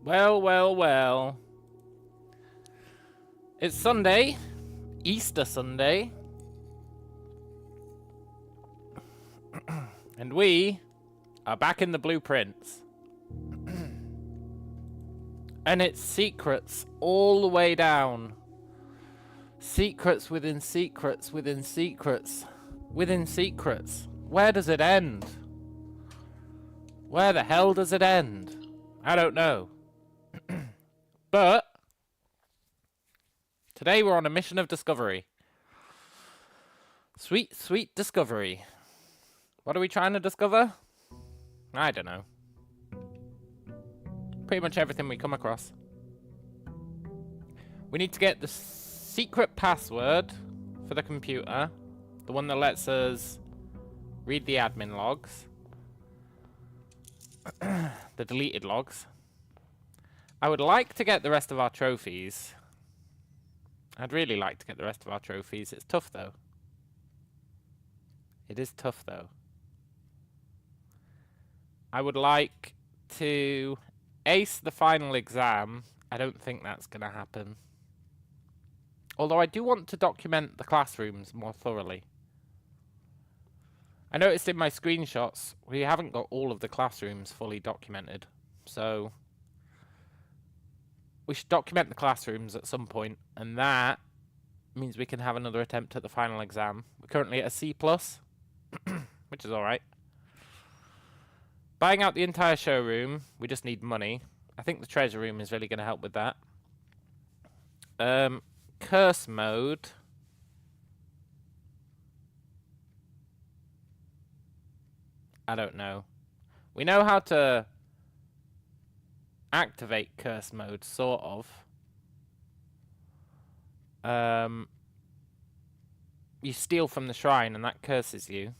Well, well, well. It's Sunday. Easter Sunday. And we are back in the blueprints. And it's secrets all the way down. Secrets within secrets within secrets within secrets. Where does it end? Where the hell does it end? I don't know. But today we're on a mission of discovery. Sweet, sweet discovery. What are we trying to discover? I don't know. Pretty much everything we come across. We need to get the secret password for the computer. The one that lets us read the admin logs. The deleted logs. I would like to get the rest of our trophies. I'd really like to get the rest of our trophies. It's tough though. It is tough though. I would like to ace the final exam. I don't think that's going to happen. Although I do want to document the classrooms more thoroughly. I noticed in my screenshots we haven't got all of the classrooms fully documented. So we should document the classrooms at some point, and that means we can have another attempt at the final exam. We're currently at a C+, which is alright. Buying out the entire showroom, we just need money. I think the treasure room is really going to help with that. Curse mode. I don't know. We know how to activate curse mode, sort of. You steal from the shrine and that curses you.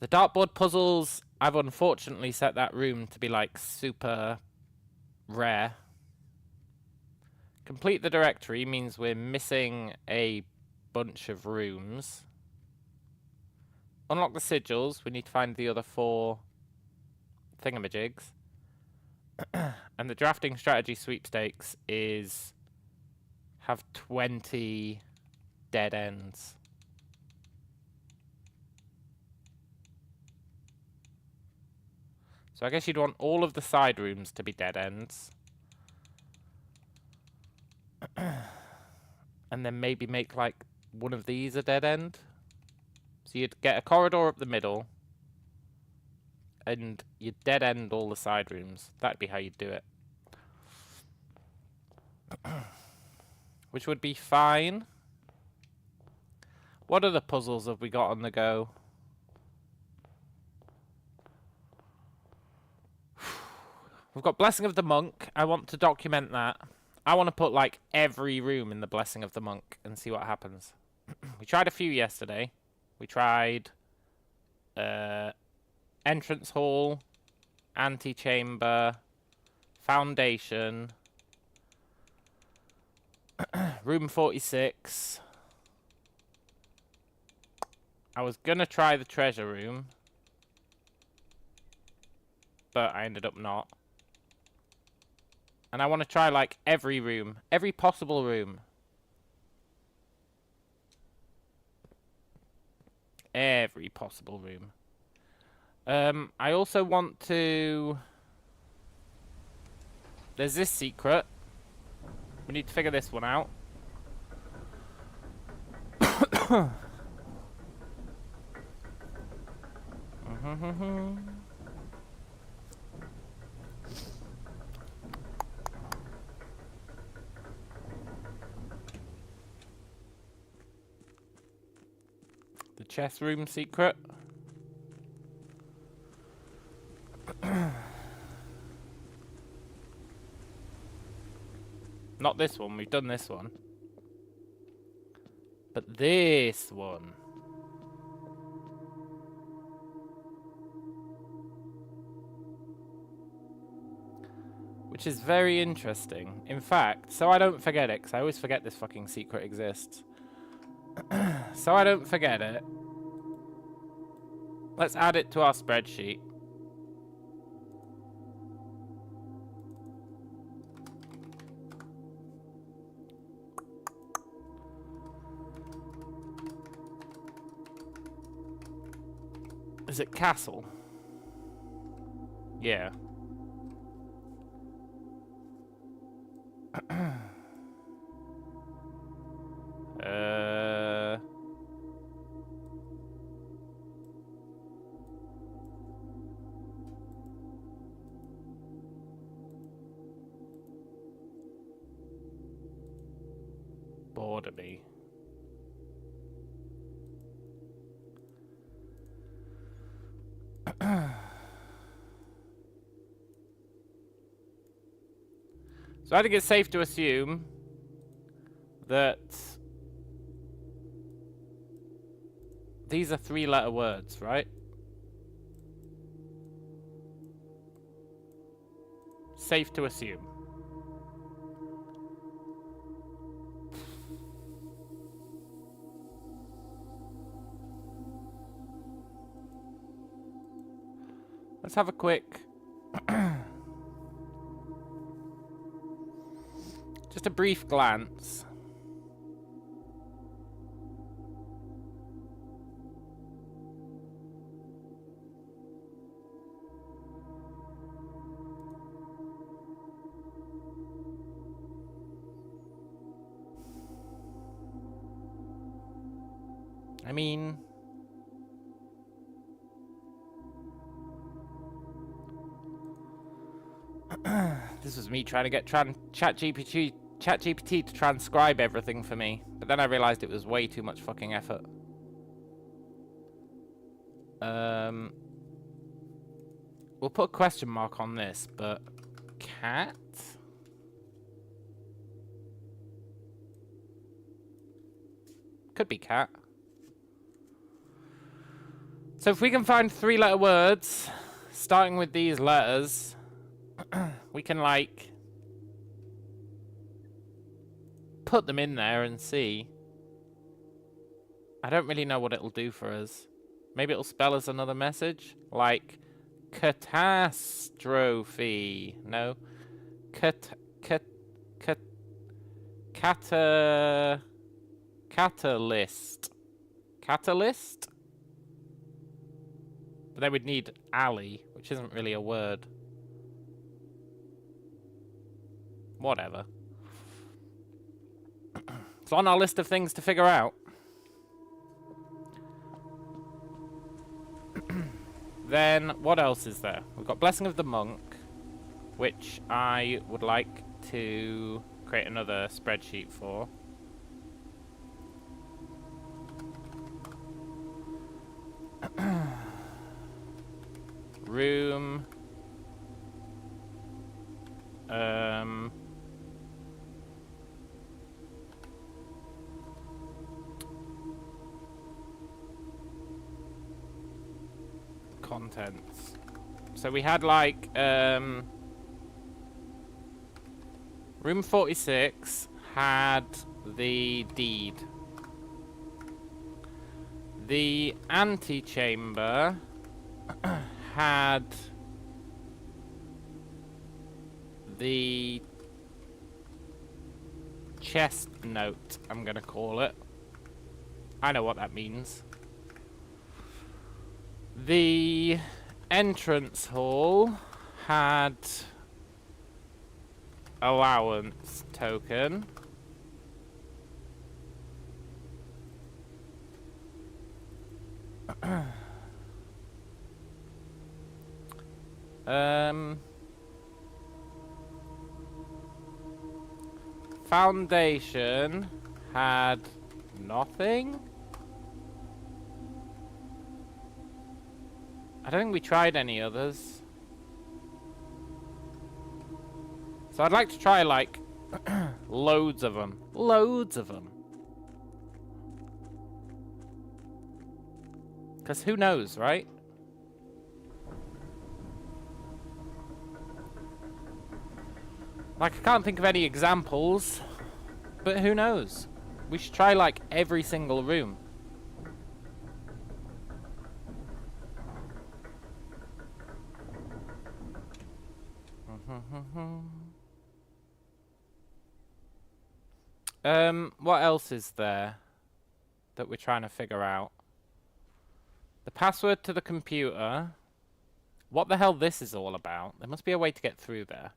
The dartboard puzzles, I've unfortunately set that room to be like super rare. Complete the directory means we're missing a bunch of rooms. Unlock the sigils, we need to find the other 4 thingamajigs. And the drafting strategy sweepstakes is have 20 dead ends. So I guess you'd want all of the side rooms to be dead ends. And then maybe make like one of these a dead end. So you'd get a corridor up the middle. And you'd dead end all the side rooms. That'd be how you'd do it. Which would be fine. What other puzzles have we got on the go? We've got Blessing of the Monk. I want to document that. I want to put like every room in the Blessing of the Monk and see what happens. We tried a few yesterday. We tried entrance hall, antechamber, foundation, room 46. I was gonna try the treasure room, but I ended up not. And I want to try like every room, every possible room. Every possible room. I also want to... There's this secret. We need to figure this one out. The chess room secret. Not this one, we've done this one. But this one. Which is very interesting. In fact, so I don't forget it, because I always forget this fucking secret exists. So I don't forget it. Let's add it to our spreadsheet. Is it castle? Yeah. Border me. So I think it's safe to assume that these are 3-letter words, right? Safe to assume. Let's have a quick... just a brief glance. I mean... this was me trying to get ChatGPT to transcribe everything for me. But then I realized it was way too much fucking effort. We'll put a question mark on this, but... cat? Could be cat. So if we can find 3-letter words, starting with these letters, we can, like, put them in there and see. I don't really know what it'll do for us. Maybe it'll spell us another message? Like, catastrophe. No. Catalyst. Catalyst? But then we'd need alley, which isn't really a word. Whatever. It's on our list of things to figure out. Then, what else is there? We've got Blessing of the Monk, which I would like to create another spreadsheet for. Room. Contents. So we had like room 46 had the deed. The antechamber had the chest note, I'm gonna call it. I know what that means. The entrance hall had allowance token. Foundation had nothing. I don't think we tried any others. So I'd like to try, like, loads of them. Loads of them. Because who knows, right? Like, I can't think of any examples, but who knows? We should try, like, every single room. What else is there that we're trying to figure out? The password to the computer. What the hell this is all about? There must be a way to get through there.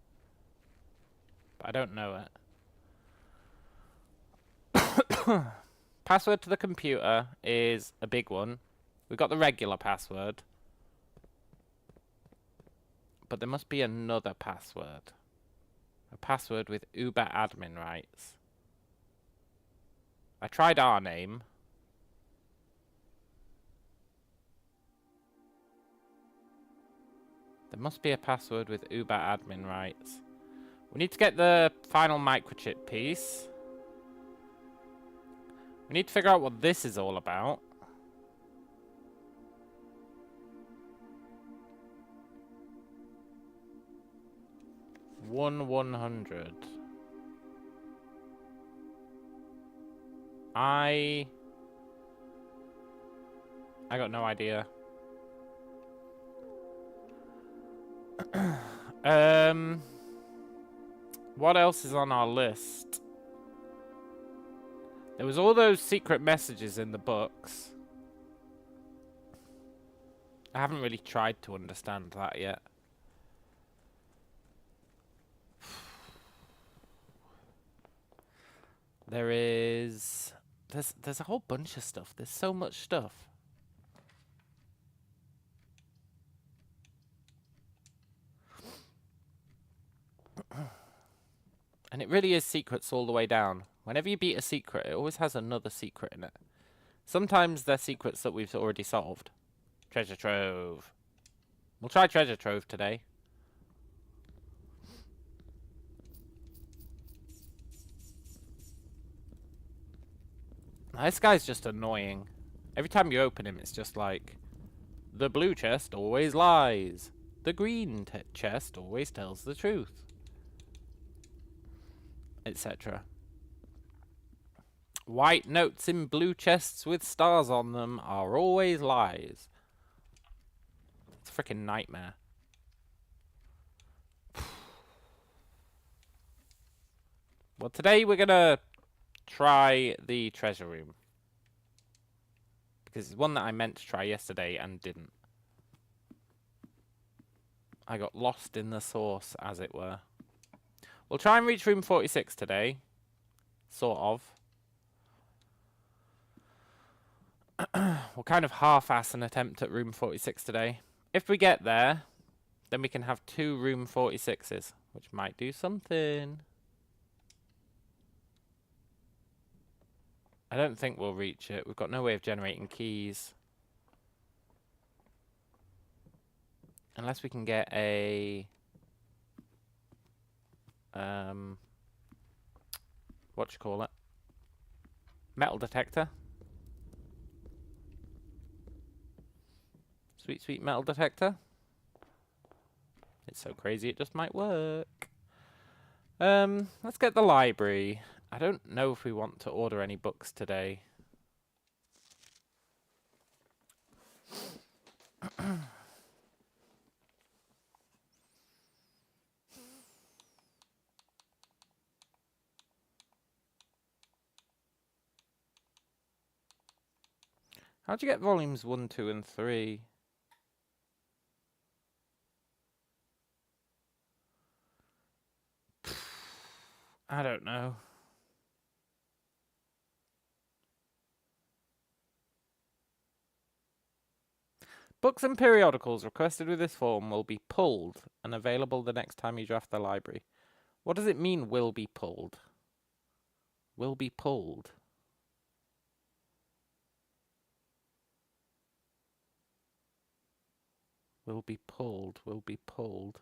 But I don't know it. Password to the computer is a big one. We've got the regular password. But there must be another password. A password with Uber admin rights. I tried our name. There must be a password with Uber admin rights. We need to get the final microchip piece. We need to figure out what this is all about. $100. I got no idea. What else is on our list? There was all those secret messages in the books. I haven't really tried to understand that yet. There's a whole bunch of stuff. There's so much stuff. And it really is secrets all the way down. Whenever you beat a secret, it always has another secret in it. Sometimes they're secrets that we've already solved. Treasure trove. We'll try treasure trove today. This guy's just annoying. Every time you open him, it's just like, the blue chest always lies. The green chest always tells the truth. Etc. White notes in blue chests with stars on them are always lies. It's a freaking nightmare. Well, today we're gonna try the treasure room. Because it's one that I meant to try yesterday and didn't. I got lost in the sauce, as it were. We'll try and reach room 46 today. Sort of. We'll kind of half-ass an attempt at room 46 today. If we get there, then we can have 2 room 46s, which might do something. I don't think we'll reach it. We've got no way of generating keys. Unless we can get a... what metal detector. Sweet, sweet metal detector. It's so crazy it just might work. Let's get the library. I don't know if we want to order any books today. How'd you get volumes 1, 2, and 3? I don't know. Books and periodicals requested with this form will be pulled and available the next time you draft the library. What does it mean, will be pulled? Will be pulled. Will be pulled, will be pulled.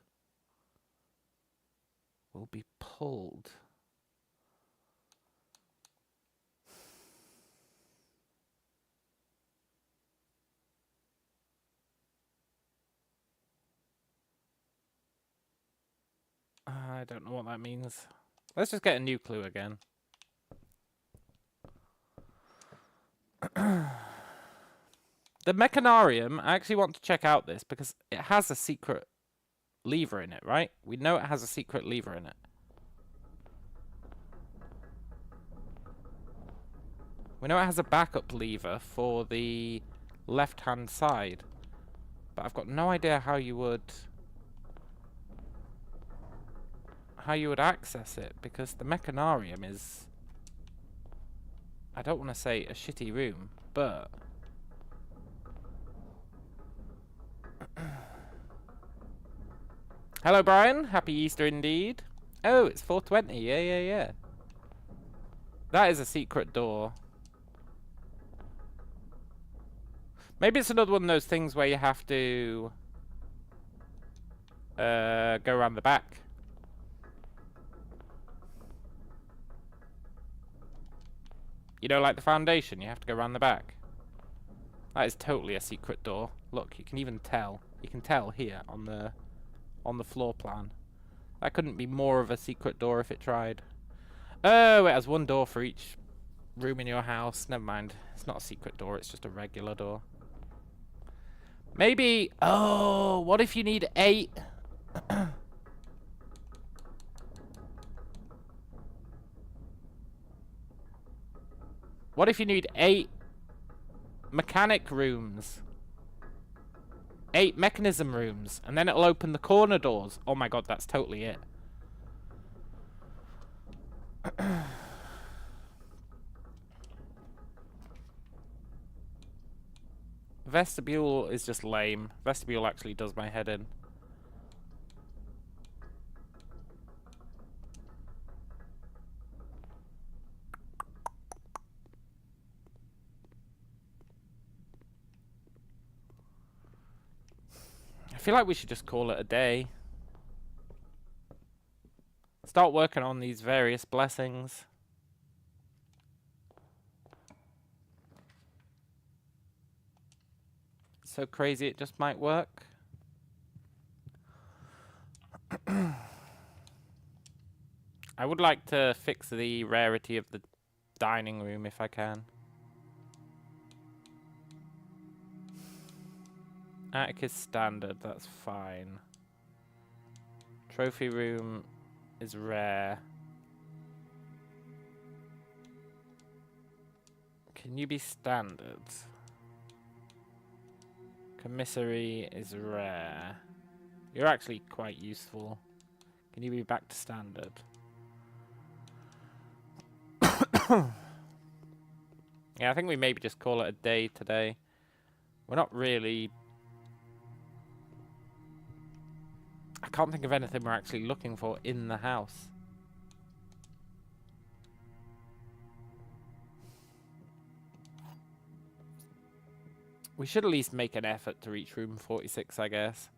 Will be pulled. I don't know what that means. Let's just get a new clue again. The mechanarium, I actually want to check out this because it has a secret lever in it, right? We know it has a secret lever in it. We know it has a backup lever for the left-hand side. But I've got no idea how you would access it, because the mechanarium is, I don't want to say a shitty room, but hello Brian, happy Easter indeed. Oh, it's 4:20. Yeah. That is a secret door. Maybe it's another one of those things where you have to go around the back. You know, like the foundation, you have to go around the back. That is totally a secret door. Look, you can even tell. You can tell here on the floor plan. That couldn't be more of a secret door if it tried. Oh, it has one door for each room in your house. Never mind. It's not a secret door, it's just a regular door. Maybe... Oh, what if you need 8? What if you need 8 mechanic rooms? 8 mechanism rooms, and then it'll open the corner doors. Oh my god, that's totally it. Vestibule is just lame. Vestibule actually does my head in. I feel like we should just call it a day. Start working on these various blessings. So crazy it just might work. I would like to fix the rarity of the dining room if I can. Attic is standard, that's fine. Trophy room is rare. Can you be standard? Commissary is rare. You're actually quite useful. Can you be back to standard? Yeah, I think we maybe just call it a day today. We're not really... I can't think of anything we're actually looking for in the house. We should at least make an effort to reach room 46, I guess.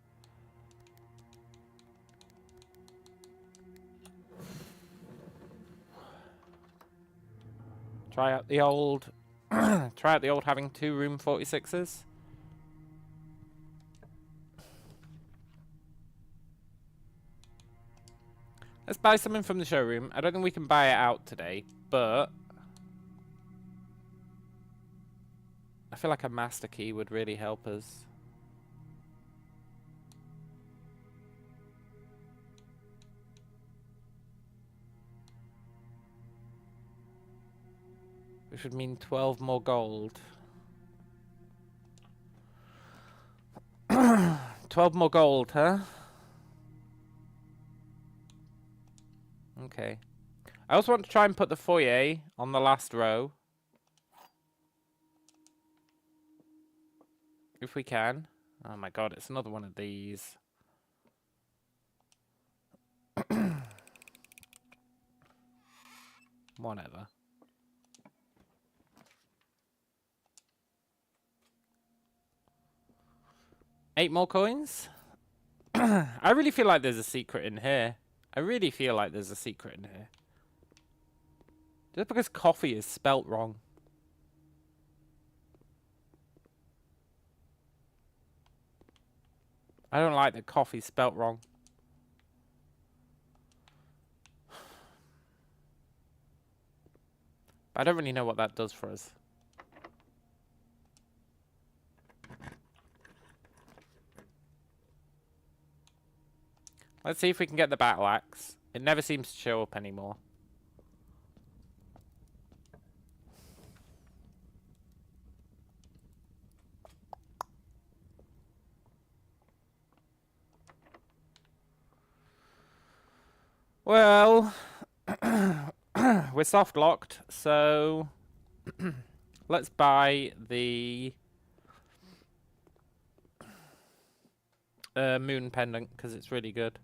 Try out the old... try out the old having 2 room 46s. Let's buy something from the showroom. I don't think we can buy it out today, but... I feel like a master key would really help us. Which would mean 12 more gold. 12 more gold, huh? Okay. I also want to try and put the foyer on the last row. If we can. Oh my god, it's another one of these. Whatever. Eight more coins? I really feel like there's a secret in here. I really feel like there's a secret in here. Just because coffee is spelt wrong. I don't like that coffee's spelt wrong. But I don't really know what that does for us. Let's see if we can get the battle axe. It never seems to show up anymore. Well, we're soft locked, so let's buy the moon pendant because it's really good.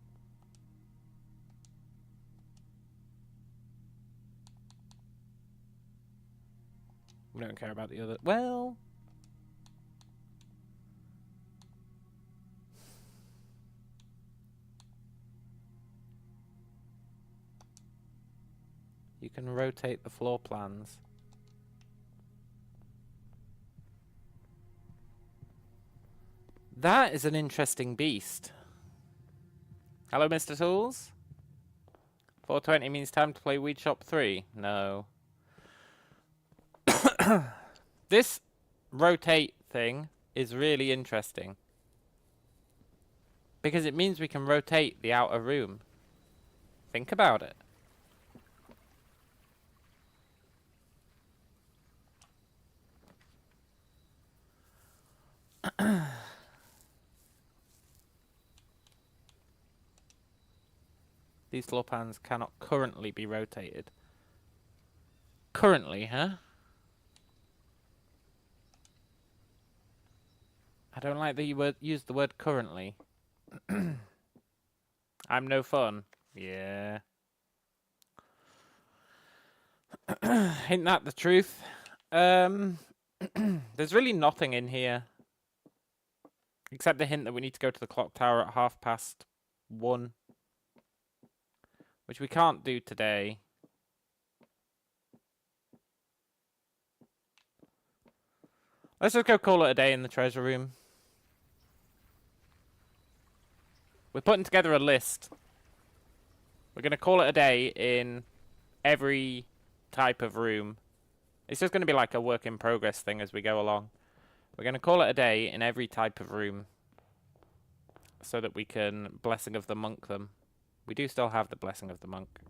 We don't care about the other. Well, you can rotate the floor plans. That is an interesting beast. Hello, Mr. Tools. 4:20 means time to play Weed Shop 3. No. This rotate thing is really interesting. Because it means we can rotate the outer room. Think about it. These floor plans cannot currently be rotated. Currently, huh? I don't like that you use the word currently. I'm no fun. Yeah. Ain't that the truth? There's really nothing in here. Except the hint that we need to go to the clock tower at 1:30. Which we can't do today. Let's just go call it a day in the treasure room. We're putting together a list. We're going to call it a day in every type of room. It's just going to be like a work in progress thing as we go along. We're going to call it a day in every type of room. So that we can Blessing of the Monk them. We do still have the Blessing of the Monk.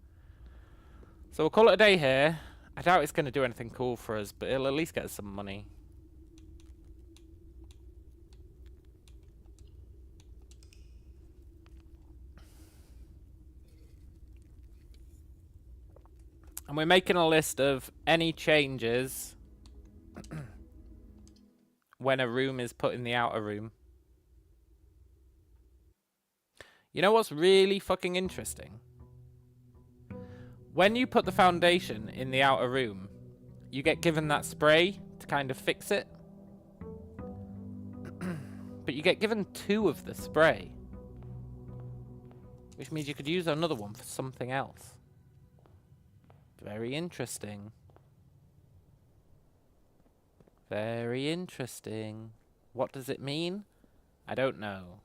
So we'll call it a day here. I doubt it's going to do anything cool for us, but it'll at least get us some money. And we're making a list of any changes when a room is put in the outer room. You know what's really fucking interesting? When you put the foundation in the outer room, you get given that spray to kind of fix it. But you get given 2 of the spray. Which means you could use another one for something else. Very interesting. Very interesting. What does it mean? I don't know.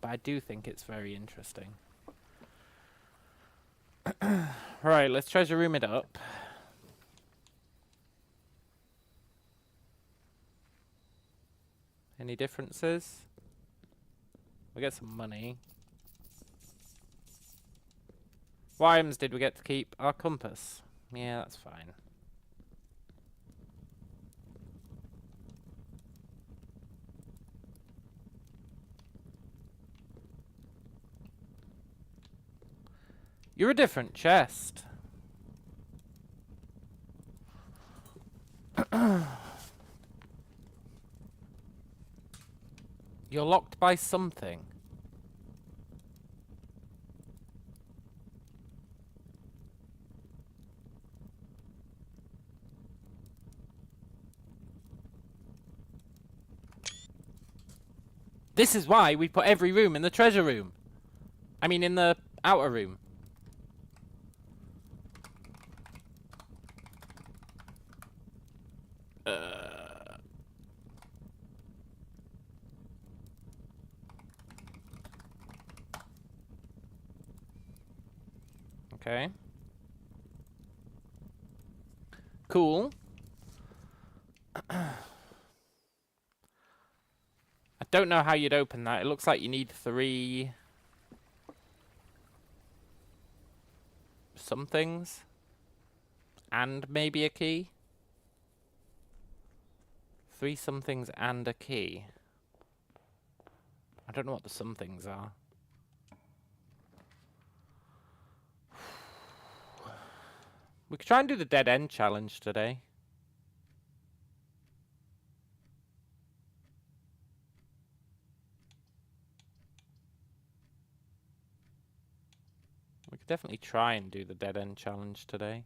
But I do think it's very interesting. Right, let's treasure room it up. Any differences? We get some money. What items did we get to keep? Our compass. Yeah, that's fine. You're a different chest. You're locked by something. This is why we put every room in the treasure room. I mean, in the outer room. Okay. Cool. I don't know how you'd open that. It looks like you need 3 somethings and maybe a key. 3 somethings and a key. I don't know what the somethings are. We could try and do the dead end challenge today. We could definitely try and do the dead end challenge today.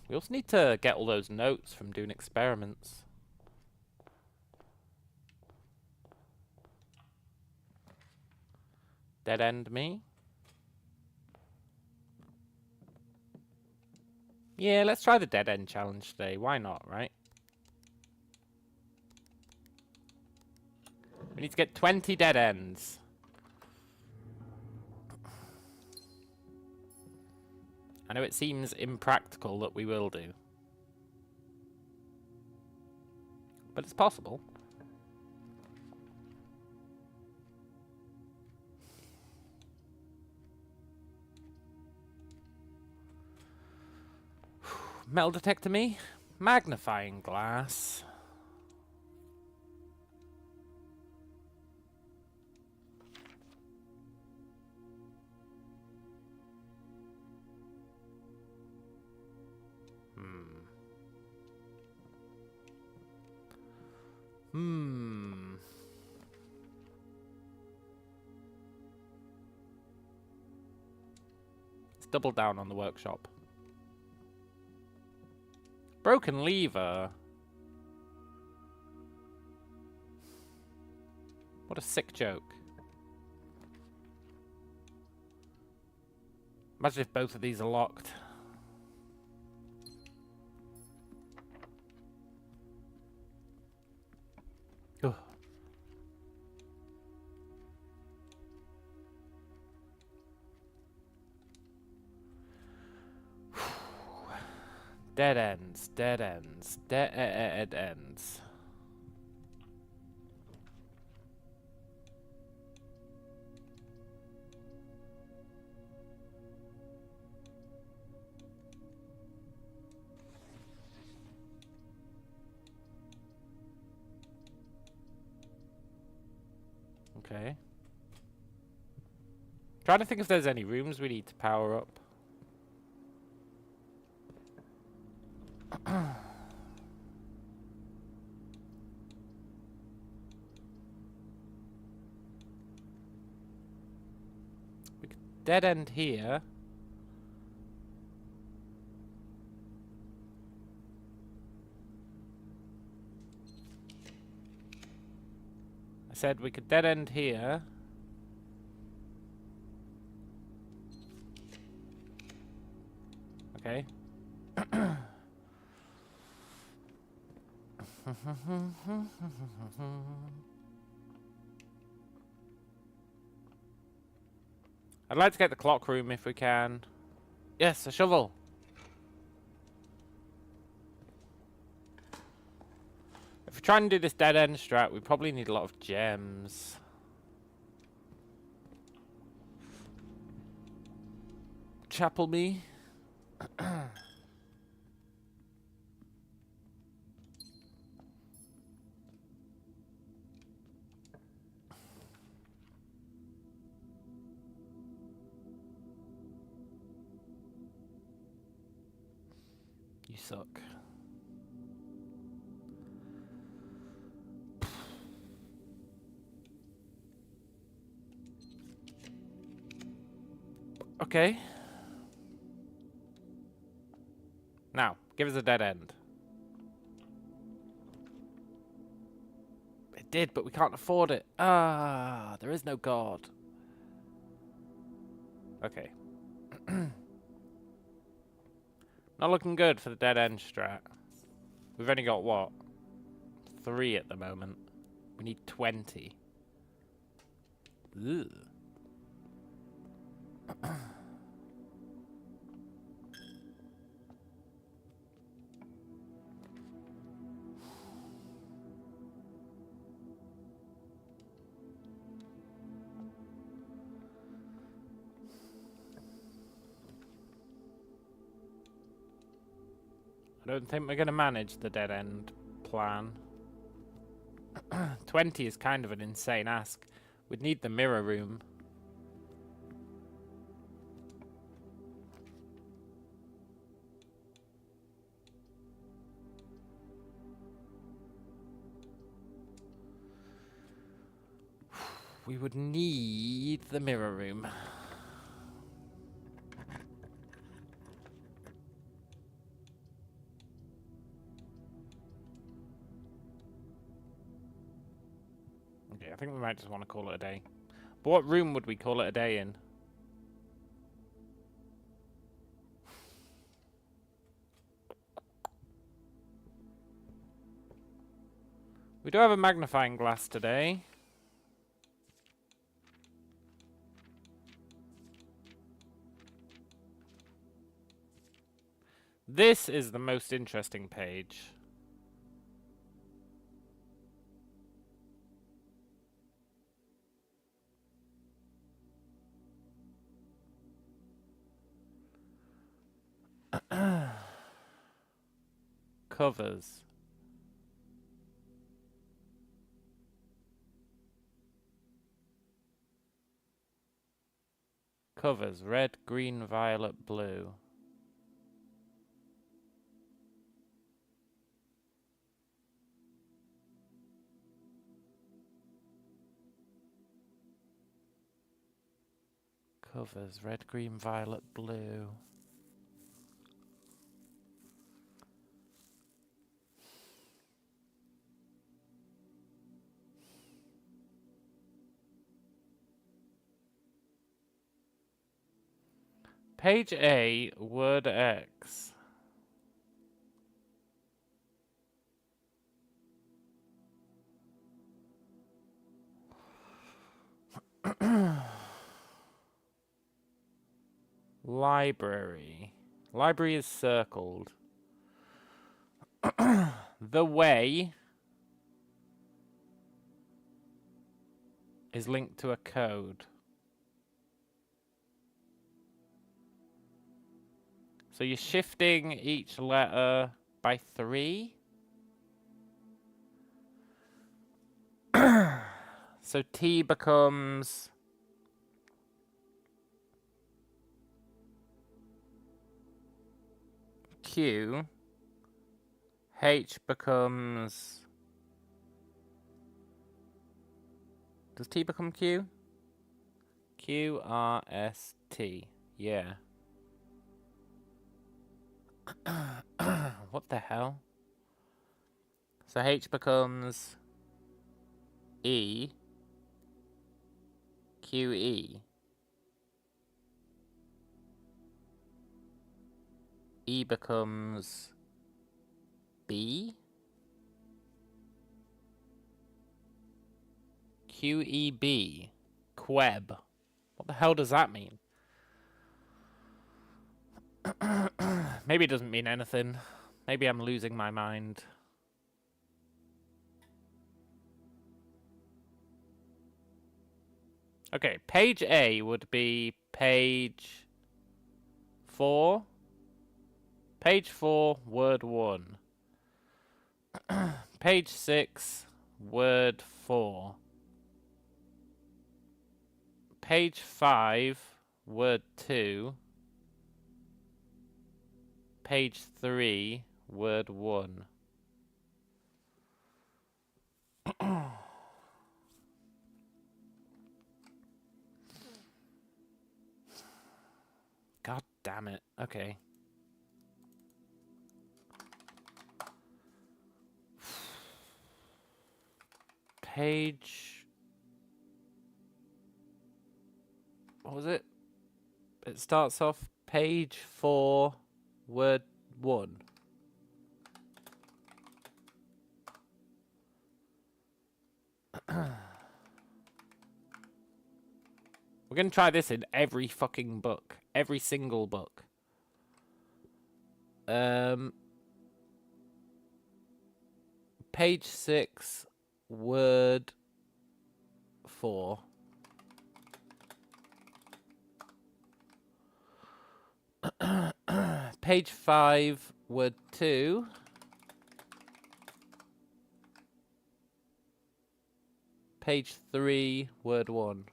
We also need to get all those notes from doing experiments. Dead end me? Yeah, let's try the dead end challenge today. Why not, right? We need to get 20 dead ends. I know it seems impractical that we will do. But it's possible. Metal detector me? Magnifying glass. Let's double down on the workshop. Broken lever. What a sick joke. Imagine if both of these are locked. Ugh. Dead ends, dead ends, dead ends. Okay. Trying to think if there's any rooms we need to power up. We could dead end here. I said we could dead end here. Okay. I'd like to get the clock room if we can. Yes, a shovel. If we try and do this dead end strat, we probably need a lot of gems. Chapel me. You suck. Okay. Now, give us a dead end. It did, but we can't afford it. Ah, there is no God. Okay. Not looking good for the dead end strat. We've only got, what? 3 at the moment. We need 20. Ugh. I don't think we're going to manage the dead end plan. 20 is kind of an insane ask. We'd need the mirror room. We would need the mirror room. Okay, I think we might just want to call it a day. But what room would we call it a day in? We do have a magnifying glass today. This is the most interesting page. Covers. Covers. Red, green, violet, blue. Covers. Red, green, violet, blue. Page A, word X. Library. Library is circled. The way is linked to a code. So you're shifting each letter by 3. So T becomes Q. H becomes... Does T become Q? Q, R, S, T. Yeah. What the hell? So H becomes E. Q, E. E becomes B. Q, E, B. Queb. What the hell does that mean? Maybe it doesn't mean anything. Maybe I'm losing my mind. Okay, page A would be page 4. Page 4, word 1. Page 6, word 4. Page 5, word 2. Page 3, word 1. God damn it. Okay. Page... What was it? It starts off page 4, word 1. We're going to try this in every fucking book. Every single book. Page 6, word 4. Page 5, word 2. Page 3, word 1.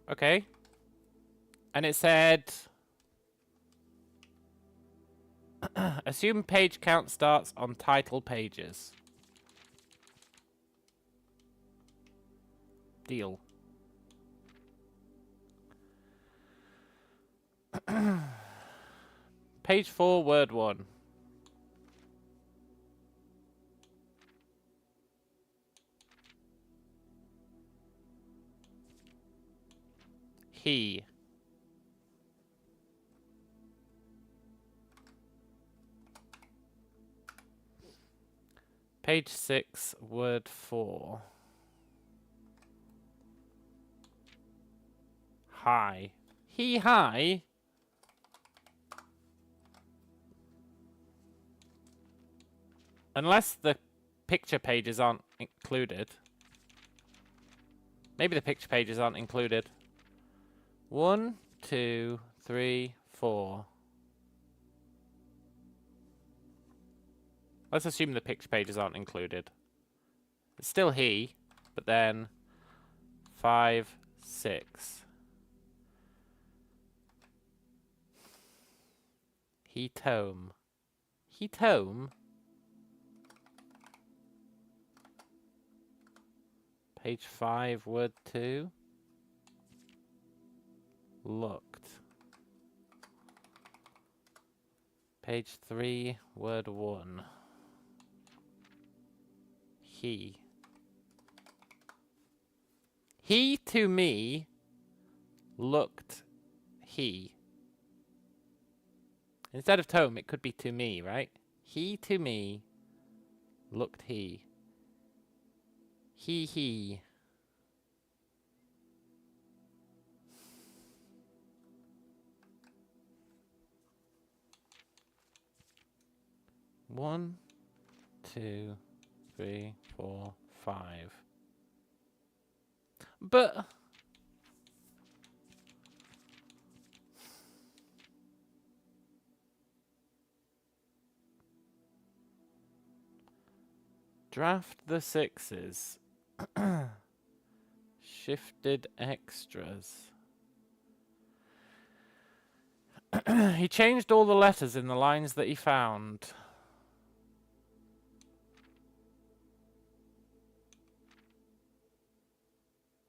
Okay. And it said... assume page count starts on title pages. Deal. Page 4, word 1. He. Page 6, word 4. Hi. He, hi. Unless the picture pages aren't included. Maybe the picture pages aren't included. 1, 2, 3, 4. Let's assume the picture pages aren't included. It's still he, but then 5, 6. He tome. He tome? Page 5, word 2. Looked. Page 3, word 1. He. He to me looked he. Instead of tome, it could be to me, right? He to me looked he. He. 1, 2, 3, 4, 5. But draft the 6s. Shifted extras. He changed all the letters in the lines that he found.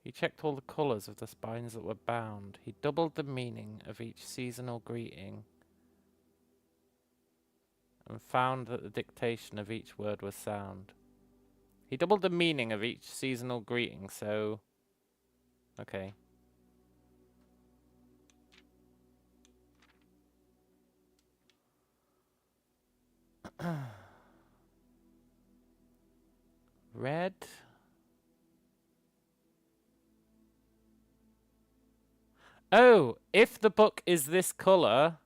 He checked all the colours of the spines that were bound. He doubled the meaning of each seasonal greeting and found that the dictation of each word was sound. He doubled the meaning of each seasonal greeting, so... Okay. Red. Oh, if the book is this colour...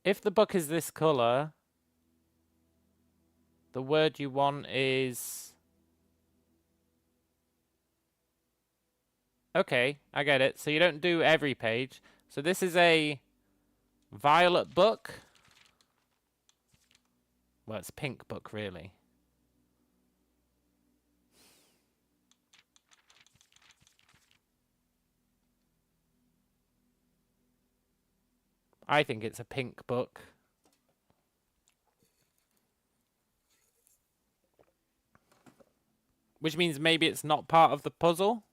If the book is this colour, the word you want is... Okay, I get it. So you don't do every page. So this is a violet book. Well, it's a pink book, really. I think it's a pink book. Which means maybe it's not part of the puzzle.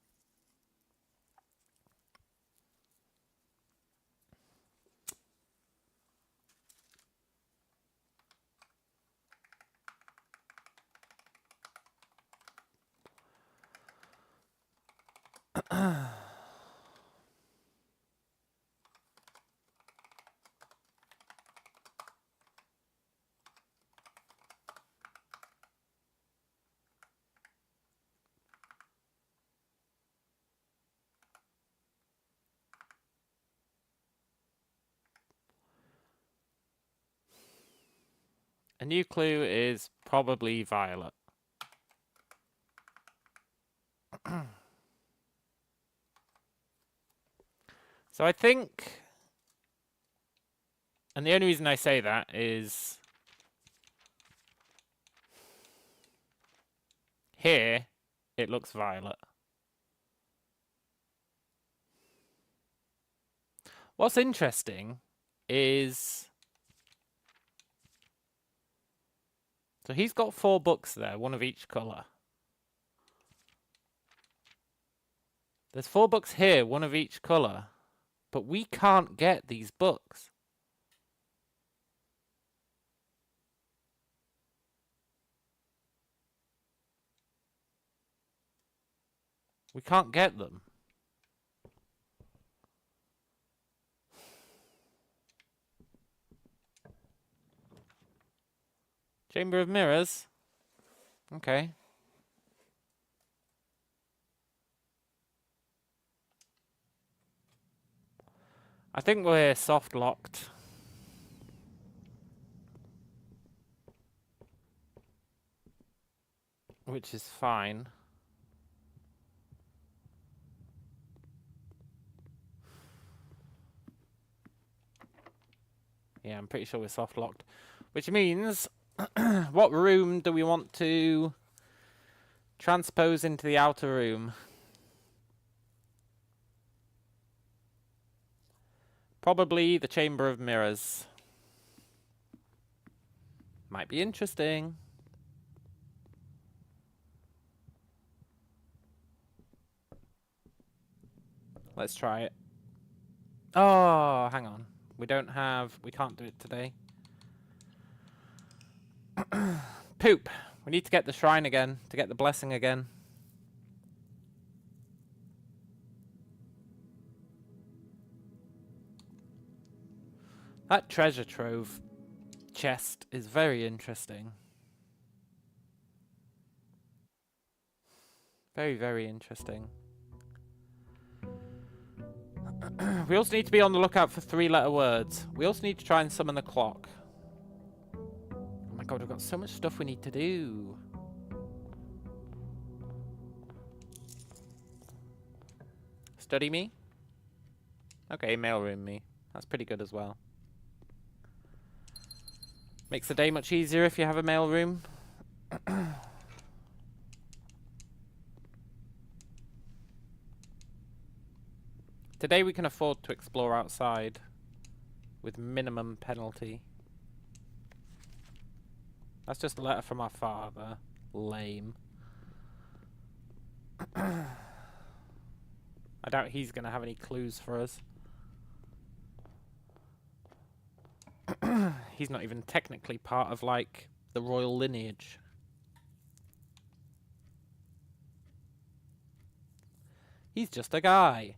A new clue is probably violet. So I think... And the only reason I say that is... Here, it looks violet. What's interesting is... So he's got 4 books there, one of each colour. There's 4 books here, one of each colour. But we can't get these books. We can't get them. Chamber of Mirrors? Okay. I think we're soft locked. Which is fine. Yeah, I'm pretty sure we're soft locked. Which means, what room do we want to transpose into the outer room? Probably the Chamber of Mirrors. Might be interesting. Let's try it. Oh, hang on. We can't do it today. Poop. We need to get the shrine again, to get the blessing again. That treasure trove chest is very interesting. Very, very interesting. We also need to be on the lookout for 3-letter words. We also need to try and summon the clock. Oh my god, we've got so much stuff we need to do. Study me? Okay, mailroom me. That's pretty good as well. Makes the day much easier if you have a mailroom. Today we can afford to explore outside with minimum penalty. That's just a letter from our father. Lame. I doubt he's going to have any clues for us. He's not even technically part of, like, the royal lineage. He's just a guy.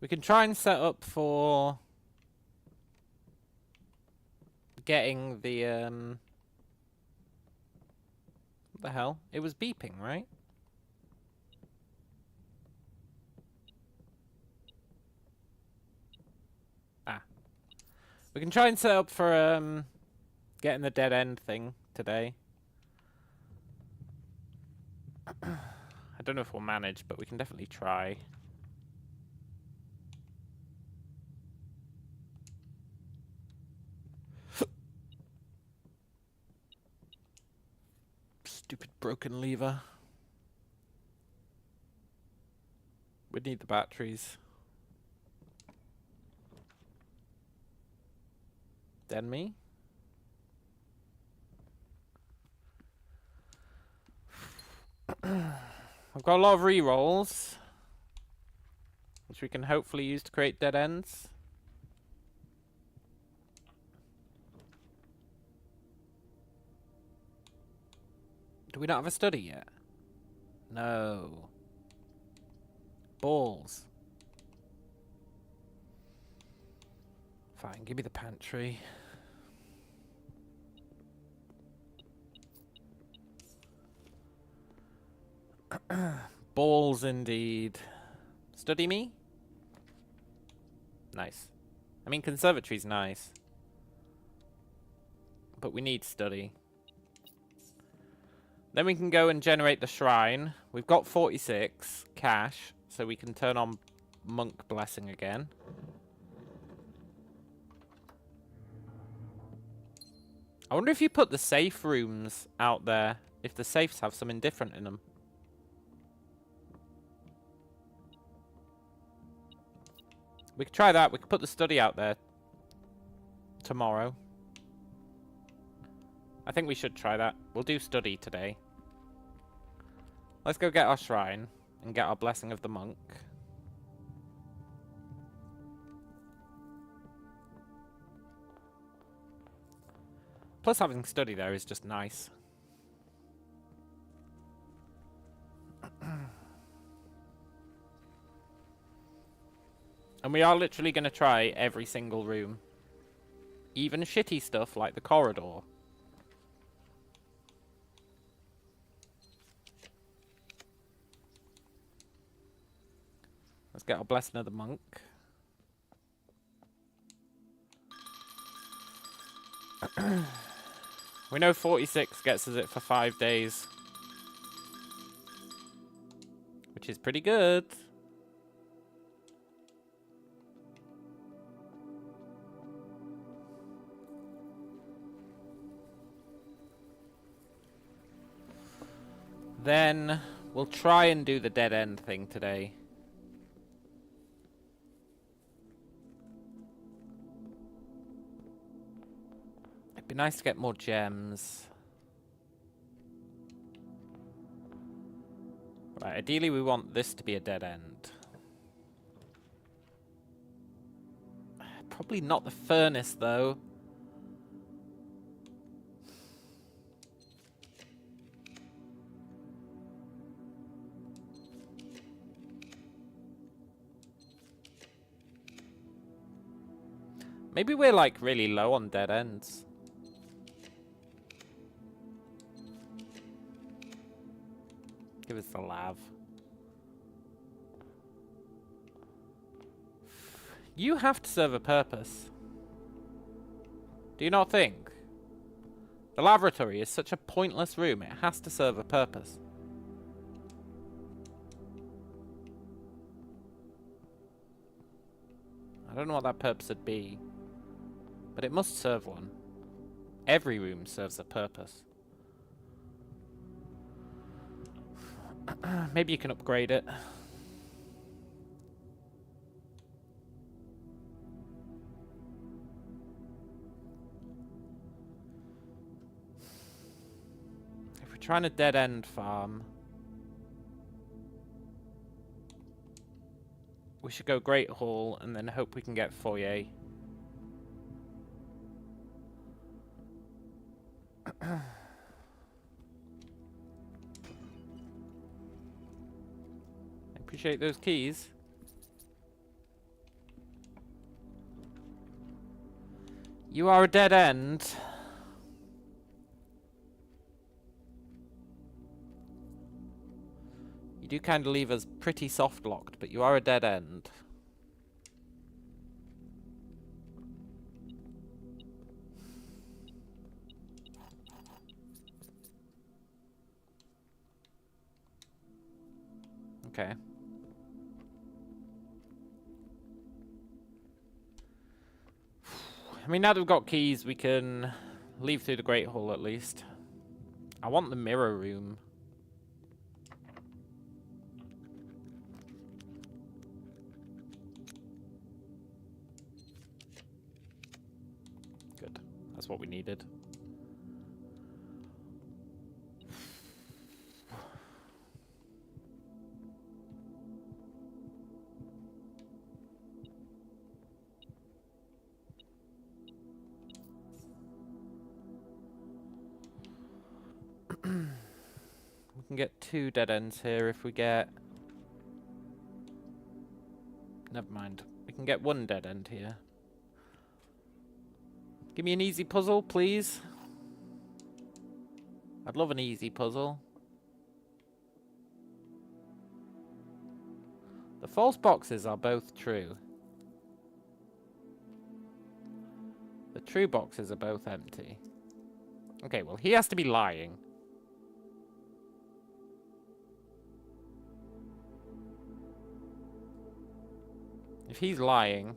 We can try and set up for getting the, what the hell? It was beeping, right? Ah. We can try and set up for, getting the dead end thing today. I don't know if we'll manage, but we can definitely try. Stupid broken lever. We'd need the batteries. Then me? I've got a lot of rerolls, which we can hopefully use to create dead ends. Do we not have a study yet? No. Balls. Fine, give me the pantry. Balls indeed. Study me? Nice. I mean, conservatory's nice. But we need study. Then we can go and generate the shrine. We've got 46 cash, so we can turn on monk blessing again. I wonder if you put the safe rooms out there, if the safes have something different in them. We could try that. We could put the study out there tomorrow. I think we should try that. We'll do study today. Let's go get our shrine and get our blessing of the monk. Plus having study there is just nice. And we are literally going to try every single room. Even shitty stuff like the corridor. Let's get our blessing of the monk. We know 46 gets us it for 5 days. Which is pretty good. Then we'll try and do the dead end thing today. It'd be nice to get more gems. Right, ideally we want this to be a dead end. Probably not the furnace though. Maybe we're like really low on dead ends. Give us the lav. You have to serve a purpose. Do you not think? The laboratory is such a pointless room. It has to serve a purpose. I don't know what that purpose would be. But it must serve one. Every room serves a purpose. Maybe you can upgrade it. If we're trying a dead-end farm, we should go Great Hall and then hope we can get Foyer. Appreciate those keys. You are a dead end. You do kind of leave us pretty soft locked, but you are a dead end. Okay. I mean, now that we've got keys, we can leave through the Great Hall at least. I want the mirror room. Good. That's what we needed. We can get 2 dead ends here if we get... Never mind. We can get 1 dead end here. Give me an easy puzzle, please. I'd love an easy puzzle. The false boxes are both true. The true boxes are both empty. Okay, well, he has to be lying. If he's lying...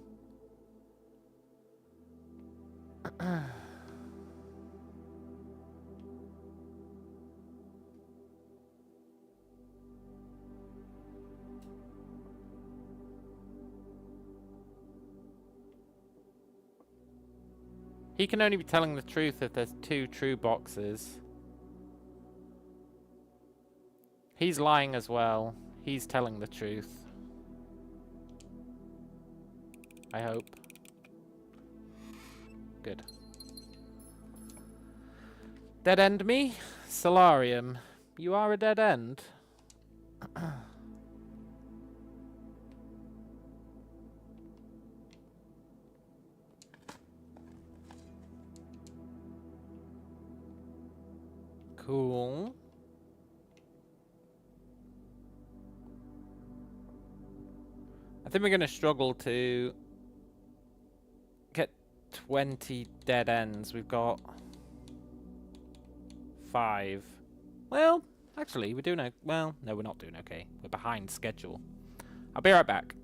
He can only be telling the truth if there's 2 true boxes. He's lying as well. He's telling the truth. I hope. Good. Dead end me? Solarium. You are a dead end. Cool. I think we're going to struggle to get 20 dead ends. We've got 5. Well, actually, we're doing well, no, we're not doing okay. We're behind schedule. I'll be right back.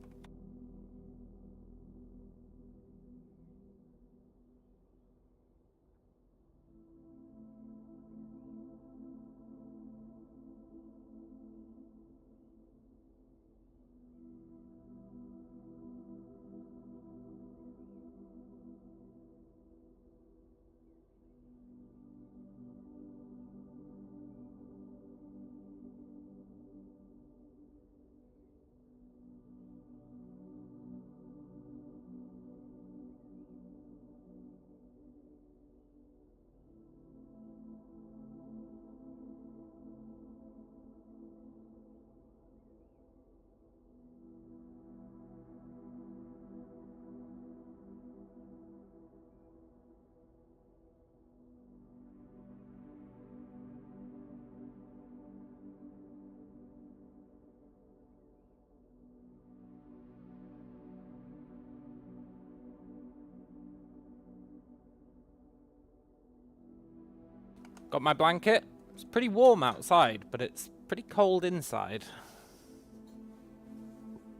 Got my blanket. It's pretty warm outside, but it's pretty cold inside.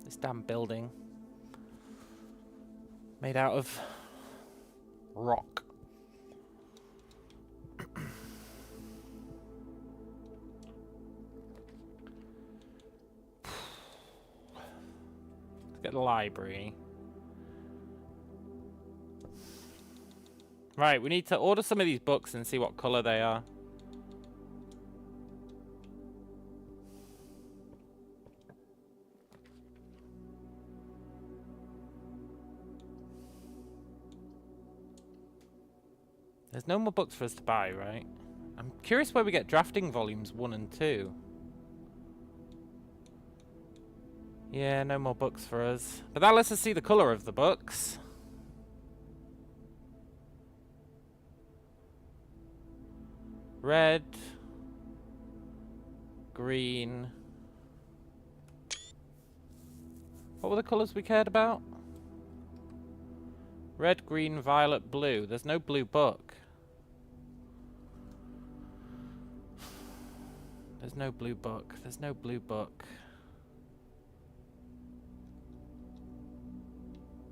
This damn building. Made out of rock. Let's get the library. Right, we need to order some of these books and see what colour they are. There's no more books for us to buy, right? I'm curious where we get drafting volumes 1 and 2. Yeah, no more books for us. But that lets us see the colour of the books. Red. Green. What were the colours we cared about? Red, green, violet, blue. There's no blue book. There's no blue book. There's no blue book.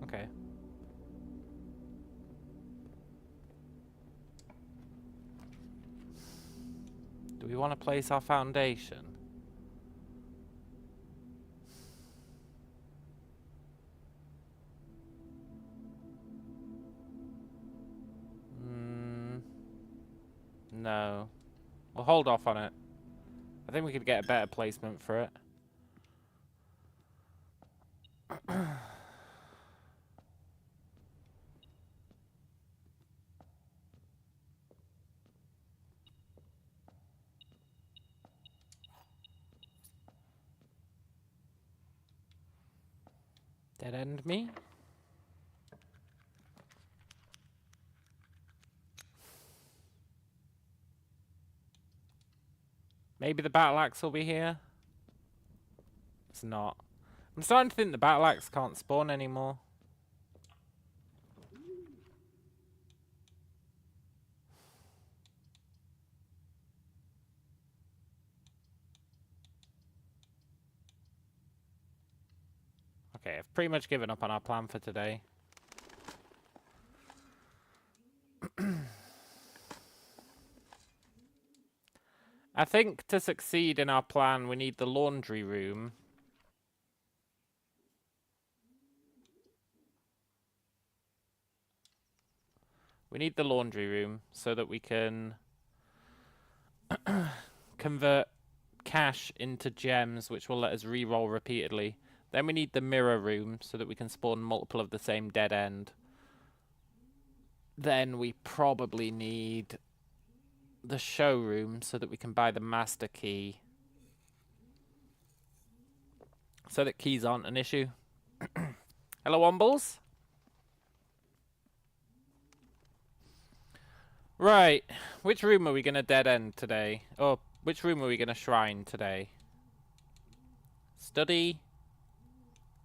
Okay. Do we want to place our foundation? No. We'll hold off on it. I think we could get a better placement for it. Dead end me. Maybe the battle axe will be here. It's not. I'm starting to think the battle axe can't spawn anymore. Okay, I've pretty much given up on our plan for today. I think to succeed in our plan, we need the laundry room. We need the laundry room so that we can convert cash into gems, which will let us re-roll repeatedly. Then we need the mirror room so that we can spawn multiple of the same dead end. Then we probably need the showroom so that we can buy the master key. So that keys aren't an issue. Hello, Wombles. Right. Which room are we going to dead end today? Or which room are we going to shrine today? Study.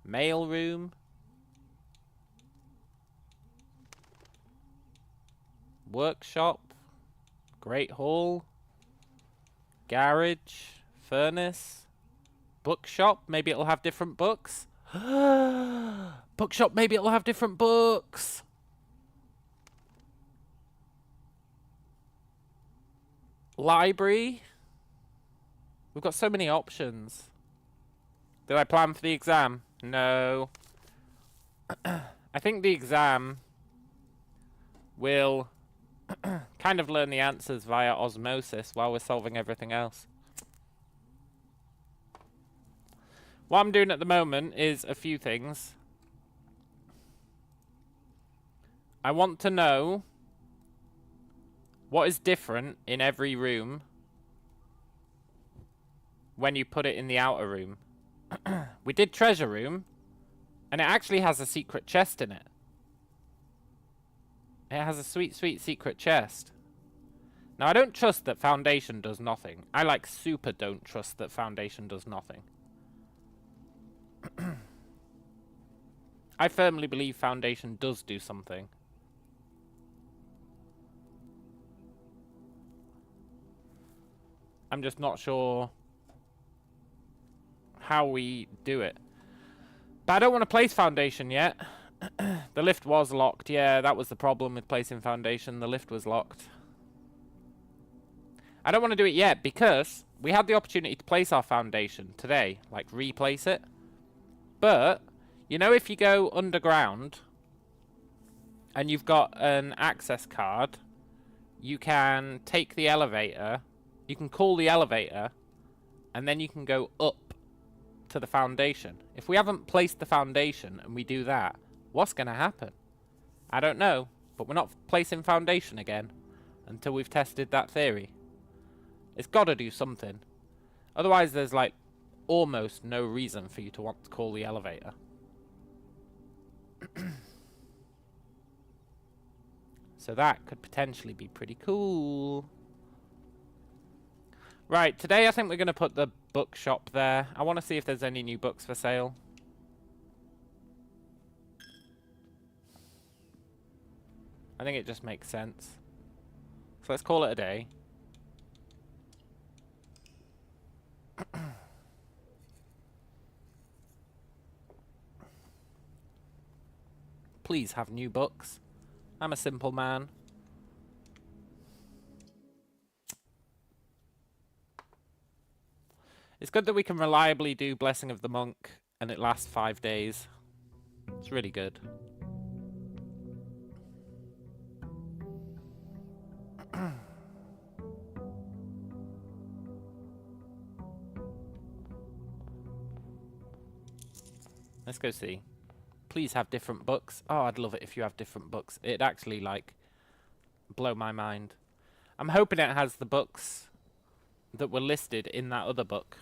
Mail room. Workshop. Great hall. Garage. Furnace. Bookshop. Maybe it'll have different books. Bookshop. Maybe it'll have different books. Library. We've got so many options. Did I plan for the exam? No. I think the exam will kind of learn the answers via osmosis while we're solving everything else. What I'm doing at the moment is a few things. I want to know what is different in every room when you put it in the outer room. We did treasure room, and it actually has a secret chest in it. It has a sweet, sweet secret chest. Now, I don't trust that Foundation does nothing. I, like, super don't trust that Foundation does nothing. I firmly believe Foundation does do something. I'm just not sure how we do it. But I don't want to place Foundation yet. The lift was locked. Yeah, that was the problem with placing Foundation. The lift was locked. I don't want to do it yet because we had the opportunity to place our Foundation today. Like, replace it. But, you know, if you go underground and you've got an access card, you can take the elevator, you can call the elevator, and then you can go up to the Foundation. If we haven't placed the Foundation and we do that, what's going to happen? I don't know, but we're not placing Foundation again until we've tested that theory. It's got to do something. Otherwise, there's like almost no reason for you to want to call the elevator. So that could potentially be pretty cool. Right, today I think we're going to put the bookshop there. I want to see if there's any new books for sale. I think it just makes sense. So let's call it a day. Please have new books. I'm a simple man. It's good that we can reliably do Blessing of the Monk and it lasts 5 days. It's really good. Let's go see. Please have different books. Oh, I'd love it if you have different books. It'd actually, like, blow my mind. I'm hoping it has the books that were listed in that other book.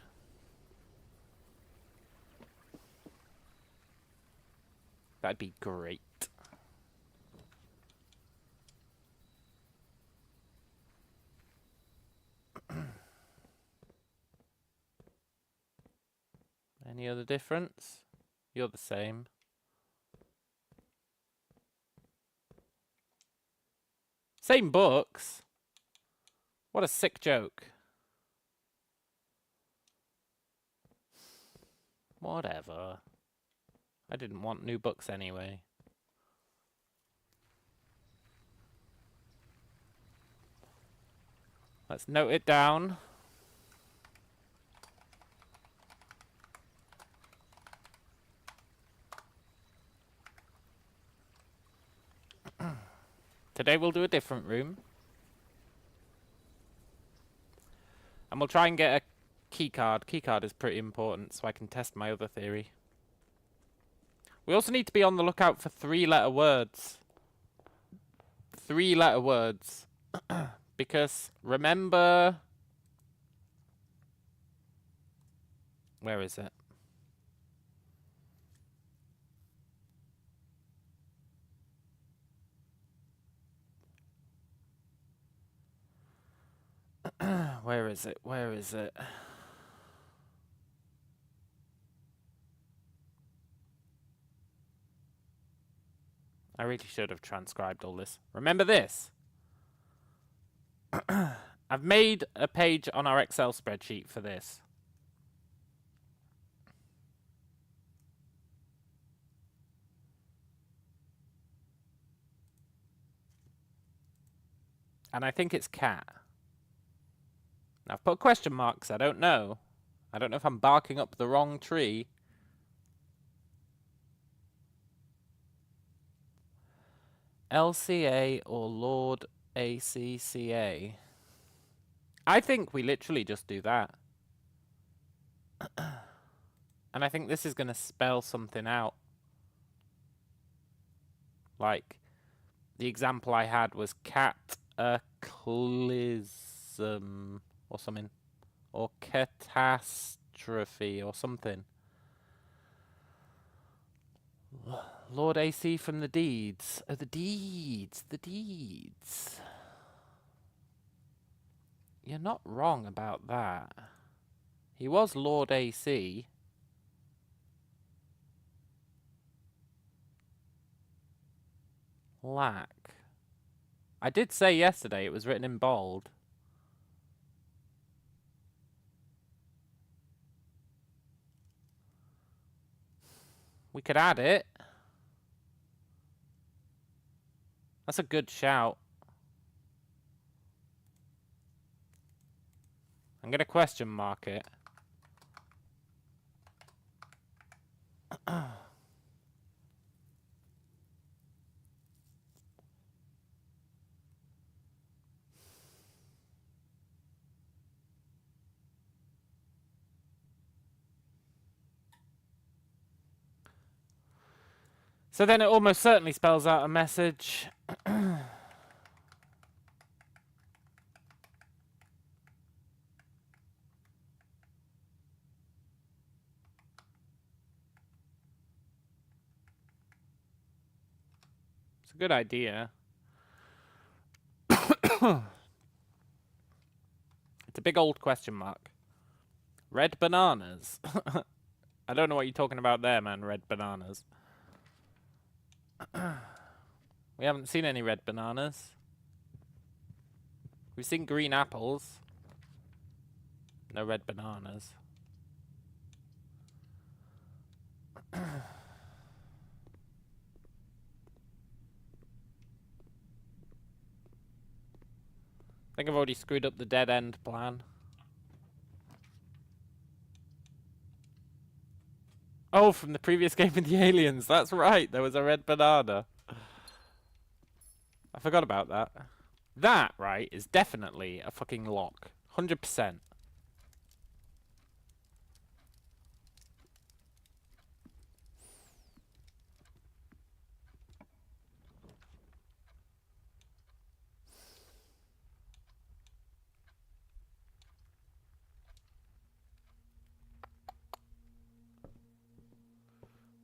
That'd be great. Any other difference? You're the same. Same books? What a sick joke. Whatever. I didn't want new books anyway. Let's note it down. Today we'll do a different room. And we'll try and get a keycard. Keycard is pretty important so I can test my other theory. We also need to be on the lookout for 3-letter words. 3-letter words. Because remember... Where is it? Where is it? Where is it? I really should have transcribed all this. Remember this? I've made a page on our Excel spreadsheet for this. And I think it's cat. Now, I've put question marks. I don't know. I don't know if I'm barking up the wrong tree. LCA or Lord ACCA. I think we literally just do that. And I think this is going to spell something out. Like, the example I had was cataclysm or something. Or catastrophe or something. Lord AC from the deeds. Oh, the deeds. The deeds. You're not wrong about that. He was Lord AC. Lack. I did say yesterday it was written in bold. We could add it. That's a good shout. I'm going to question mark it. So then it almost certainly spells out a message. It's a good idea. It's a big old question mark. Red bananas. I don't know what you're talking about there, man. Red bananas. We haven't seen any red bananas. We've seen green apples. No red bananas. I think I've already screwed up the dead end plan. Oh, from the previous game with the aliens. That's right. There was a red banana. I forgot about that. That, right, is definitely a fucking lock. 100%.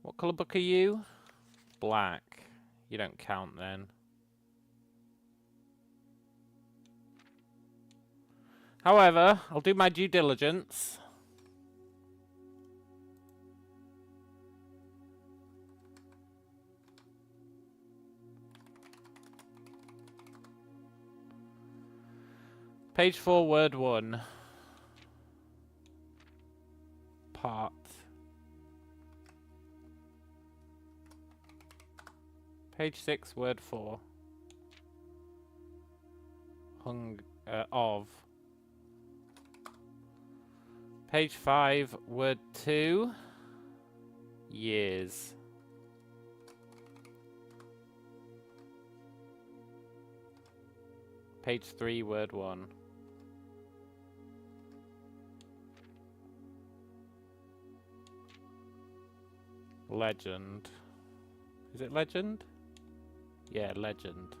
What colour book are you? Black. You don't count then. However, I'll do my due diligence. Page 4, word 1. Part. Page 6, word 4. Of. Page 5, word 2. Years. Page 3, word 1. Legend. Is it legend? Yeah, legend.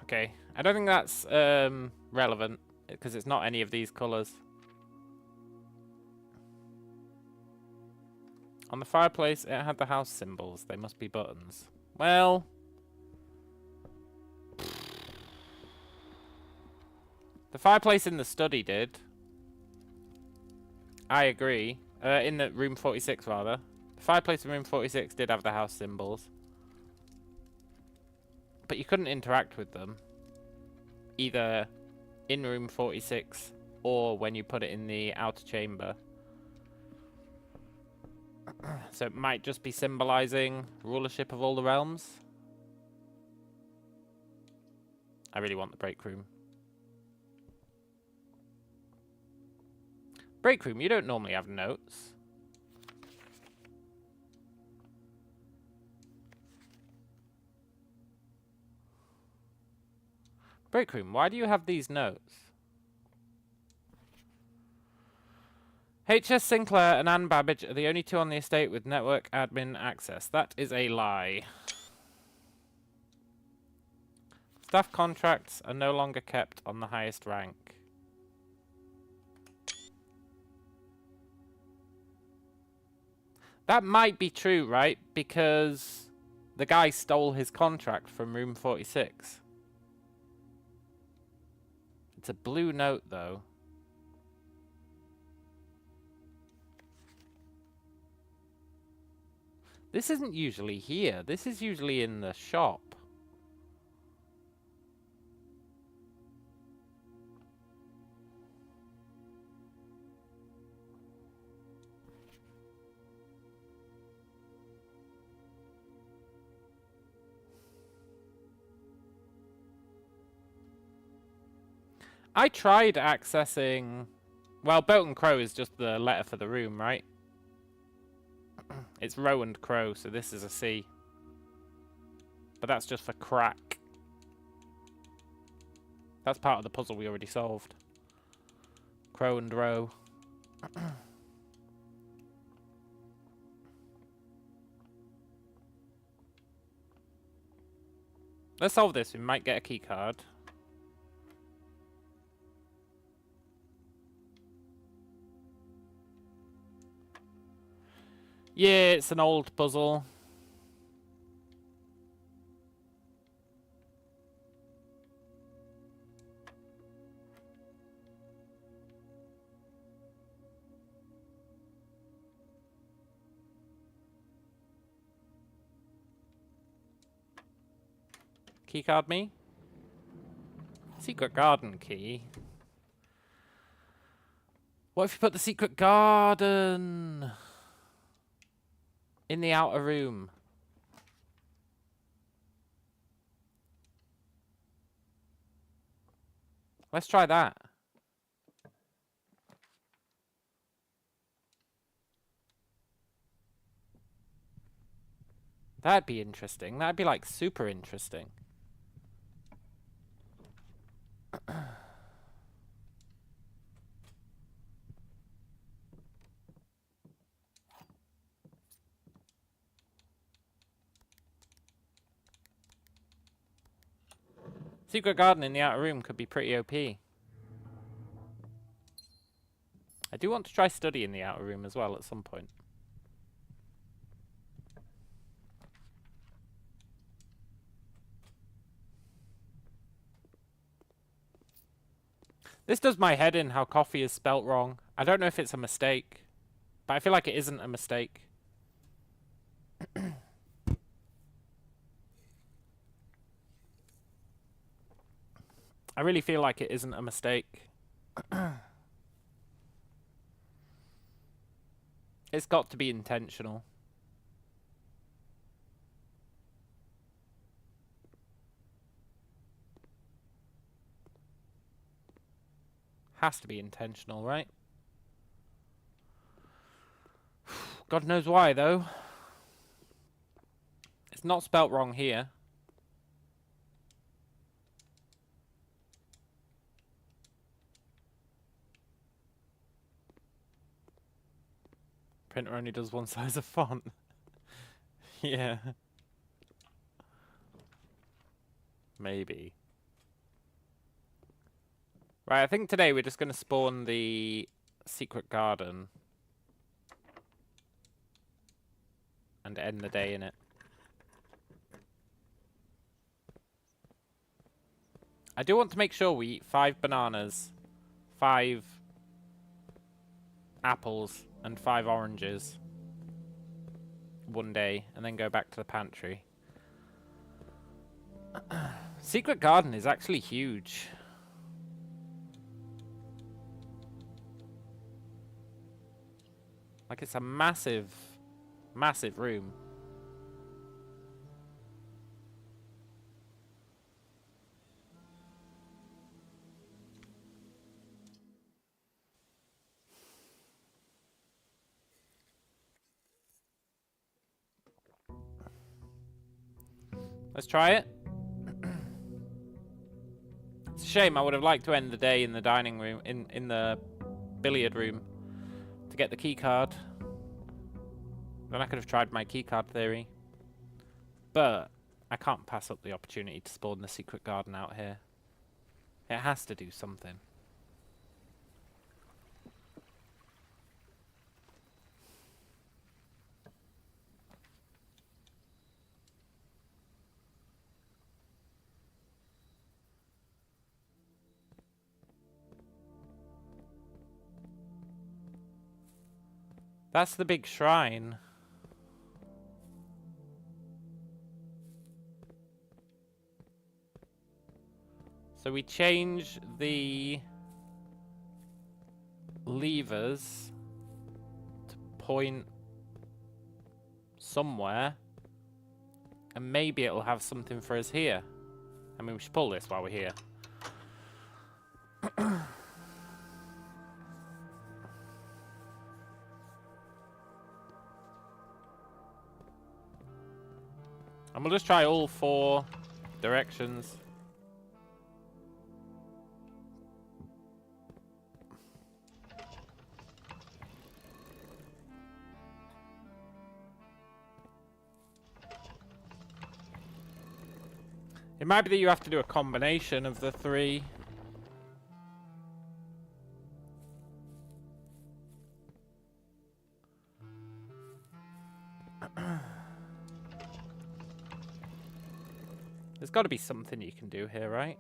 Okay, I don't think that's relevant because it's not any of these colours. On the fireplace, it had the house symbols. They must be buttons. Well, the fireplace in the study did. I agree. In the room 46, rather. The fireplace in room 46 did have the house symbols. But you couldn't interact with them. Either in room 46 or when you put it in the outer chamber. So it might just be symbolizing rulership of all the realms. I really want the break room. Break room, you don't normally have notes. Break room, why do you have these notes? H.S. Sinclair and Anne Babbage are the only two on the estate with network admin access. That is a lie. Staff contracts are no longer kept on the highest rank. That might be true, right? Because the guy stole his contract from room 46. It's a blue note, though. This isn't usually here. This is usually in the shop. I tried accessing... Well, Boat and Crow is just the letter for the room, right? It's Row and Crow, so this is a C. But that's just for crack. That's part of the puzzle we already solved. Crow and Row. Let's solve this. We might get a key card. Yeah, it's an old puzzle. Keycard me? Secret garden key. What if you put the secret garden in the outer room? Let's try that. That'd be interesting. That'd be like super interesting. Secret garden in the outer room could be pretty OP. I do want to try study in the outer room as well at some point. This does my head in how coffee is spelt wrong. I don't know if it's a mistake, but I feel like it isn't a mistake. I really feel like it isn't a mistake. It's got to be intentional. Has to be intentional, right? God knows why, though. It's not spelt wrong here. Printer only does one size of font. Yeah. Maybe. Right, I think today we're just going to spawn the secret garden. And end the day in it. I do want to make sure we eat 5 bananas, 5 apples, and 5 oranges one day, and then go back to the pantry. Secret garden is actually huge. Like, it's a massive, massive room. Let's try it. It's a shame. I would have liked to end the day in the dining room, in the billiard room, to get the key card. Then I could have tried my key card theory. But I can't pass up the opportunity to spawn the secret garden out here. It has to do something. That's the big shrine. So we change the levers to point somewhere, and maybe it'll have something for us here. I mean, we should pull this while we're here. And we'll just try all 4 directions. It might be that you have to do a combination of the 3. There's got to be something you can do here, right?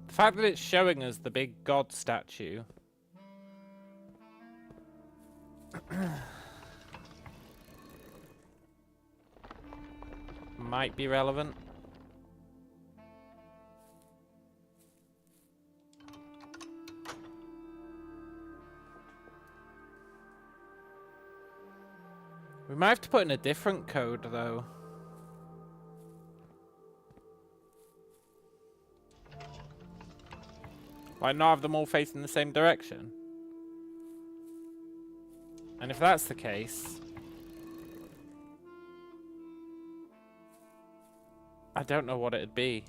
The fact that it's showing us the big god statue might be relevant. We might have to put in a different code, though. Why not have them all facing the same direction? And if that's the case, I don't know what it'd be.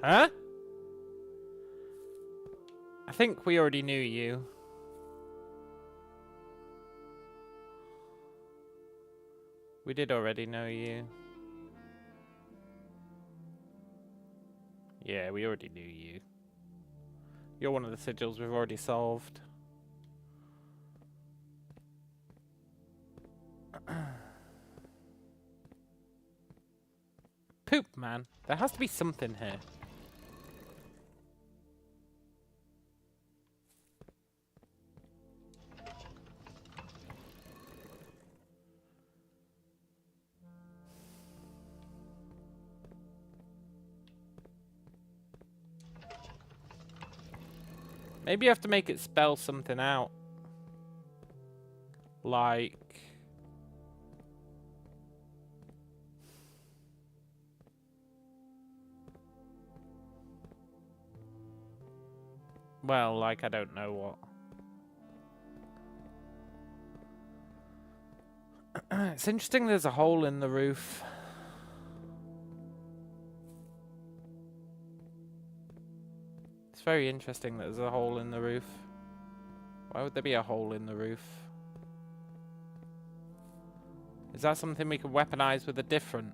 Huh? I think we already knew you. We did already know you. Yeah, we already knew you. You're one of the sigils we've already solved. Poop, man. There has to be something here. Maybe you have to make it spell something out. like... Well, like, I don't know what. It's interesting there's a hole in the roof. It's very interesting that there's a hole in the roof. Why would there be a hole in the roof? Is that something we could weaponize with a different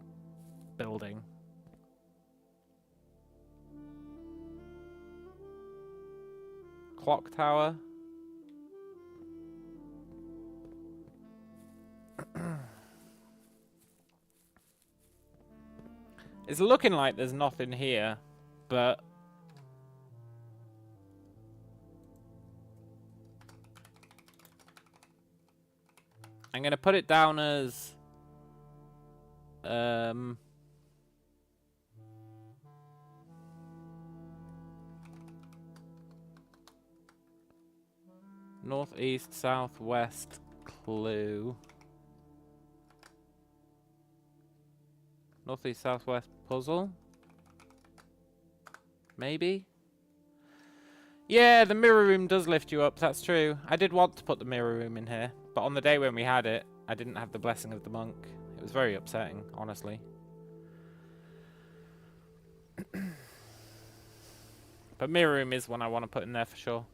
building? Clock tower? It's looking like there's nothing here, but... I'm going to put it down as... Northeast, southwest clue. Northeast, southwest puzzle? Maybe? Yeah, the mirror room does lift you up, that's true. I did want to put the mirror room in here, but on the day when we had it, I didn't have the blessing of the monk. It was very upsetting, honestly. But mirror room is one I want to put in there for sure.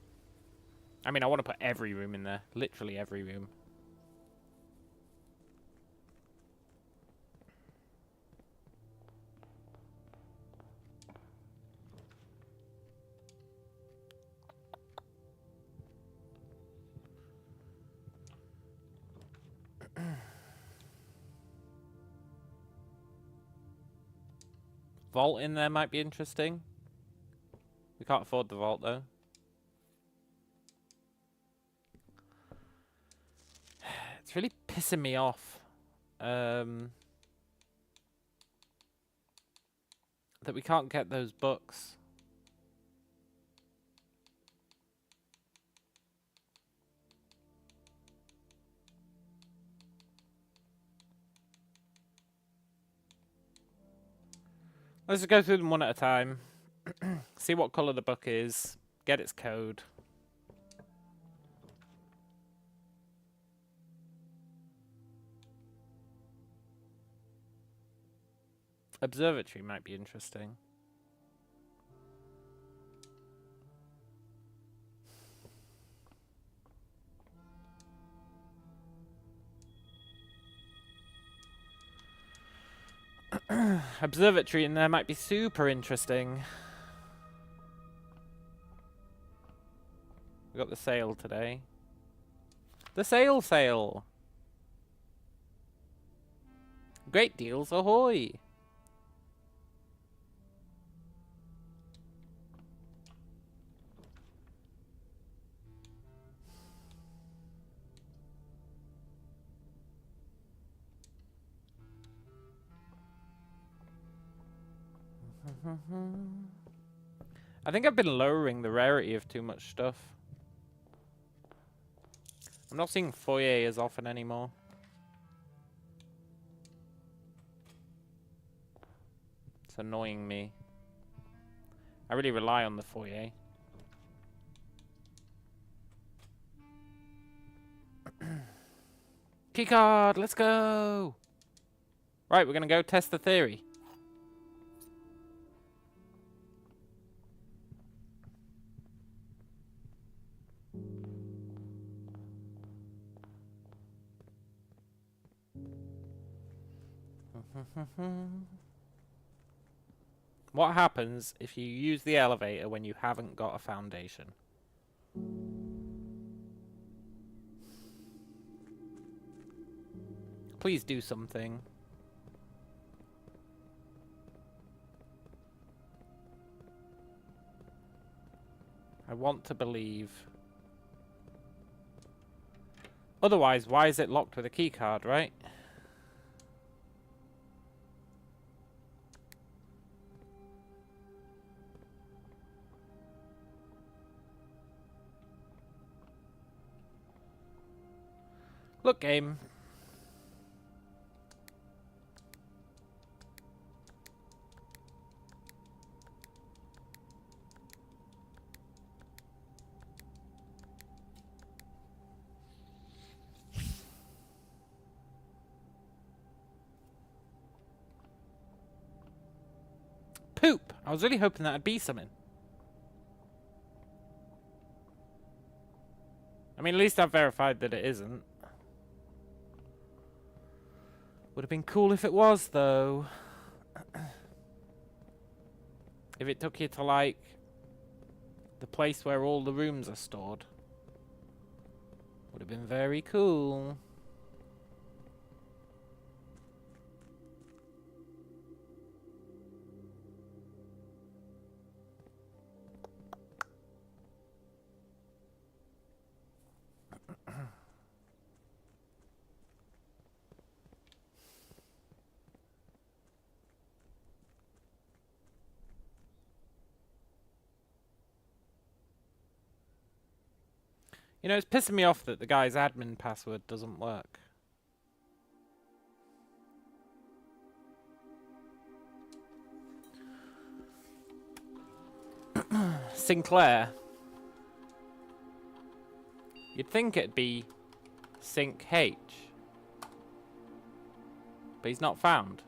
I mean, I want to put every room in there. Literally every room. Vault in there might be interesting. We can't afford the vault though. It's really pissing me off that we can't get those books. Let's just go through them one at a time. See what colour the book is. Get its code. Observatory might be interesting. Observatory in there might be super interesting. We got the sale today. The sale! Great deals ahoy! I think I've been lowering the rarity of too much stuff. I'm not seeing foyer as often anymore. It's annoying me. I really rely on the foyer. Keycard, let's go! Right, we're gonna go test the theory. What happens if you use the elevator when you haven't got a foundation? Please do something. I want to believe. Otherwise, why is it locked with a key card, right? Look, game. Poop. I was really hoping that'd be something. I mean, at least I've verified that it isn't. Would have been cool if it was, though. If it took you to, like, the place where all the rooms are stored. Would have been very cool. You know, it's pissing me off that the guy's admin password doesn't work. Sinclair. You'd think it'd be Sync H. But he's not found.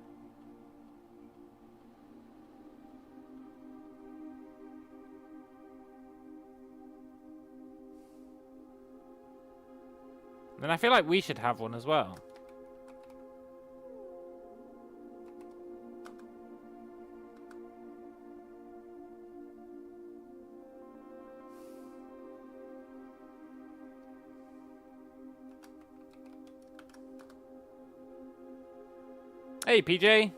And I feel like we should have one as well. Hey, PJ.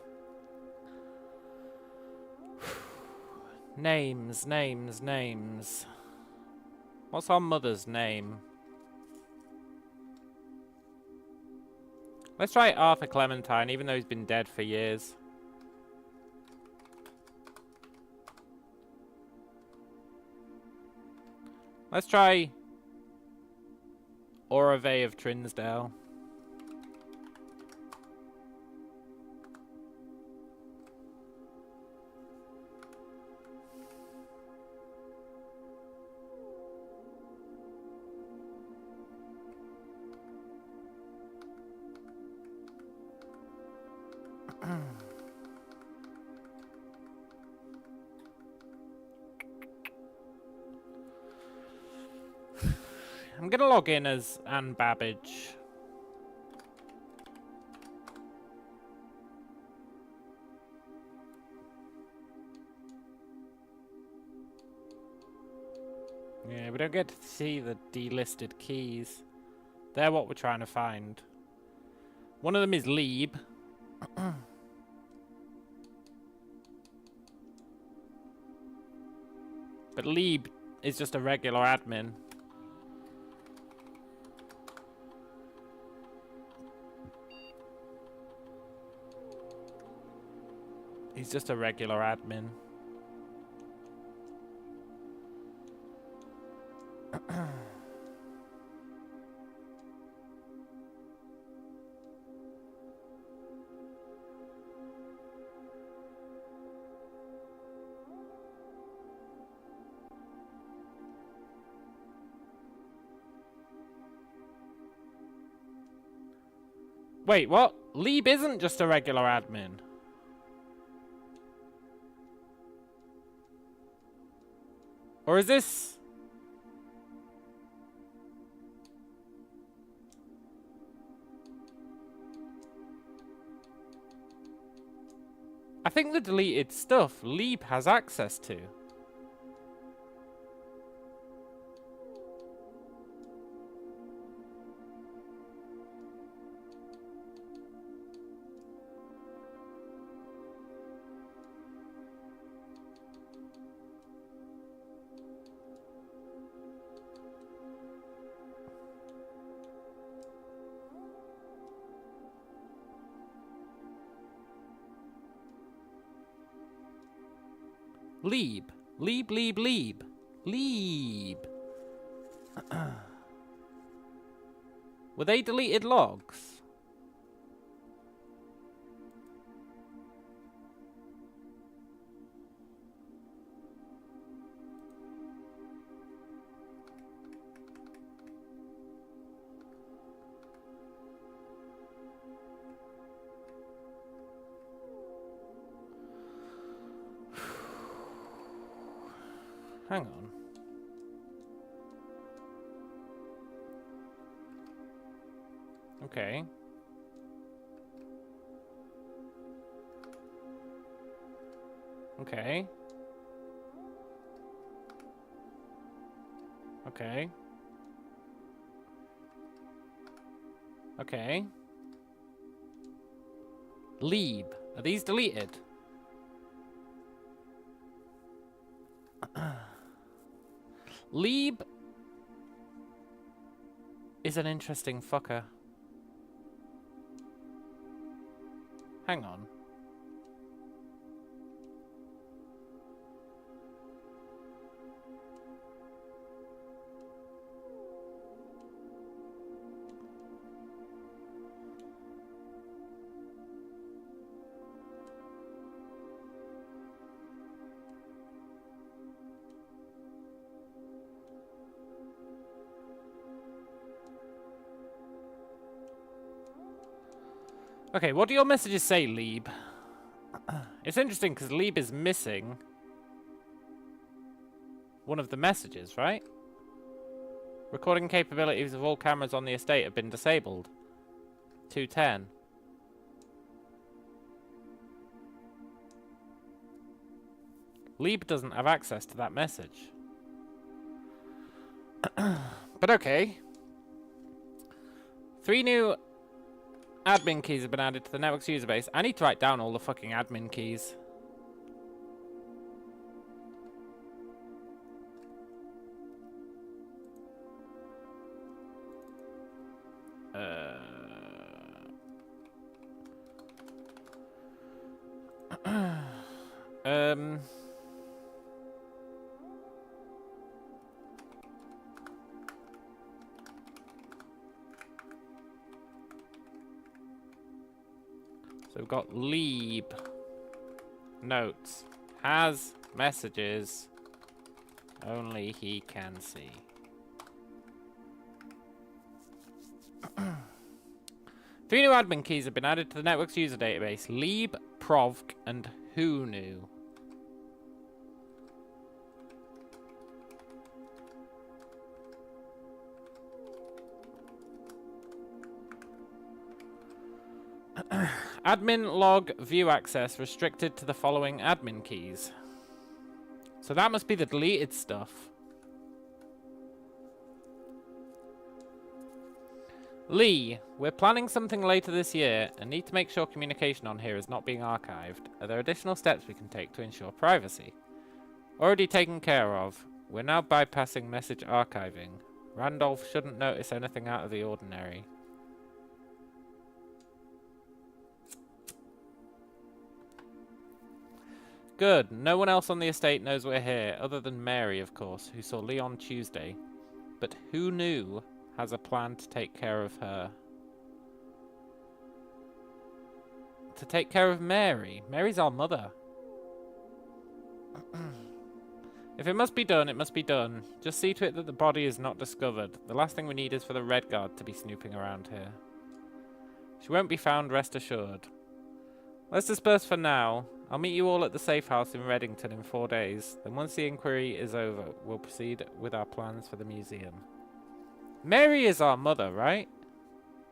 Names, names, names. What's our mother's name? Let's try Arthur Clementine, even though he's been dead for years. Let's try Orave of Trinsdale. I'm gonna log in as Anne Babbage. Yeah, we don't get to see the delisted keys. They're what we're trying to find. One of them is Lieb. But Lieb is just a regular admin. He's just a regular admin. Wait, what? Lieb isn't just a regular admin. Or is this... I think the deleted stuff Lieb has access to. Lieb. Lieb, Lieb, Lieb. Lieb. Were they deleted logs? Hang on. Okay. Okay. Okay. Okay. Leeb. Are these deleted? Leeb is an interesting fucker. Hang on. Okay, what do your messages say, Leeb? It's interesting because Leeb is missing one of the messages, right? Recording capabilities of all cameras on the estate have been disabled. 210. Leeb doesn't have access to that message. But okay. 3 new admin keys have been added to the network's user base. I need to write down all the fucking admin keys. So we've got Leeb. Notes. Has messages. Only he can see. Three new admin keys have been added to the network's user database. Leeb, Provk, and Who Knew. Admin log view access restricted to the following admin keys. So that must be the deleted stuff. Lee, we're planning something later this year and need to make sure communication on here is not being archived. Are there additional steps we can take to ensure privacy? Already taken care of. We're now bypassing message archiving. Randolph shouldn't notice anything out of the ordinary. Good. No one else on the estate knows we're here, other than Mary, of course, who saw Lee on Tuesday. But Who Knew has a plan to take care of her. To take care of Mary. Mary's our mother. If it must be done, it must be done. Just see to it that the body is not discovered. The last thing we need is for the Red Guard to be snooping around here. She won't be found, rest assured. Let's disperse for now. I'll meet you all at the safe house in Reddington in 4 days. Then once the inquiry is over, we'll proceed with our plans for the museum. Mary is our mother, right?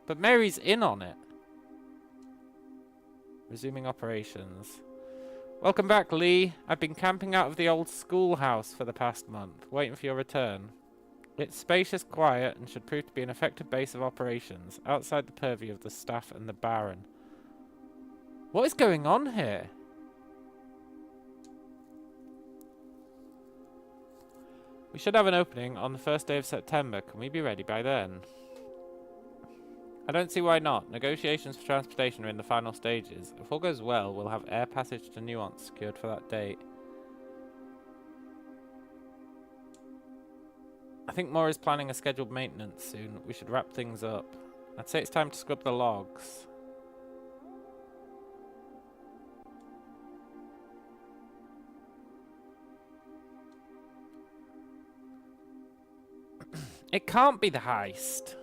But Mary's in on it. Resuming operations. Welcome back, Lee. I've been camping out of the old schoolhouse for the past month, waiting for your return. It's spacious, quiet, and should prove to be an effective base of operations, outside the purview of the staff and the Baron. What is going on here? We should have an opening on the first day of September. Can we be ready by then? I don't see why not. Negotiations for transportation are in the final stages. If all goes well, we'll have air passage to Nuance secured for that date. I think Moore is planning a scheduled maintenance soon. We should wrap things up. I'd say it's time to scrub the logs. It can't be the heist.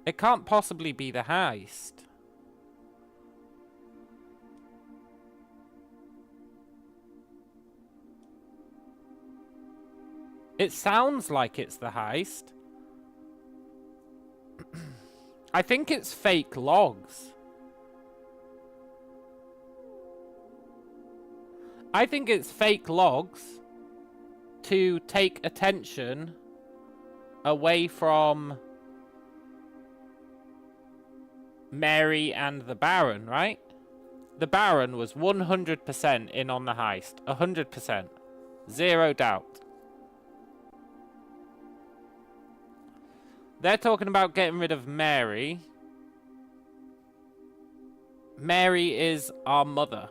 It can't possibly be the heist. It sounds like it's the heist. I think it's fake logs. I think it's fake logs to take attention away from Mary and the Baron, right? The Baron was 100% in on the heist. 100%. Zero doubt. They're talking about getting rid of Mary. Mary is our mother,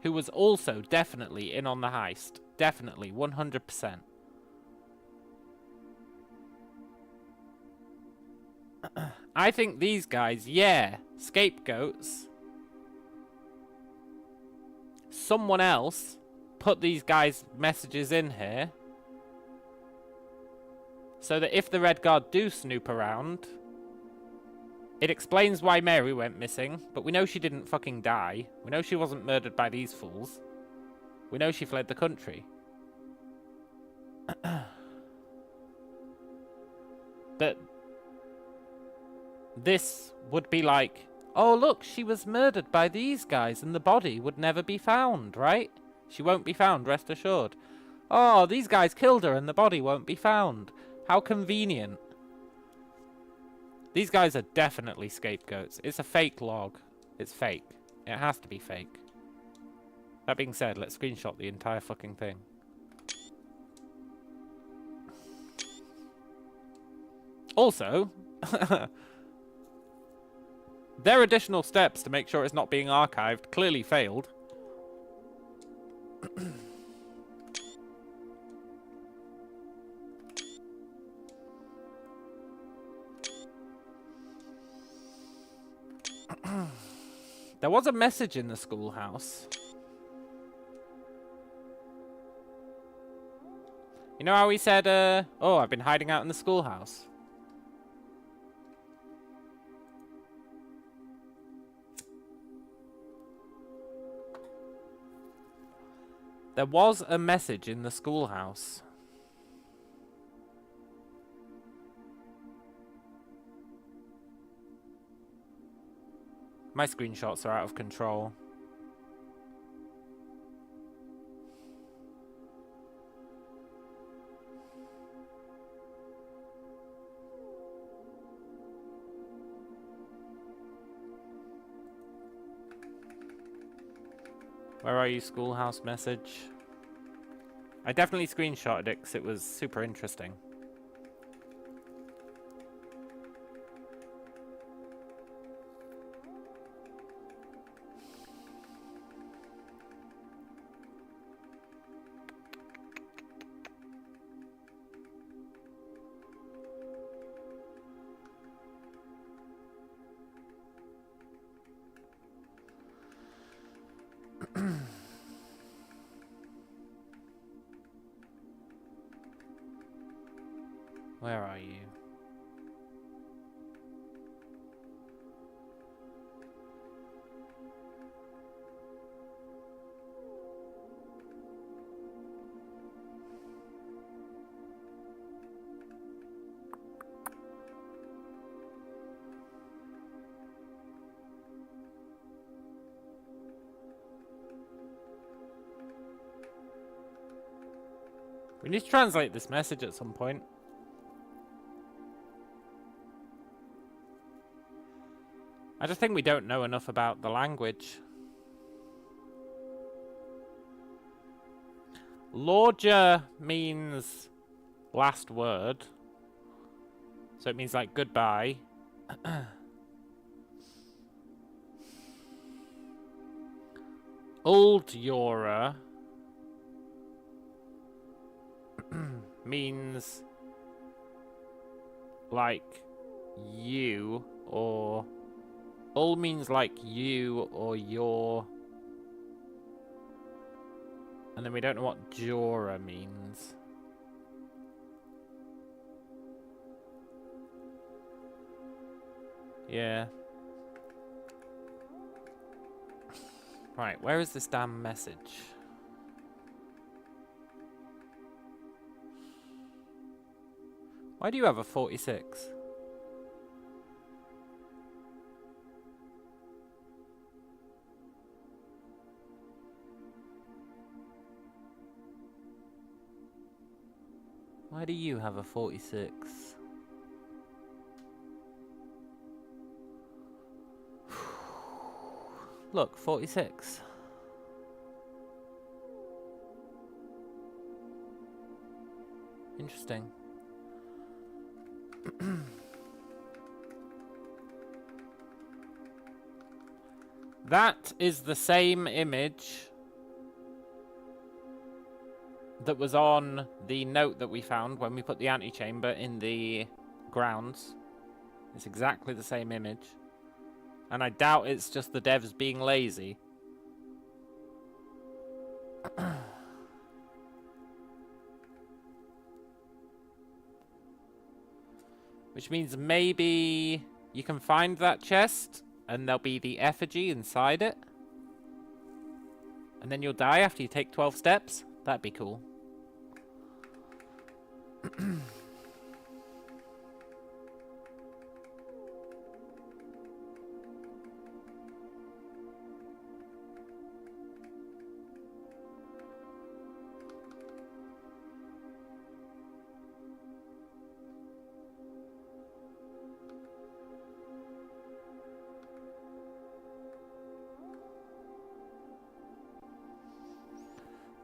who was also definitely in on the heist. Definitely, 100%. I think these guys, yeah, scapegoats. Someone else put these guys' messages in here so that if the Red Guard do snoop around, it explains why Mary went missing, but we know she didn't fucking die. We know she wasn't murdered by these fools. We know she fled the country. But this would be like, oh look, she was murdered by these guys and the body would never be found, right? She won't be found, rest assured. Oh, these guys killed her and the body won't be found. How convenient. These guys are definitely scapegoats. It's a fake log. It's fake. It has to be fake. That being said, let's screenshot the entire fucking thing. Also, their additional steps to make sure it's not being archived clearly failed. There was a message in the schoolhouse. You know how he said, oh, I've been hiding out in the schoolhouse. There was a message in the schoolhouse. My screenshots are out of control. Where are you, schoolhouse message? I definitely screenshotted it because it was super interesting. Where are you? We need to translate this message at some point. I just think we don't know enough about the language. Lorgia means last word. So it means like goodbye. Old Yora means like you, or ul means like you or your, and then we don't know what jora means. Yeah. Right, where is this damn message? Why do you have a 46? Why do you have a 46? Look, 46. Interesting. That is the same image that was on the note that we found when we put the antechamber in the grounds. It's exactly the same image. And I doubt it's just the devs being lazy. Which means maybe you can find that chest and there'll be the effigy inside it. And then you'll die after you take 12 steps. That'd be cool.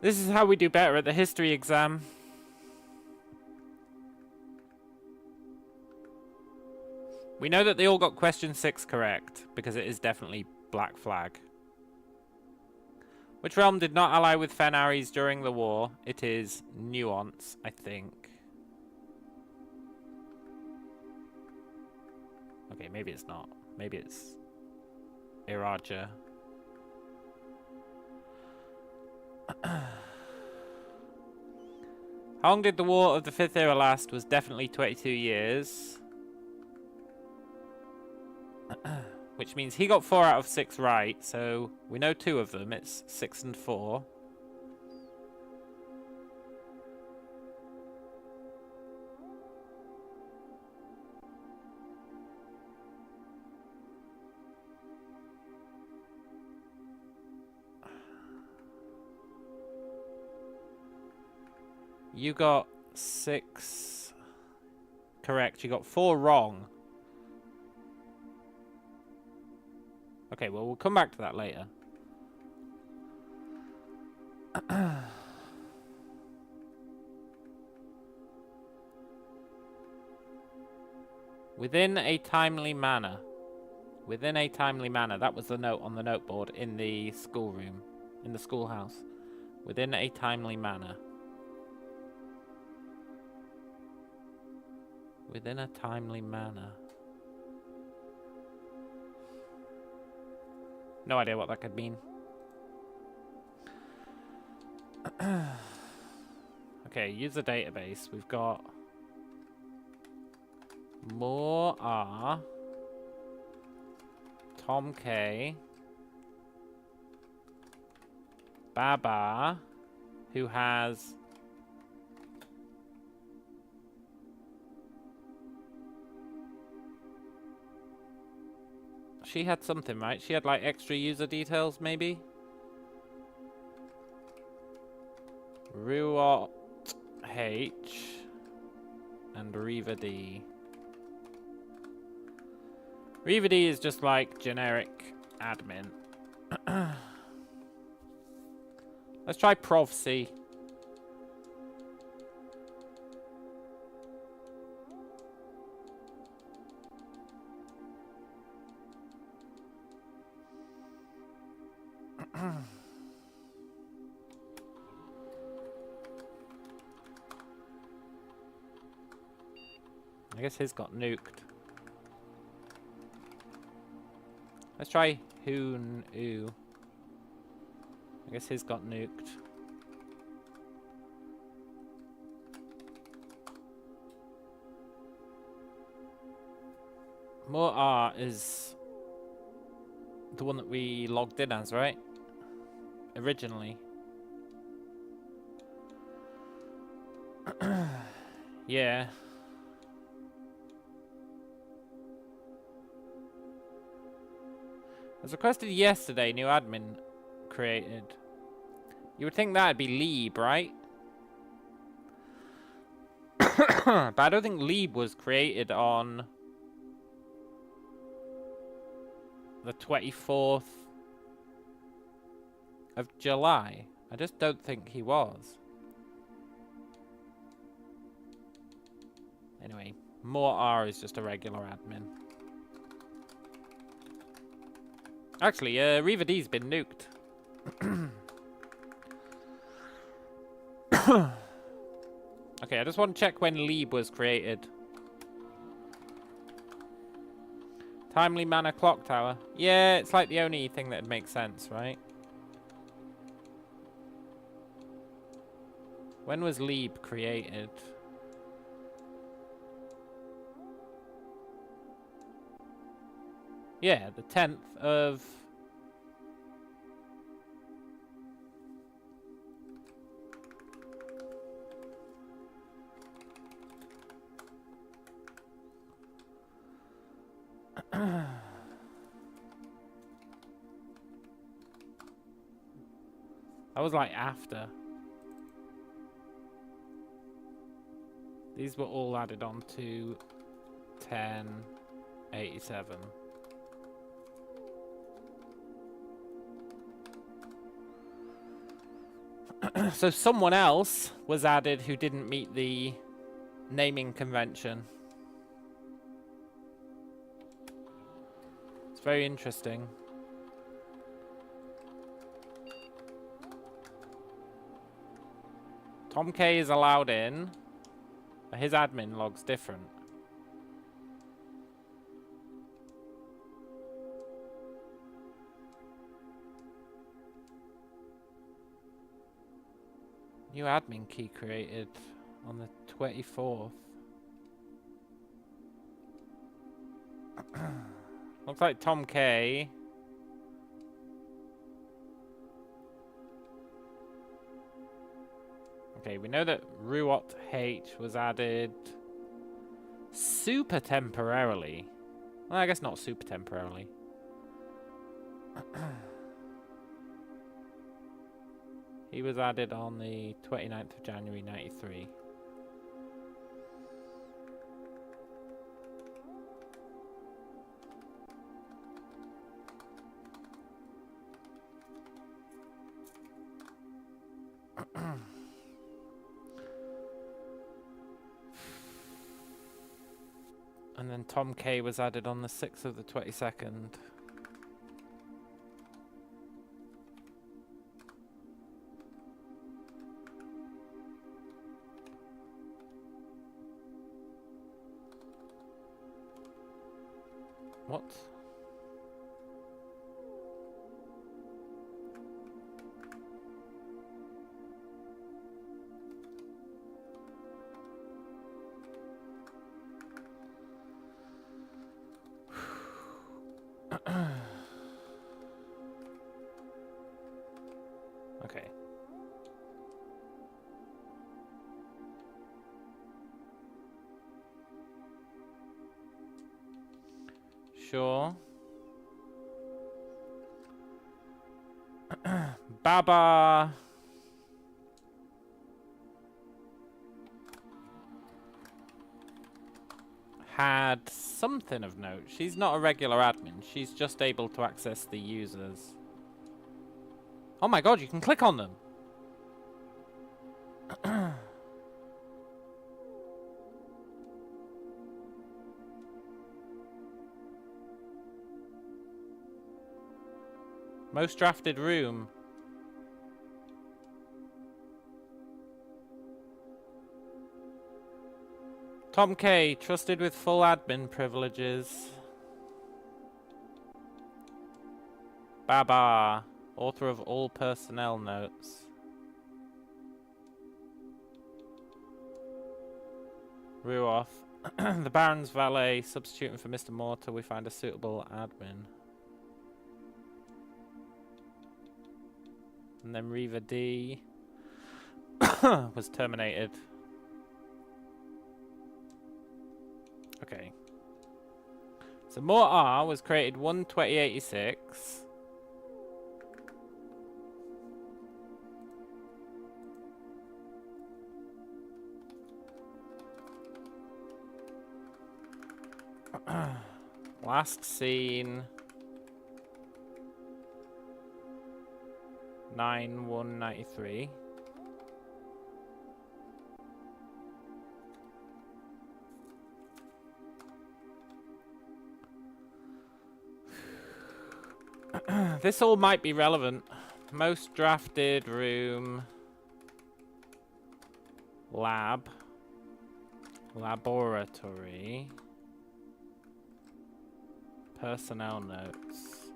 This is how we do better at the history exam. We know that they all got question 6 correct, because it is definitely Black Flag. Which realm did not ally with Fenaris during the war? It is Nuance, I think. Okay, maybe it's not. Maybe it's Iraja. How long did the War of the Fifth Era last? Was definitely 22 years. Which means he got 4 out of 6 right, so we know 2 of them. It's 6 and 4. You got 6 correct. You got 4 wrong. Okay, well, we'll come back to that later. Within a timely manner. Within a timely manner. That was the note on the noteboard in the schoolroom. In the schoolhouse. Within a timely manner. Within a timely manner. No idea what that could mean. Okay, user database. We've got Moore R, Tom K, Baba, who has she had something, right? She had like extra user details, maybe? Ruot H and Reva D. Reva D is just like generic admin. Let's try Prof C. I guess his got nuked. Let's try Hoon Oo. I guess his got nuked. More art is the one that we logged in as, right? Originally. Yeah. As requested yesterday, new admin created. You would think that'd be Lieb, right? But I don't think Lieb was created on the 24th of July. I just don't think he was. Anyway, more R is just a regular admin. Actually, Reaver D's been nuked. Okay, I just want to check when Lieb was created. Timely Manor Clock Tower. Yeah, it's like the only thing that makes sense, right? When was Lieb created? Yeah, the 10th of... I was like after. These were all added on to 1087. So someone else was added who didn't meet the naming convention. It's very interesting. Tom K is allowed in, but his admin log's different. New admin key created on the 24th. Looks like Tom K. Okay, we know that Ruot H was added super temporarily. Well, I guess not super temporarily. He was added on the 29th of January 93. And then Tom K was added on the 6th of the 22nd. What? Okay. Sure. Baba had something of note. She's not a regular admin. She's just able to access the users. Oh my god, you can click on them. Most drafted room. Tom K, trusted with full admin privileges. Baba, author of all personnel notes. Ruoff, the Baron's valet, substituting for Mr. Moore till we find a suitable admin. And then Reva D was terminated. Okay. So Moore R was created 1/2086. Last seen 9/1/93. This all might be relevant. Most drafted room. Lab. Laboratory. Personnel notes.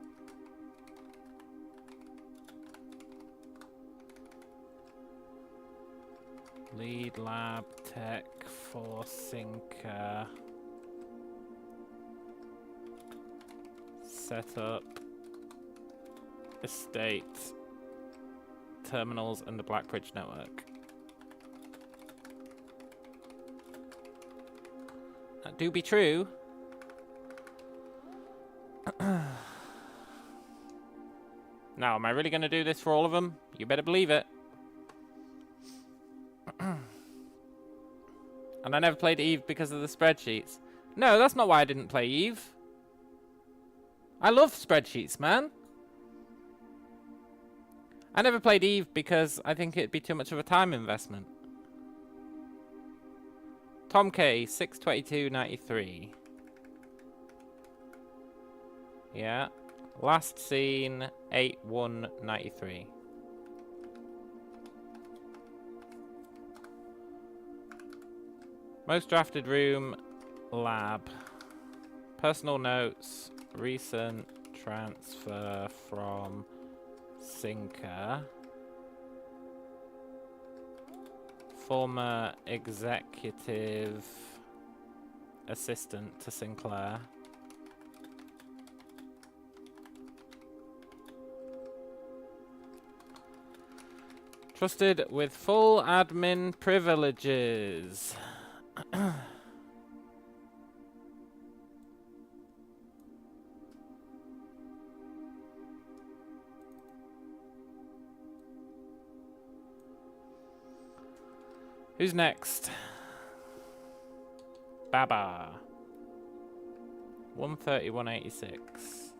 Lead lab tech for Sinker. Setup. Estate. Terminals and the Blackbridge network. That do be true. Now, am I really going to do this for all of them? You better believe it. And I never played Eve because of the spreadsheets. No, that's not why I didn't play Eve. I love spreadsheets, man. I never played Eve because I think it'd be too much of a time investment. Tom K, 6/22/93. Yeah. Last seen 8/1/93. Most drafted room, lab. Personal notes, recent transfer from Sinker. Former executive assistant to Sinclair. Trusted with full admin privileges. Who's next? Baba. 131/86.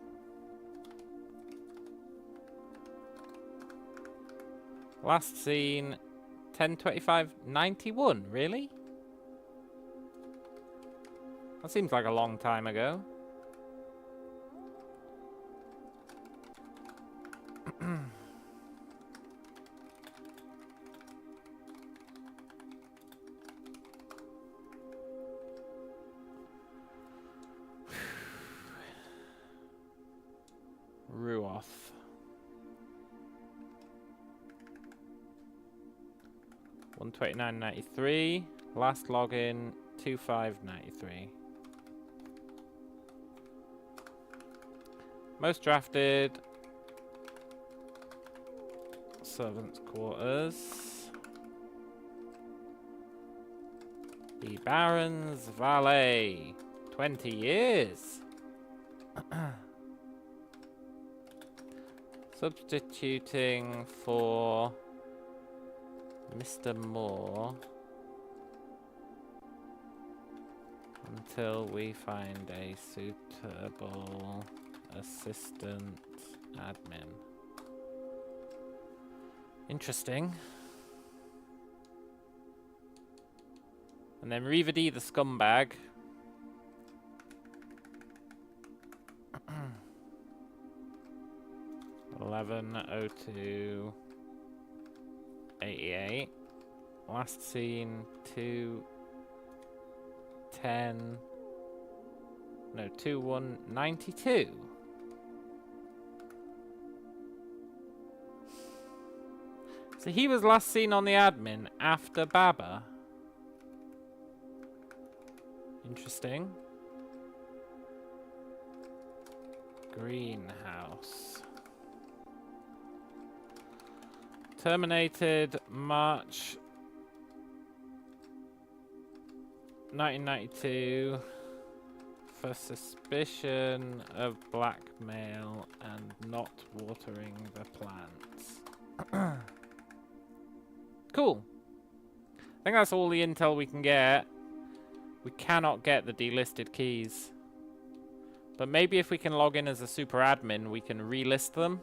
Last seen 10/25/91. Really? That seems like a long time ago. Ruoff. $129.93. Last login 25.93. Most drafted. Servants' quarters. The Baron's valet. 20 years. Substituting for Mr. Moore until we find a suitable assistant admin. Interesting. And then Reva D, the scumbag. $11.02.88. Last seen 2 10. No, 2, 1, 92. So he was last seen on the admin after Baba. Interesting. Greenhouse. Terminated March 1992 for suspicion of blackmail and not watering the plants. Cool. I think that's all the intel we can get. We cannot get the delisted keys. But maybe if we can log in as a super admin, we can relist them.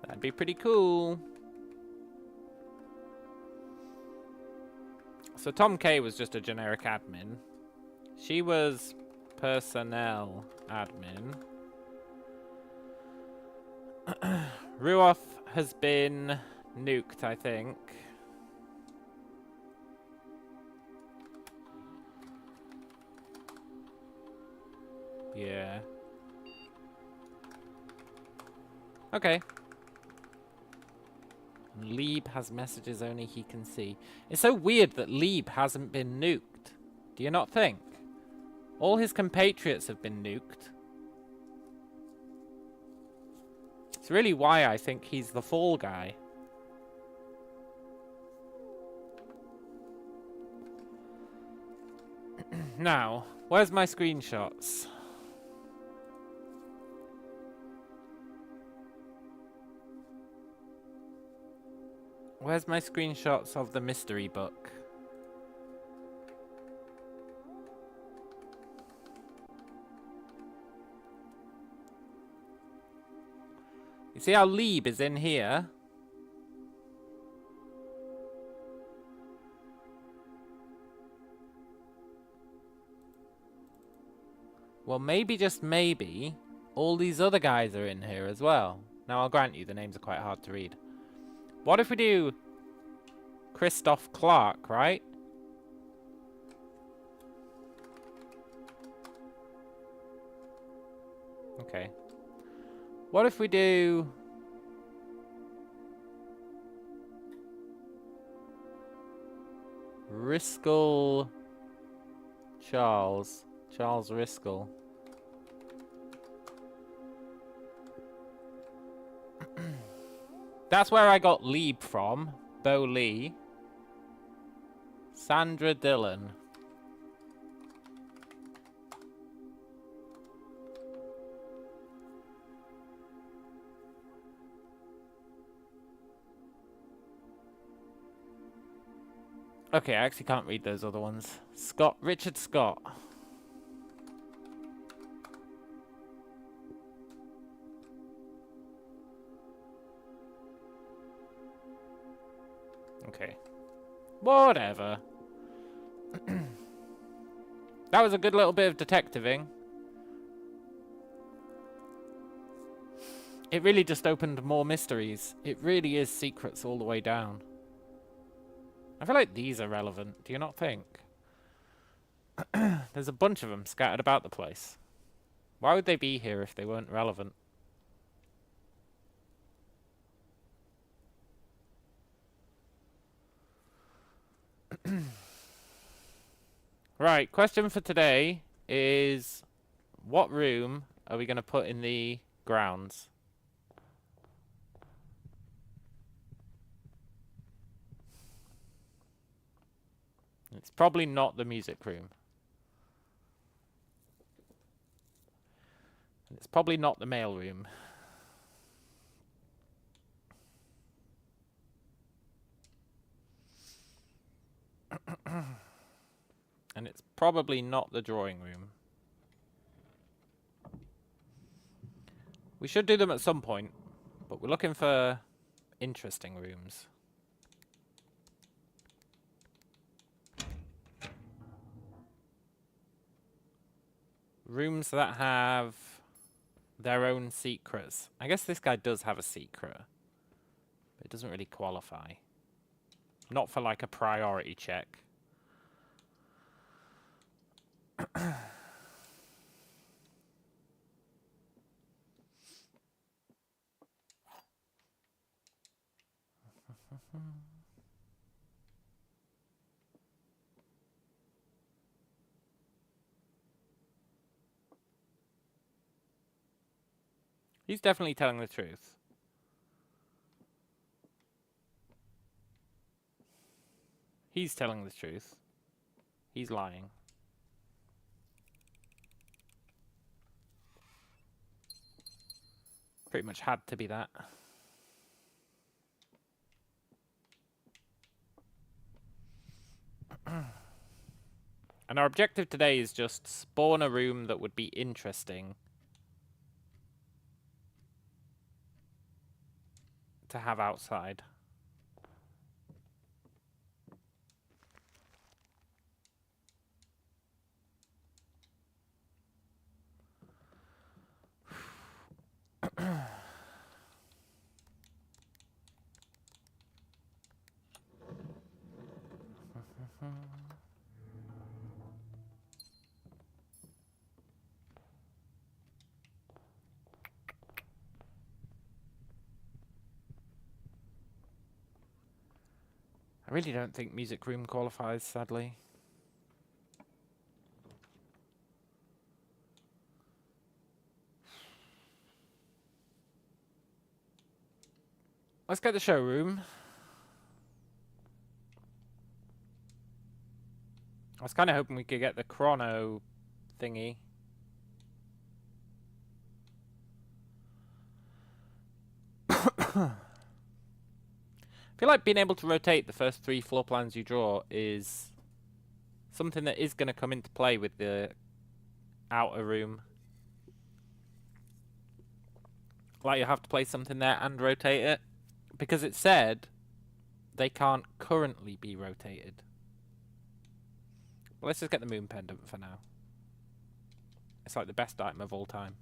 That'd be pretty cool. So Tom K was just a generic admin. She was personnel admin. Ruoff has been nuked, I think. Yeah. Okay. Lieb has messages only he can see. It's so weird that Lieb hasn't been nuked. Do you not think? All his compatriots have been nuked. It's really why I think he's the fall guy. Now, where's my screenshots? Where's my screenshots of the mystery book? You see how Lieb is in here? Well, maybe, just maybe, all these other guys are in here as well. Now, I'll grant you, the names are quite hard to read. What if we do Christoph Clark, right? Okay. What if we do Riskel Charles Riskel? That's where I got Lieb from. Bo Lee. Sandra Dillon. Okay, I actually can't read those other ones. Richard Scott. Okay. Whatever. That was a good little bit of detectiving. It really just opened more mysteries. It really is secrets all the way down. I feel like these are relevant. Do you not think? There's a bunch of them scattered about the place. Why would they be here if they weren't relevant? Right, question for today is, what room are we going to put in the grounds? It's probably not the music room. And it's probably not the mail room. And it's probably not the drawing room. We should do them at some point, but we're looking for interesting rooms. Rooms that have their own secrets. I guess this guy does have a secret. But It doesn't really qualify. Not for like a priority check. He's definitely telling the truth. He's telling the truth. He's lying. Pretty much had to be that. And our objective today is just spawn a room that would be interesting to have outside. I really don't think music room qualifies, sadly. Let's get the showroom. I was kind of hoping we could get the chrono thingy. I feel like being able to rotate the first 3 floor plans you draw is something that is going to come into play with the outer room. Like you have to place something there and rotate it. Because it said they can't currently be rotated. But let's just get the moon pendant for now. It's like the best item of all time.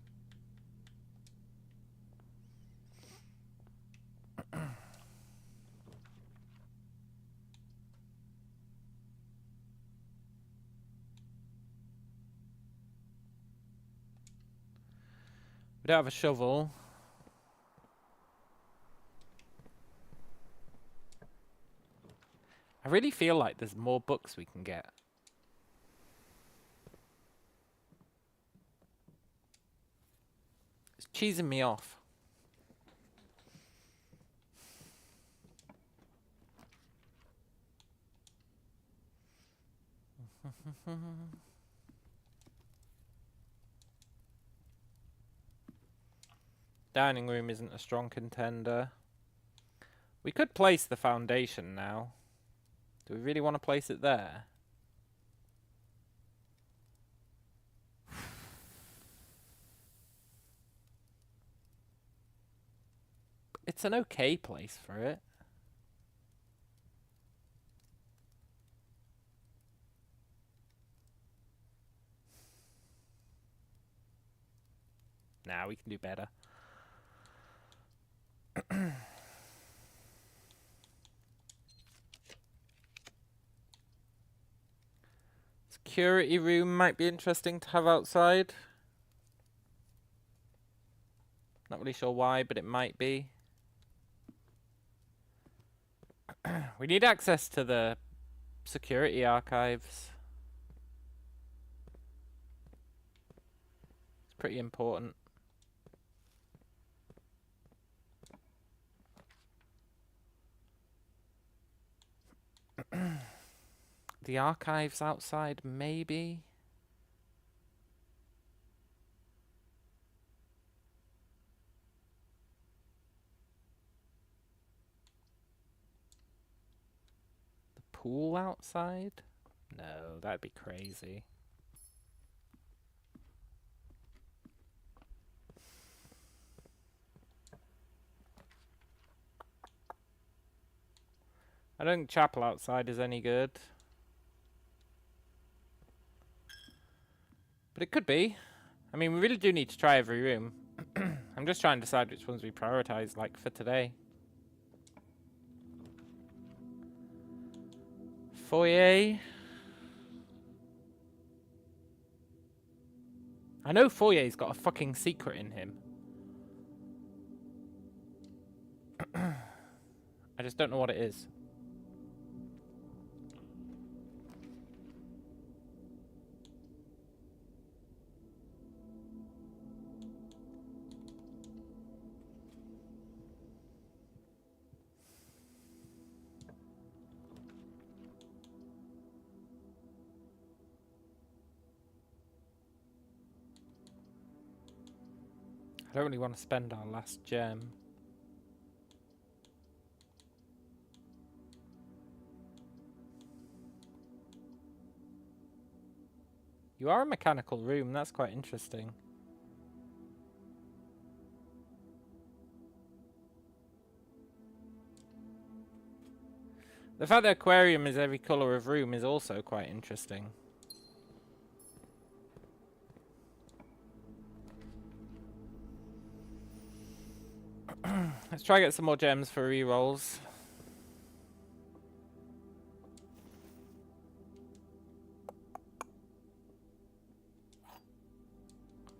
We don't have a shovel. I really feel like there's more books we can get. It's cheesing me off. Dining room isn't a strong contender. We could place the foundation now. Do we really want to place it there? It's an okay place for it. Nah, we can do better. Security room might be interesting to have outside. Not really sure why, but it might be. We need access to the security archives. It's pretty important. The archives outside, maybe? The pool outside? No, that'd be crazy. I don't think chapel outside is any good. But it could be. I mean, we really do need to try every room. I'm just trying to decide which ones we prioritize, like, for today. Foyer. I know Foyer's got a fucking secret in him. I just don't know what it is. I don't really want to spend our last gem. You are a mechanical room, that's quite interesting. The fact that aquarium is every colour of room is also quite interesting. Let's try and get some more gems for rerolls.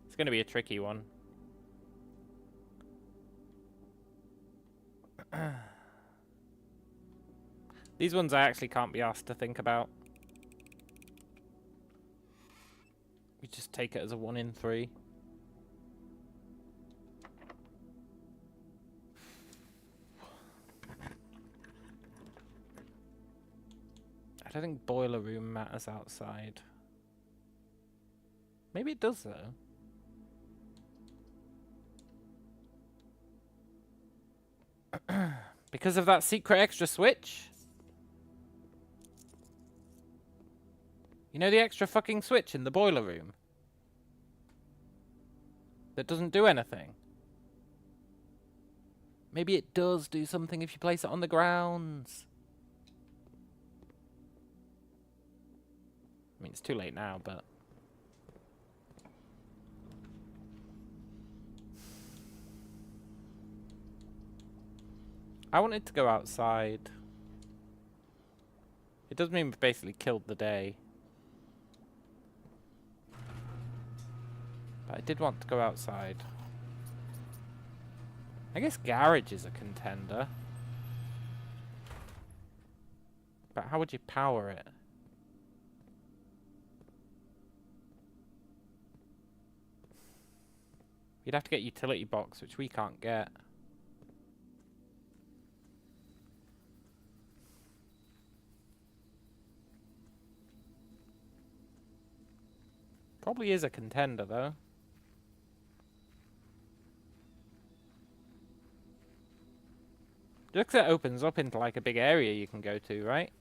It's going to be a tricky one. These ones I actually can't be asked to think about. We just take it as a 1 in 3. I don't think boiler room matters outside. Maybe it does though. Because of that secret extra switch? You know the extra fucking switch in the boiler room? That doesn't do anything. Maybe it does do something if you place it on the grounds. I mean, it's too late now, but... I wanted to go outside. It does mean we've basically killed the day. But I did want to go outside. I guess garage is a contender. But how would you power it? You'd have to get utility box, which we can't get. Probably is a contender, though. Looks like it opens up into like a big area you can go to, right?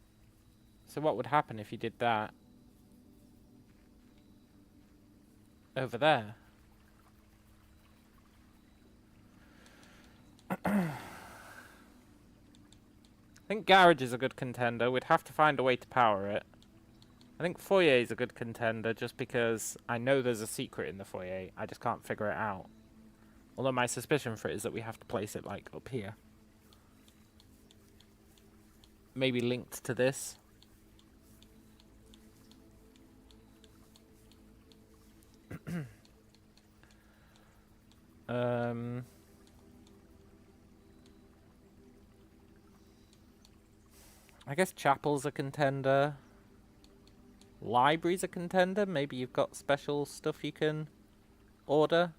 So what would happen if you did that? Over there. I think garage is a good contender. We'd have to find a way to power it. I think foyer is a good contender just because I know there's a secret in the foyer. I just can't figure it out. Although my suspicion for it is that we have to place it like up here. Maybe linked to this. I guess chapel's a contender. Library's a contender. Maybe you've got special stuff you can order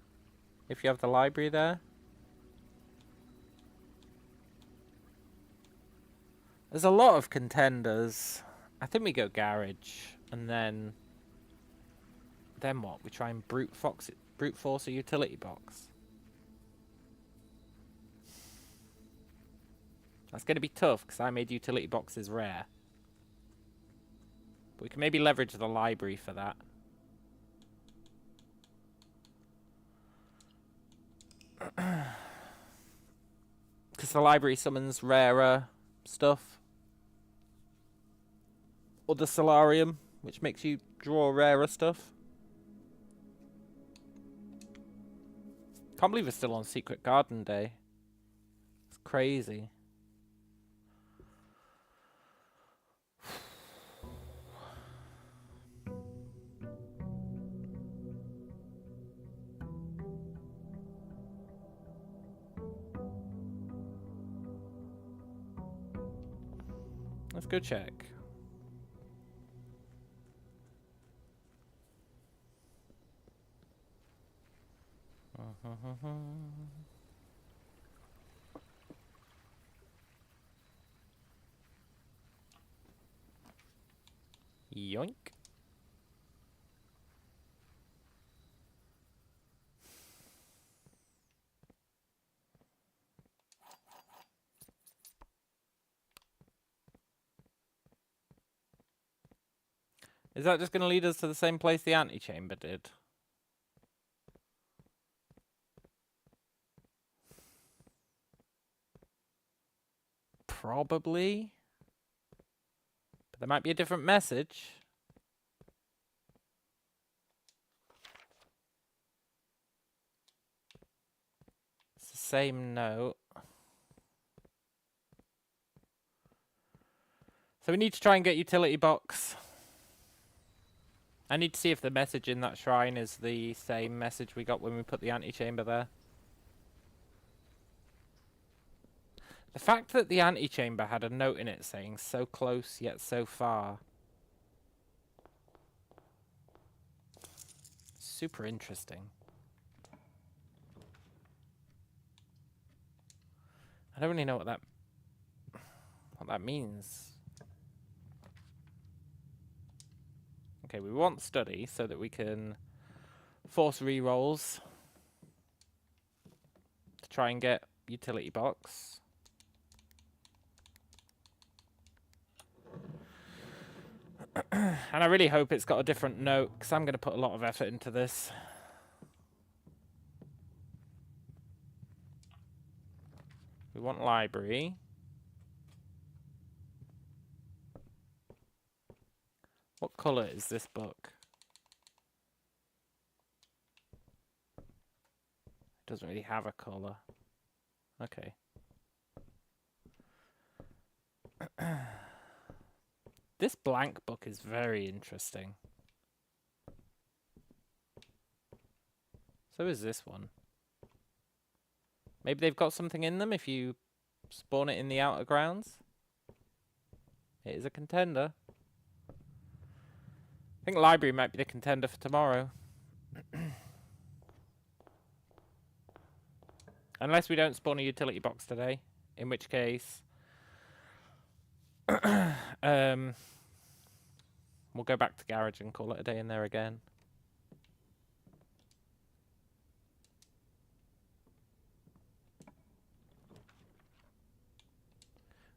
if you have the library there. There's a lot of contenders. I think we go garage, and then what? We try and brute force a utility box. That's going to be tough because I made utility boxes rare. But we can maybe leverage the library for that. Because the library summons rarer stuff. Or the solarium, which makes you draw rarer stuff. Can't believe we're still on Secret Garden Day. It's crazy. Let's go check. Yoink. Is that just going to lead us to the same place the antechamber did? Probably. But there might be a different message. It's the same note. So we need to try and get utility box. I need to see if the message in that shrine is the same message we got when we put the antechamber there. The fact that the antechamber had a note in it saying so close yet so far. Super interesting. I don't really know what that means. Okay, we want study so that we can force rerolls to try and get utility box. And I really hope it's got a different note, because I'm going to put a lot of effort into this. We want library. What colour is this book? It doesn't really have a colour. Okay. This blank book is very interesting. So is this one. Maybe they've got something in them if you spawn it in the outer grounds. It is a contender. I think library might be the contender for tomorrow. Unless we don't spawn a utility box today, in which case we'll go back to garage and call it a day in there again.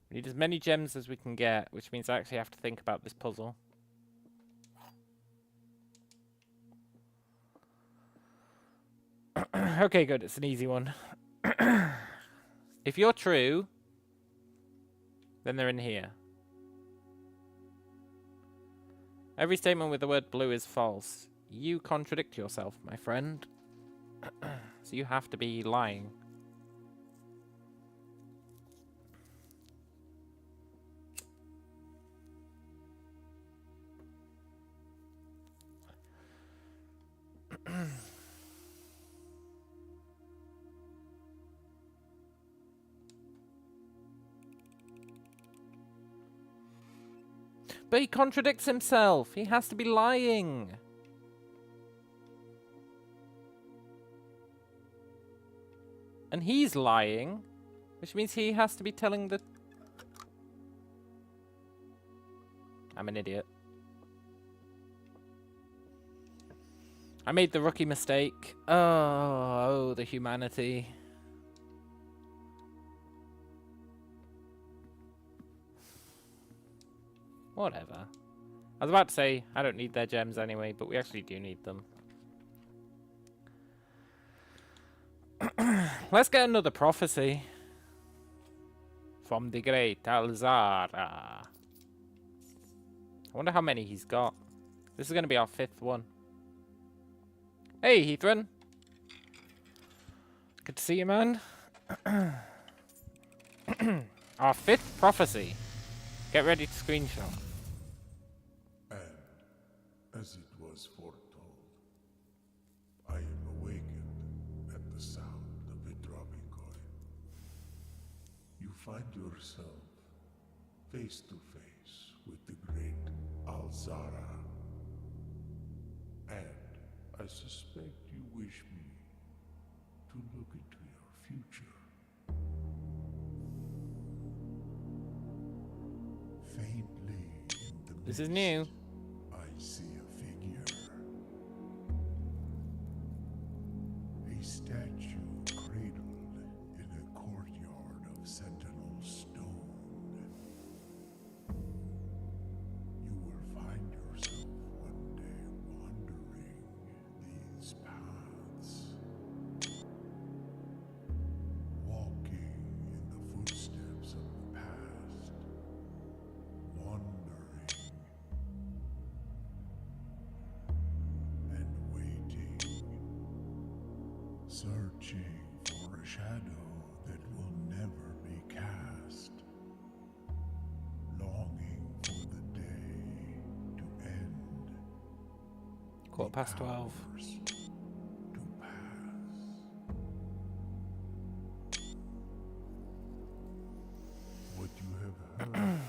We need as many gems as we can get, which means I actually have to think about this puzzle. Okay, good. It's an easy one. If you're true, then they're in here. Every statement with the word blue is false. You contradict yourself, my friend. So you have to be lying. But he contradicts himself. He has to be lying. And he's lying, which means he has to be telling the... I'm an idiot. I made the rookie mistake. Oh, the humanity. Whatever. I was about to say, I don't need their gems anyway, but we actually do need them. Let's get another prophecy. From the great Alzara. I wonder how many he's got. This is going to be our 5th one. Hey, Heathran. Good to see you, man. Our 5th prophecy. Get ready to screenshot. And as it was foretold, I am awakened at the sound of a dropping coin. You find yourself face to face with the great Alzara. And I suspect you wish me to look into your future. Faintly in the This is mist, new. I see a figure. A statue cradled in a courtyard of sentinel stone. You will find yourself one day wandering these paths, walking in the footsteps of the past, wandering and waiting, searching for a shadow that will never be cast, longing for the day to end, 12:15. hours to pass. What you have heard here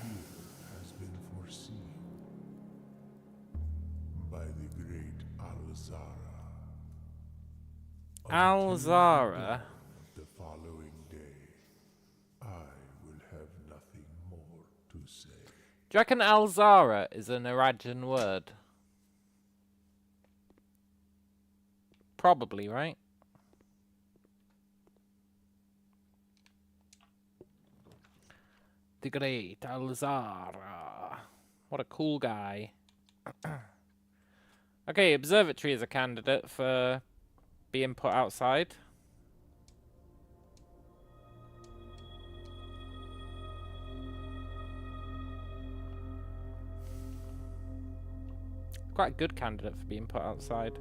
has been foreseen by the great Alzara. Alzara? The following day, I will have nothing more to say. Do you reckon Alzara is an Arajan word? Probably, right? The great Alzara. What a cool guy. Okay, observatory is a candidate for being put outside. Quite a good candidate for being put outside.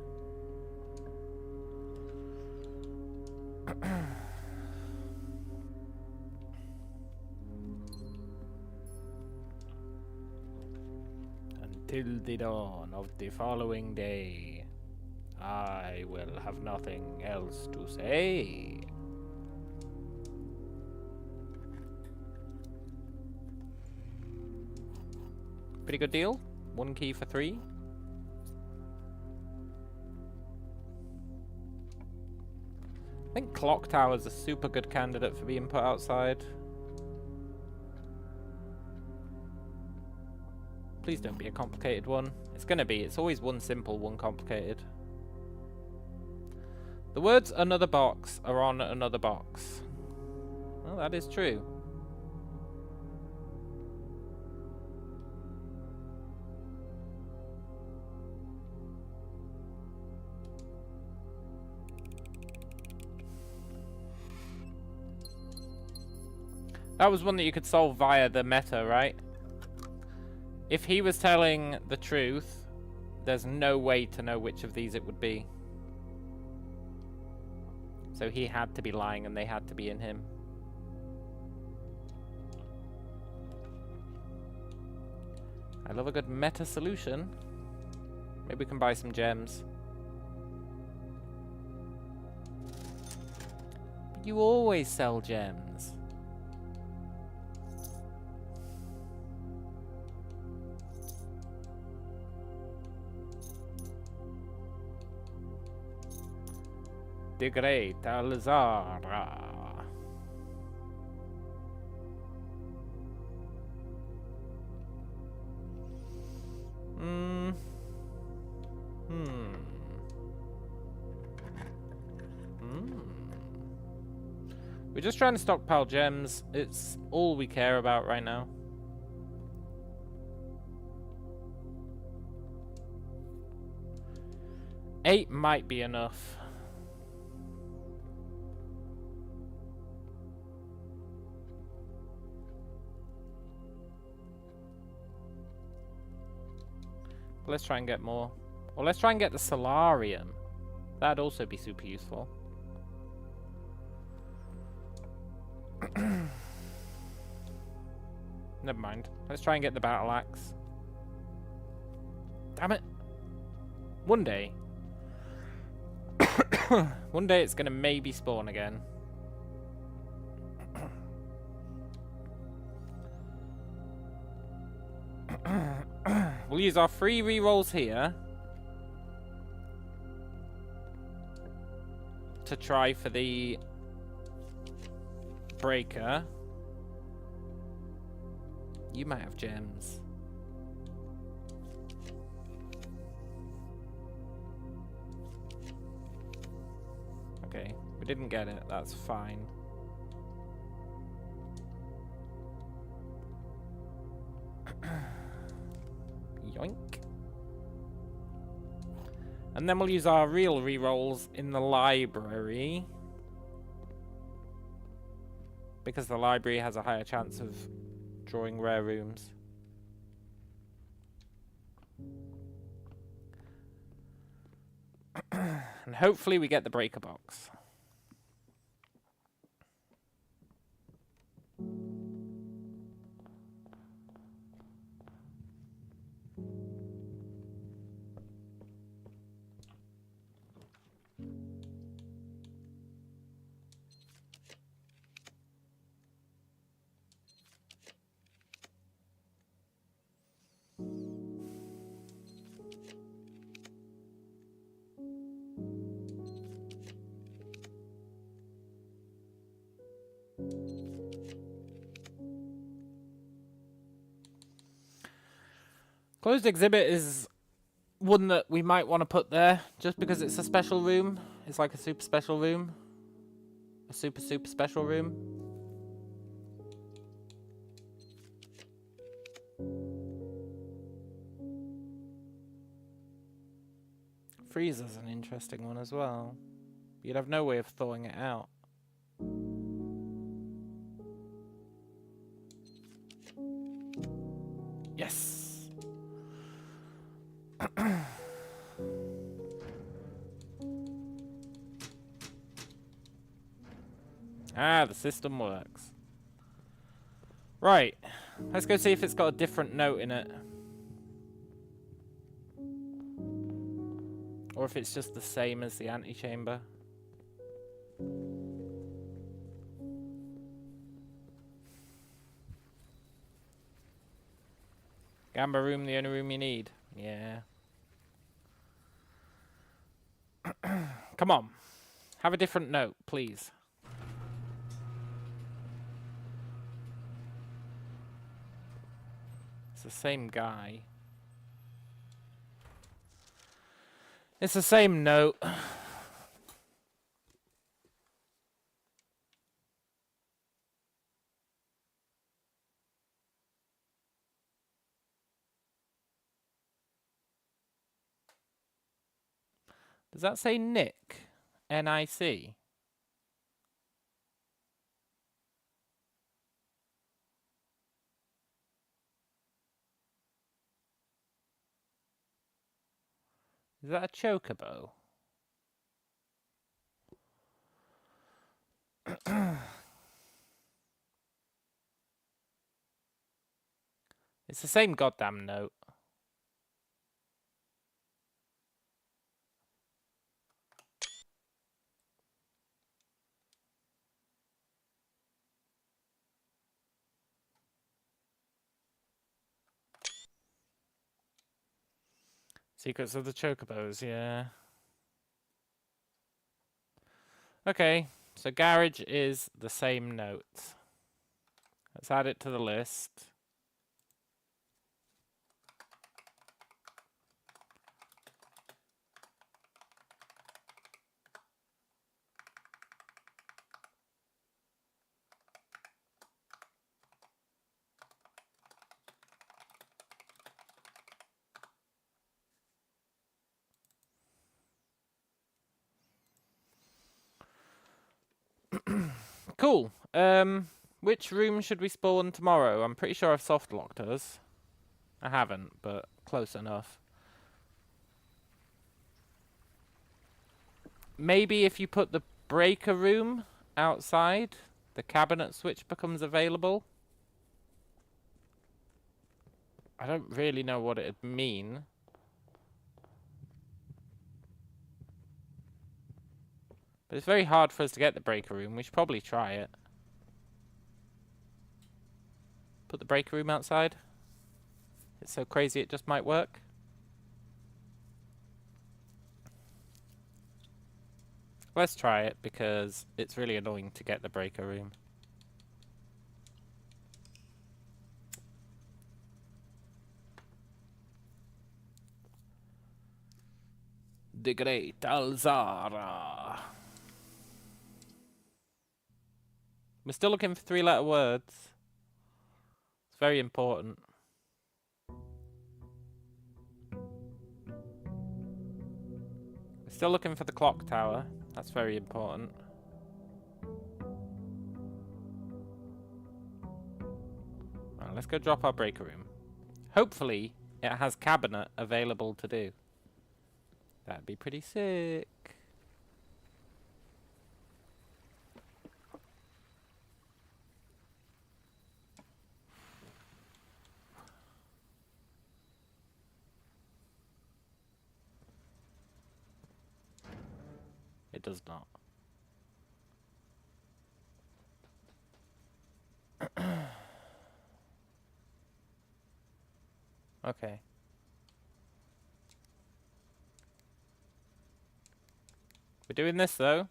Until the dawn of the following day, I will have nothing else to say. Pretty good deal. 1 key for 3. I think Clock Tower's a super good candidate for being put outside. Please don't be a complicated one. It's gonna be. It's always one simple, one complicated. The words another box are on another box. Well, that is true. That was one that you could solve via the meta, right? If he was telling the truth, there's no way to know which of these it would be. So he had to be lying and they had to be in him. I love a good meta solution. Maybe we can buy some gems. But you always sell gems. The great Alzara. We're just trying to stockpile gems. It's all we care about right now. Eight might be enough. Let's try and get more. Or let's try and get the Solarium. That'd also be super useful. Never mind. Let's try and get the Battle Axe. Damn it. One day. One day it's gonna maybe spawn again. We'll use our 3 rerolls here to try for the breaker. You might have gems. Okay, we didn't get it. That's fine. Yoink. And then we'll use our real rerolls in the library. Because the library has a higher chance of drawing rare rooms. And hopefully we get the breaker box. Closed exhibit is one that we might want to put there, just because it's a special room. It's like a super special room. A super special room. Freezer's an interesting one as well. You'd have no way of thawing it out. Yes! Ah, the system works. Right. Let's go see if it's got a different note in it. Or if it's just the same as the antechamber. Gamba room, the only room you need. Yeah. Come on. Have a different note, please. It's the same guy. It's the same note. Does that say Nick? N-I-C? Is that a chocobo? It's the same goddamn note. Secrets of the Chocobos, yeah. Okay, so garage is the same note. Let's add it to the list. Cool. Which room should we spawn tomorrow? I'm pretty sure I've soft locked us. I haven't, but close enough. Maybe if you put the breaker room outside, the cabinet switch becomes available. I don't really know what it'd mean. But it's very hard for us to get the breaker room. We should probably try it. Put the breaker room outside. It's so crazy it just might work. Let's try it because it's really annoying to get the breaker room. The Great Alzara. We're still looking for 3-letter words. It's very important. We're still looking for the clock tower. That's very important. Right, let's go drop our breaker room. Hopefully, it has cabinet available to do. That'd be pretty sick. It does not. Okay. We're doing this though.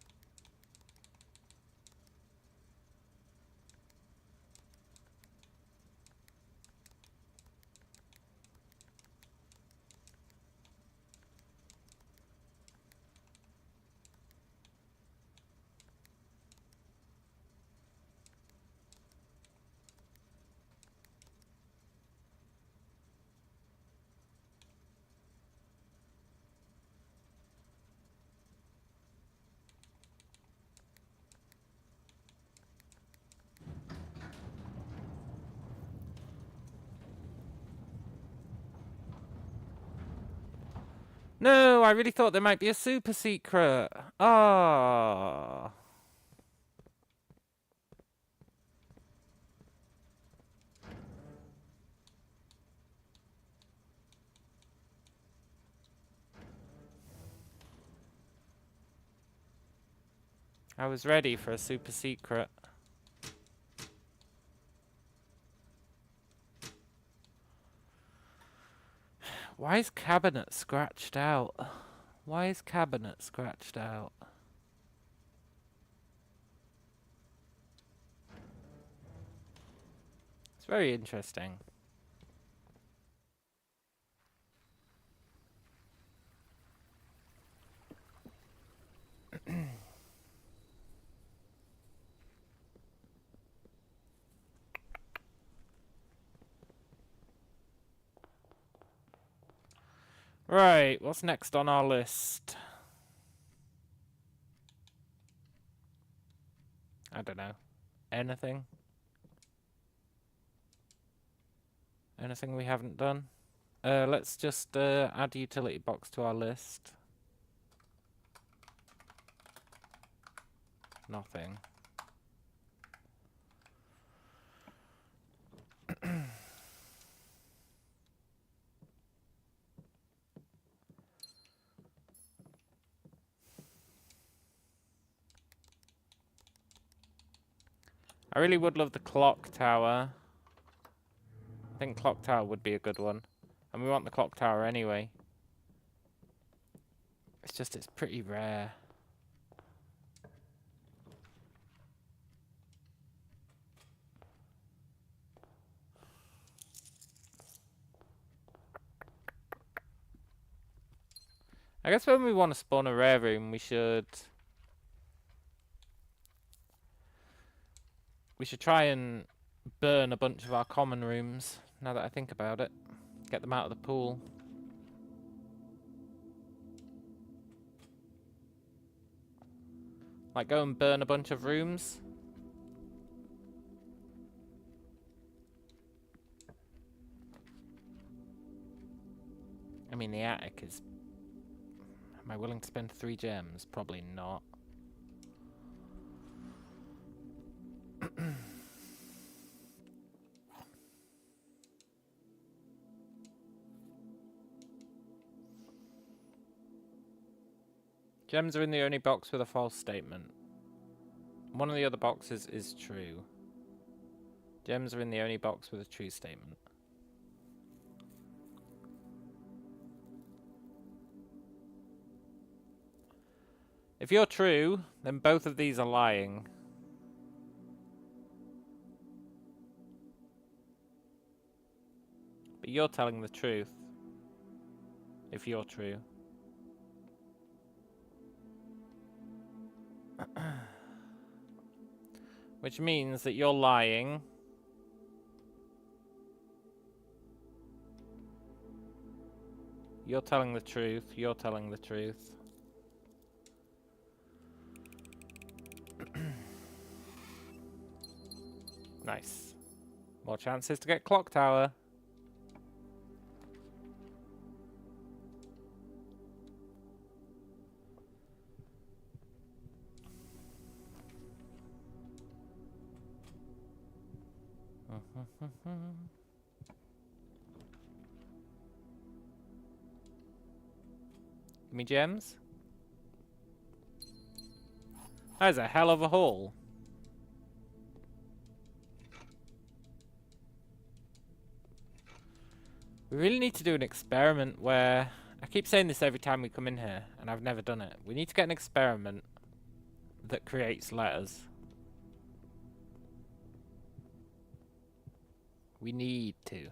No, I really thought there might be a super secret. Ah. I was ready for a super secret. Why is cabinet scratched out? Why is cabinet scratched out? It's very interesting. Right, what's next on our list? I don't know. Anything? Anything we haven't done? Let's just add utility box to our list. Nothing. I really would love the clock tower. I think clock tower would be a good one. And we want the clock tower anyway. It's just, it's pretty rare. I guess when we want to spawn a rare room, we should try and burn a bunch of our common rooms, now that I think about it. Get them out of the pool. Like, go and burn a bunch of rooms. I mean, the attic is... Am I willing to spend 3 gems? Probably not. Gems are in the only box with a false statement. One of the other boxes is true. Gems are in the only box with a true statement. If you're true, then both of these are lying. But you're telling the truth. If you're true. Which means that you're lying. You're telling the truth. You're telling the truth. Nice. More chances to get clock tower. Give me gems. That is a hell of a haul. We really need to do an experiment where... I keep saying this every time we come in here, and I've never done it. We need to get an experiment that creates letters. We need to.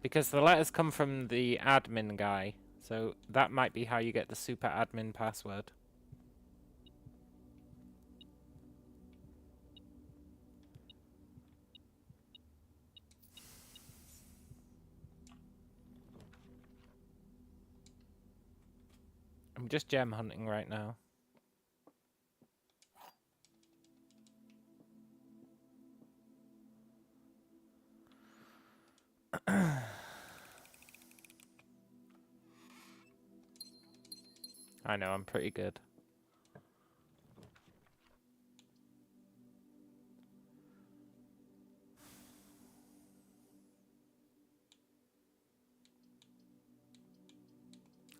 Because the letters come from the admin guy, so that might be how you get the super admin password. I'm just gem hunting right now. I know, I'm pretty good.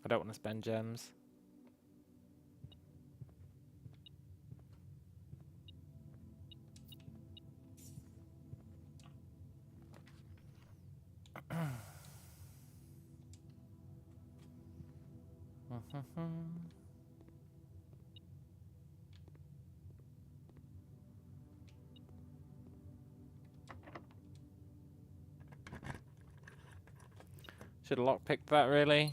I don't want to spend gems. Should have lockpicked that, really.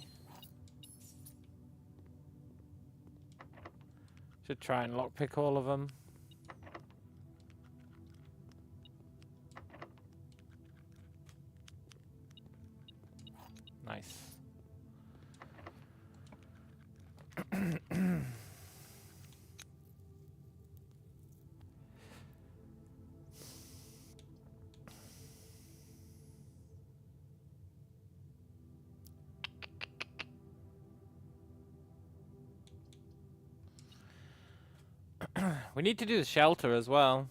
Should try and lockpick all of them. Nice. We need to do the shelter as well.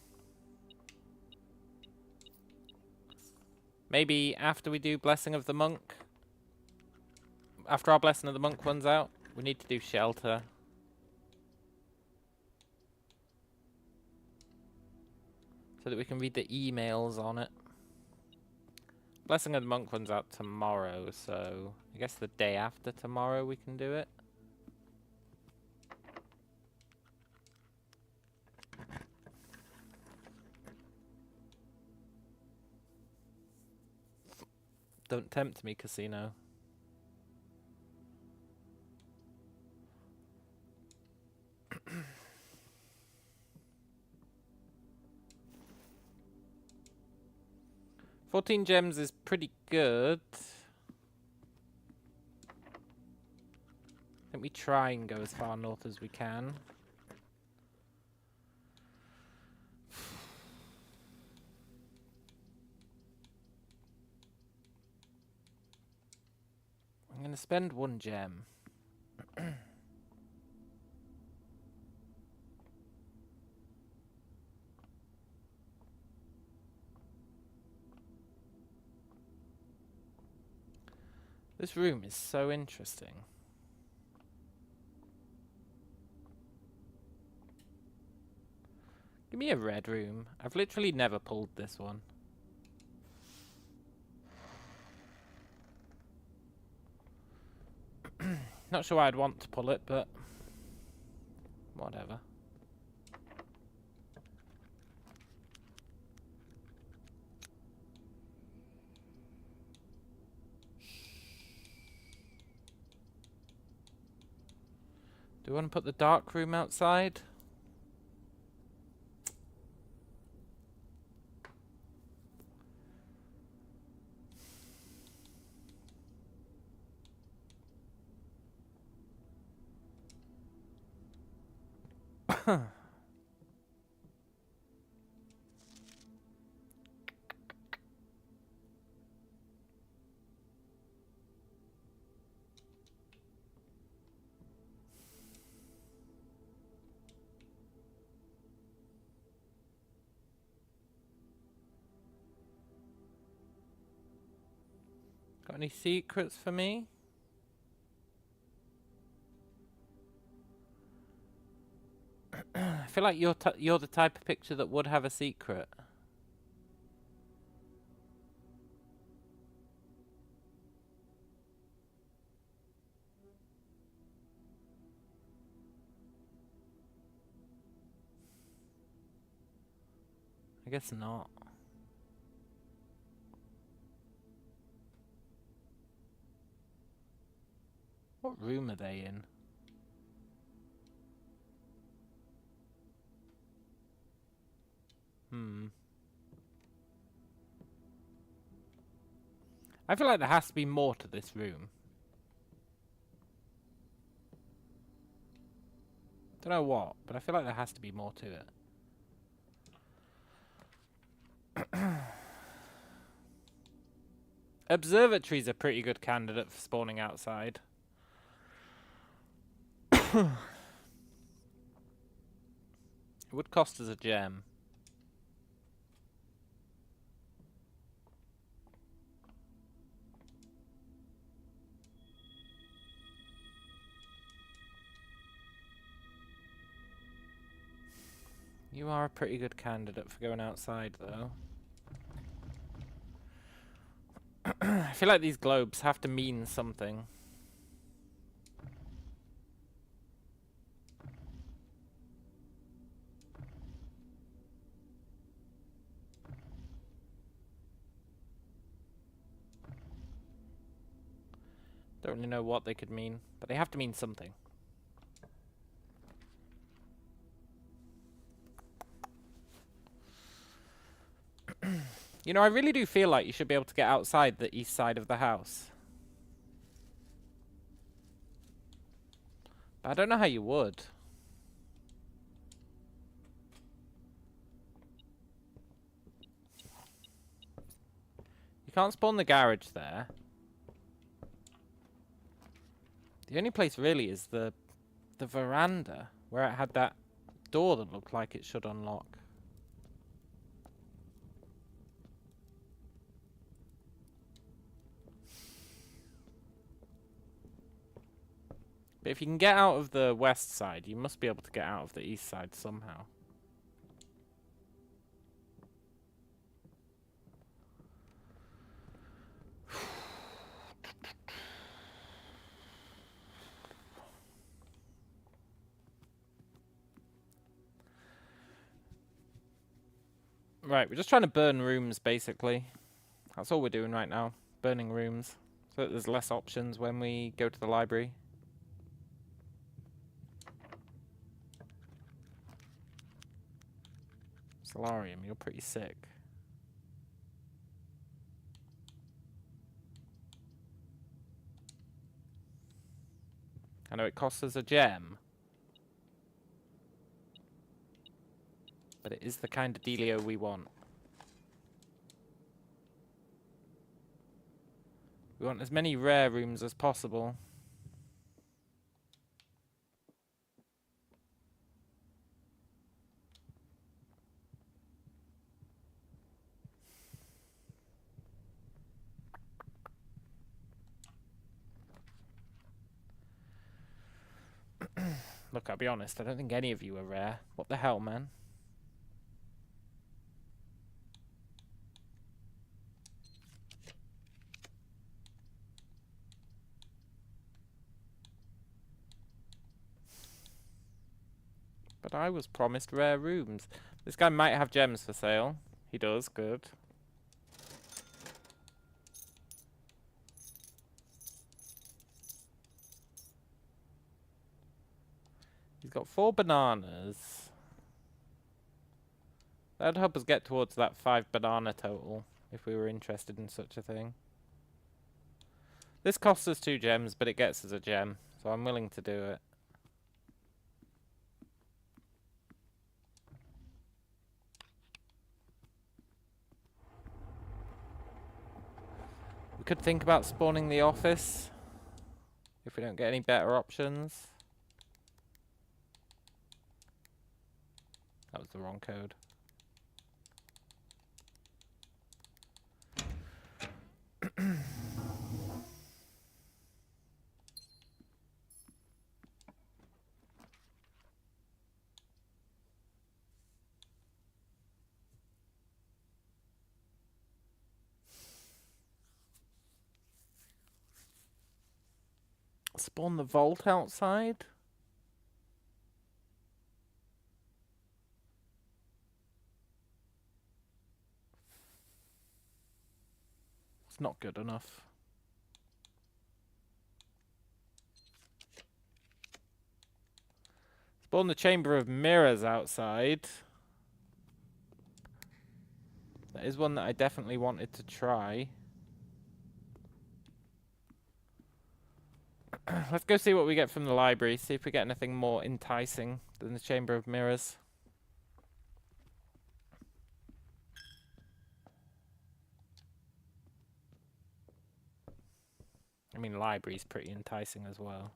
Maybe after we do Blessing of the Monk. After our Blessing of the Monk runs out, we need to do shelter. So that we can read the emails on it. Blessing of the Monk runs out tomorrow, so I guess the day after tomorrow we can do it. Don't tempt me, casino. $14 gems is pretty good. I think we try and go as far north as we can. I'm going to spend 1 gem. This room is so interesting. Give me a red room. I've literally never pulled this one. Not sure why I'd want to pull it, but Whatever. Do you want to put the dark room outside? Got any secrets for me? I feel like you're the type of picture that would have a secret. I guess not. What room are they in? I feel like there has to be more to this room. Don't know what, but I feel like there has to be more to it. Observatory's a pretty good candidate for spawning outside. It would cost us a gem. You are a pretty good candidate for going outside, though. I feel like these globes have to mean something. Don't really know what they could mean, but they have to mean something. You know, I really do feel like you should be able to get outside the east side of the house. But I don't know how you would. You can't spawn the garage there. The only place really is the veranda, where it had that door that looked like it should unlock. But if you can get out of the west side, you must be able to get out of the east side somehow. Right, we're just trying to burn rooms, basically. That's all we're doing right now. Burning rooms. So that there's less options when we go to the library. Solarium, you're pretty sick. I know it costs us a gem. But it is the kind of dealio we want. We want as many rare rooms as possible. Look, I'll be honest, I don't think any of you are rare. What the hell, man? But I was promised rare rooms. This guy might have gems for sale. He does, good. He's got 4 bananas. That'd help us get towards that 5 banana total, if we were interested in such a thing. This costs us 2 gems, but it gets us a gem, so I'm willing to do it. We could think about spawning the office, if we don't get any better options. That was the wrong code. Spawn the vault outside? It's not good enough. Spawn the chamber of mirrors outside. That is one that I definitely wanted to try. Let's go see what we get from the library, see if we get anything more enticing than the chamber of mirrors. I mean, library's pretty enticing as well.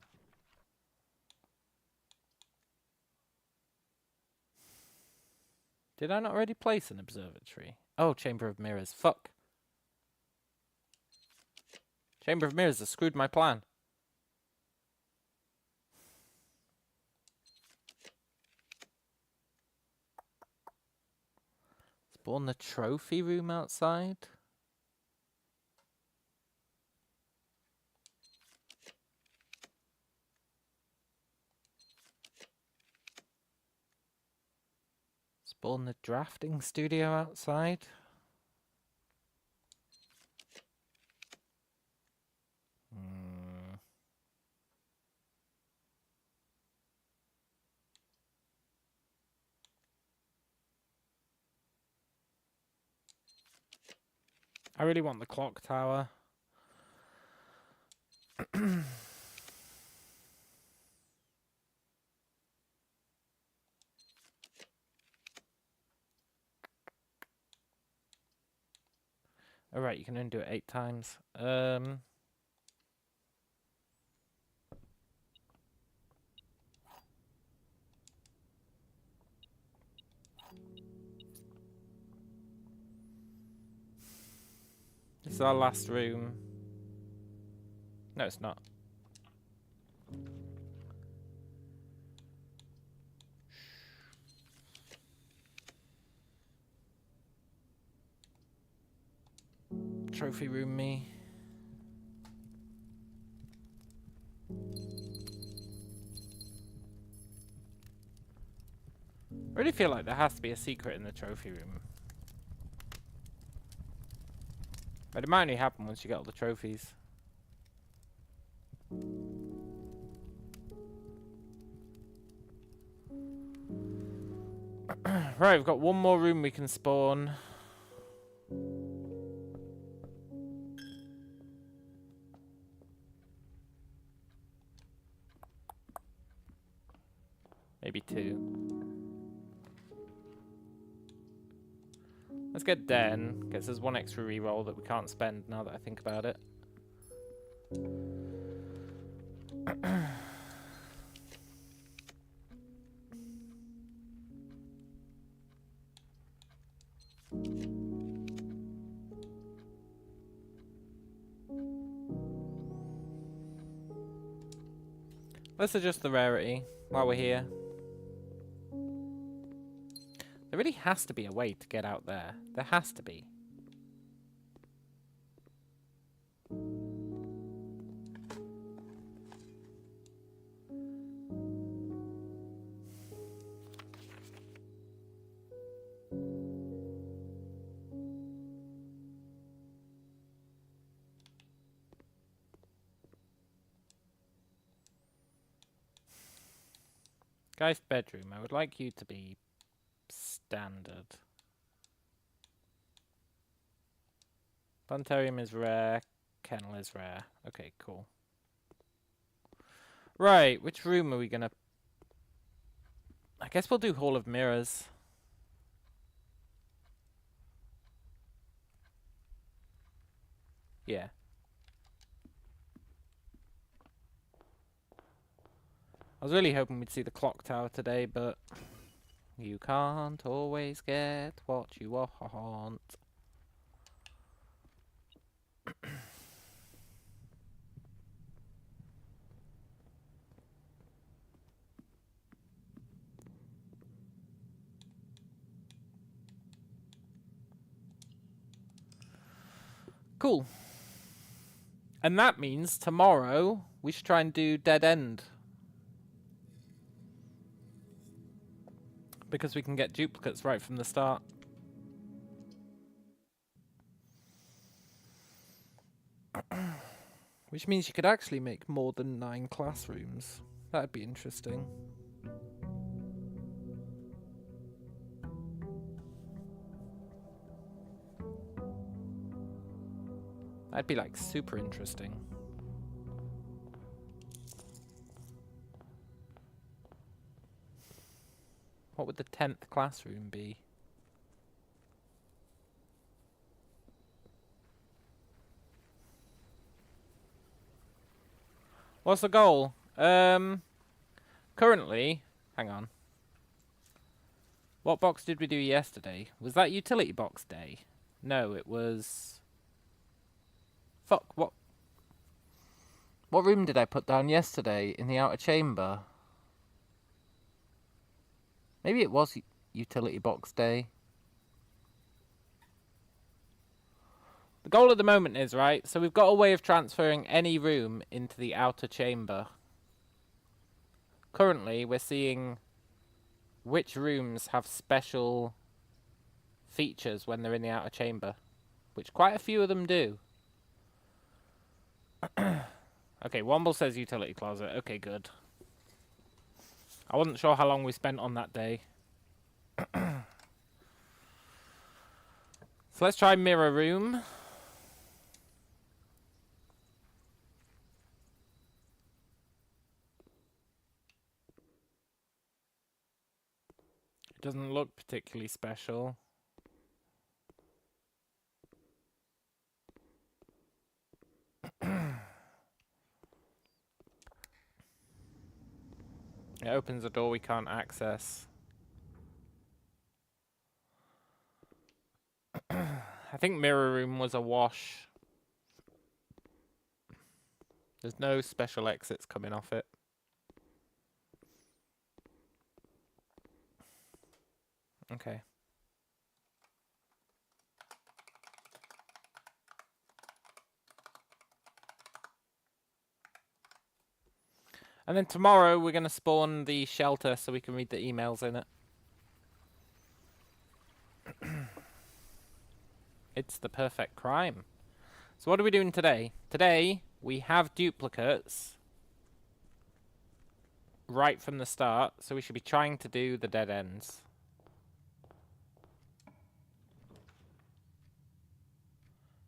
Did I not already place an observatory? Oh, chamber of mirrors. Fuck. Chamber of mirrors has screwed my plan. Spawn the trophy room outside. Spawn the drafting studio outside. I really want the clock tower. Alright, you can only do it 8 times. This is our last room. No, it's not. Trophy room me. I really feel like there has to be a secret in the trophy room. But it might only happen once you get all the trophies. Right, we've got one more room we can spawn. Maybe 2. Let's get Den, because there's 1 extra reroll that we can't spend now that I think about it. Let's adjust the rarity while we're here. There really has to be a way to get out there. There has to be. Guy's bedroom. I would like you to be standard. Planetarium is rare. Kennel is rare. Okay, cool. Right, which room are we gonna... I guess we'll do Hall of Mirrors. Yeah. I was really hoping we'd see the clock tower today, but... You can't always get what you want. Cool. And that means tomorrow we should try and do Dead End. Because we can get duplicates right from the start. Which means you could actually make more than 9 classrooms. That'd be interesting. That'd be like super interesting. What would the 10th classroom be? What's the goal? Currently, hang on. What box did we do yesterday? Was that utility box day? No, it was... Fuck, what room did I put down yesterday in the outer chamber? Maybe it was utility box day. The goal at the moment is, right, so we've got a way of transferring any room into the outer chamber. Currently, we're seeing which rooms have special features when they're in the outer chamber, which quite a few of them do. Okay, Womble says utility closet. Okay, good. I wasn't sure how long we spent on that day. So let's try mirror room. It doesn't look particularly special. It opens a door we can't access. I think mirror room was a wash. There's no special exits coming off it. Okay. And then tomorrow we're going to spawn the shelter so we can read the emails in it. It's the perfect crime. So what are we doing today? Today we have duplicates right from the start, so we should be trying to do the dead ends.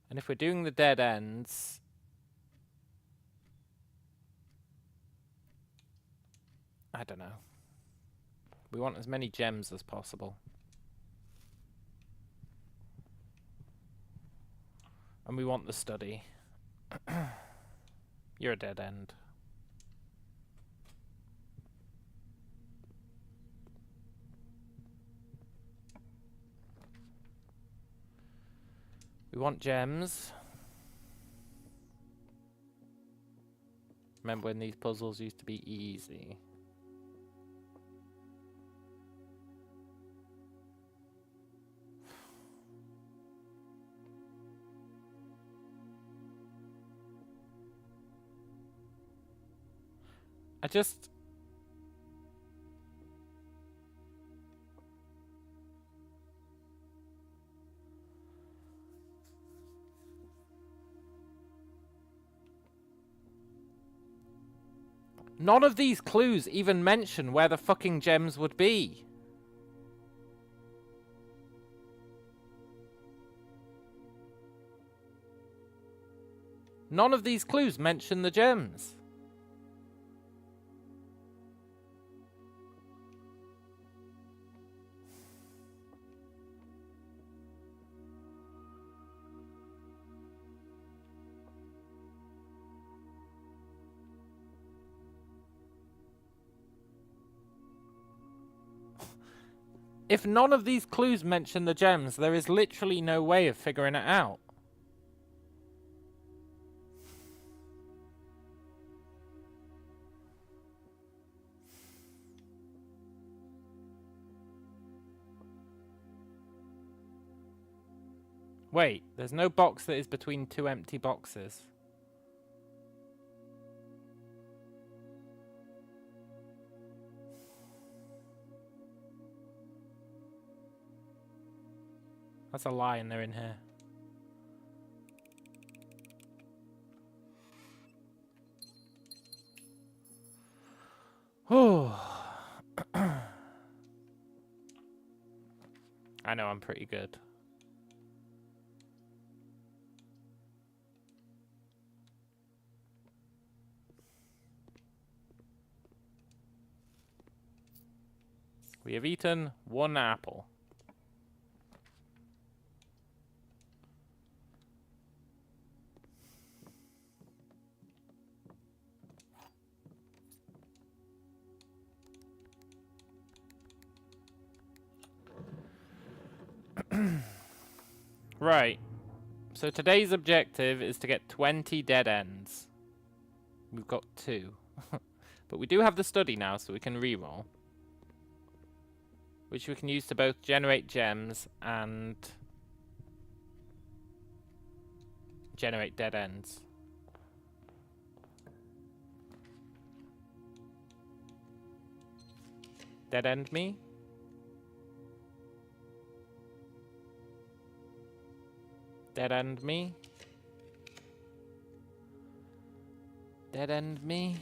And if we're doing the dead ends, I don't know. We want as many gems as possible. And we want the study. You're a dead end. We want gems. Remember when these puzzles used to be easy? I just... None of these clues even mention where the fucking gems would be. None of these clues mention the gems. If none of these clues mention the gems, there is literally no way of figuring it out. Wait, there's no box that is between two empty boxes. That's a lie and they're in here. Oh. I know I'm pretty good. We have eaten one apple. Right. So today's objective is to get 20 dead ends. We've got 2. But we do have the study now, so we can reroll. Which we can use to both generate gems and generate dead ends. Dead end me? Dead end me? Dead end me?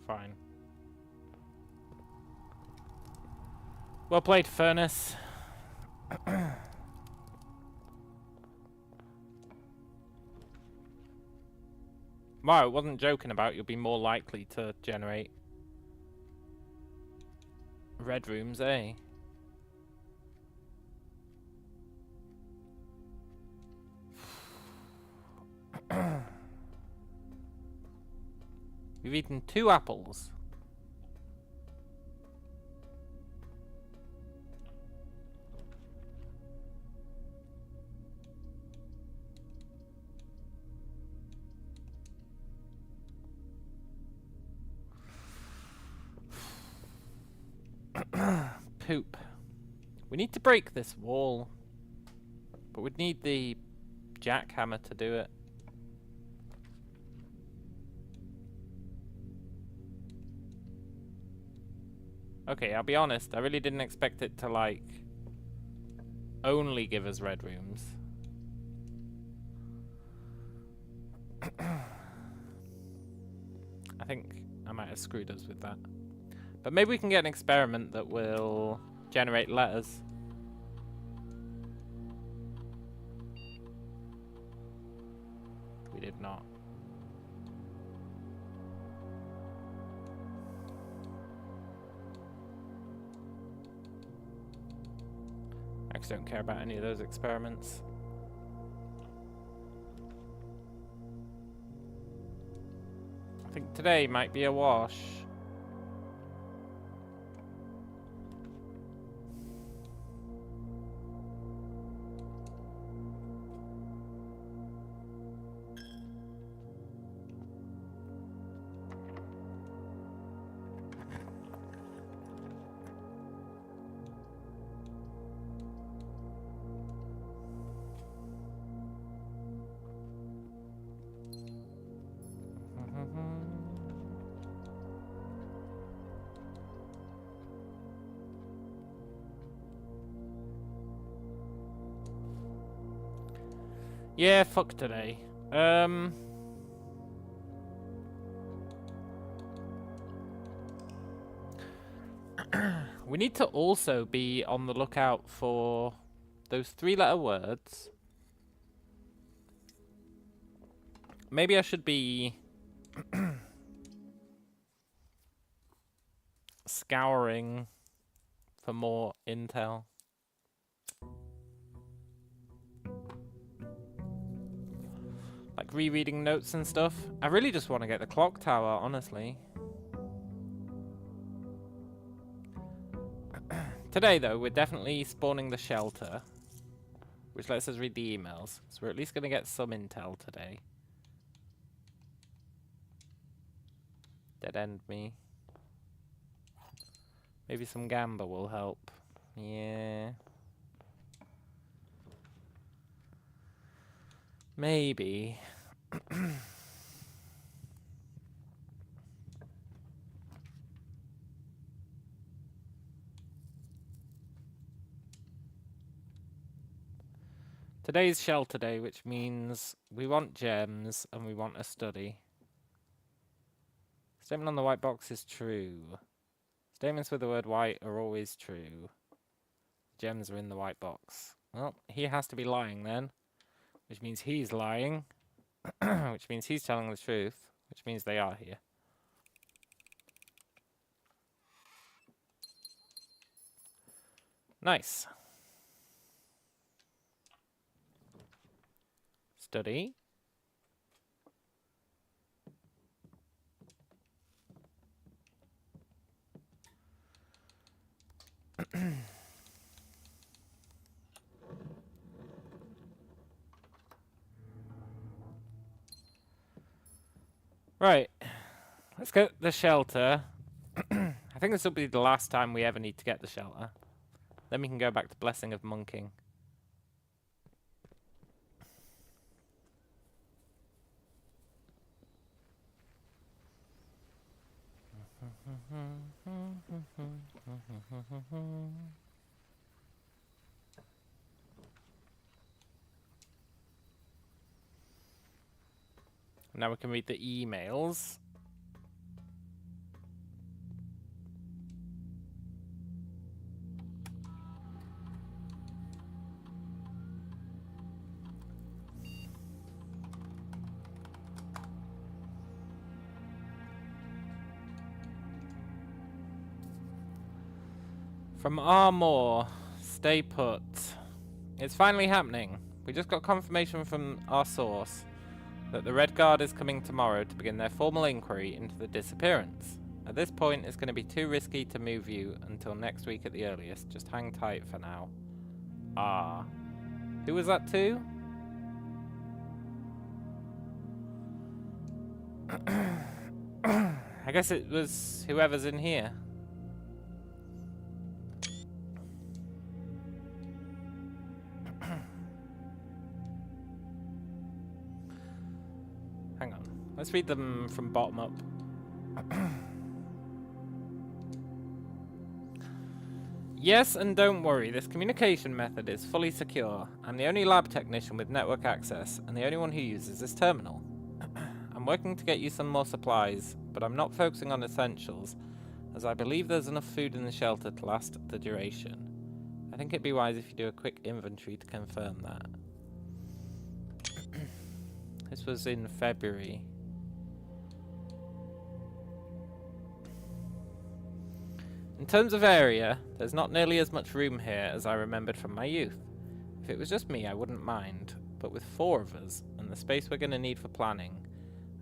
Fine. Well played, Furnace. Wow, it wasn't joking about you'll be more likely to generate red rooms, eh? We've eaten 2 apples. Poop. We need to break this wall. But we'd need the jackhammer to do it. Okay, I'll be honest, I really didn't expect it to, like, only give us red rooms. I think I might have screwed us with that. But maybe we can get an experiment that will generate letters. We did not. I actually don't care about any of those experiments. I think today might be a wash. Yeah, fuck today. We need to also be on the lookout for those 3-letter words. Maybe I should be scouring for more intel. Like rereading notes and stuff. I really just want to get the clock tower, honestly. Today, though, we're definitely spawning the shelter, which lets us read the emails. So we're at least going to get some intel today. Dead end me. Maybe some gamba will help. Yeah. Maybe. Today's shelter day, which means we want gems and we want a study. Statement on the white box is true. Statements with the word white are always true. Gems are in the white box. Well, he has to be lying then, which means he's lying, which means he's telling the truth, which means they are here. Nice. Study. Right. Let's get the shelter. I think this will be the last time we ever need to get the shelter. Then we can go back to Blessing of Monking. Now we can read the emails. From Armour, stay put. It's finally happening. We just got confirmation from our source that the Red Guard is coming tomorrow to begin their formal inquiry into the disappearance. At this point, it's going to be too risky to move you until next week at the earliest. Just hang tight for now. Ah. Who was that to? I guess it was whoever's in here. Hang on. Let's read them from bottom up. Yes, and don't worry, this communication method is fully secure. I'm the only lab technician with network access, and the only one who uses this terminal. I'm working to get you some more supplies, but I'm not focusing on essentials, as I believe there's enough food in the shelter to last the duration. I think it'd be wise if you do a quick inventory to confirm that. This was in February. In terms of area, there's not nearly as much room here as I remembered from my youth. If it was just me, I wouldn't mind, but with 4 of us, and the space we're going to need for planning,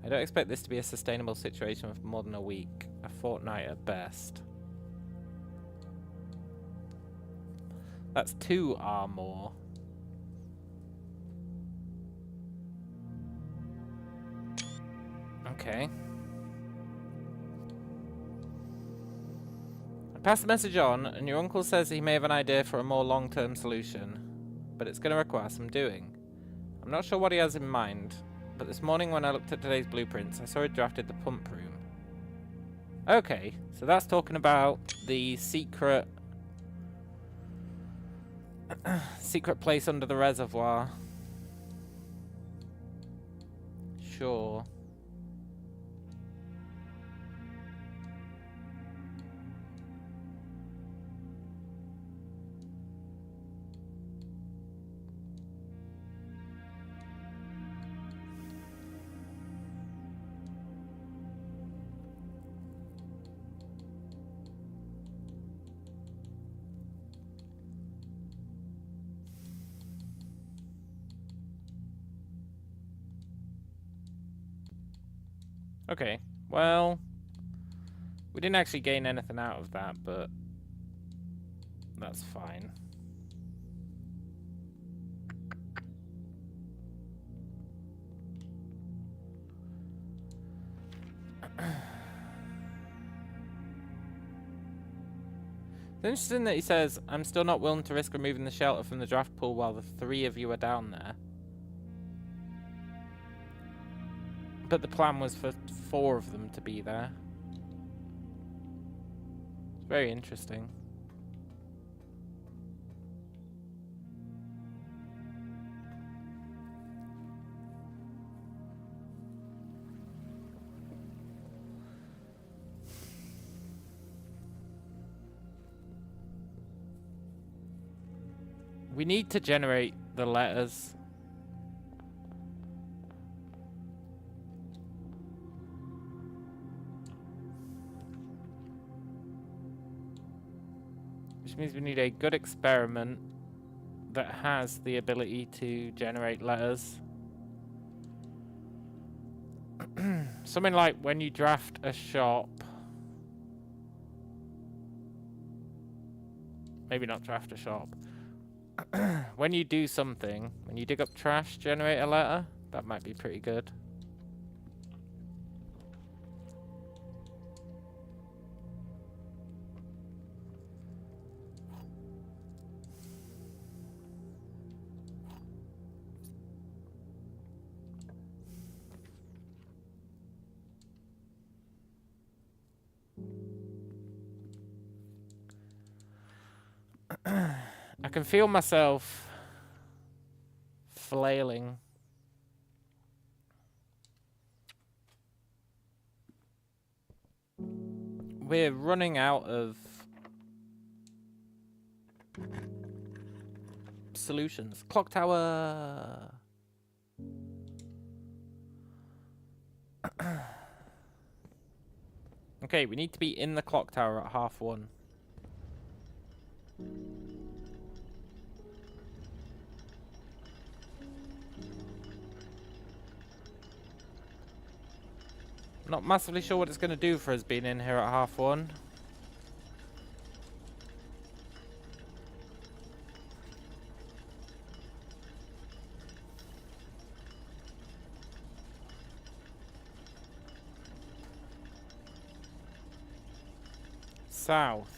I don't expect this to be a sustainable situation for more than a week, a fortnight at best. That's 2 Armour. Okay. I passed the message on, and your uncle says he may have an idea for a more long-term solution, but it's going to require some doing. I'm not sure what he has in mind, but this morning when I looked at today's blueprints, I saw it drafted the pump room. Okay, so that's talking about the secret place under the reservoir. sure. Okay, well, we didn't actually gain anything out of that, but that's fine. It's interesting that he says, I'm still not willing to risk removing the shelter from the draft pool while the 3 of you are down there. But the plan was for 4 of them to be there. It's very interesting. We need to generate the letters. Which means we need a good experiment that has the ability to generate letters. Something like when you draft a shop. Maybe not draft a shop. When you do something, when you dig up trash, generate a letter. That might be pretty good. I can feel myself flailing. We're running out of solutions. Clock tower. Okay, we need to be in the clock tower at 1:30. Not massively sure what it's going to do for us being in here at 1:30. South.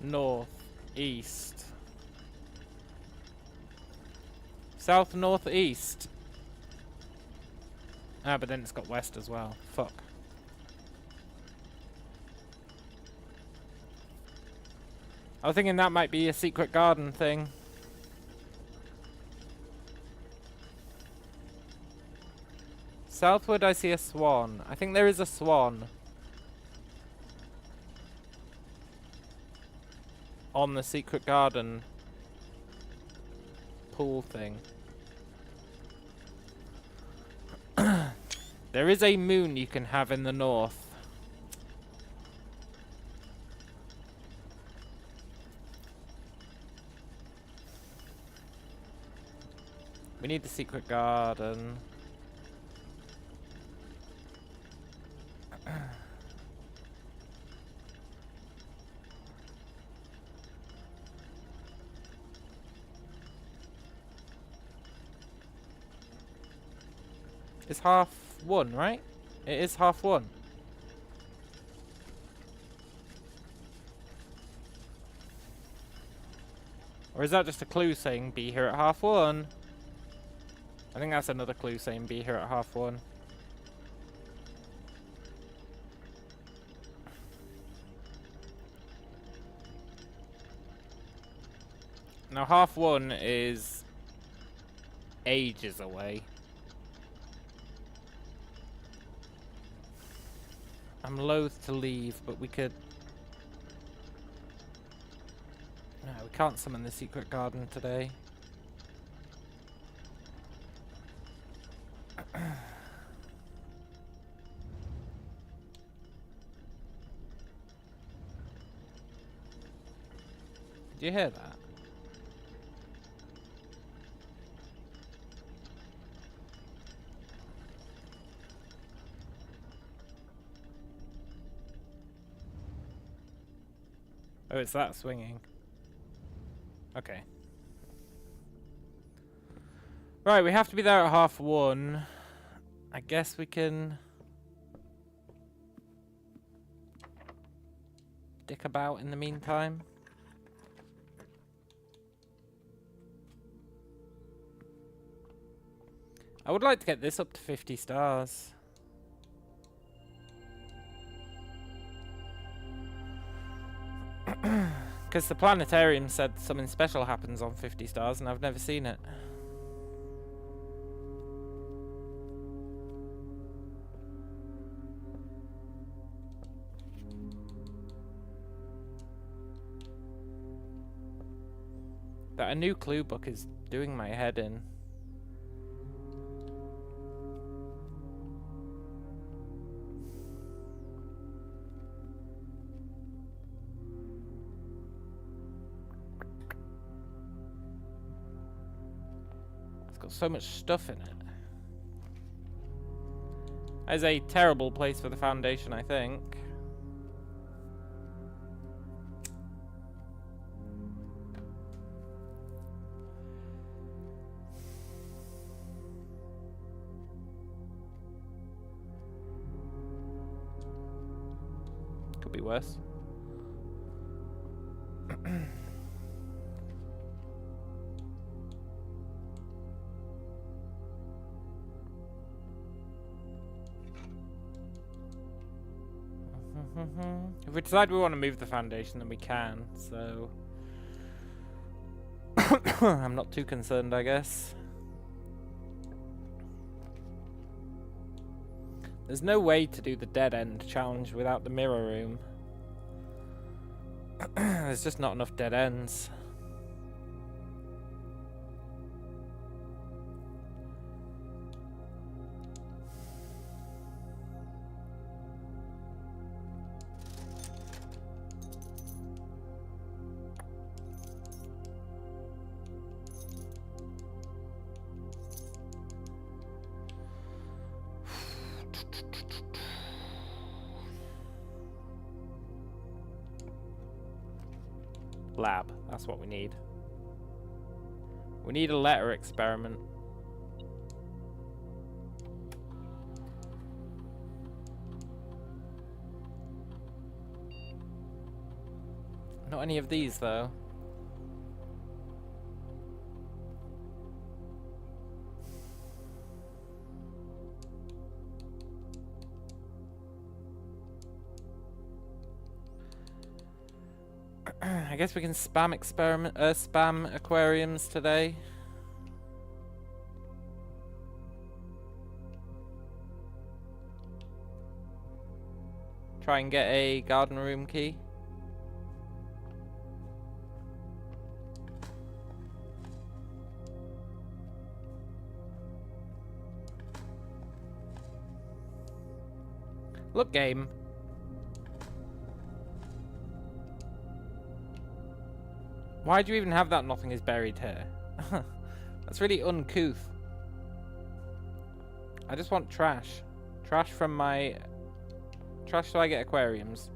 North. East. South, north, east. Ah, but then it's got west as well. Fuck. I was thinking that might be a secret garden thing. Southward I see a swan. I think there is a swan. On the secret garden pool thing. There is a moon you can have in the north. We need the secret garden. It's 1:30, right? It is 1:30. Or is that just a clue saying be here at 1:30? I think that's another clue saying be here at 1:30. Now 1:30 is ages away. I'm loath to leave, but we could... No, we can't summon the secret garden today. Did you hear that? Oh, it's that swinging. Okay. Right, we have to be there at 1:30. I guess we can... dick about in the meantime. I would like to get this up to 50 stars. Because the planetarium said something special happens on 50 stars and I've never seen it. But a new clue book is doing my head in. It's got so much stuff in it. That is a terrible place for the foundation, I think. Could be worse. If we decide we want to move the foundation, then we can, so... I'm not too concerned, I guess. There's no way to do the dead end challenge without the mirror room. There's just not enough dead ends. Lab, that's what we need. We need a letter experiment. Not any of these though. I guess we can spam spam aquariums today. Try and get a garden room key. Look, game. Why do you even have that nothing is buried here? That's really uncouth. I just want trash. Trash from my... Trash so I get aquariums.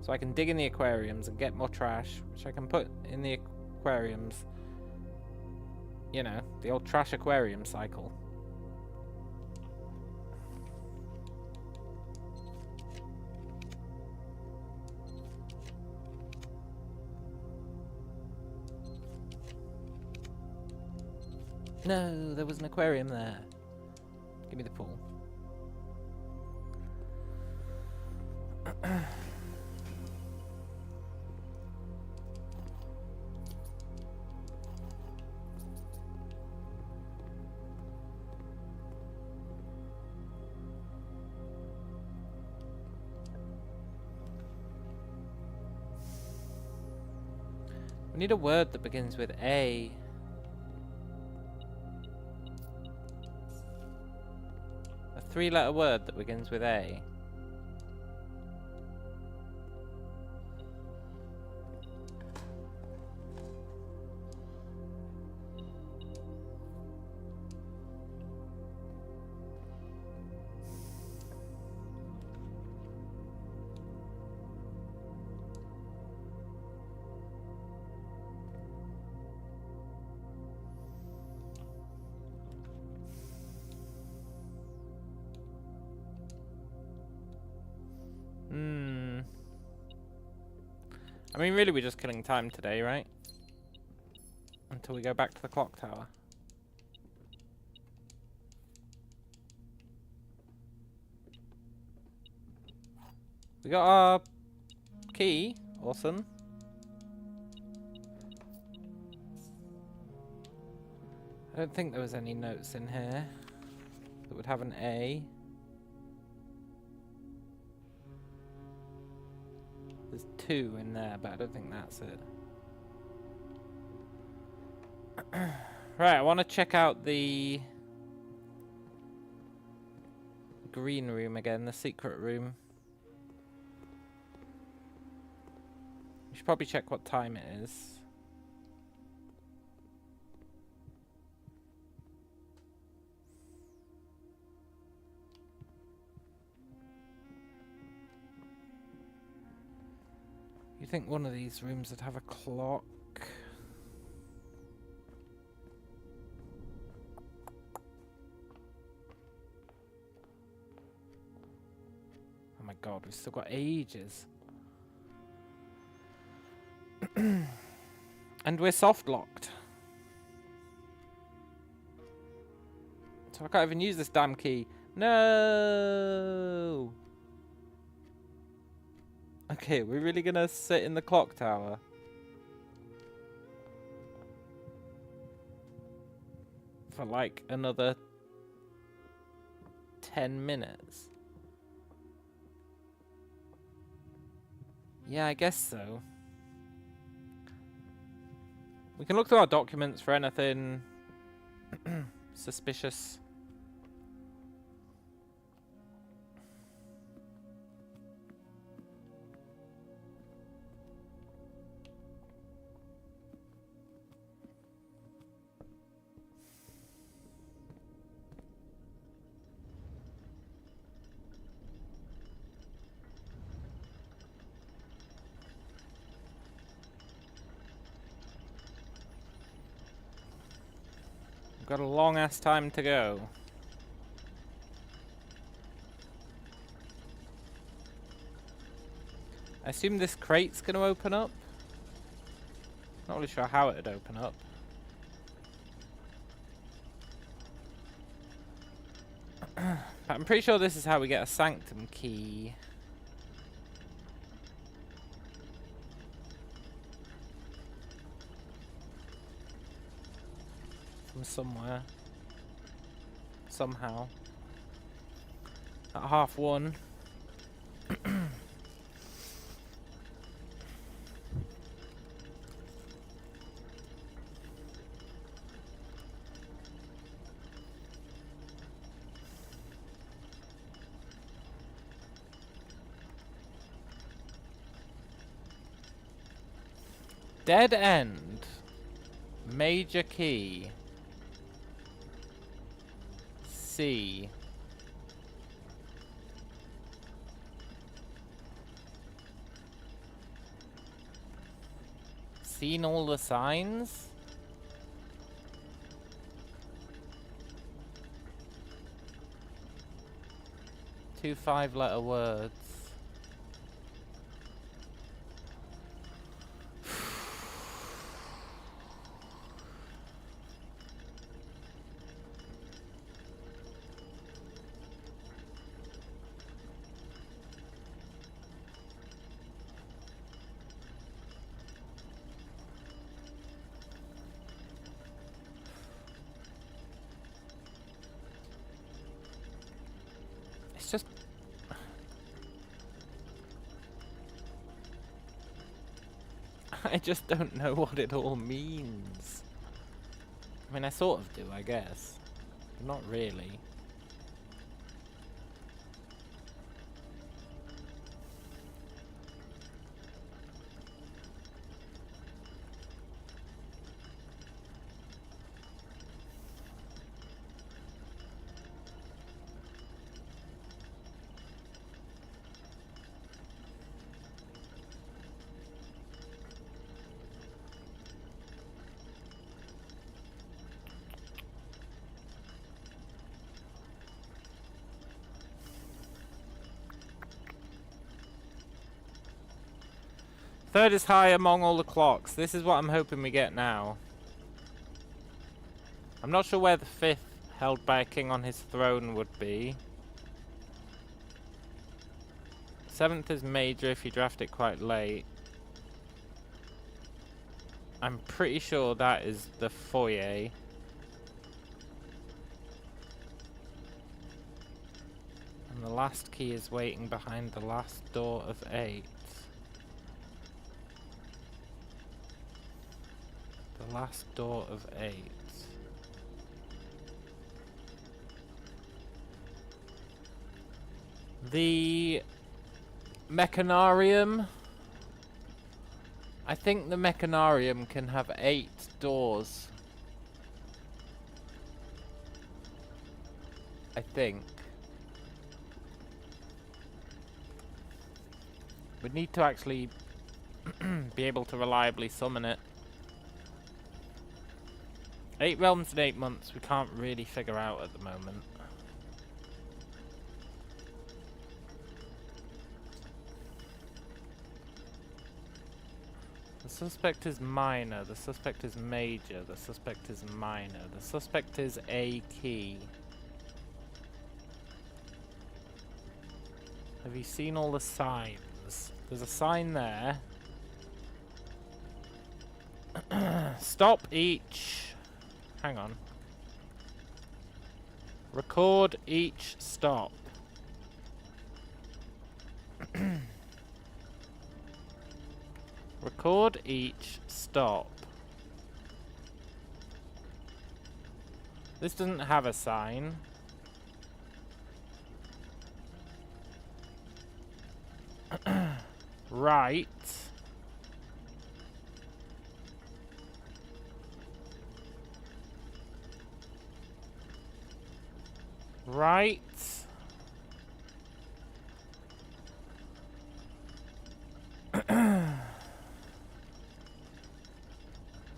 So I can dig in the aquariums and get more trash, which I can put in the aquariums. You know, the old trash aquarium cycle. No, there was an aquarium there. Give me the pool. We need a word that begins with A. A 3-letter word that begins with A. I mean, really, we're just killing time today, right? Until we go back to the clock tower. We got our key. Awesome. I don't think there was any notes in here that would have an A. There's 2 in there, but I don't think that's it. Right, I want to check out the green room again, the secret room. We should probably check what time it is. You think one of these rooms would have a clock? Oh my god, we've still got ages. And we're soft locked. So I can't even use this damn key. No! Okay, we're really gonna sit in the clock tower? For like another 10 minutes? Yeah, I guess so. We can look through our documents for anything suspicious. We've got a long ass time to go. I assume this crate's gonna open up. Not really sure how it'd open up. But I'm pretty sure this is how we get a sanctum key. From somewhere. Somehow. At 1:30. Dead end. Major key. C. Seen all the signs? Two 5-letter words. It's just... I just don't know what it all means. I mean, I sort of do, I guess. But not really. Third is high among all the clocks. This is what I'm hoping we get now. I'm not sure where the fifth, held by a king on his throne, would be. Seventh is major if you draft it quite late. I'm pretty sure that is the foyer. And the last key is waiting behind the last door of 8. The last door of 8. The Mechanarium. I think the Mechanarium can have 8 doors. I think. We'd need to actually be able to reliably summon it. 8 realms in 8 months we can't really figure out at the moment. The suspect is minor, the suspect is major, the suspect is minor, the suspect is a key. Have you seen all the signs? There's a sign there. Stop each. Hang on. Record each stop. Record each stop. This doesn't have a sign. Right. Right.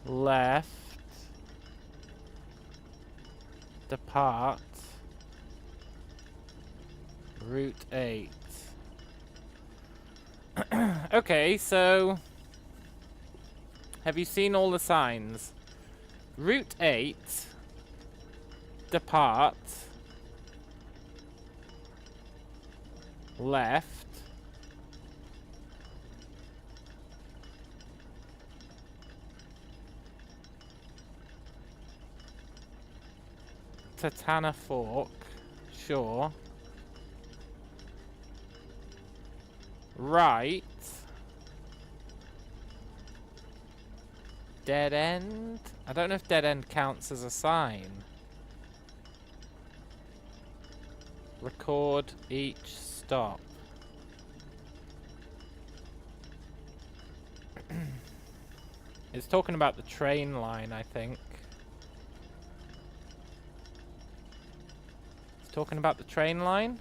Left. Depart. Route 8. Okay, so have you seen all the signs? Route 8. Depart. Left. Tatana Fork. Sure. Right. Dead end? I don't know if dead end counts as a sign. Record each stop. It's talking about the train line, I think. It's talking about the train line?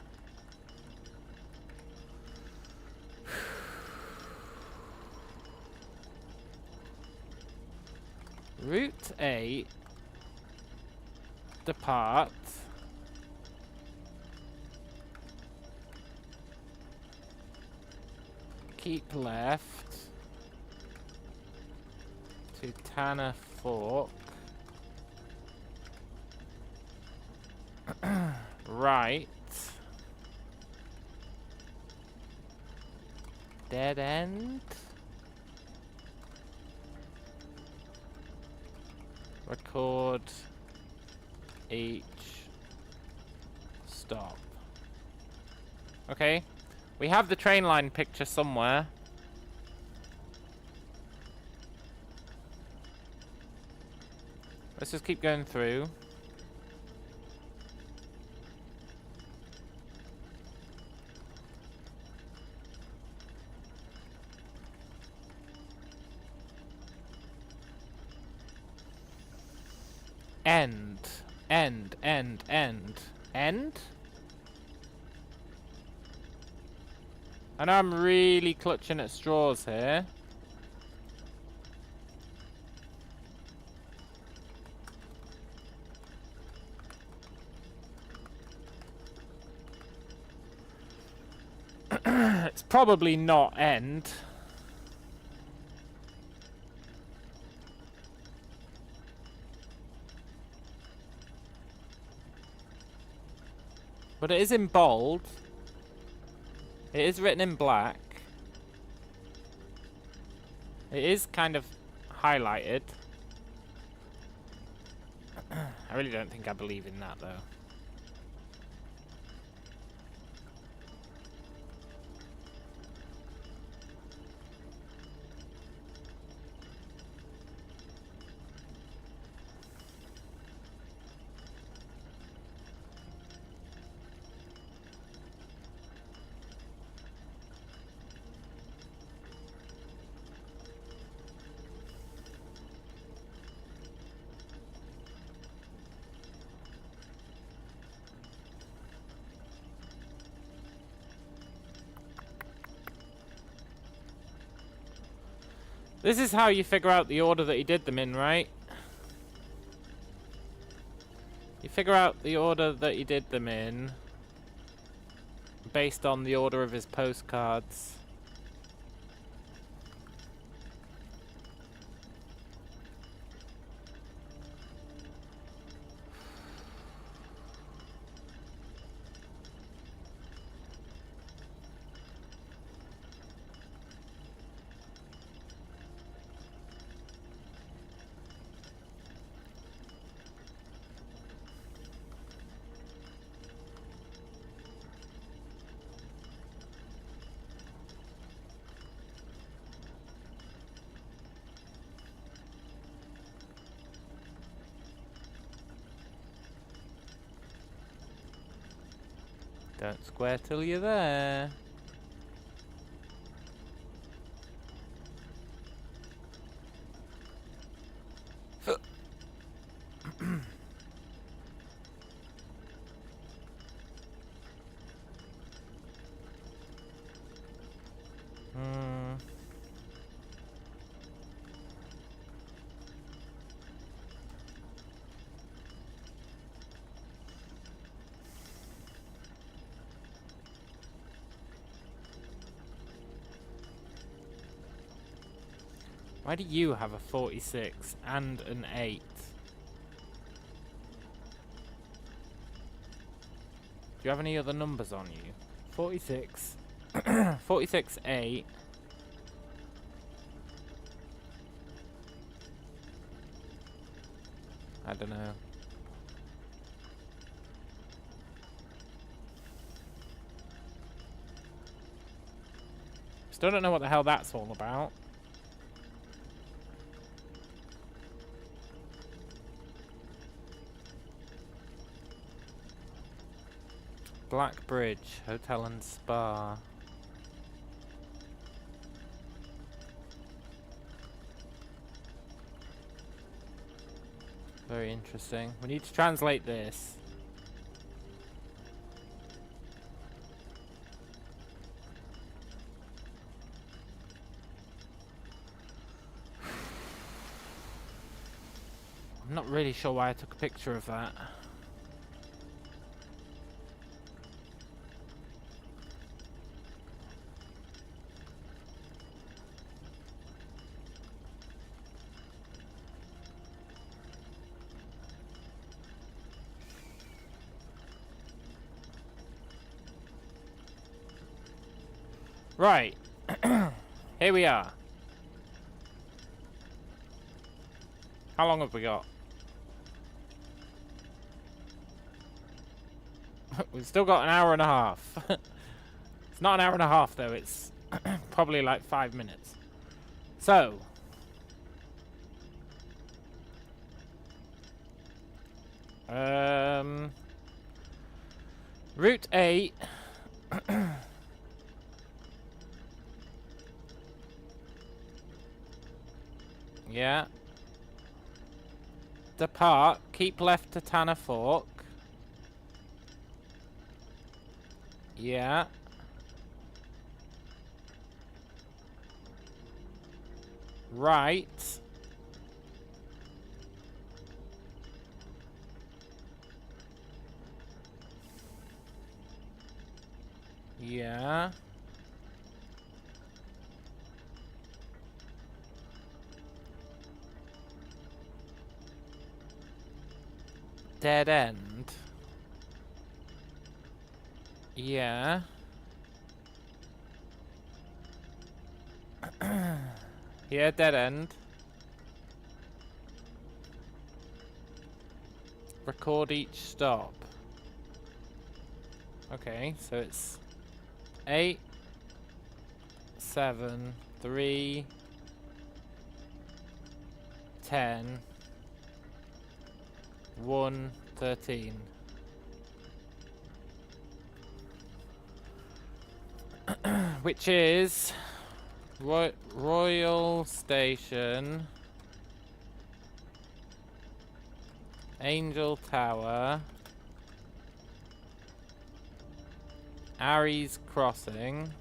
Route 8. Depart. Keep left. To Tanner Fork. Right. Dead end. Record each stop. Okay. We have the train line picture somewhere. Let's just keep going through. End. End. End. End. End? I know I'm really clutching at straws here. It's probably not end. But it is in bold. It is written in black. It is kind of highlighted. I really don't think I believe in that, though. This is how you figure out the order that he did them in, right? You figure out the order that he did them in based on the order of his postcards. Don't square till you're there. Why do you have a 46 and an 8? Do you have any other numbers on you? 46. 46, 8. I don't know. Still don't know what the hell that's all about. Black Bridge Hotel and Spa. Very interesting. We need to translate this. I'm not really sure why I took a picture of that. Right. Here we are. How long have we got? We've still got an hour and a half. It's not an hour and a half though, it's probably like 5 minutes. So Route 8. Yeah. Depart. Keep left to Tanner Fork. Yeah. Right. Yeah. Dead end. Yeah. Yeah, dead end. Record each stop. Okay, so it's 8, 7, 3, 10, 1, 13. Which is Royal Station, Angel Tower, Aries Crossing,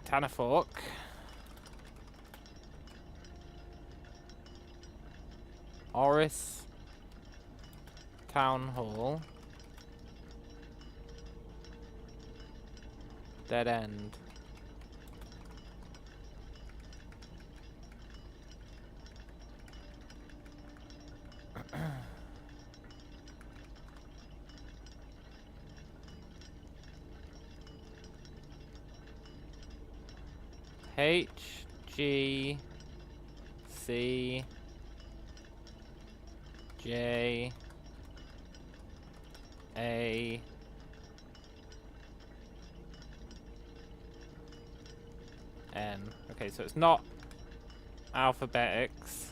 Tanner Fork, Oris Town Hall, dead end. H, G, C, J, A, N. Okay, so it's not alphabetics.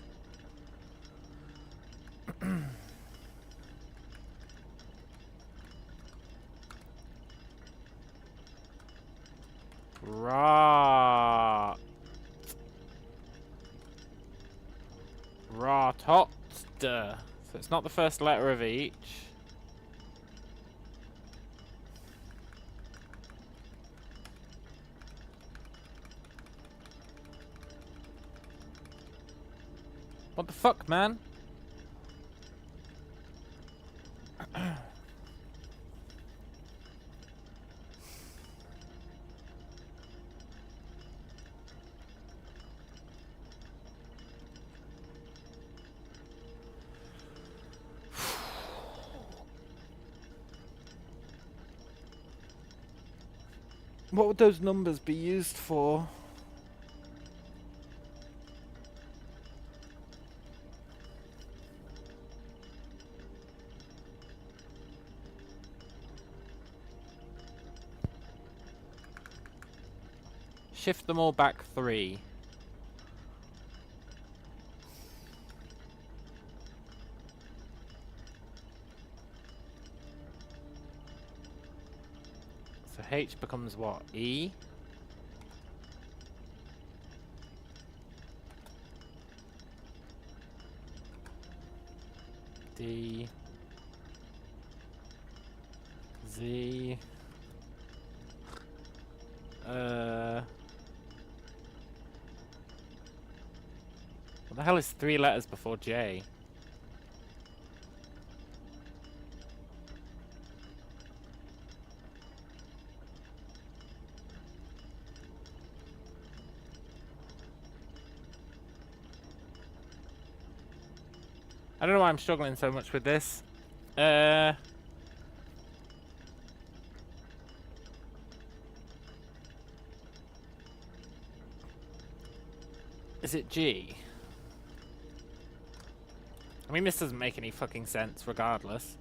Ra. Ratotda. So it's not the first letter of each. What the fuck, man? What would those numbers be used for? Shift them all back 3. So H becomes what? E? D, Z, what the hell is 3 letters before J? I don't know why I'm struggling so much with this. Is it G? I mean, this doesn't make any fucking sense regardless.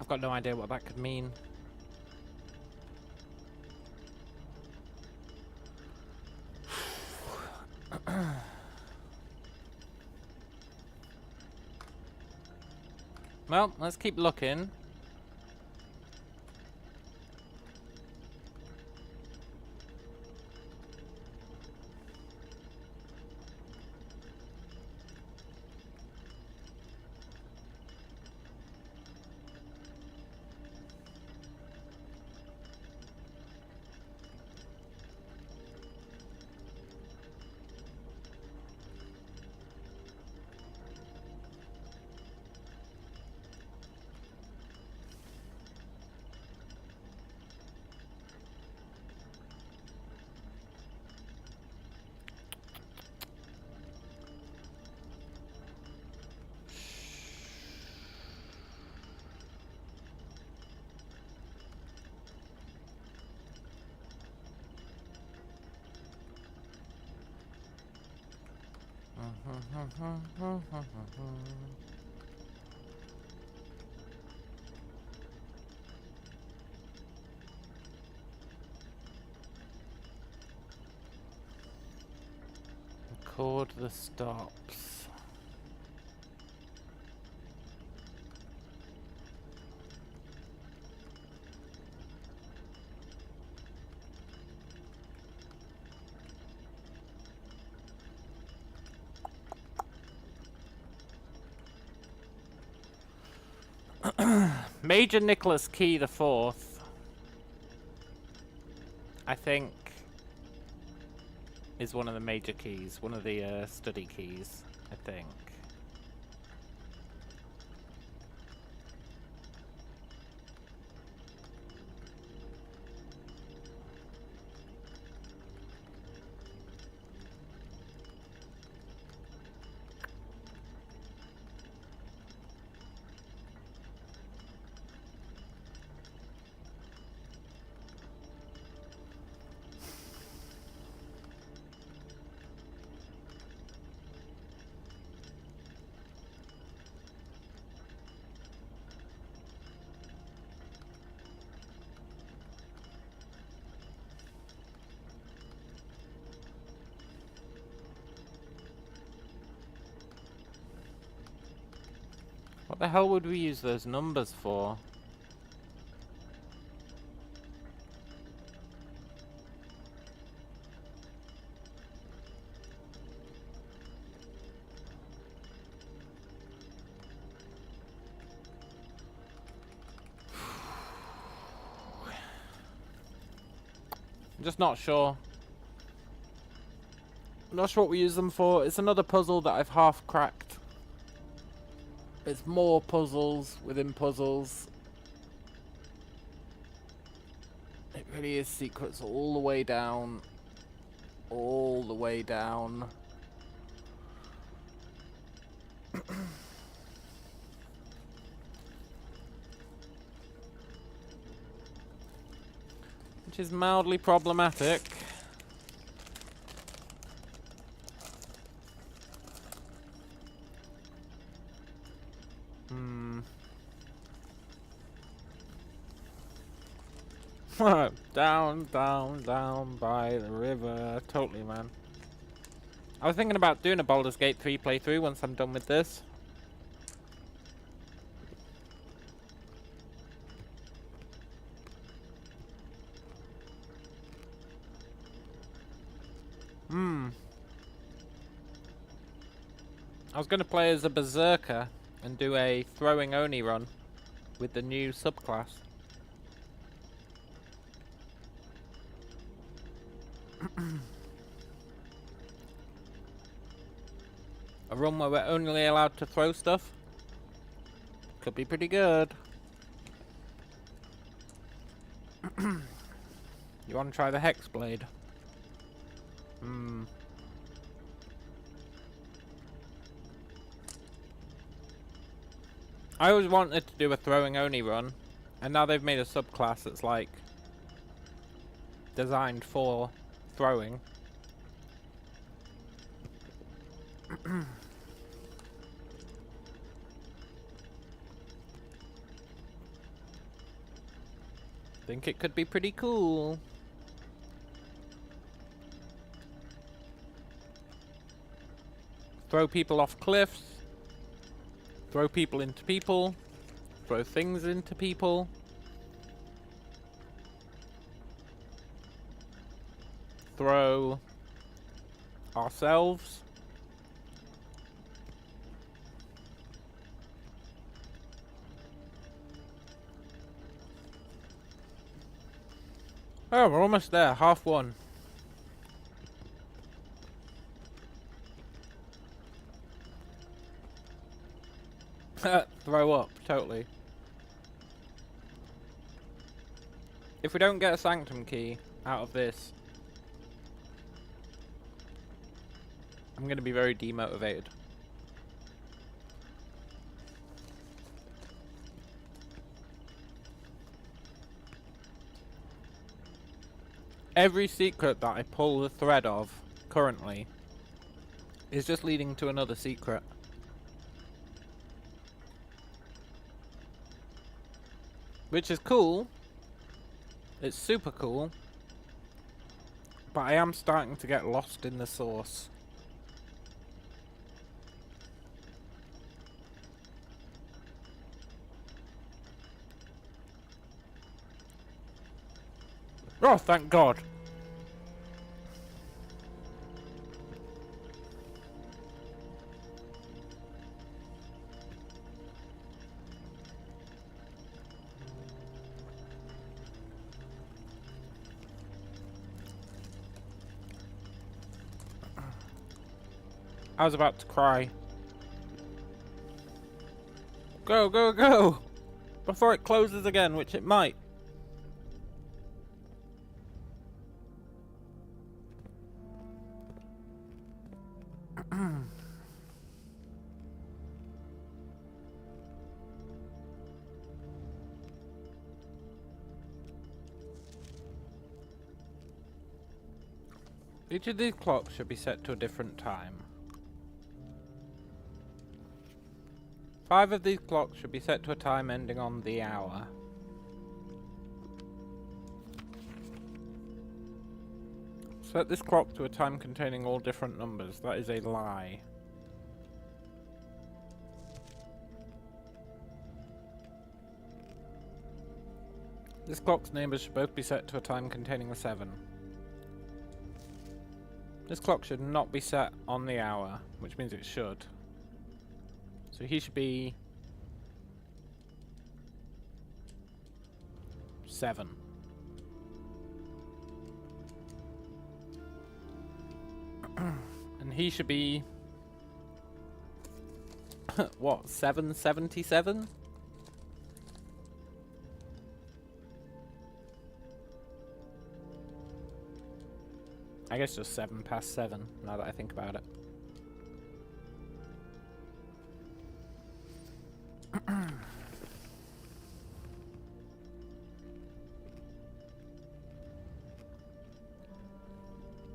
I've got no idea what that could mean. Well, let's keep looking. Record the stops. Major Nicholas Key the Fourth, I think, is one of the major keys, one of the study keys, I think. What the hell would we use those numbers for? I'm just not sure. I'm not sure what we use them for. It's another puzzle that I've half cracked. It's more puzzles within puzzles. It really is secrets all the way down. All the way down. Which is mildly problematic. Down, down, down by the river. Totally, man. I was thinking about doing a Baldur's Gate 3 playthrough once I'm done with this. I was going to play as a berserker and do a throwing only run with the new subclass. A run where we're only allowed to throw stuff. Could be pretty good. You want to try the Hex Blade? I always wanted to do a throwing only run, and now they've made a subclass that's like designed for throwing. Think it could be pretty cool. Throw people off cliffs. Throw people into people. Throw things into people. Throw ourselves. Oh, we're almost there. Half one. Throw up, totally. If we don't get a sanctum key out of this, I'm going to be very demotivated. Every secret that I pull the thread of, currently, is just leading to another secret. Which is cool. It's super cool. But I am starting to get lost in the source. Oh, thank God. I was about to cry. Go, go, go! Before it closes again, which it might. Each of these clocks should be set to a different time. 5 of these clocks should be set to a time ending on the hour. Set this clock to a time containing all different numbers. That is a lie. This clock's neighbours should both be set to a time containing a 7. This clock should not be set on the hour, which means it should. So he should be 7. And he should be what, 777? I guess just 7 past 7, now that I think about it.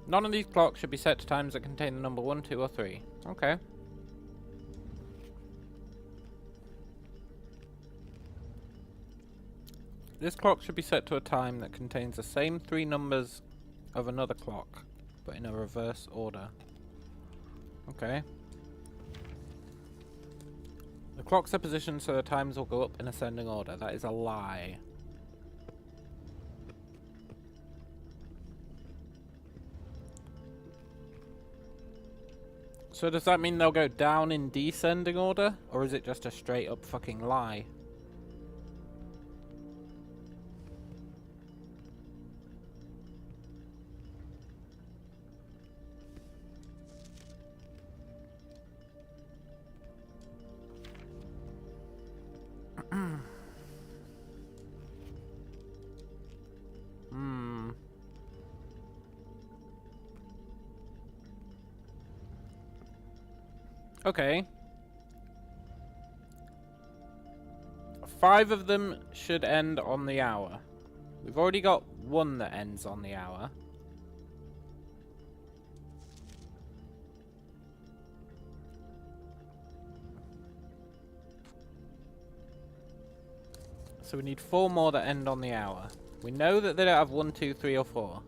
None of these clocks should be set to times that contain the number 1, 2, or 3. Okay. This clock should be set to a time that contains the same 3 numbers of another clock, but in a reverse order. Okay. The clocks are positioned so the times will go up in ascending order. That is a lie. So does that mean they'll go down in descending order? Or is it just a straight up fucking lie? Okay. 5 of them should end on the hour. We've already got 1 that ends on the hour. So we need 4 more that end on the hour. We know that they don't have 1, 2, 3, or 4.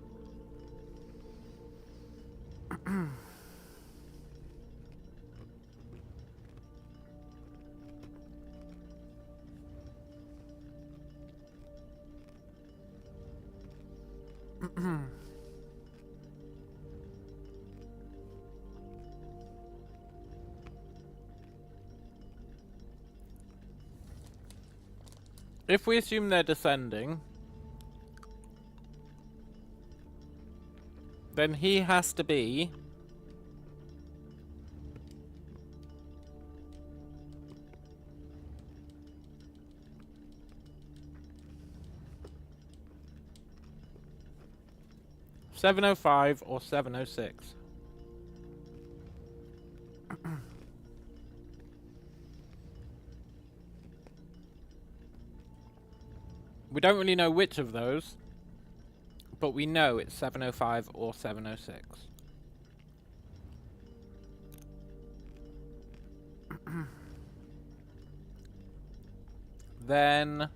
If we assume they're descending, then he has to be... $705 or $706. We don't really know which of those, but we know it's 705 or 706. Then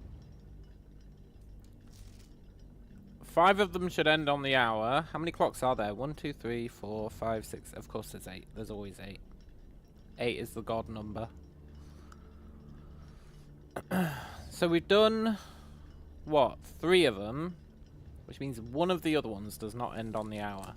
5 of them should end on the hour. How many clocks are there? 1, 2, 3, 4, 5, 6. Of course there's 8. There's always 8. 8 is the god number. So we've done, what, 3 of them, which means one of the other ones does not end on the hour.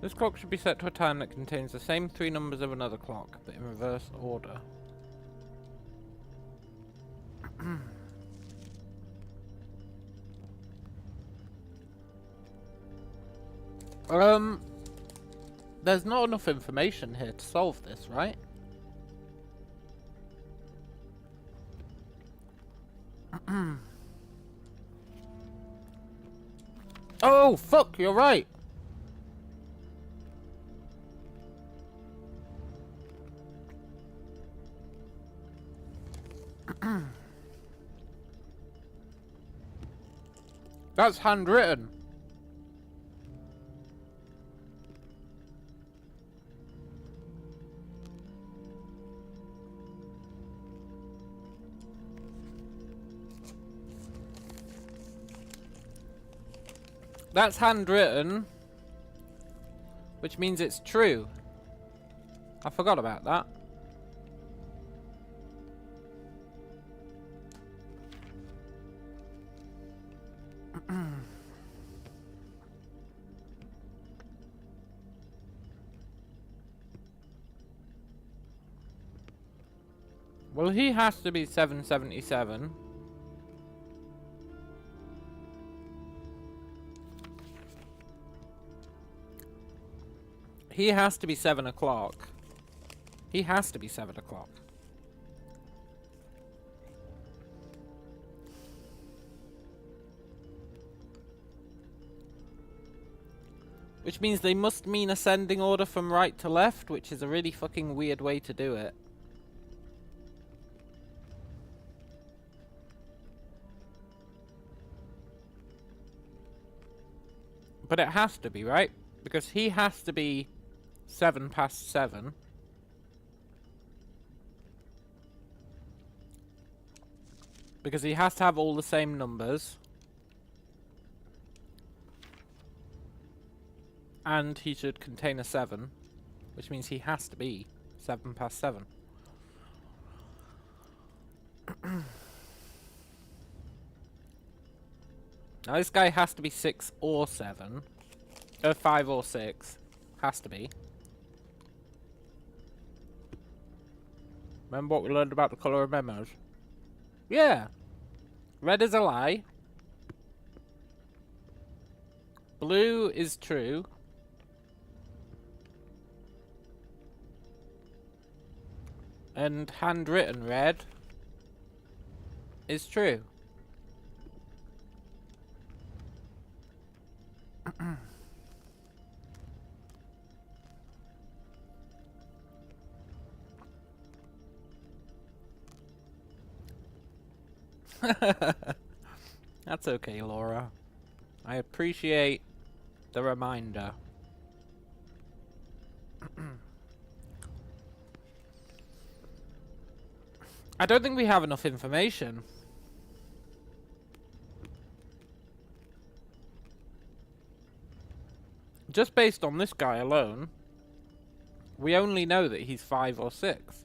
This clock should be set to a time that contains the same 3 numbers of another clock, but in reverse order. There's not enough information here to solve this, right? Oh, fuck, you're right! That's handwritten. That's handwritten, which means it's true. I forgot about that. Well, he has to be 777. He has to be 7 o'clock. He has to be 7 o'clock. Which means they must mean ascending order from right to left, which is a really fucking weird way to do it. But it has to be, right? Because he has to be 7 past 7. Because he has to have all the same numbers. And he should contain a 7. Which means he has to be 7 past 7. Now this guy has to be 6 or 7. 5 or 6. Has to be. Remember what we learned about the colour of memos? Yeah. Red is a lie. Blue is true. And handwritten red is true. That's okay, Laura. I appreciate the reminder. I don't think we have enough information. Just based on this guy alone, we only know that he's 5 or 6.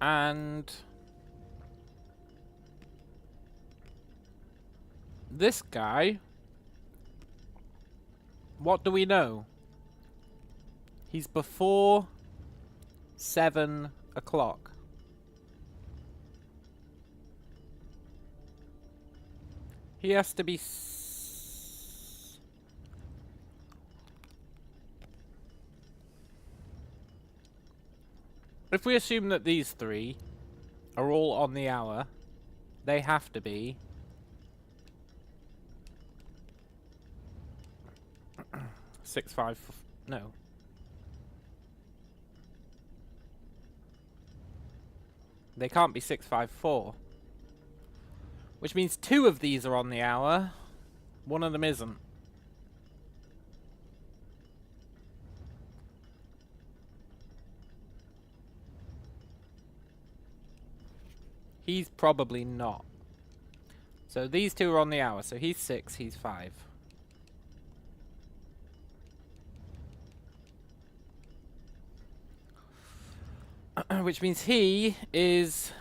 And this guy, what do we know? He's before 7 o'clock. He has to be if we assume that these 3 are all on the hour, they have to be 6, 5, no. They can't be 6, 5, 4. Which means 2 of these are on the hour. One of them isn't. He's probably not. So these 2 are on the hour. So he's 6, he's 5. Which means he is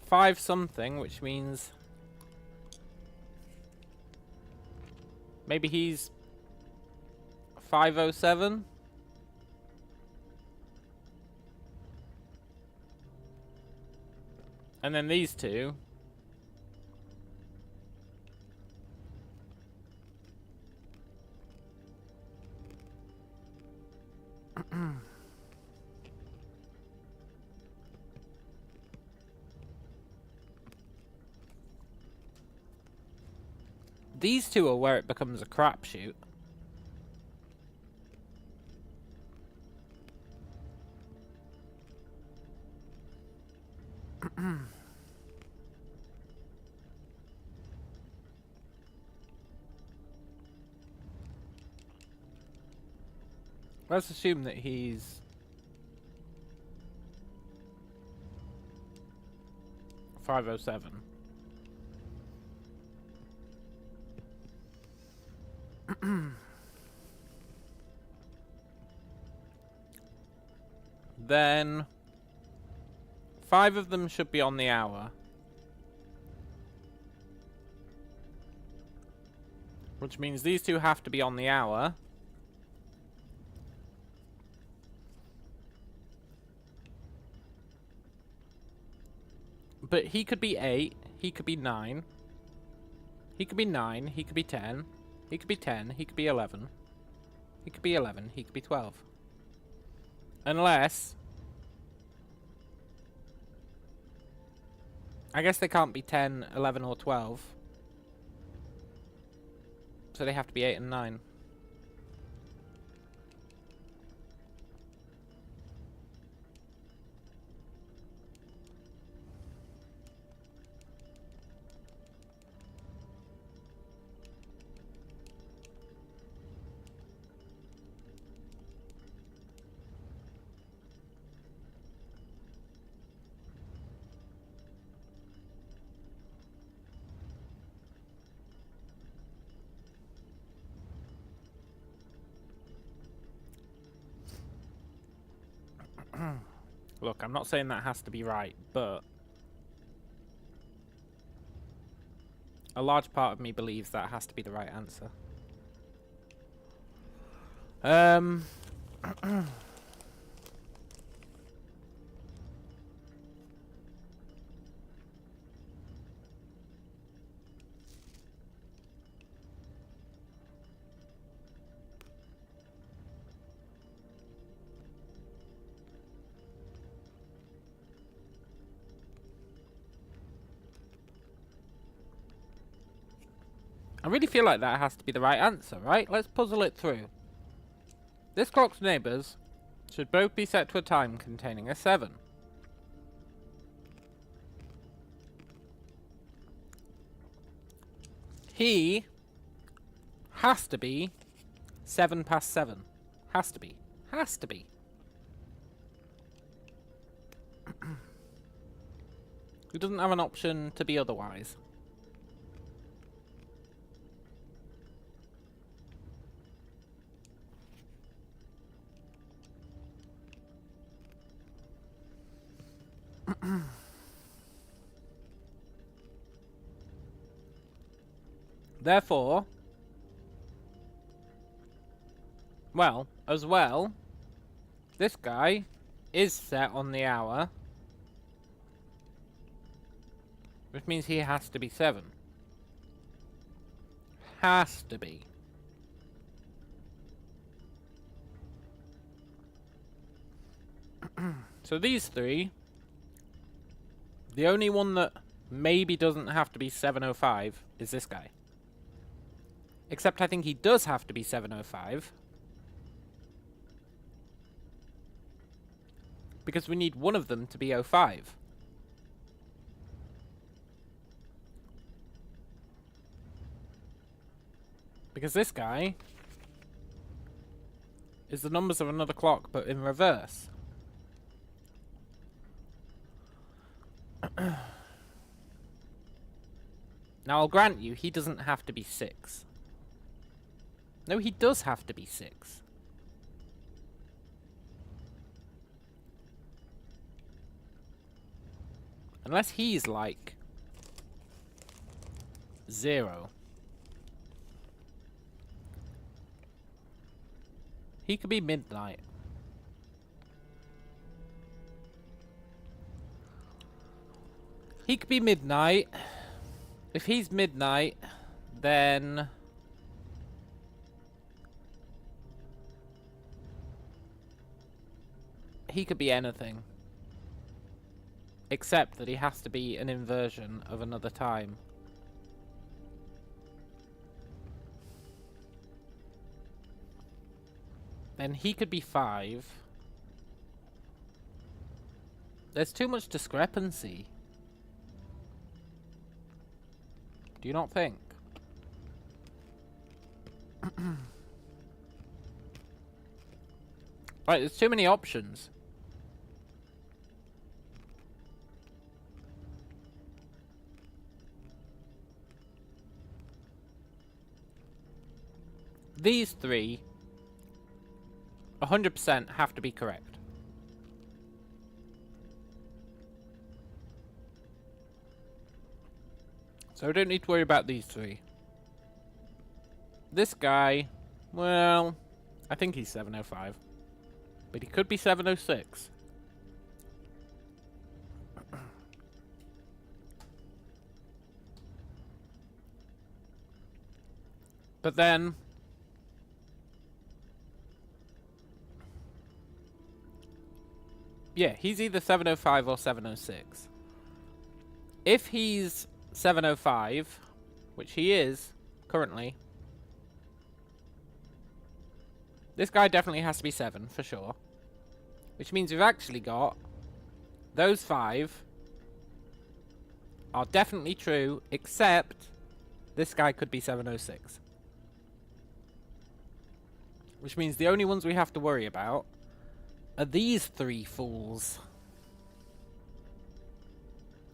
5 something, which means maybe he's 507. And then these 2 these 2 are where it becomes a crapshoot. Let's assume that he's 507. Then 5 of them should be on the hour. Which means these 2 have to be on the hour. But he could be 8, he could be 9. He could be 9, he could be 10. He could be 10, he could be 11. He could be 11, he could be 12. Unless... I guess they can't be 10, 11 or 12. So they have to be 8 and 9. Look, I'm not saying that has to be right, but a large part of me believes that has to be the right answer. I really feel like that has to be the right answer, right? Let's puzzle it through. This clock's neighbours Should both be set to a time containing a 7. He has to be 7 past 7. Has to be. Has to be. He doesn't have an option to be otherwise. Therefore, well, as well, this guy is set on the hour, which means he has to be 7. Has to be. So these three, the only one that maybe doesn't have to be 7:05 is this guy. Except I think he does have to be 7:05. Because we need one of them to be 05. Because this guy is the numbers of another clock, but in reverse. Now, I'll grant you, he doesn't have to be 6. No, he does have to be 6. Unless he's like 0. He could be midnight. He could be midnight. If he's midnight, then he could be anything. Except that he has to be an inversion of another time. Then he could be 5. There's too much discrepancy. Do you not think? Right, there's too many options. These three 100% have to be correct. So I don't need to worry about these three. This guy, well, I think he's 7:05. But he could be 7:06. But then yeah, he's either 7:05 or 7:06. If he's 7:05, which he is currently, this guy definitely has to be 7 for sure. Which means we've actually got those 5 are definitely true, except this guy could be 7:06. Which means the only ones we have to worry about are these 3 fools.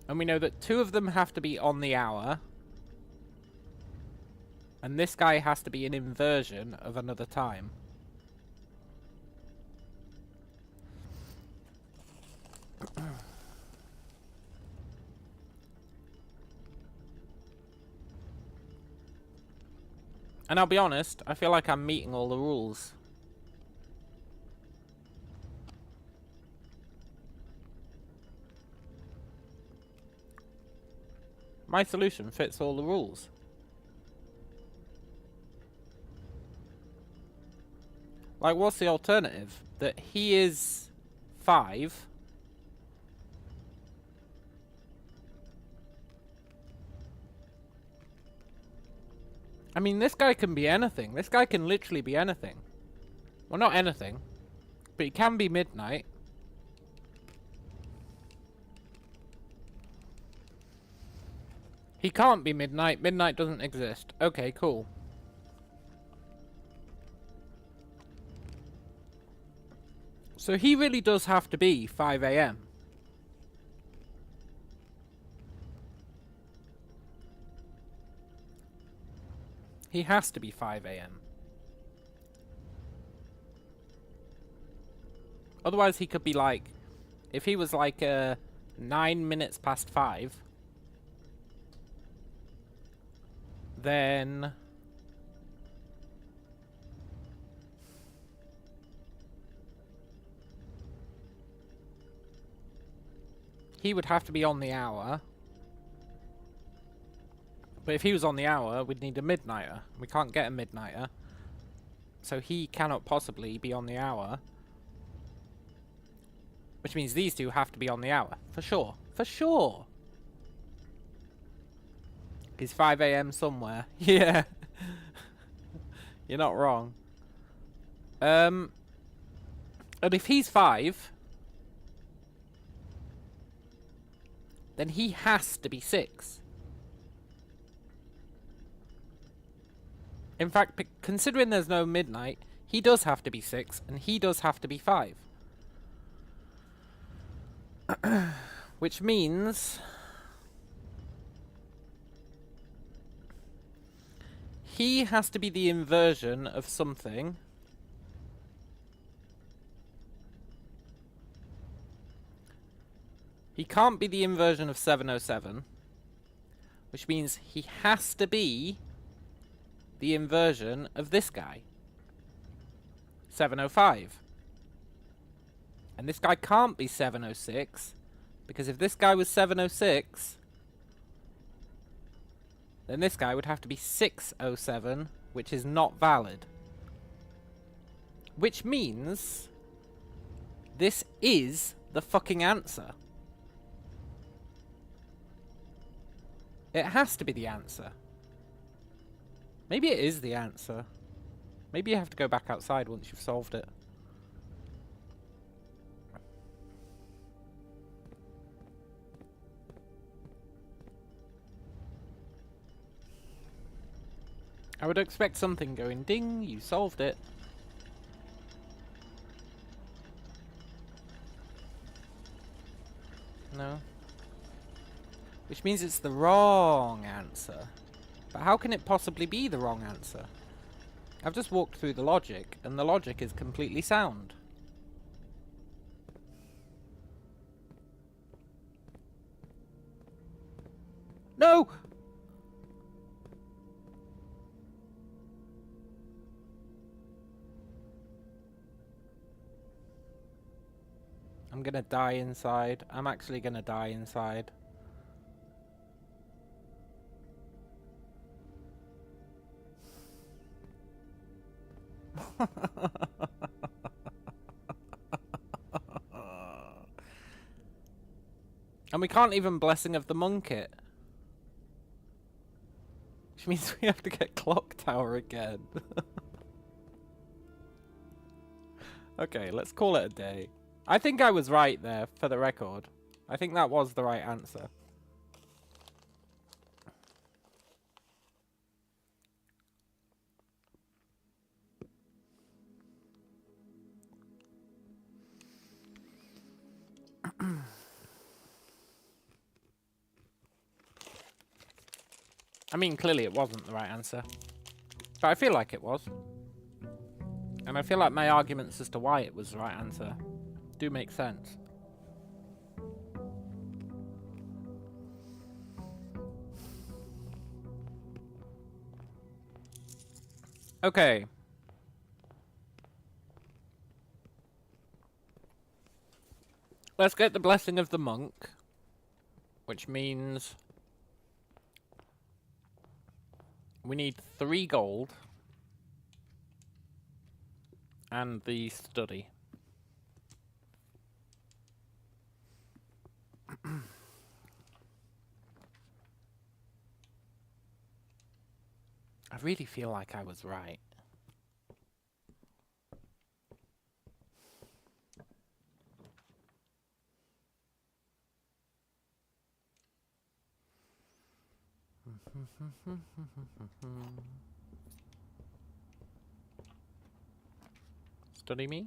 And we know that 2 of them have to be on the hour. And this guy has to be an inversion of another time. And I'll be honest, I feel like I'm meeting all the rules. My solution fits all the rules. Like, what's the alternative? That he is 5. I mean, this guy can be anything. This guy can literally be anything. Well, not anything. But it can be midnight. He can't be midnight. Midnight doesn't exist. Okay, cool. So he really does have to be 5 AM. He has to be 5 AM. Otherwise he could be like... If he was like 9 minutes past 5... Then... He would have to be on the hour. But if he was on the hour, we'd need a midnighter. We can't get a midnighter. So he cannot possibly be on the hour. Which means these two have to be on the hour. For sure. For sure! He's 5 AM somewhere. Yeah. You're not wrong. And if he's 5... then he has to be 6. In fact, considering there's no midnight, he does have to be 6, and he does have to be 5. Which means... he has to be the inversion of something. He can't be the inversion of 707. Which means he has to be the inversion of this guy. 705. And this guy can't be 706. Because if this guy was 706... then this guy would have to be 607, which is not valid. Which means... this is the fucking answer. It has to be the answer. Maybe it is the answer. Maybe you have to go back outside once you've solved it. I would expect something going ding, you solved it. No. Which means it's the wrong answer. But how can it possibly be the wrong answer? I've just walked through the logic, and the logic is completely sound. No! I'm gonna die inside. I'm actually gonna die inside. And we can't even Blessing of the Monk it. Which means we have to get Clock Tower again. Okay, let's call it a day. I think I was right there, for the record. I think that was the right answer. I mean, clearly it wasn't the right answer. But I feel like it was. And I feel like my arguments as to why it was the right answer do make sense. Okay. Let's get the Blessing of the Monk. Which means... we need 3 gold. And the study. I really feel like I was right. Study me?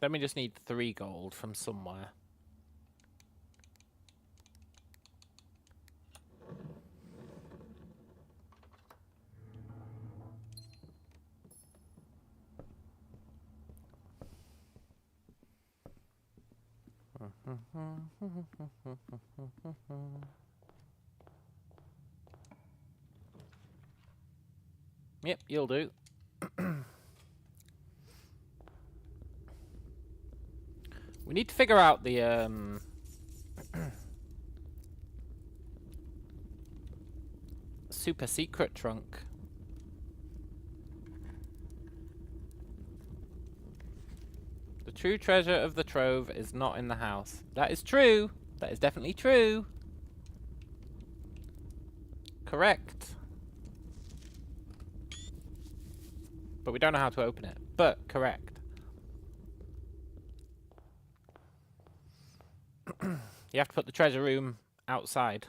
Then we just need 3 gold from somewhere. Yep, you'll do. We need to figure out the super secret trunk. The true treasure of the trove is not in the house. That is true. That is definitely true. Correct. But we don't know how to open it. But correct. You have to put the treasure room outside.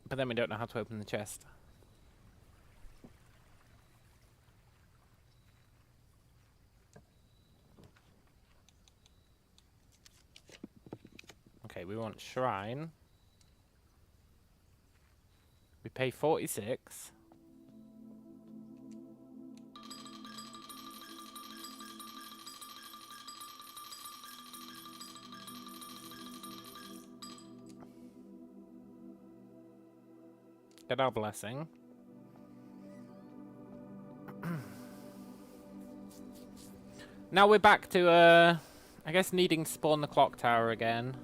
But then we don't know how to open the chest. Okay, we want shrine. We pay 46. Get our blessing. Now we're back to, I guess needing to spawn the clock tower again.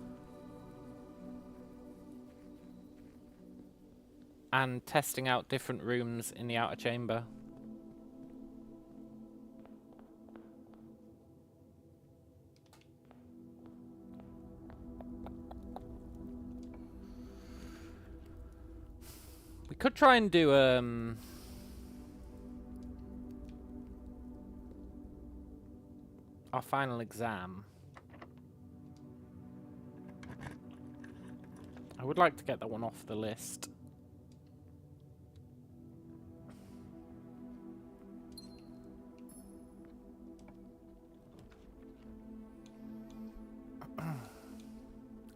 And testing out different rooms in the outer chamber. We could try and do, our final exam. I would like to get that one off the list.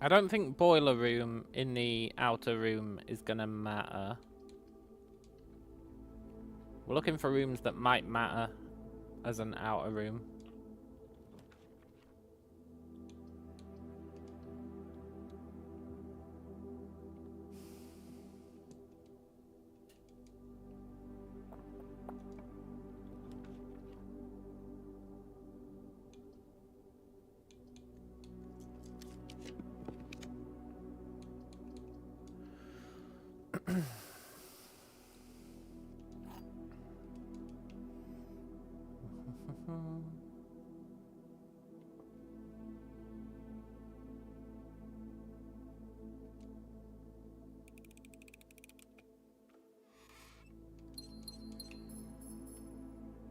I don't think boiler room in the outer room is gonna matter. We're looking for rooms that might matter as an outer room.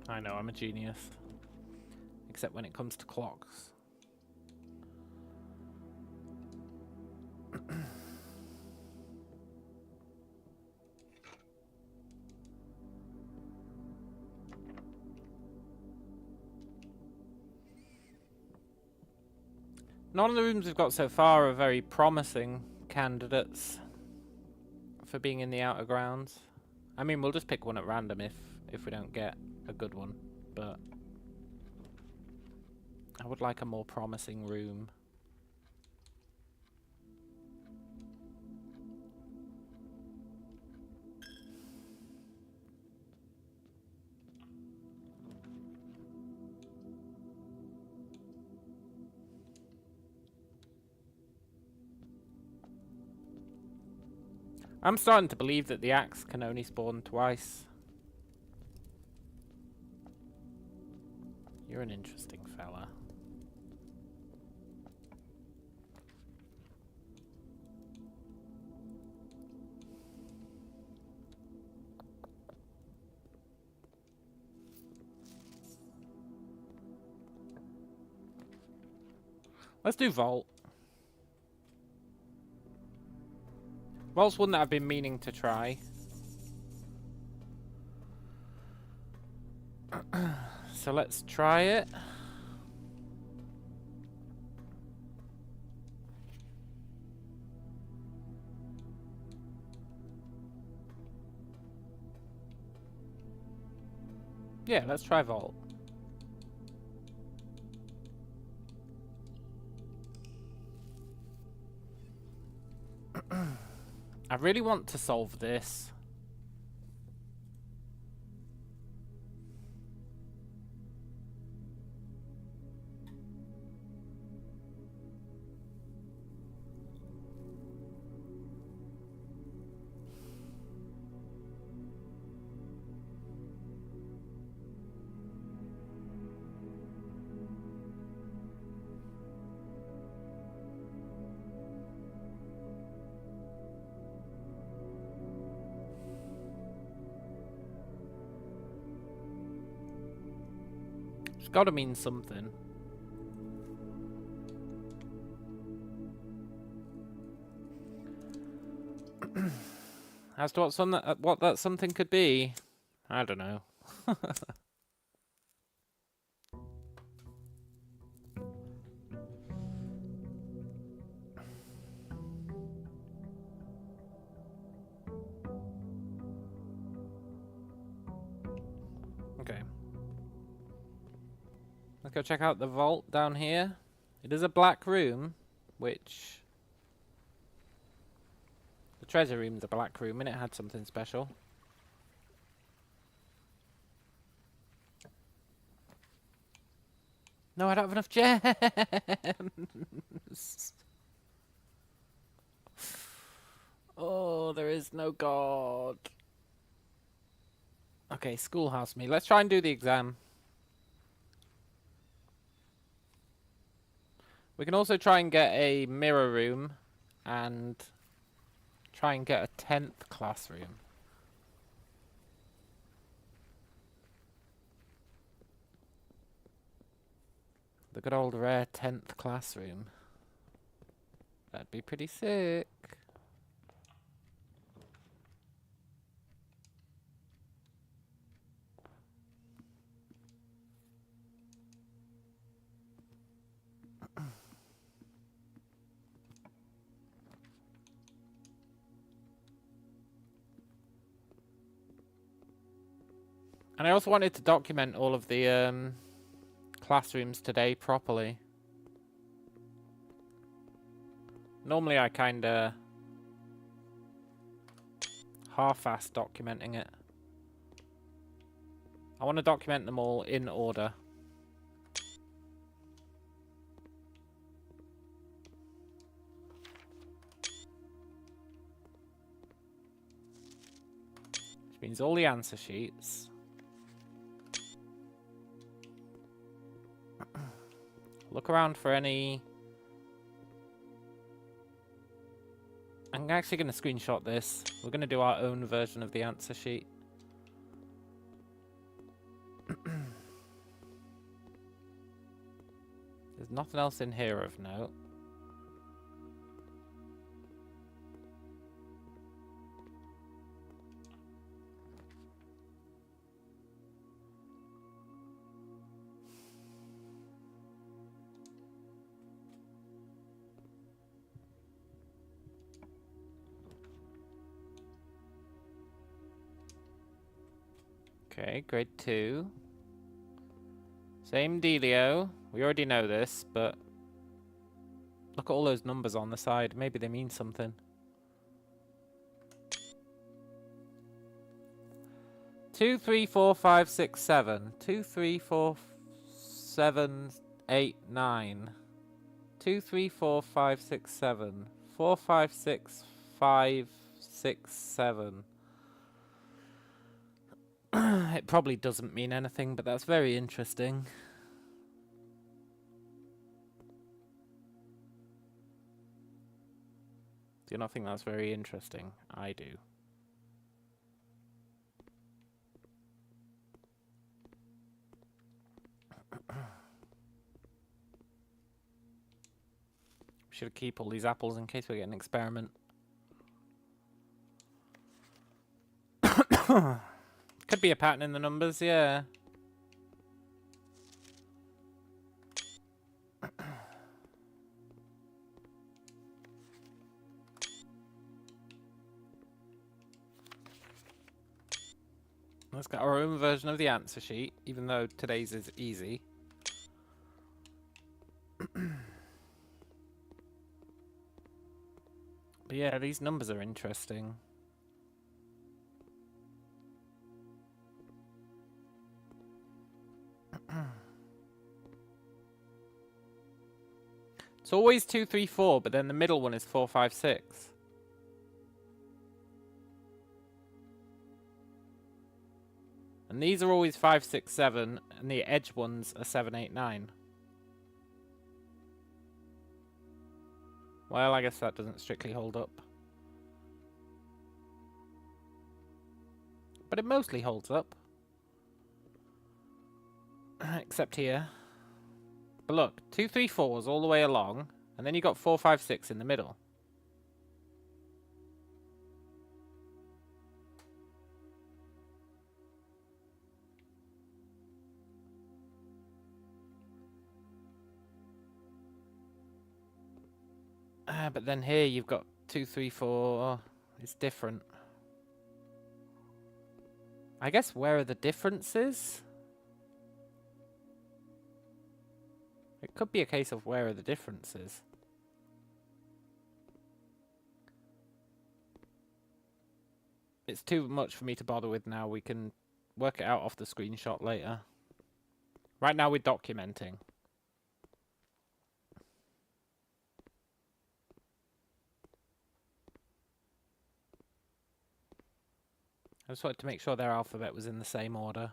I know, I'm a genius. Except when it comes to clocks. None of the rooms we've got so far are very promising candidates for being in the outer grounds. I mean, we'll just pick one at random if we don't get a good one, but I would like a more promising room. I'm starting to believe that the axe can only spawn twice. You're an interesting fella. Let's do vault. Vault's one that I've been meaning to try. So let's try it. Yeah, let's try vault. I really want to solve this. It's gotta mean something. As to what that something could be, I don't know. Okay. Let's go check out the vault down here. It is a black room, which... The treasure room's a black room, and it had something special. No, I don't have enough gems! Oh, there is no god. Okay, schoolhouse me. Let's try and do the exam. We can also try and get a mirror room and try and get a 10th classroom. The good old rare 10th classroom. That'd be pretty sick. And I also wanted to document all of the classrooms today properly. Normally I kinda half-ass documenting it. I want to document them all in order. Which means all the answer sheets. Look around for any... I'm actually going to screenshot this. We're going to do our own version of the answer sheet. There's nothing else in here of note. Okay, grade 2. Same dealio. We already know this, but look at all those numbers on the side. Maybe they mean something. 2, 3, 4, 5, 6, 7. 2, 3, 4, 7, 8, 9. 2, 3, 4, 5, 6, 7. 4, 5, 6, 5, 6, 7. It probably doesn't mean anything, but that's very interesting. Do you not think that's very interesting? I do. Should keep all these apples in case we get an experiment. Could be a pattern in the numbers, yeah. Let's get our own version of the answer sheet, even though today's is easy. But yeah, these numbers are interesting. It's always 2, 3, 4, but then the middle one is 4, 5, 6. And these are always 5, 6, 7, and the edge ones are 7, 8, 9. Well, I guess that doesn't strictly hold up. But it mostly holds up. Except here. But look, 2, 3, 4s all the way along, and then you got 4, 5, 6 in the middle. But then here you've got 2, 3, 4. It's different. I guess where are the differences? It could be a case of where are the differences. It's too much for me to bother with now. We can work it out off the screenshot later. Right now we're documenting. I just wanted to make sure their alphabet was in the same order.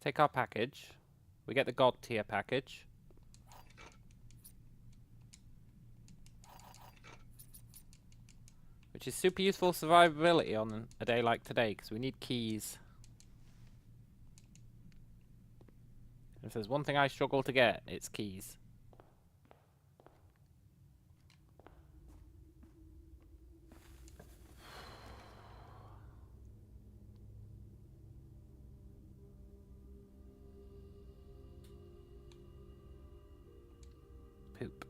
Take our package. We get the God tier package. Which is super useful survivability on a day like today, because we need keys. If there's one thing I struggle to get, it's keys. Poop.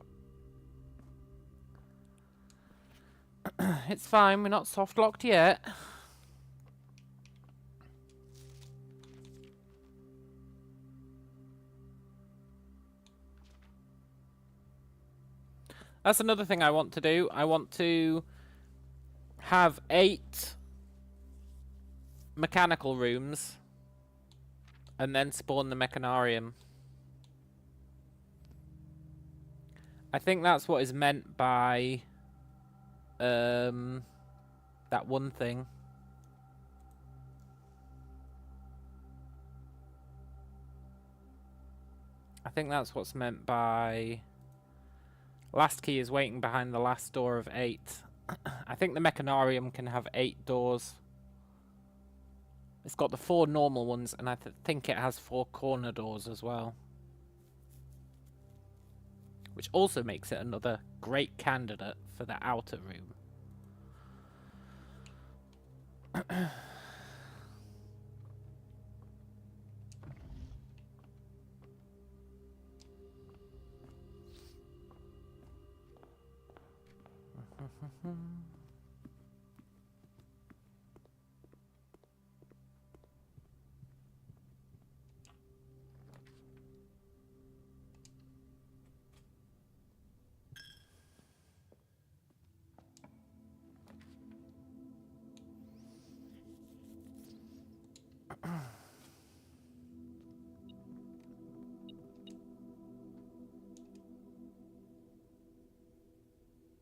It's fine, we're not soft locked yet. That's another thing I want to do. I want to have 8 mechanical rooms and then spawn the mechanarium. I think that's what is meant by that one thing. I think that's what's meant by last key is waiting behind the last door of 8. I think the mechanarium can have 8 doors. It's got the 4 normal ones, and I think it has 4 corner doors as well. Which also makes it another great candidate for the outer room.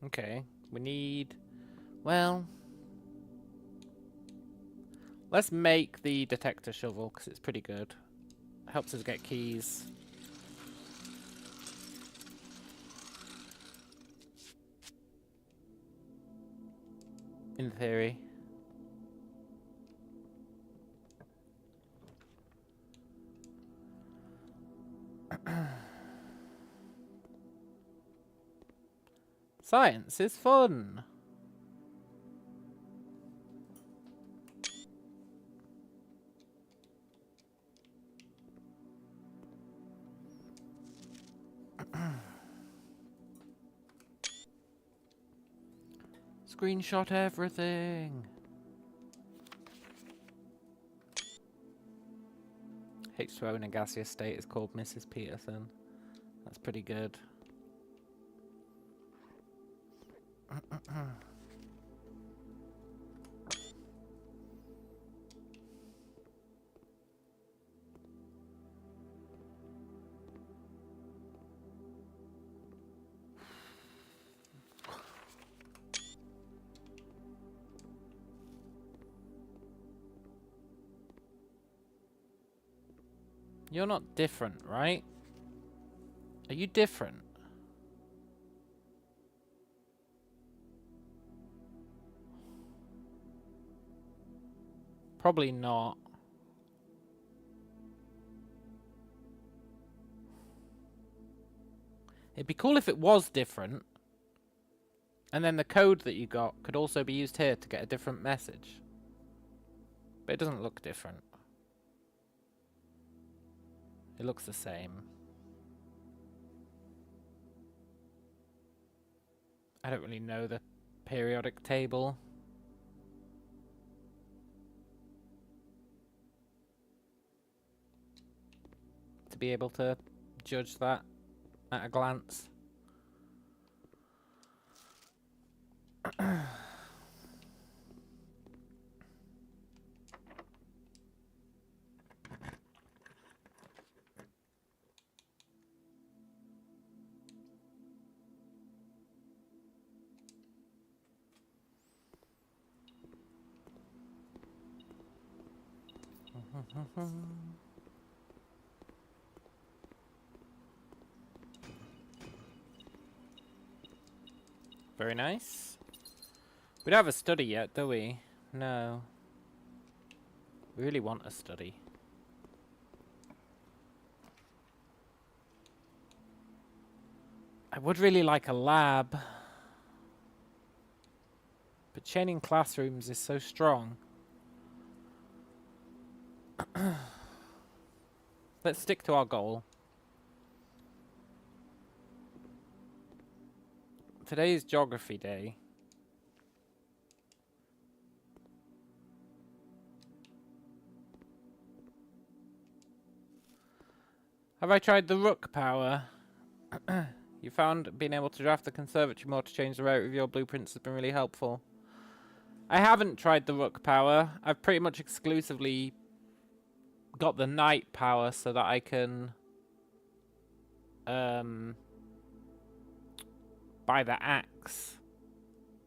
Okay, we need... Well... Let's make the detector shovel, because it's pretty good. Helps us get keys. In theory. Science is fun. Screenshot everything. H2O in a gaseous state is called Mrs. Peterson. That's pretty good. You're not different, right? Are you different? Probably not. It'd be cool if it was different. And then the code that you got could also be used here to get a different message. But it doesn't look different. It looks the same. I don't really know the periodic table. To be able to judge that at a glance. Very nice. We don't have a study yet, do we? No. We really want a study. I would really like a lab. But chaining classrooms is so strong. Let's stick to our goal. Today is geography day. Have I tried the rook power? You found being able to draft the conservatory more to change the rarity of your blueprints has been really helpful. I haven't tried the rook power. I've pretty much exclusively got the knight power so that I can buy the axe.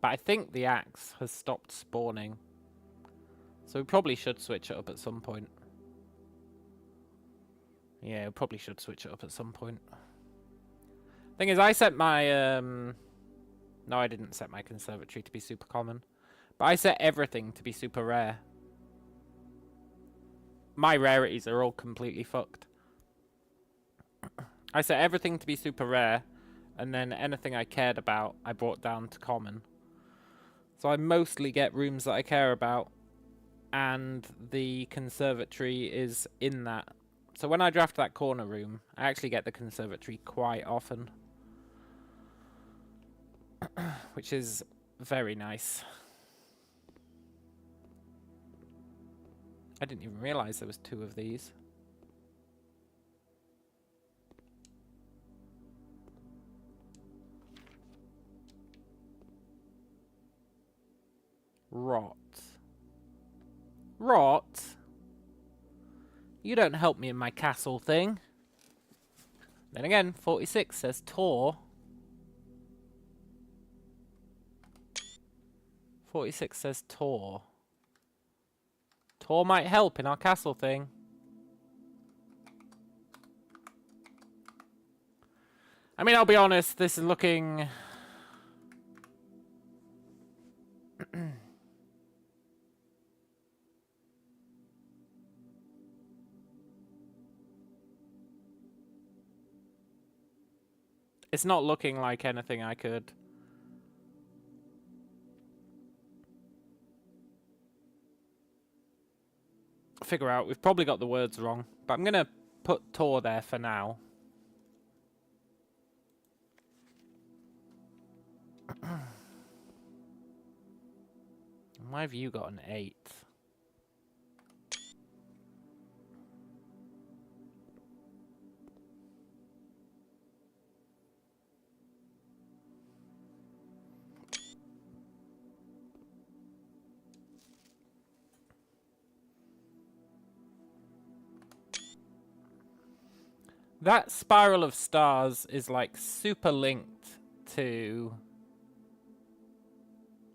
But I think the axe has stopped spawning. So we probably should switch it up at some point. Yeah, we probably should switch it up at some point. Thing is, I set my no, I didn't set my conservatory to be super common. But I set everything to be super rare. My rarities are all completely fucked. I set everything to be super rare, and then anything I cared about, I brought down to common. So I mostly get rooms that I care about, and the conservatory is in that. So when I draft that corner room, I actually get the conservatory quite often. Which is very nice. I didn't even realize there was 2 of these. Rot. Rot? You don't help me in my castle thing. Then again, 46 says Tor. 46 says Tor. Tor might help in our castle thing. I mean, I'll be honest, this is looking... It's not looking like anything I could figure out. We've probably got the words wrong, but I'm going to put Tor there for now. Why have you got an 8? That spiral of stars is like super linked to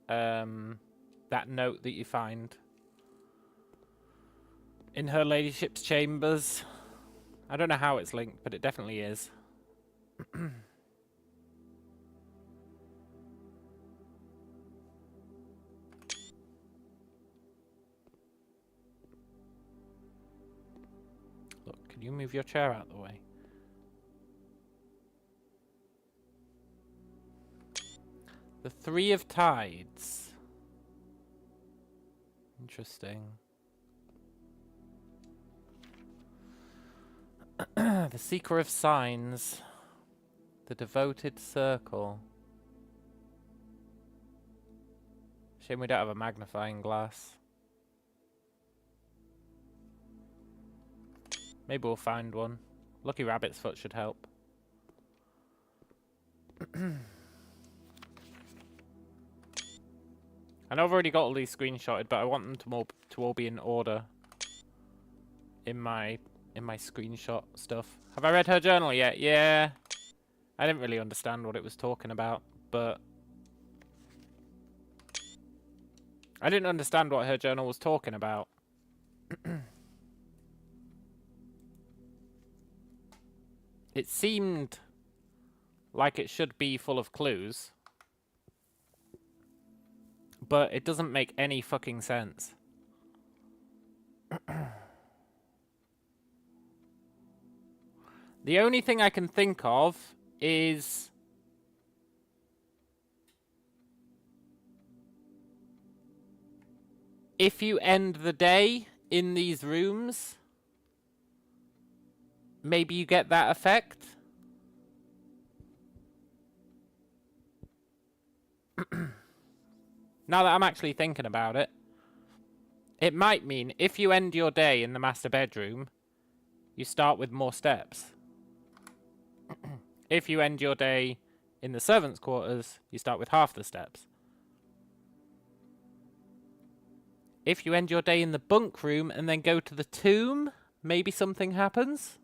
that note that you find in her ladyship's chambers. I don't know how it's linked, but it definitely is. Look, can you move your chair out of the way? The Three of Tides. Interesting. The Seeker of Signs. The Devoted Circle. Shame we don't have a magnifying glass. Maybe we'll find one. Lucky Rabbit's Foot should help. I know I've already got all these screenshotted, but I want them to all be in order in my screenshot stuff. Have I read her journal yet? Yeah. I didn't really understand what it was talking about, but I didn't understand what her journal was talking about. It seemed like it should be full of clues, but it doesn't make any fucking sense. The only thing I can think of is if you end the day in these rooms, maybe you get that effect. Now that I'm actually thinking about it, it might mean if you end your day in the master bedroom, you start with more steps. If you end your day in the servants' quarters, you start with half the steps. If you end your day in the bunk room and then go to the tomb, maybe something happens.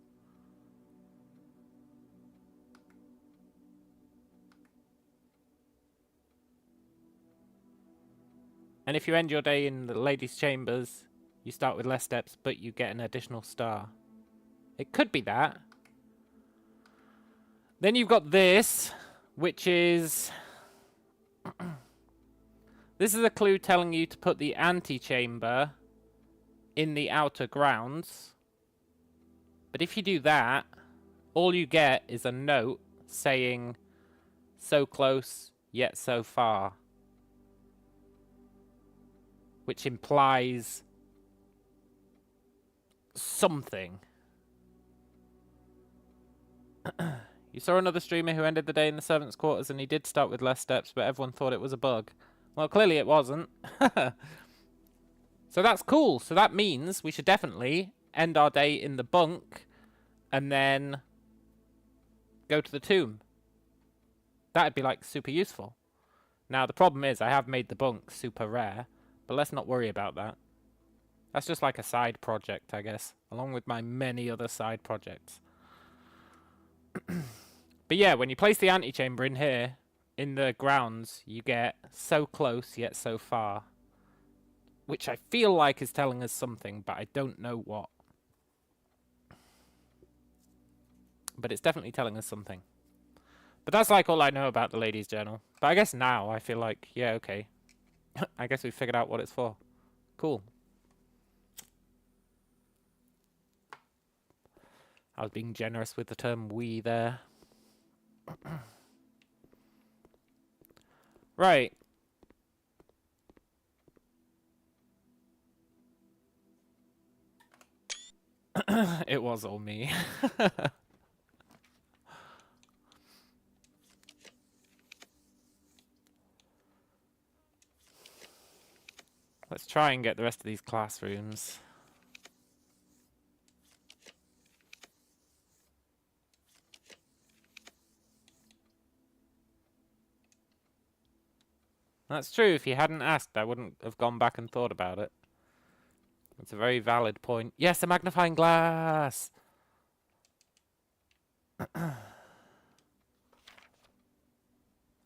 And if you end your day in the ladies' chambers, you start with less steps, but you get an additional star. It could be that. Then you've got this, which is... This is a clue telling you to put the antechamber in the outer grounds. But if you do that, all you get is a note saying, so close, yet so far. Which implies something. You saw another streamer who ended the day in the servants' quarters and he did start with less steps, but everyone thought it was a bug. Well, clearly it wasn't. So that's cool. So that means we should definitely end our day in the bunk and then go to the tomb. That'd be like super useful. Now the problem is I have made the bunk super rare, but let's not worry about that. That's just like a side project, I guess, along with my many other side projects. But yeah, when you place the antechamber in here, in the grounds, you get so close yet so far. Which I feel like is telling us something, but I don't know what. But it's definitely telling us something. But that's like all I know about the ladies' journal. But I guess now I feel like, yeah, okay. I guess we figured out what it's for. Cool. I was being generous with the term we there. Right. It was all me. Let's try and get the rest of these classrooms. That's true. If you hadn't asked, I wouldn't have gone back and thought about it. It's a very valid point. Yes, a magnifying glass!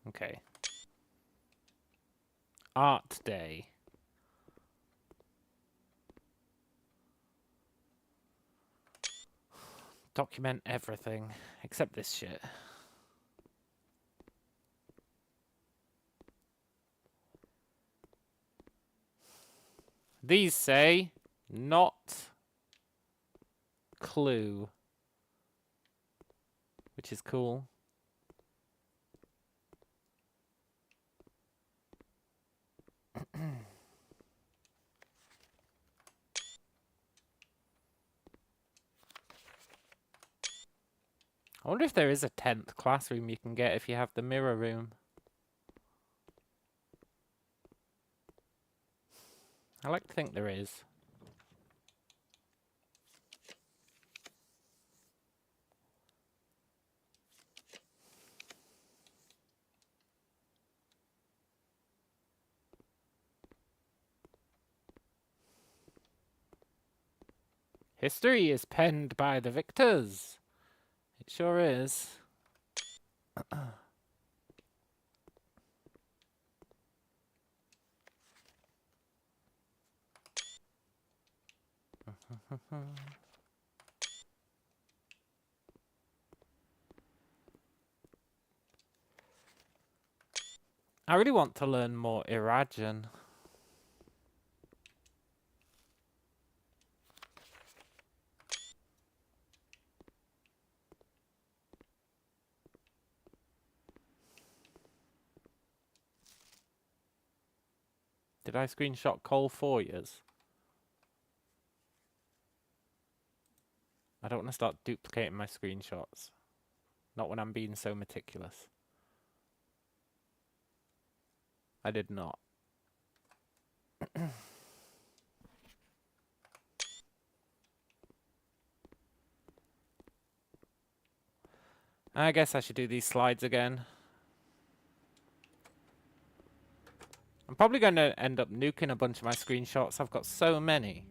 Okay. Art day. Document everything, except this shit. These say, not clue. Which is cool. I wonder if there is a 10th classroom you can get if you have the mirror room. I like to think there is. History is penned by the victors. It sure is. I really want to learn more Irajan. Did I screenshot Cole for years? I don't want to start duplicating my screenshots. Not when I'm being so meticulous. I did not. I guess I should do these slides again. I'm probably going to end up nuking a bunch of my screenshots. I've got so many.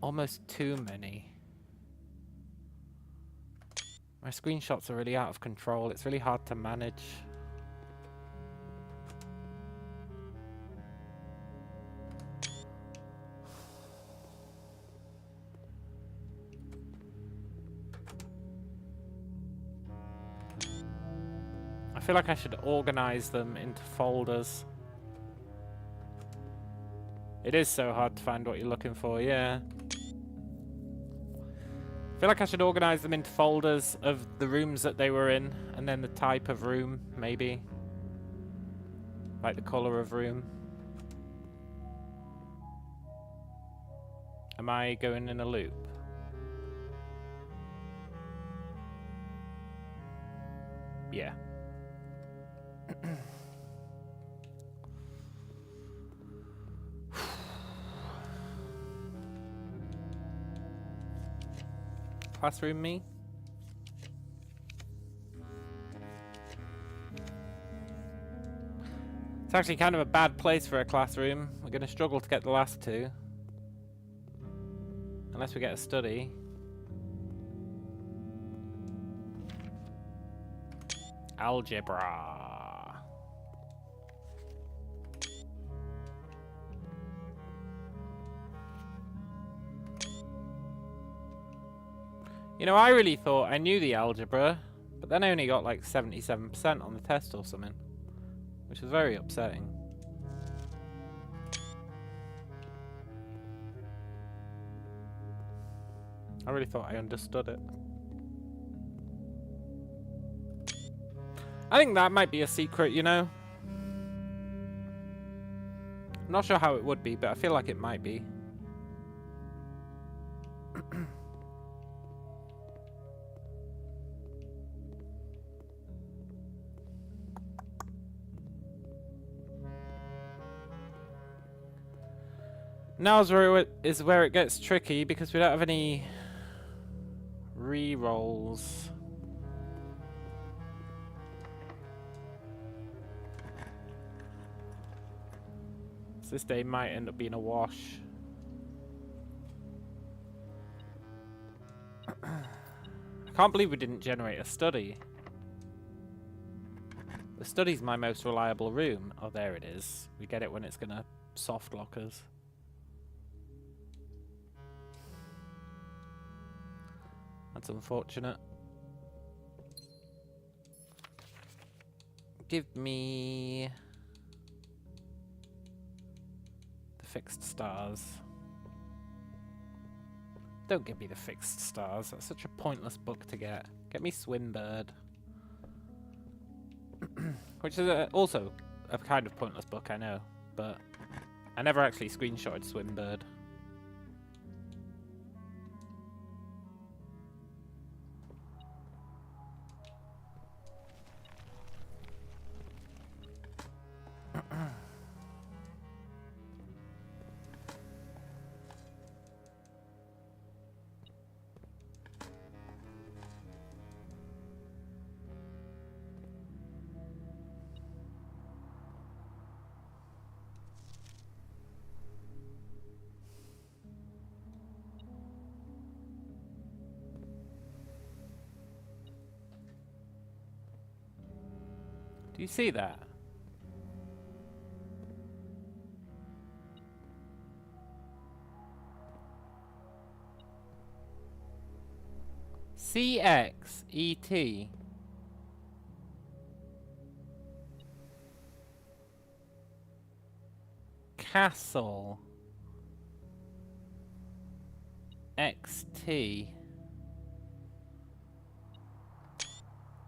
Almost too many. My screenshots are really out of control. It's really hard to manage. I feel like I should organize them into folders. It is so hard to find what you're looking for, yeah. I feel like I should organize them into folders of the rooms that they were in, and then the type of room, maybe. Like the color of room. Am I going in a loop? Yeah. Classroom me? It's actually kind of a bad place for a classroom. We're going to struggle to get the last two. Unless we get a study. Algebra. You know, I really thought I knew the algebra, but then I only got like 77% on the test or something, which was very upsetting. I really thought I understood it. I think that might be a secret, you know? I'm not sure how it would be, but I feel like it might be. Now is where it gets tricky because we don't have any re-rolls. So this day might end up being a wash. I can't believe we didn't generate a study. The study's my most reliable room. Oh, there it is. We get it when it's gonna soft lock us. That's unfortunate. Give me the fixed stars. Don't give me the fixed stars. That's such a pointless book to get. Get me Swinbird. Which is also a kind of pointless book, I know. But I never actually screenshotted Swinbird. Do you see that? CXET. Castle. XT.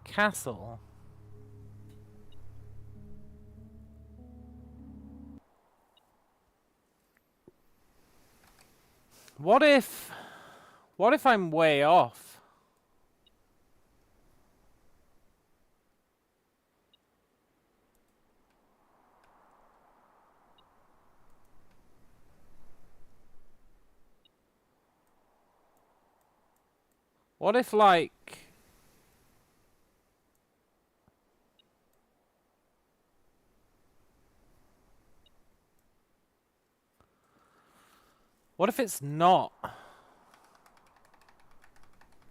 Castle. What if I'm way off? What if, like... What if it's not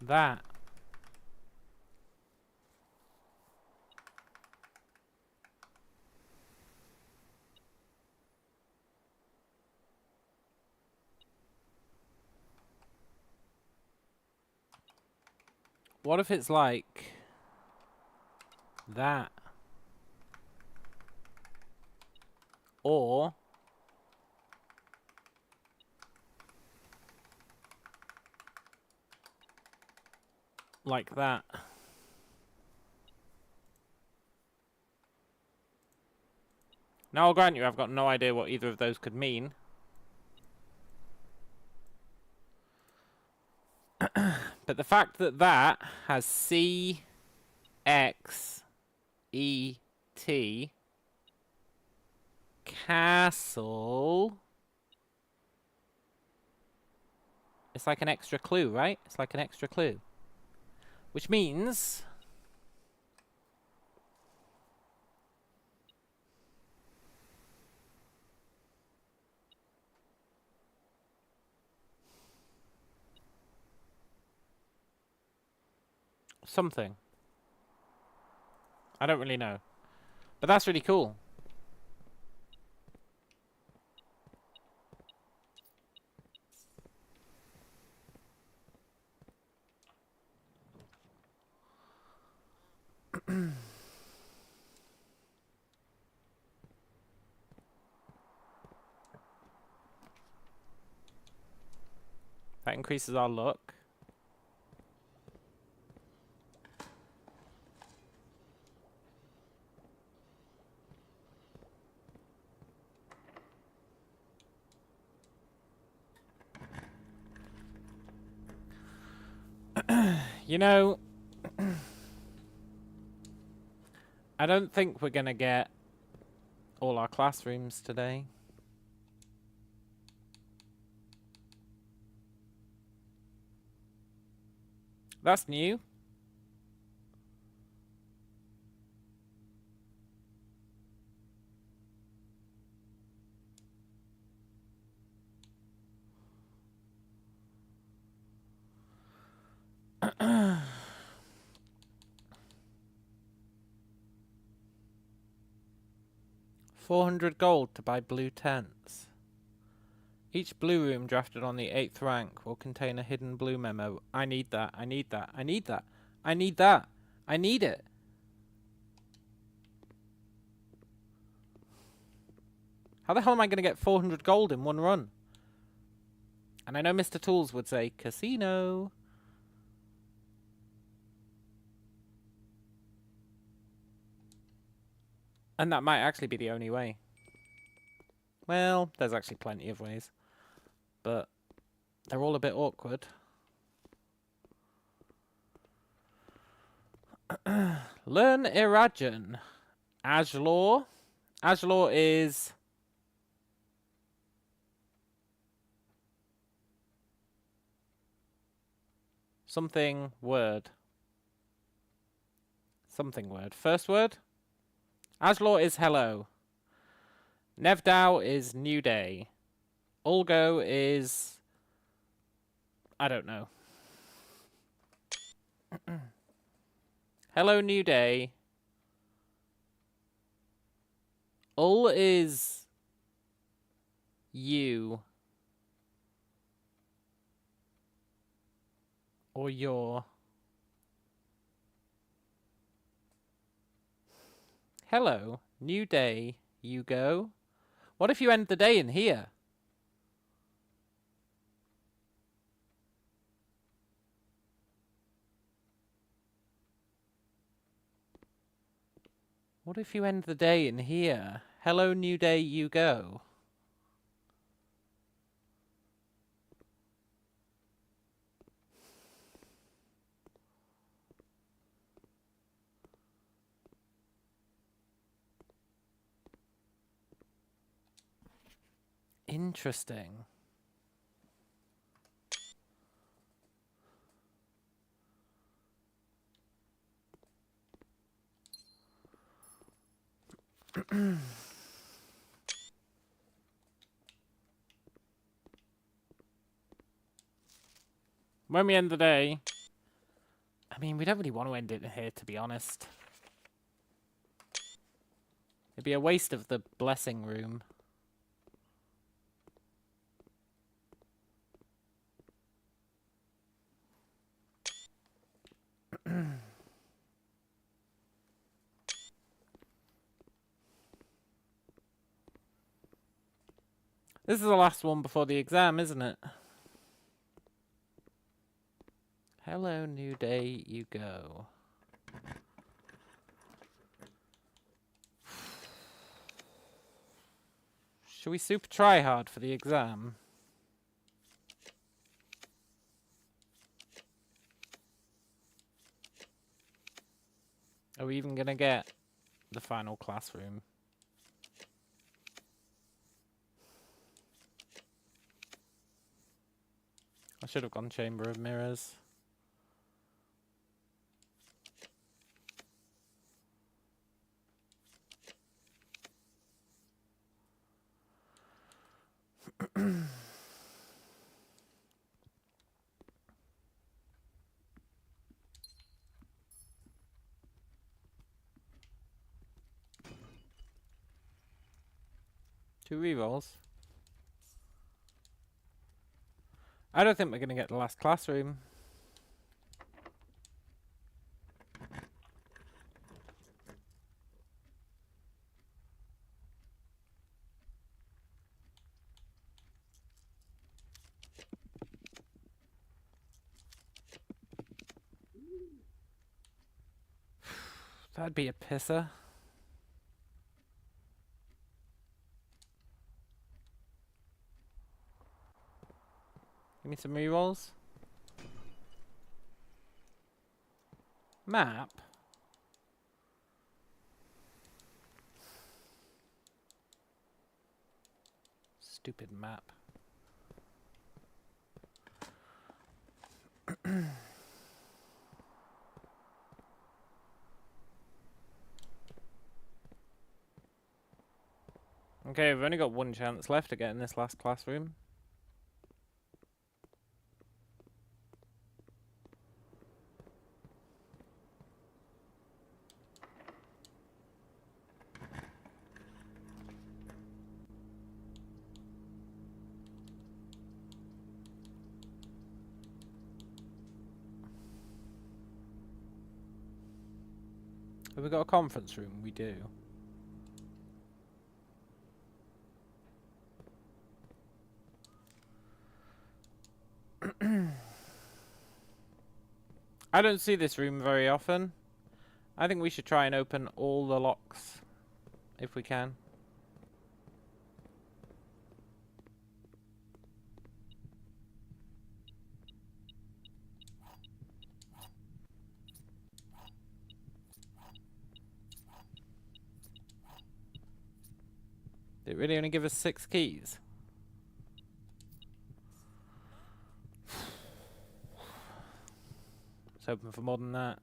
that? What if it's like that? Or like that? Now I'll grant you I've got no idea what either of those could mean. But the fact that that has C, X, E, T, castle. It's like an extra clue, right? It's like an extra clue. Which means... something. I don't really know. But that's really cool. That increases our luck. You know, I don't think we're gonna get all our classrooms today. That's new. $400 to buy blue tents. Each blue room drafted on the 8th rank will contain a hidden blue memo. I need that. I need that. I need that. I need that. I need it. How the hell am I going to get 400 gold in one run? And I know Mr. Tools would say, casino. And that might actually be the only way. Well, there's actually plenty of ways. But they're all a bit awkward. Learn Irajan. Ajlor. Ajlor is... something word. Something word. First word? Ajlor is hello. Nevdao is new day. Ulgo is... I don't know. Hello, new day. Ul is... you. Or your. Hello, new day, you go. What if you end the day in here? What if you end the day in here? Hello, new day, you go. Interesting. When we end the day... I mean, we don't really want to end it here, to be honest. It'd be a waste of the blessing room. This is the last one before the exam, isn't it? Hello, new day, you go. Should we super try hard for the exam? Are we even gonna get the final classroom? I should have gone Chamber of Mirrors. Two rerolls. I don't think we're going to get the last classroom. That'd be a pisser. Give me some rerolls. Map? Stupid map. Okay, we've only got one chance left to get in this last classroom. Have we got a conference room? We do. I don't see this room very often. I think we should try and open all the locks if we can. Did it really only give us 6 keys? Let's hoping for more than that.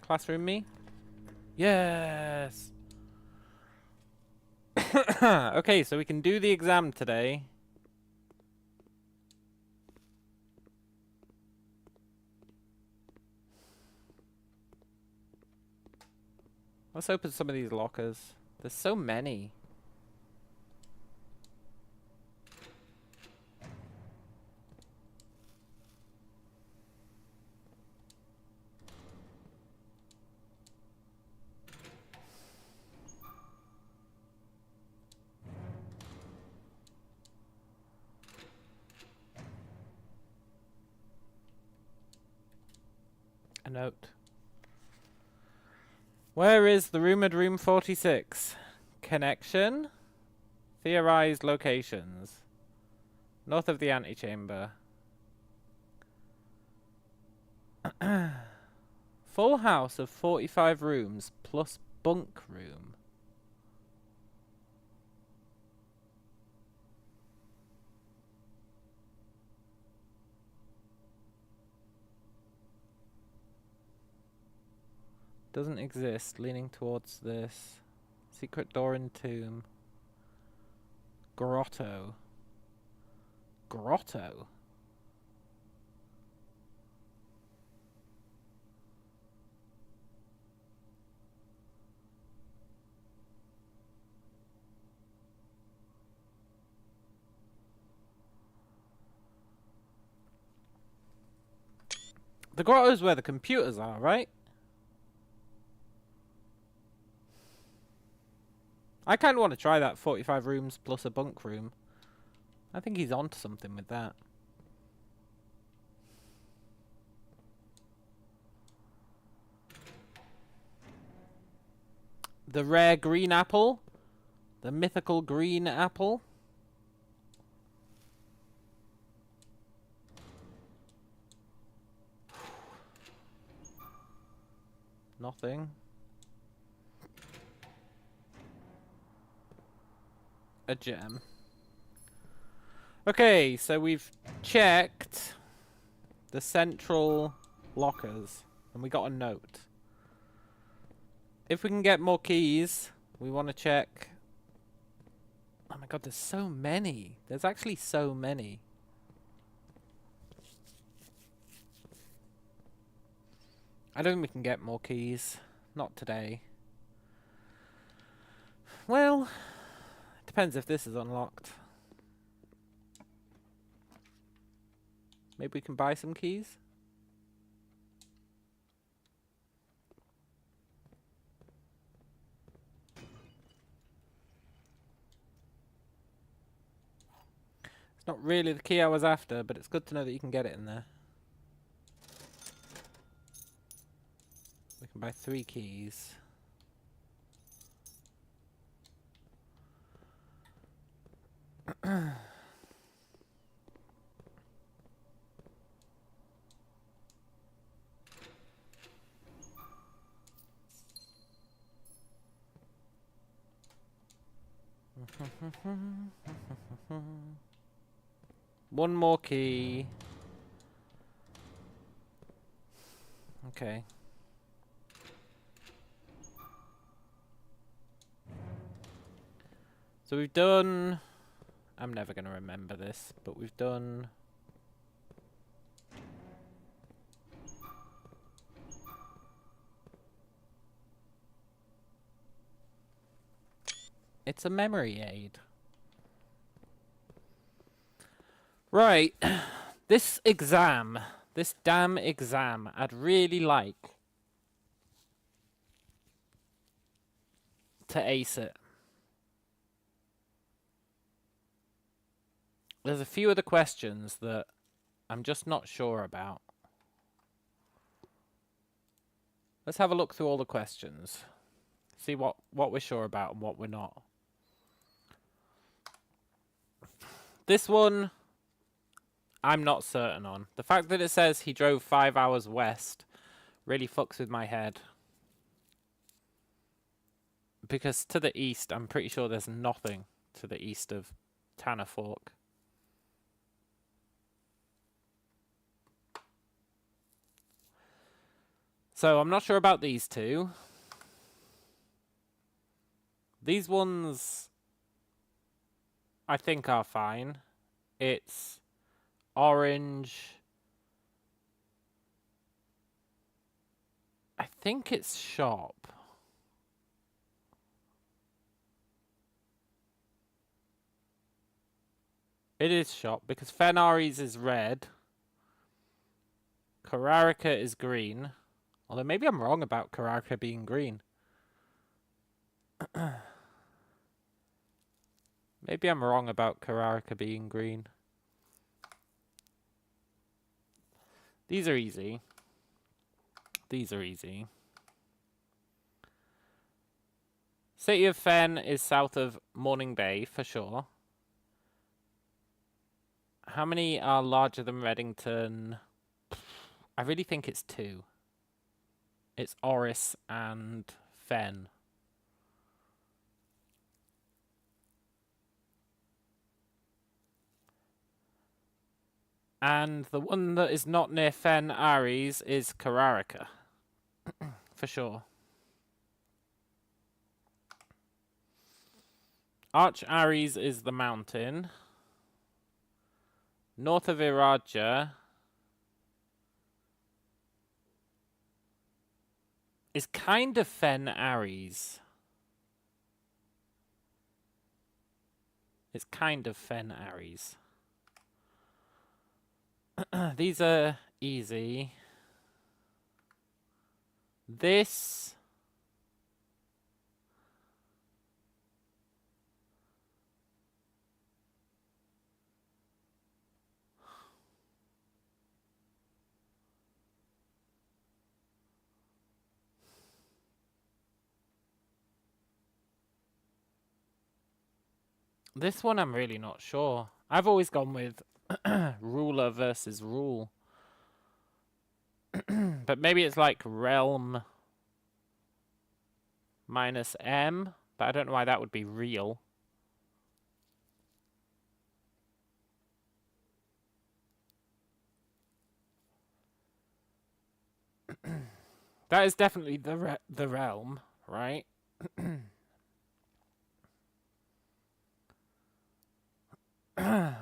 Classroom me? Yes! Okay, so we can do the exam today. Let's open some of these lockers. There's so many. A note. Where is the rumored room 46? Connection? Theorized locations. North of the antechamber. Full house of 45 rooms plus bunk room. Doesn't exist. Leaning towards this. Secret door in tomb. Grotto. Grotto? The grotto's where the computers are, right? I kind of want to try that 45 rooms plus a bunk room. I think he's onto something with that. The rare green apple. The mythical green apple. Nothing. A gem. Okay, so we've checked the central lockers, and we got a note. If we can get more keys, we want to check... Oh my god, there's so many. There's actually so many. I don't think we can get more keys. Not today. Well... Depends if this is unlocked. Maybe we can buy some keys? It's not really the key I was after, but it's good to know that you can get it in there. We can buy 3 keys. One more key. Okay. So we've done... I'm never going to remember this, but we've done... It's a memory aid. Right. This exam, this damn exam, I'd really like to ace it. There's a few of the questions that I'm just not sure about. Let's have a look through all the questions. See what we're sure about and what we're not. This one, I'm not certain on. The fact that it says he drove 5 hours west really fucks with my head. Because to the east, I'm pretty sure there's nothing to the east of Tanner Fork. So I'm not sure about these two. These ones, I think, are fine. It's orange. I think it's shop. It is shop because Fenaris is red. Kararika is green. Although maybe I'm wrong about Kararika being green. Maybe I'm wrong about Kararika being green. These are easy. These are easy. City of Fen is south of Morning Bay, for sure. How many are larger than Reddington? I really think it's 2. It's Oris and Fen. And the one that is not near Fen Ares is Kararika. For sure. Arch Ares is the mountain. North of Iraja is kind of Fen Ares. It's kind of Fen Ares. These are easy. This... This one I'm really not sure. I've always gone with ruler versus rule. But maybe it's like realm minus M. But I don't know why that would be real. That is definitely the realm, right?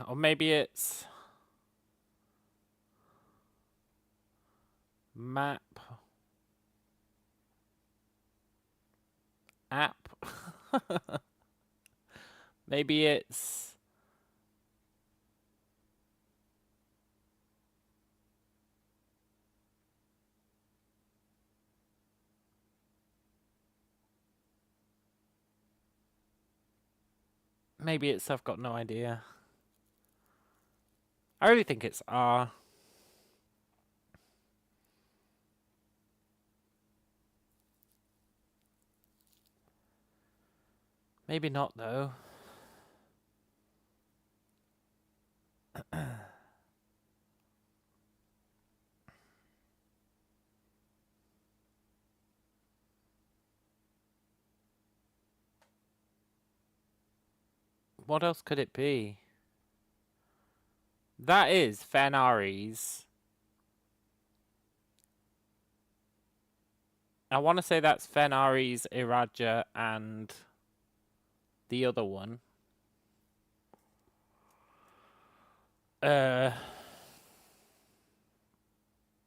Or maybe it's map app. Maybe it's I've got no idea. I really think it's R. Maybe not, though. What else could it be? That is Fenari's. I want to say that's Fenari's, Iraja, and the other one.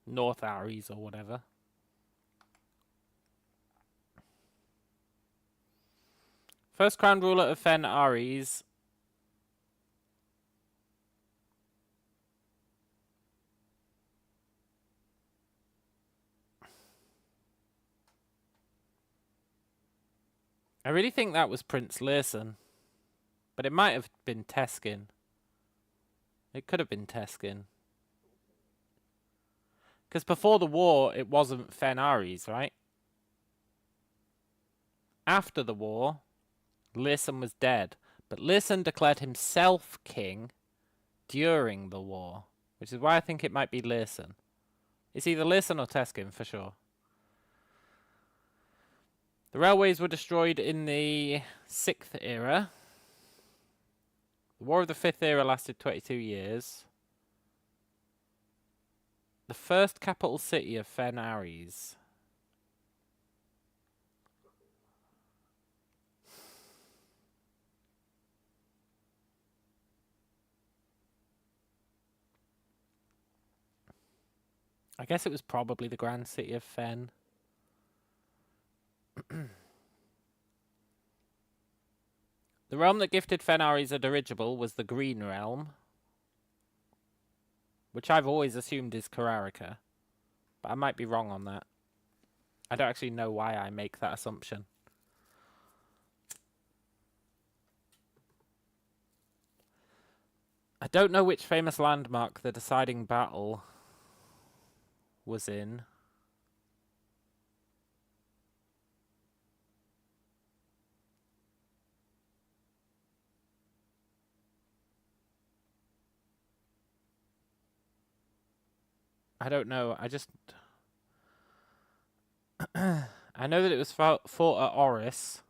North Aries or whatever. First crown ruler of Fen Aries. I really think that was Prince Learson. But it might have been Teskin. It could have been Teskin. Because before the war, it wasn't Fen Aries, right? After the war, Learson was dead. But Learson declared himself king during the war. Which is why I think it might be Learson. It's either Learson or Teskin, for sure. The railways were destroyed in the 6th era. The War of the 5th era lasted 22 years. The first capital city of Fen Aries. I guess it was probably the grand city of Fen. The realm that gifted Fen Aries a dirigible was the Green Realm, which I've always assumed is Kararika, but I might be wrong on that. I don't actually know why I make that assumption. I don't know which famous landmark the deciding battle was in. I don't know. I know that it was fought at Oris.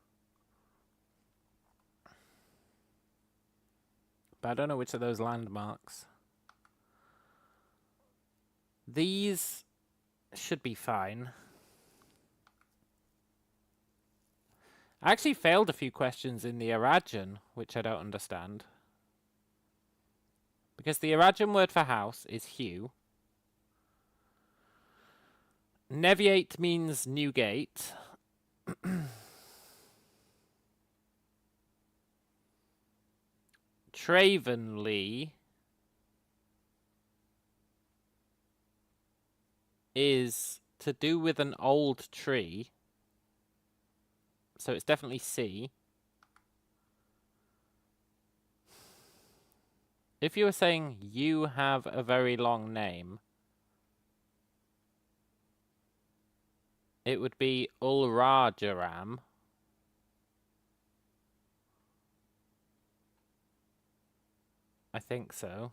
But I don't know which of those landmarks. These should be fine. I actually failed a few questions in the Arajan, which I don't understand. Because the Arajan word for house is hue. Neviate means new gate. Travenly is to do with an old tree. So it's definitely C. If you were saying you have a very long name, it would be Ulrajaram. I think so.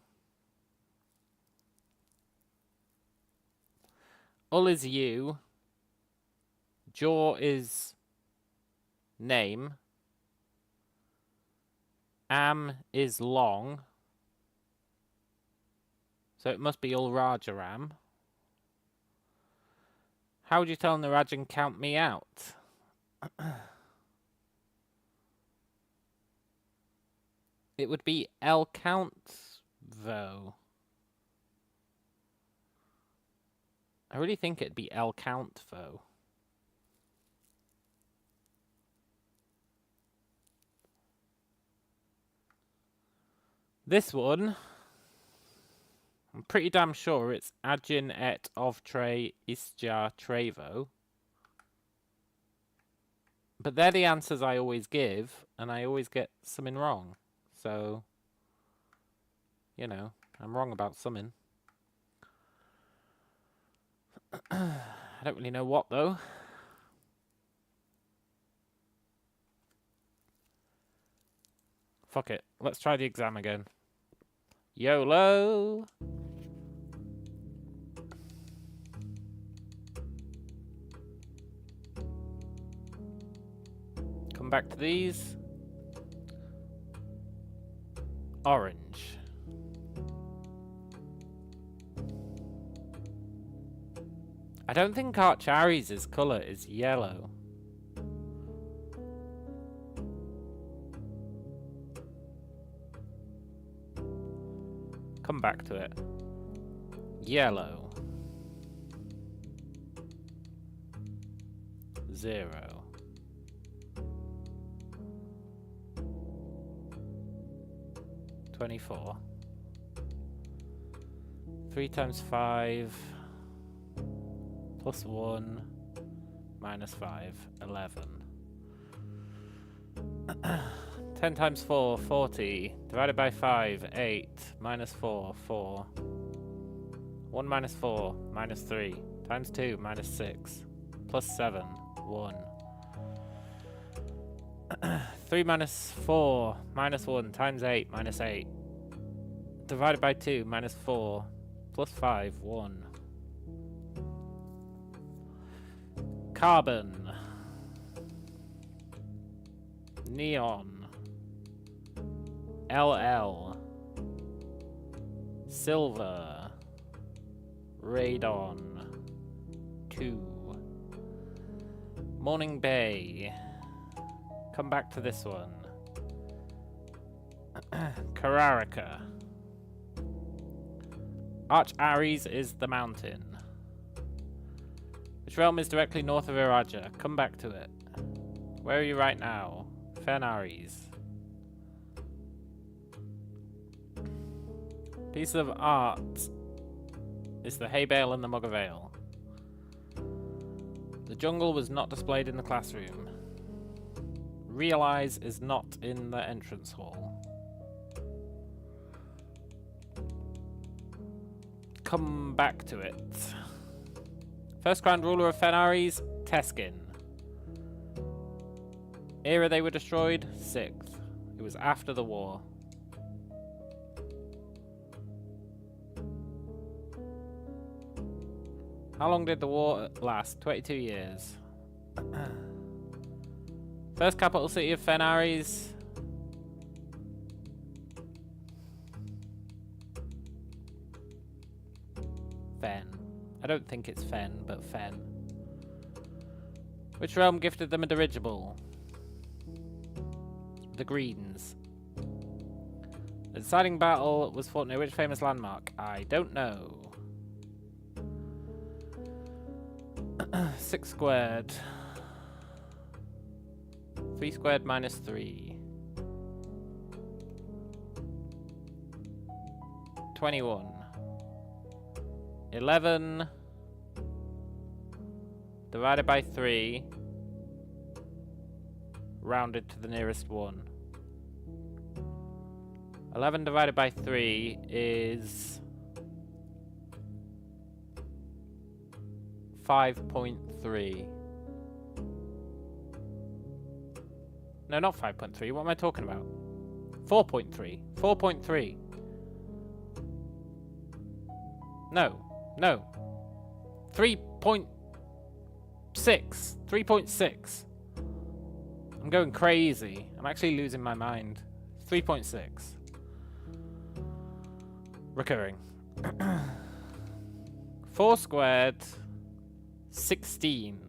Ul is you. Jaw is name. Am is long. So it must be Ulrajaram. How would you tell Narajan count me out? It would be El Count, though. I really think it'd be El Count, though. This one, I'm pretty damn sure it's Agin et Ovtre Isja Trevo. But they're the answers I always give, and I always get something wrong. So, you know, I'm wrong about something. I don't really know what, though. Fuck it. Let's try the exam again. YOLO! Come back to these. orange. I don't think Arch-Aries' colour is yellow. Come back to it. Yellow. 0. 24. 3 times 5 plus 1 minus 5, 11. 10 times 4, 40. Divided by 5, 8. Minus 4, 4. 1 minus 4, minus 3. Times 2, minus 6. Plus 7, 1. 3 minus 4, minus 1. Times 8, minus 8. Divided by 2, minus 4. Plus 5, 1. Carbon. Neon. LL. Silver. Radon. 2. Morning Bay. Come back to this one. Carrarica. Arch-Aries is the mountain. Which realm is directly north of Iraja? Come back to it. Where are you right now? Fen-Aries. Piece of art is the hay bale and the mug of ale. The jungle was not displayed in the classroom. Realize is not in the entrance hall. Come back to it. First crowned ruler of Fen-Aries, Teskin. Era they were destroyed, 6th. It was after the war. How long did the war last? 22 years. First capital city of Fen-Aries. Fen. I don't think it's Fen, but Fen. Which realm gifted them a dirigible? The Greens. The deciding battle was fought near which famous landmark? I don't know. 6 squared. 3 squared minus 3. 21. 11 divided by 3, rounded to the nearest 1. 11 divided by 3 is 5.3. No, not 5.3. What am I talking about? 4.3. 4.3. No. No. 3.6. 3.6. I'm going crazy. I'm actually losing my mind. 3.6. Recurring. 4 squared. 16.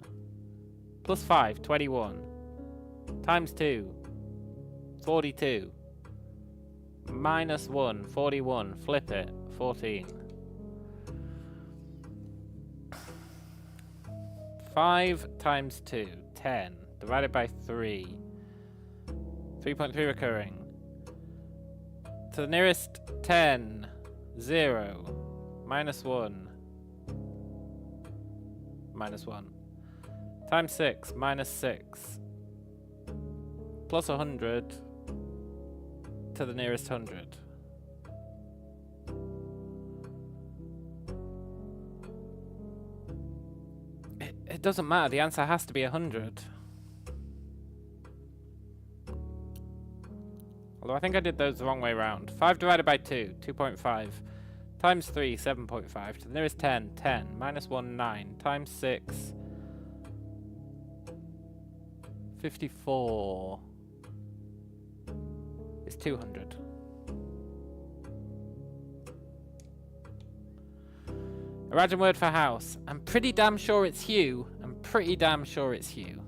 Plus 5. 21. Times 2. 42. Minus 1. 41. Flip it. 14. 5 times 2, 10, divided by 3. 3.3 recurring. To the nearest 10, 0, minus 1, minus 1. Times 6, minus 6. Plus 100 to the nearest 100. It doesn't matter, the answer has to be 100. Although I think I did those the wrong way around. 5 divided by 2, 2.5. Times 3, 7.5. To the nearest 10, 10. Minus 1, 9. Times 6, 54. It's 200. Arajan word for house. I'm pretty damn sure it's Hugh. I'm pretty damn sure it's Hugh.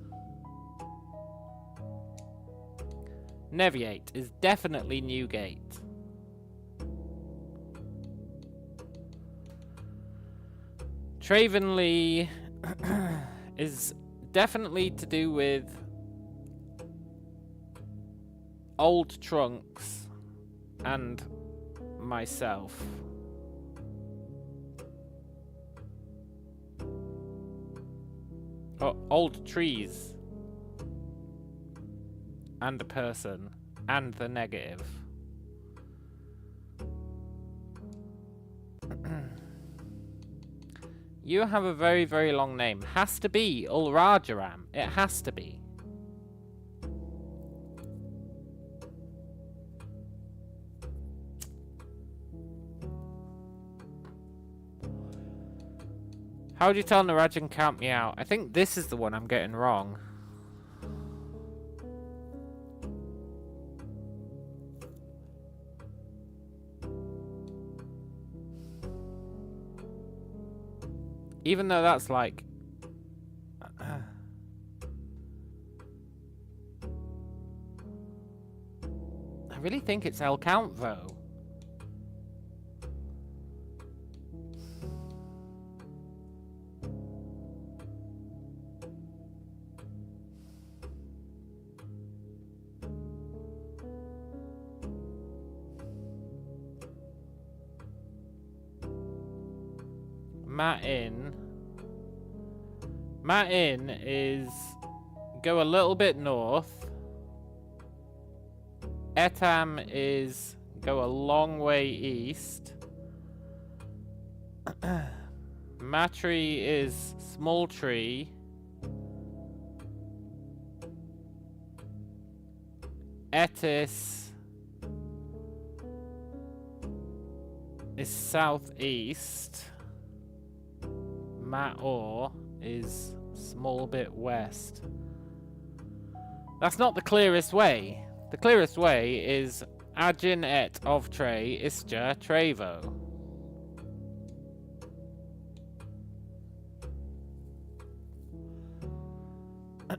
Neviate is definitely Newgate. Travenley is definitely to do with old trunks and myself. Oh, old trees. And a person. And the negative. You have a very, very long name. Has to be Ulrajaram. It has to be. How would you tell Narajan count me out? I think this is the one I'm getting wrong. Even though that's like... I really think it's El Count though. Matin is go a little bit north. Etam is go a long way east. Matri is small tree. Etis is southeast. Maor is small bit west. That's not the clearest way. The clearest way is Ajin et of Tre Isja Trevo.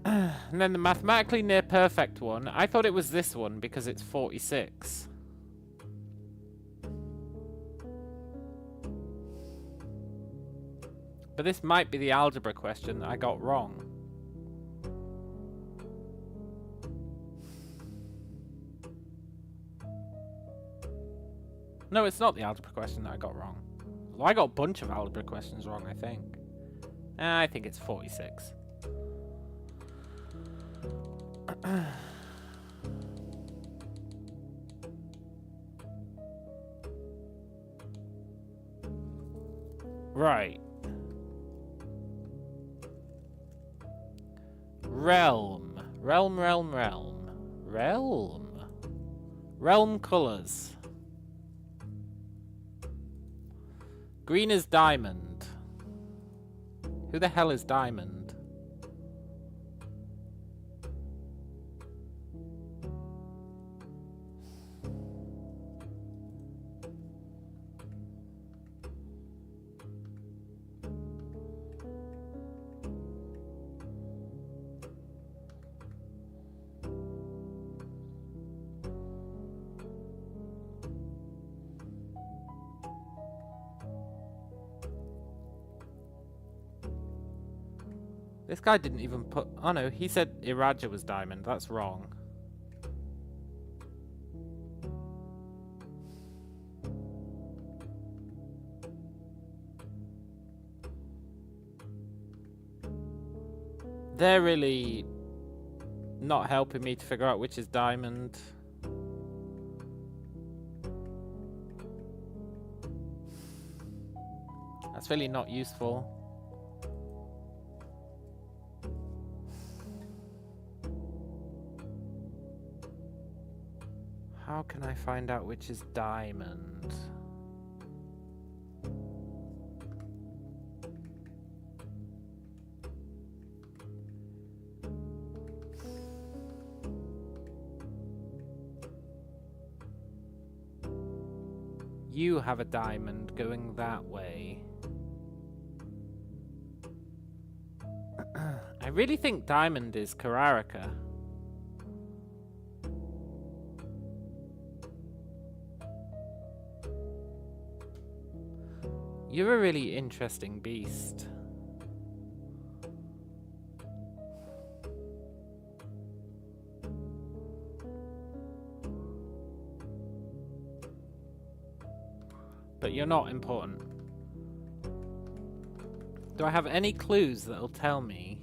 And then the mathematically near perfect one, I thought it was this one because it's 46. But this might be the algebra question that I got wrong. No, it's not the algebra question that I got wrong. Well, I got a bunch of algebra questions wrong, I think. I think it's 46. Right. Realm. Realm colors. Green is diamond. Who the hell is diamond? This guy didn't even put... Oh no, he said Iraja was diamond. That's wrong. They're really not helping me to figure out which is diamond. That's really not useful. How can I find out which is diamond? You have a diamond going that way. I really think diamond is Kararaka. You're a really interesting beast. But you're not important. Do I have any clues that'll tell me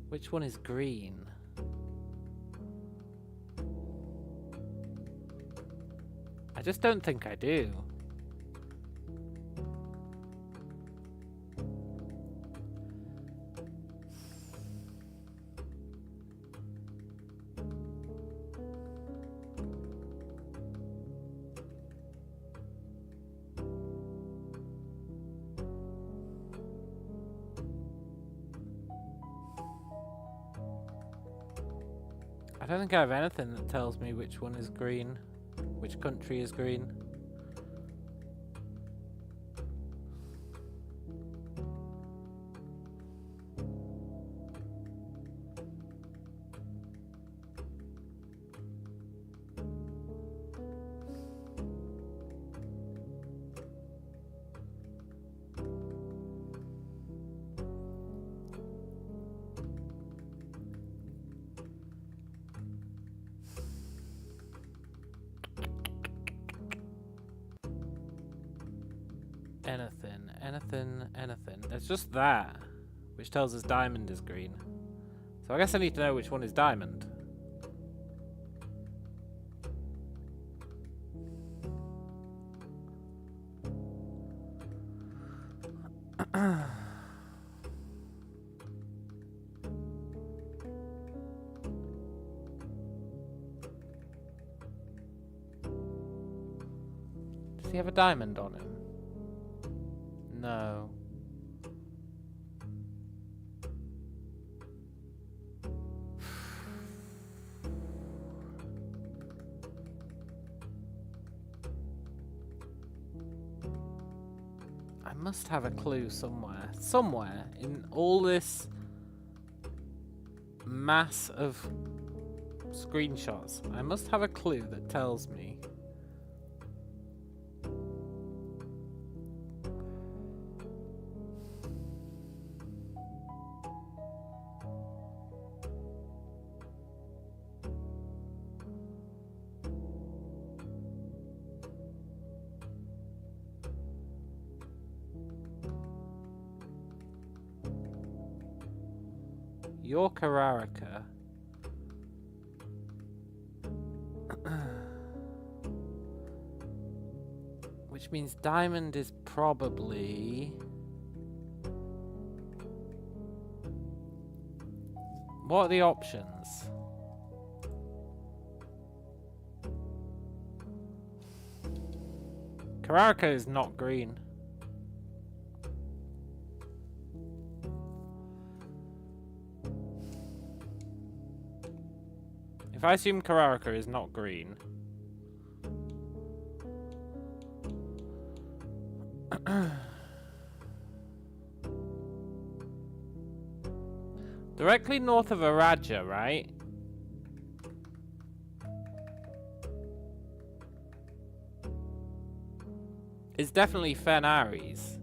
which one is green? I just don't think I do. I don't think I have anything that tells me which one is green, which country is green. Anything. There's just that, which tells us diamond is green. So I guess I need to know which one is diamond. Does he have a diamond on him? No. I must have a clue somewhere. Somewhere in all this mass of screenshots, I must have a clue that tells me. Your Kararaka. Which means diamond is probably... What are the options? Kararaka is not green. If I assume Kararaka is not green... Directly north of Araja, right? It's definitely Fenaris.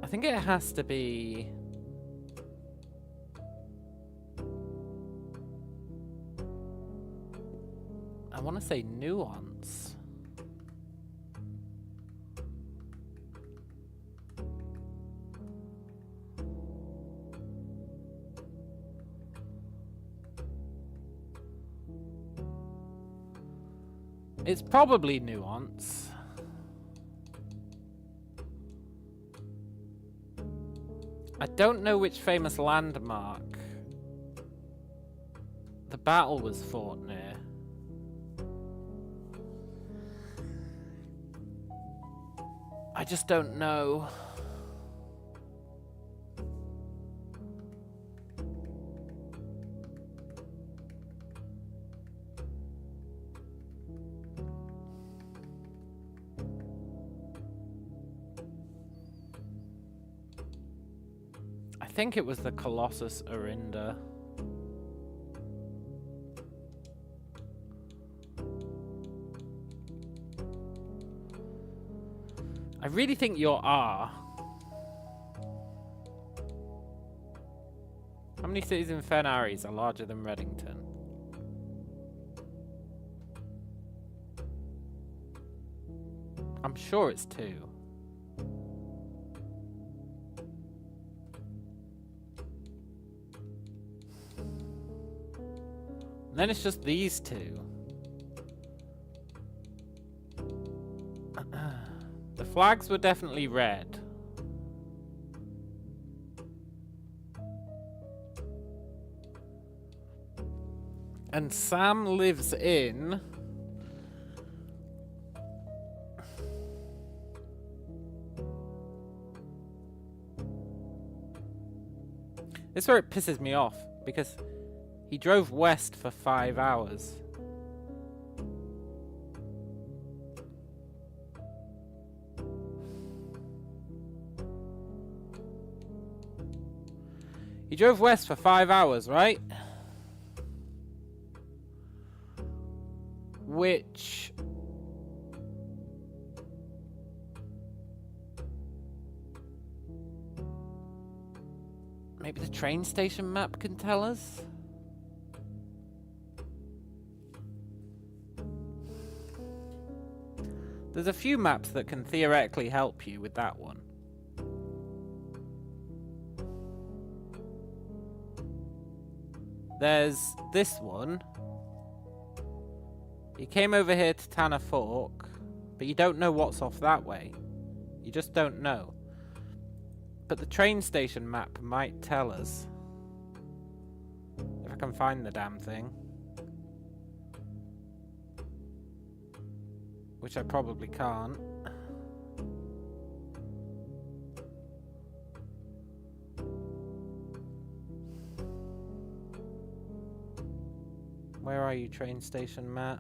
I think it has to be... I want to say nuance. It's probably nuance. I don't know which famous landmark the battle was fought near. I just don't know. think it was the Colossus Arinda. I really think you're R. How many cities in Fenaris are larger than Reddington? I'm sure it's 2. And then it's just these 2. The flags were definitely red. And Sam lives in... This is where it pisses me off, because he drove west for 5 hours. He drove west for 5 hours, right? Which... maybe the train station map can tell us? There's a few maps that can theoretically help you with that one. There's this one. You came over here to Tanner Fork, but you don't know what's off that way. You just don't know. But the train station map might tell us. If I can find the damn thing. Which I probably can't. Where are you, train station map?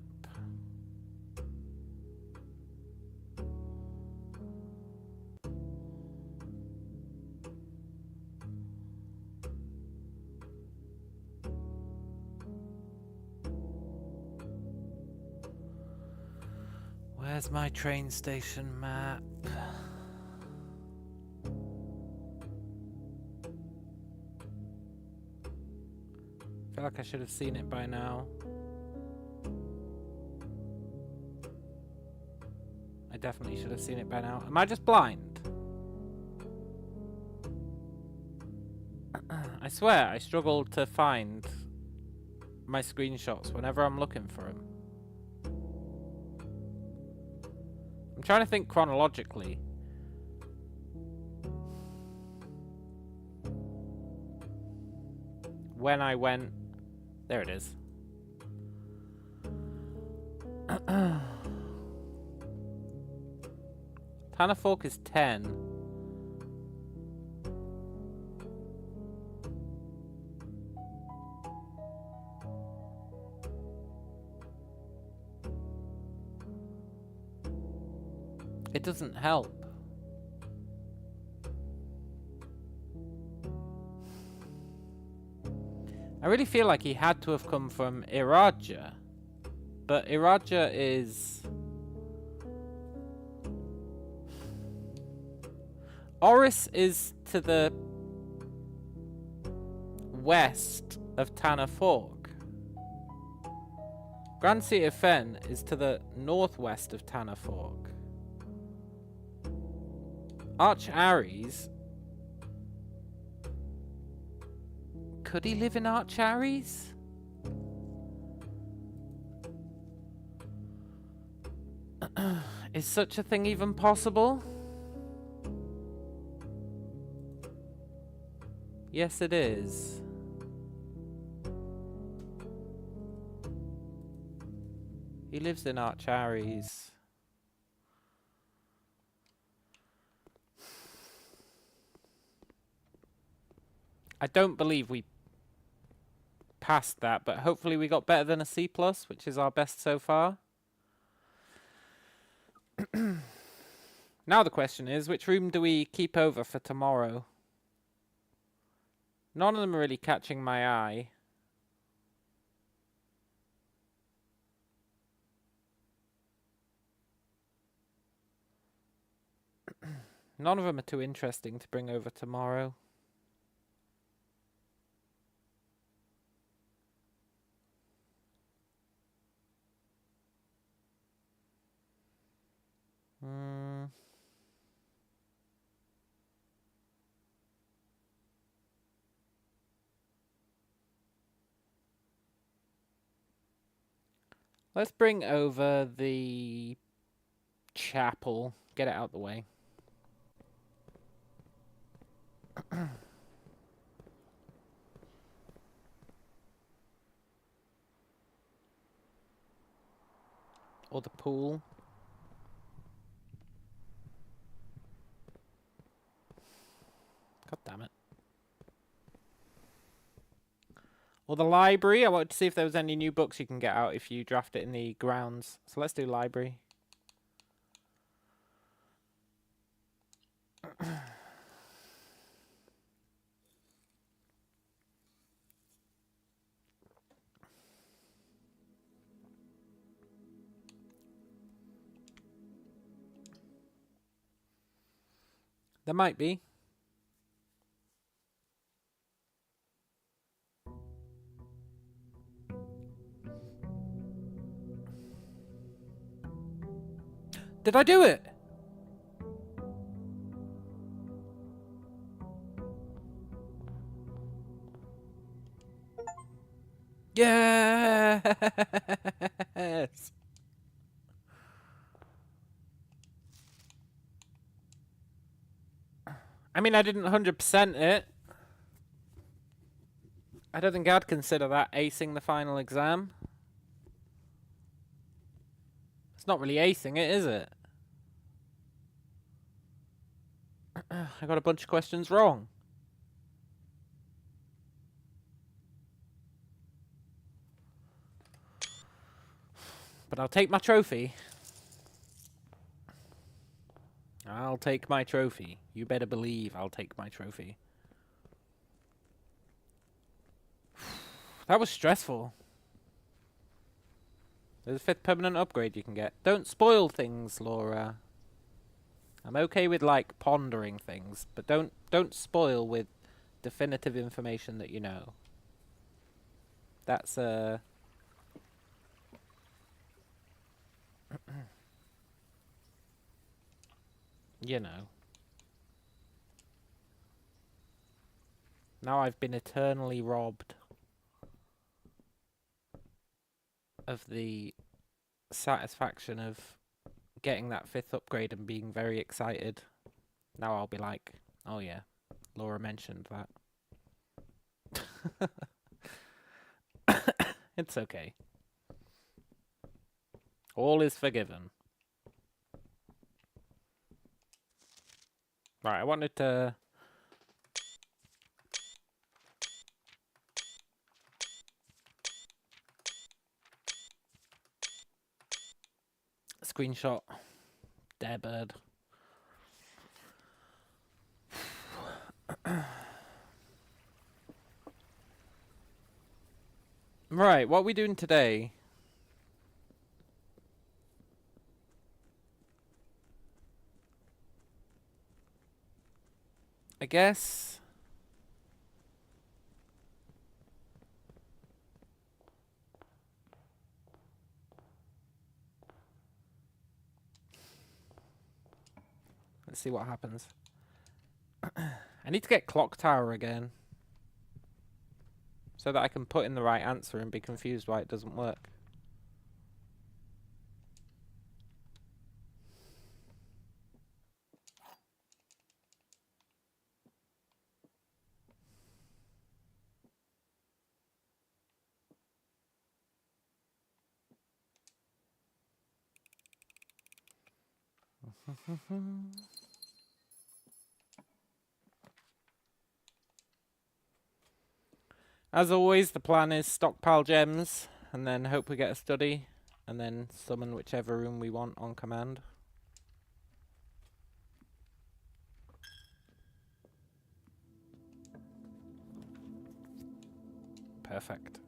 Where's my train station map? I feel like I should have seen it by now. I definitely should have seen it by now. Am I just blind? I swear, I struggle to find my screenshots whenever I'm looking for them. I'm trying to think chronologically. When I went... There it is. Tanner Fork is 10. It doesn't help. I really feel like he had to have come from Iraja. But Iraja is... Oris is to the west of Tanner Fork. Grand City of Fen is to the northwest of Tanner Fork. Arch Aries... Could he live in Arch Aries? Is such a thing even possible? Yes, it is. He lives in Arch Aries. I don't believe we passed that, but hopefully we got better than a C+, which is our best so far. Now the question is, which room do we keep over for tomorrow? None of them are really catching my eye. None of them are too interesting to bring over tomorrow. Let's bring over the chapel. Get it out the way. Or the pool. God damn it. Or the library. I wanted to see if there was any new books you can get out if you draft it in the grounds. So let's do library. There might be. Did I do it? Yes! I mean, I didn't 100% it. I don't think I'd consider that acing the final exam. It's not really acing it, is it? I got a bunch of questions wrong. But I'll take my trophy. I'll take my trophy. You better believe I'll take my trophy. That was stressful. There's a 5th permanent upgrade you can get. Don't spoil things, Laura. I'm okay with, like, pondering things, but don't spoil with definitive information that you know. That's, you know. Now I've been eternally robbed of the satisfaction of getting that 5th upgrade and being very excited. Now I'll be like, oh yeah, Laura mentioned that. It's okay. All is forgiven. Right, I wanted to... Screenshot. Dare bird. Right, what are we doing today? I guess... Let's see what happens. I need to get Clock Tower again. So that I can put in the right answer and be confused why it doesn't work. As always, the plan is stockpile gems, and then hope we get a study, and then summon whichever room we want on command. Perfect.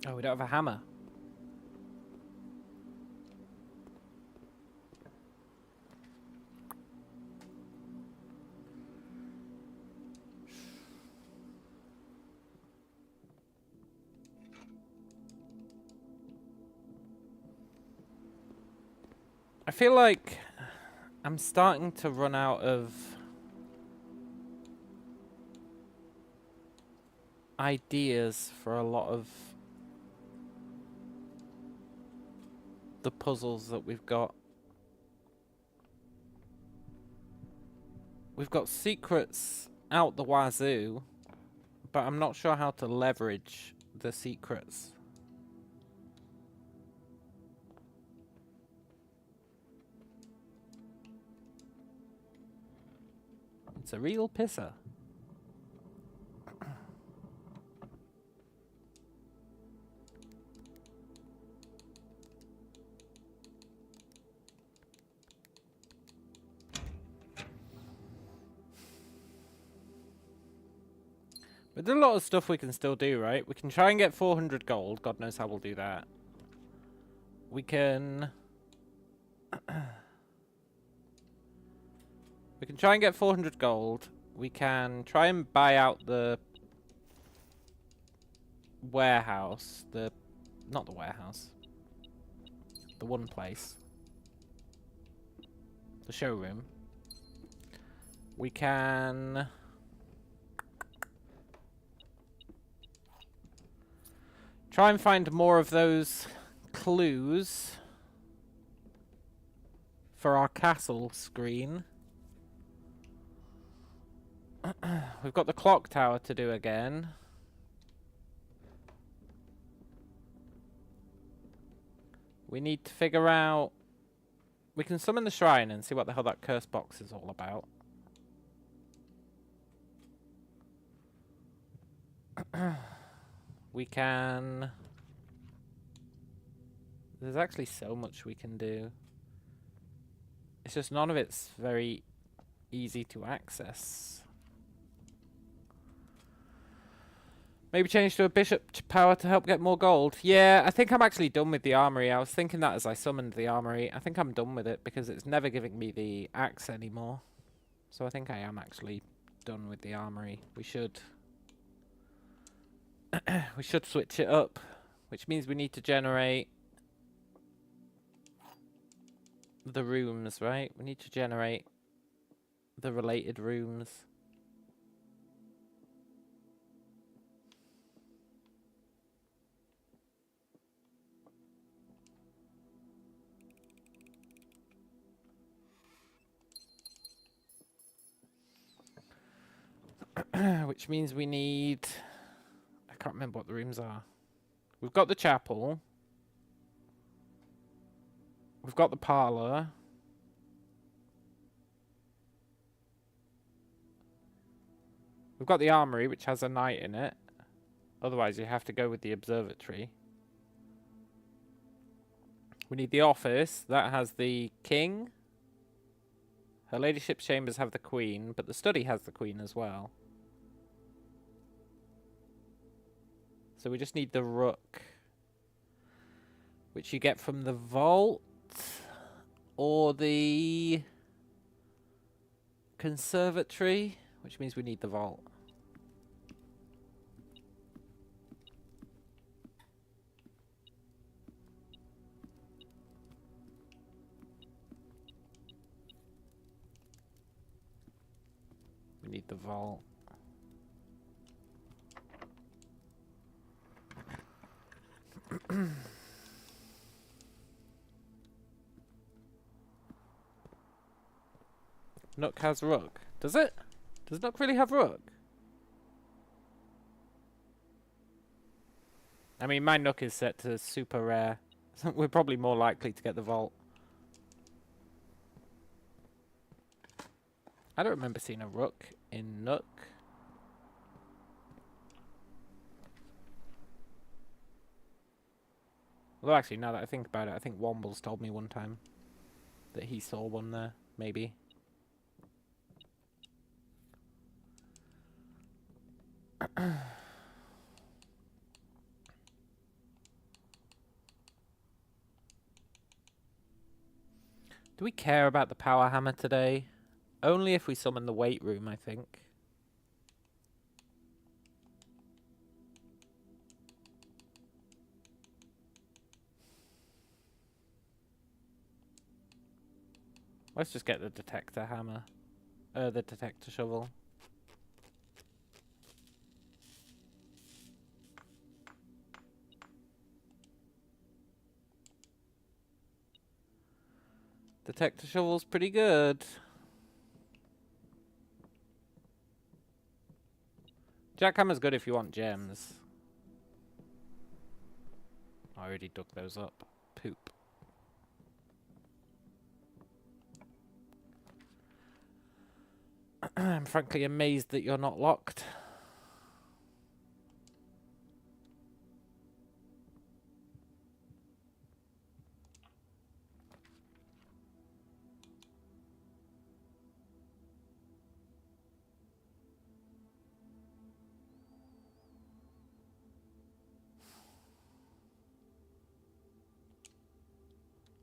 Oh, we don't have a hammer. I feel like I'm starting to run out of ideas for a lot of the puzzles that we've got. We've got secrets out the wazoo, but I'm not sure how to leverage the secrets. It's a real pisser. But there's a lot of stuff we can still do, right? We can try and get 400 gold. God knows how we'll do that. We can... we can try and get 400 gold. We can try and buy out the warehouse. Not the warehouse. The one place. The showroom. We can... try and find more of those clues for our castle screen. We've got the clock tower to do again. We need to figure out... we can summon the shrine and see what the hell that curse box is all about. We can... there's actually so much we can do. It's just none of it's very easy to access. Maybe change to a bishop power to help get more gold. Yeah, I think I'm actually done with the armory. I was thinking that as I summoned the armory. I think I'm done with it because it's never giving me the axe anymore. So I think I am actually done with the armory. We should... we should switch it up, which means we need to generate the rooms, right? We need to generate the related rooms. Which means we need... I can't remember what the rooms are. We've got the chapel. We've got the parlour. We've got the armory, which has a knight in it. Otherwise, you have to go with the observatory. We need the office. That has the king. Her ladyship's chambers have the queen, but the study has the queen as well. So we just need the rook, which you get from the vault or the conservatory, which means we need the vault. We need the vault. Nook has rook. Does it? Does Nook really have rook? I mean, my Nook is set to super rare. We're probably more likely to get the vault. I don't remember seeing a rook in Nook. Although actually, now that I think about it, I think Wombles told me one time that he saw one there, maybe. Do we care about the power hammer today? Only if we summon the weight room, I think. Let's just get the detector hammer. The detector shovel. Detector shovel's pretty good. Jackhammer's good if you want gems. I already dug those up. Poop. I'm frankly amazed that you're not locked.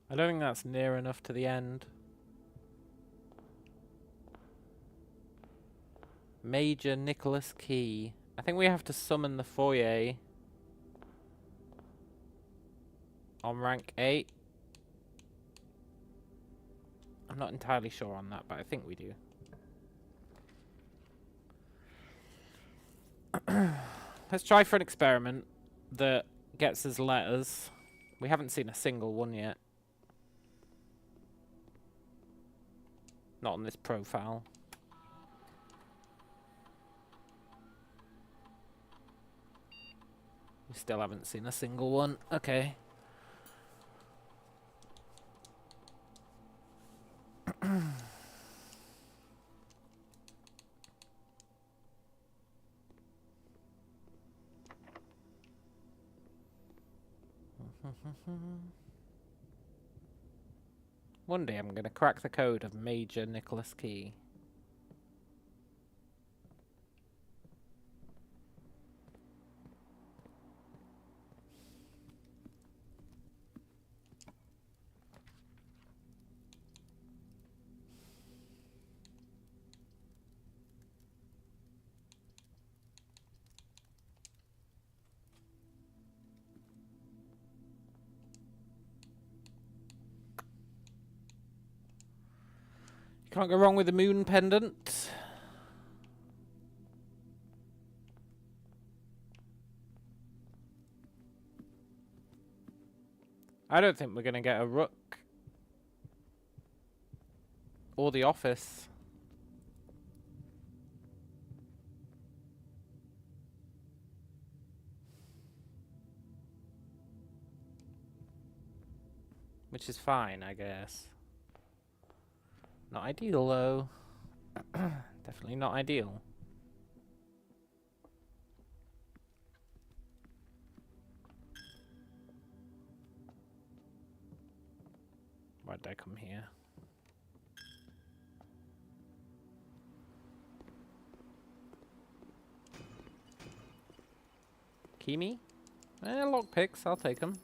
I don't think that's near enough to the end. Major Nicholas Key. I think we have to summon the foyer on rank 8. I'm not entirely sure on that, but I think we do. Let's try for an experiment that gets us letters. We haven't seen a single one yet. Not on this profile. We still haven't seen a single one. Okay. One day I'm going to crack the code of Major Nicholas Key. Can't go wrong with the moon pendant. I don't think we're going to get a rook. Or the office. Which is fine, I guess. Not ideal, though. Definitely not ideal. Why did I come here? Kimi? Lockpicks, I'll take them.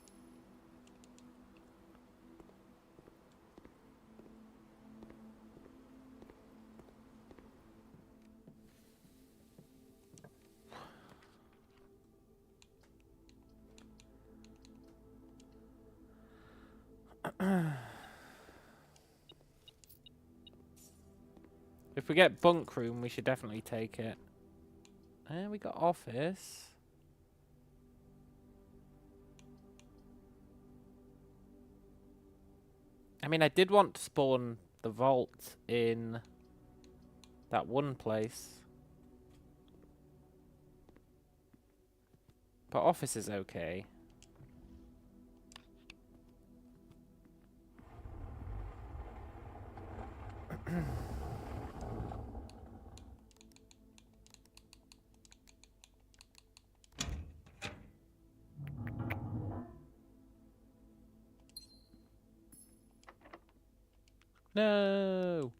If we get bunk room, we should definitely take it. And we got office. I mean, I did want to spawn the vault in that one place. But office is okay. No!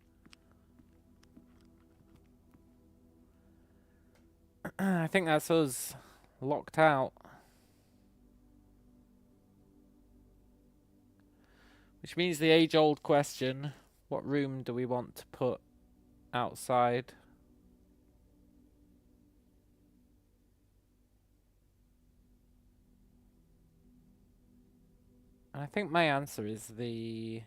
I think that's us locked out. Which means the age-old question, what room do we want to put outside? And I think my answer is the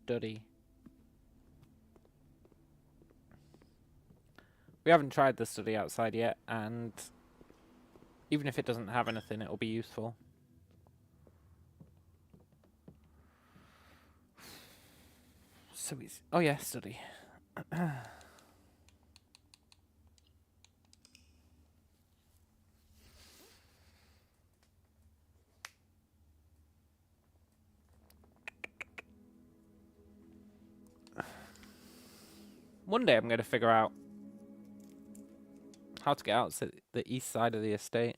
study. We haven't tried the study outside yet, and even if it doesn't have anything, it'll be useful. So it's... Oh yeah, study. One day I'm going to figure out how to get out to the east side of the estate.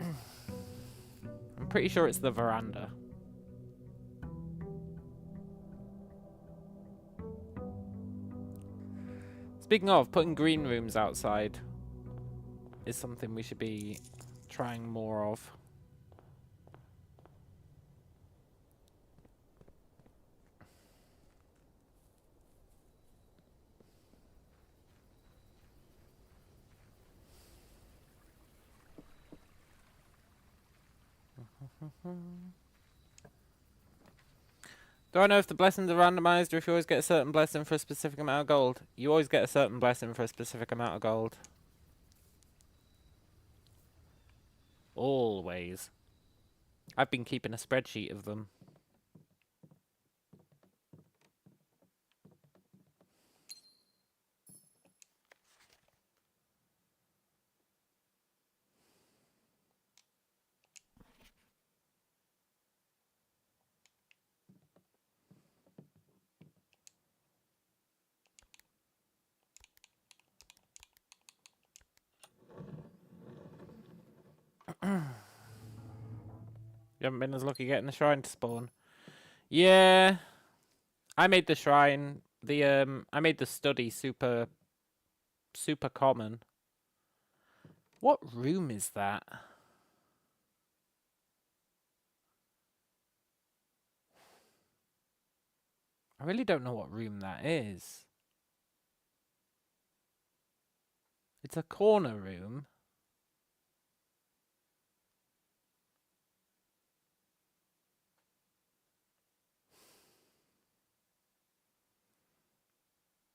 I'm pretty sure it's the veranda. Speaking of, putting green rooms outside is something we should be trying more of. Do I know if the blessings are randomized or if you always get a certain blessing for a specific amount of gold? You always get a certain blessing for a specific amount of gold. Always. I've been keeping a spreadsheet of them. You haven't been as lucky getting the shrine to spawn. Yeah. I made the shrine, I made the study super common. What room is that? I really don't know what room that is. It's a corner room.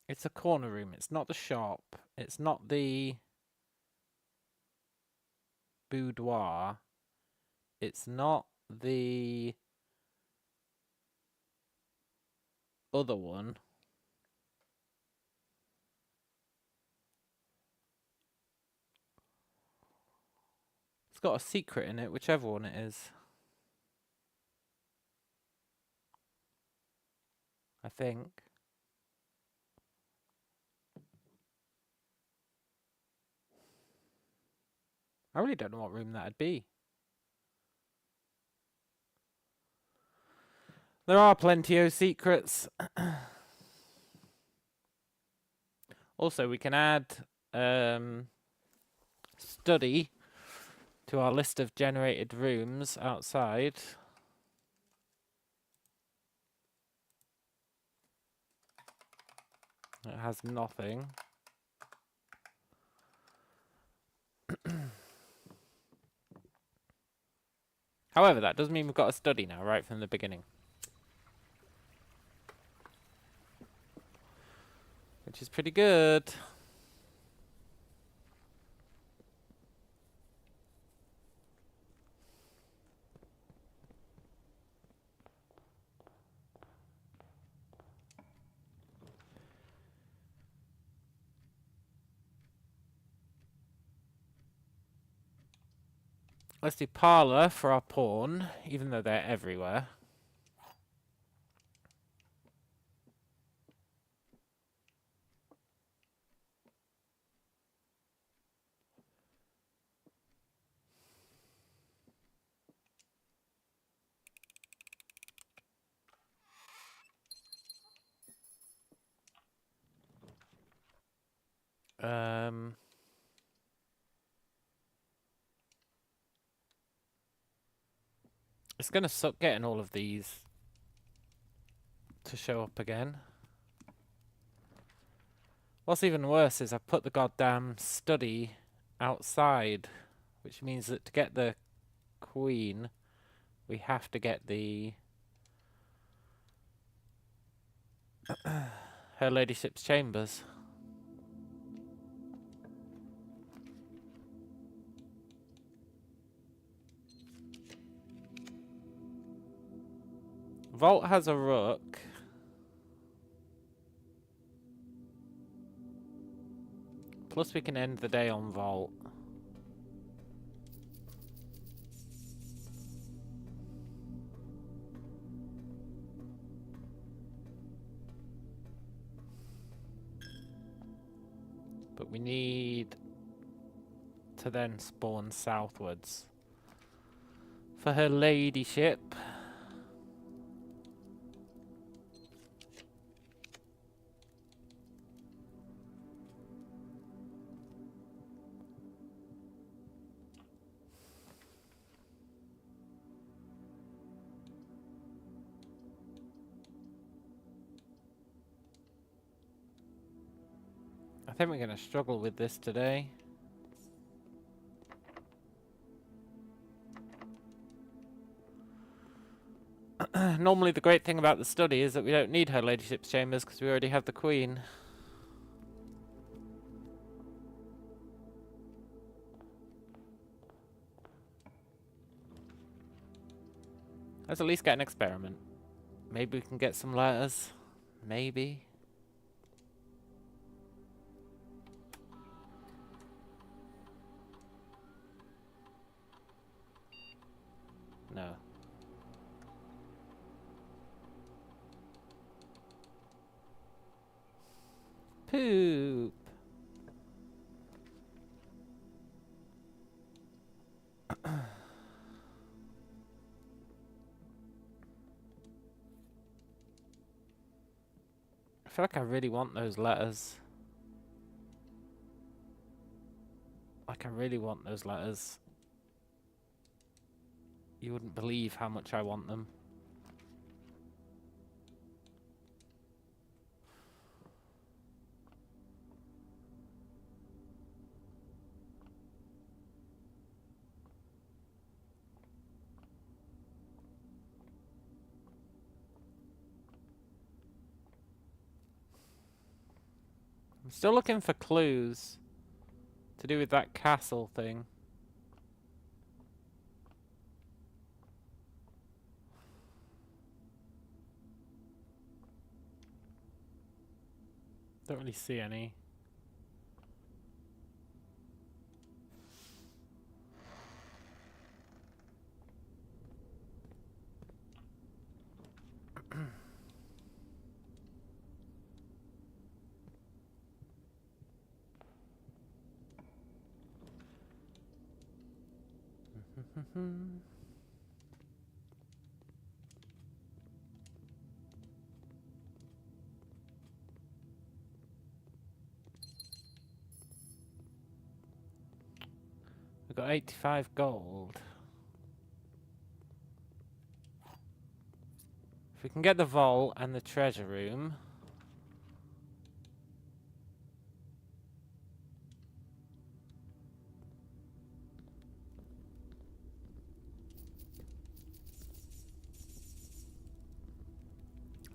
It's a corner room. It's not the shop. It's not the boudoir. It's not the other one. It's got a secret in it, whichever one it is. I think. I really don't know what room that'd be. There are plenty of secrets. Also, we can add study to our list of generated rooms outside. It has nothing. However, that does mean we've got a study now, right from the beginning. Which is pretty good. Let's do parlour for our pawn, even though they're everywhere. Um, it's gonna suck getting all of these to show up again. What's even worse is I've put the goddamn study outside, which means that to get the queen, we have to get the Her Ladyship's chambers. Vault has a rook. Plus we can end the day on Vault. But we need to then spawn southwards for Her Ladyship. I think we're going to struggle with this today. Normally the great thing about the study is that we don't need Her Ladyship's chambers because we already have the queen. Let's at least get an experiment. Maybe we can get some letters. Maybe. No. Poop. I feel like I really want those letters. Like I really want those letters. You wouldn't believe how much I want them. I'm still looking for clues to do with that castle thing. Don't really see any. We've got 85 gold. If we can get the vault and the treasure room.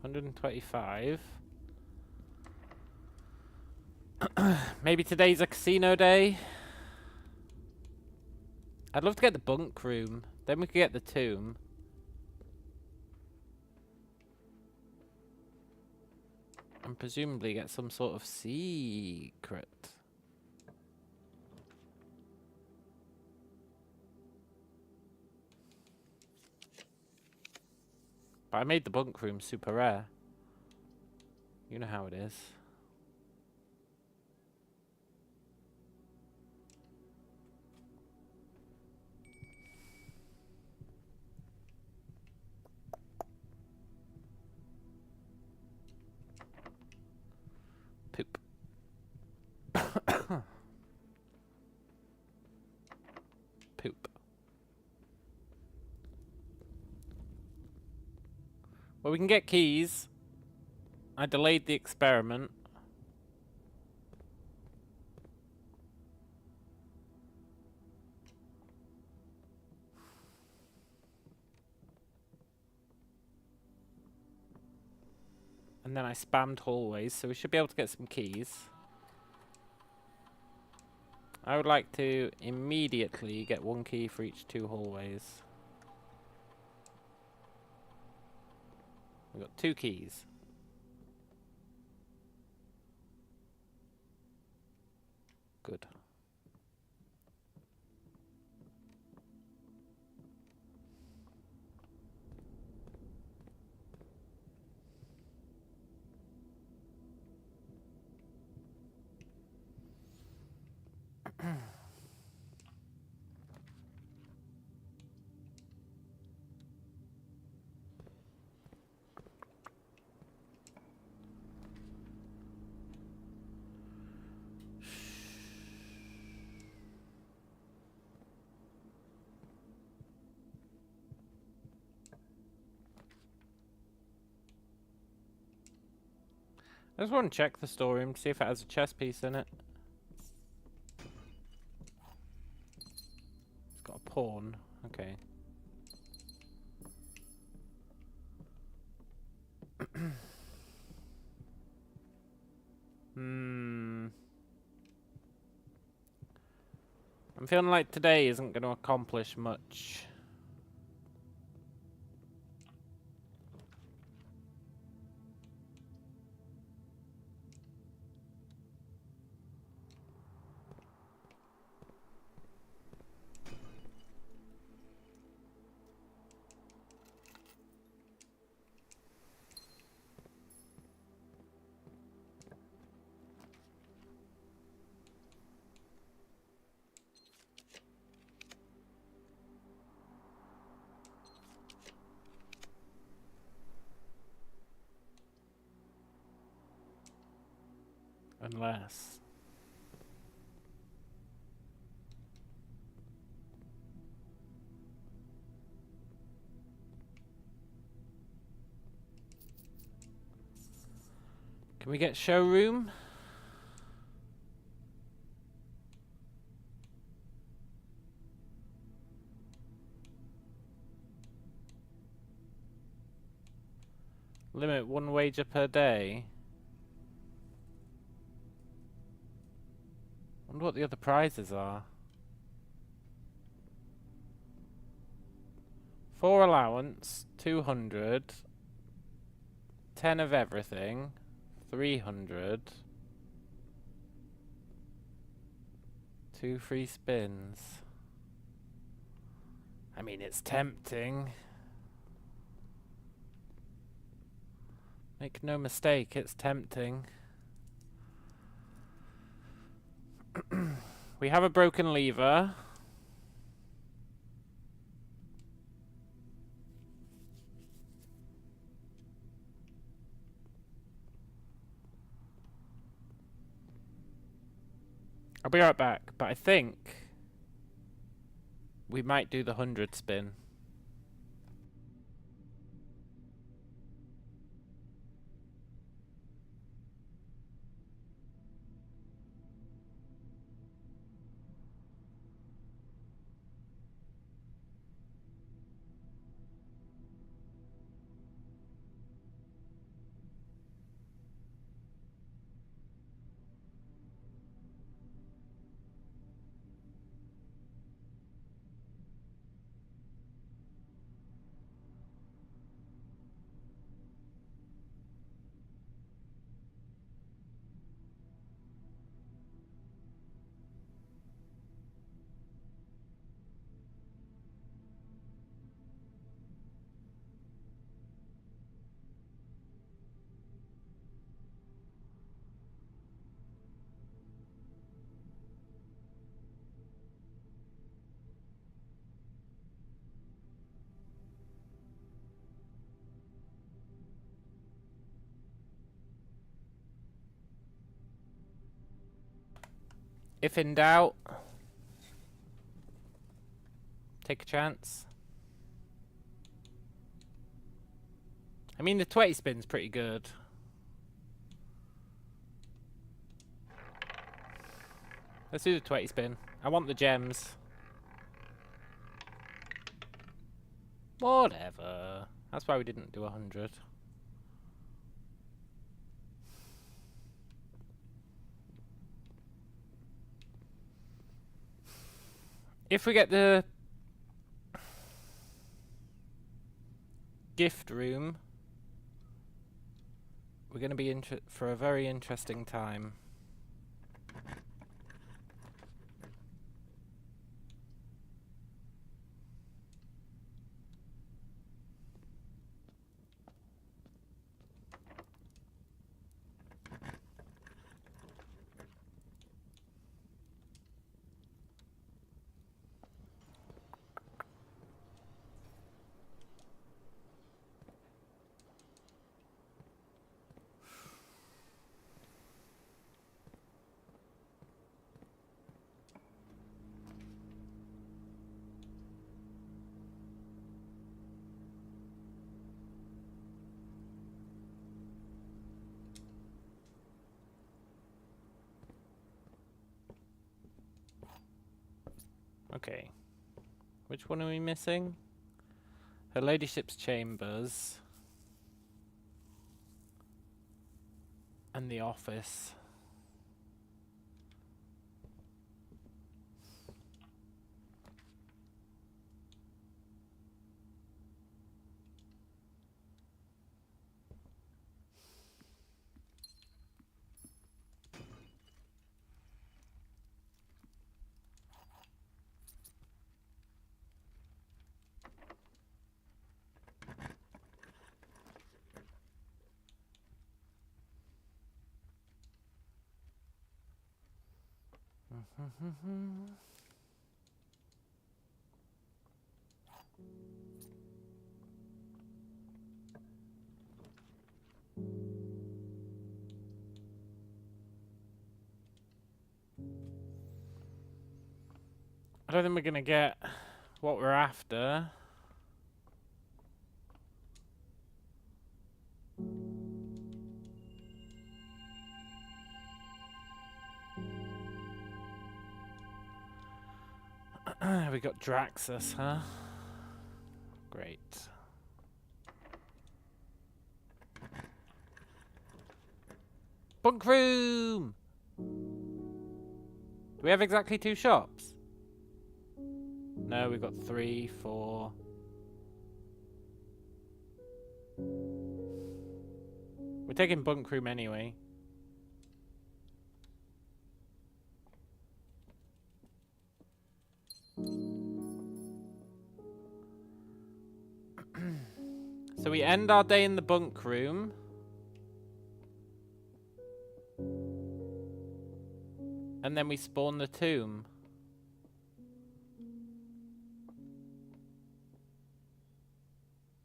$125. Maybe today's a casino day. I'd love to get the bunk room. Then we could get the tomb. And presumably get some sort of secret. But I made the bunk room super rare. You know how it is. Poop. Well, we can get keys. I delayed the experiment. And then I spammed hallways, so we should be able to get some keys. I would like to immediately get 1 key for each 2 hallways. We've got 2 keys. Good. I just want to check the storeroom to see if it has a chess piece in it. It's got a pawn. Okay. I'm feeling like today isn't going to accomplish much. Unless... Can we get showroom? Limit 1 wager per day. Wonder what the other prizes are. 4 allowance, 200, 10 of everything, 300, 2 free spins. I mean, it's tempting. Make no mistake, it's tempting. We have a broken lever. I'll be right back, but I think we might do the 100 spin. If in doubt, take a chance. I mean, the 20 spin's pretty good. Let's do the 20 spin. I want the gems. Whatever. That's why we didn't do 100. If we get the gift room, we're going to be for a very interesting time. Okay. Which one are we missing? Her ladyship's chambers. And the office. I don't think we're gonna get what we're after. We got Draxus, huh? Great. Bunk room! Do we have exactly 2 shops? No, we've got 3, 4. We're taking bunk room anyway. So we end our day in the bunk room. And then we spawn the tomb.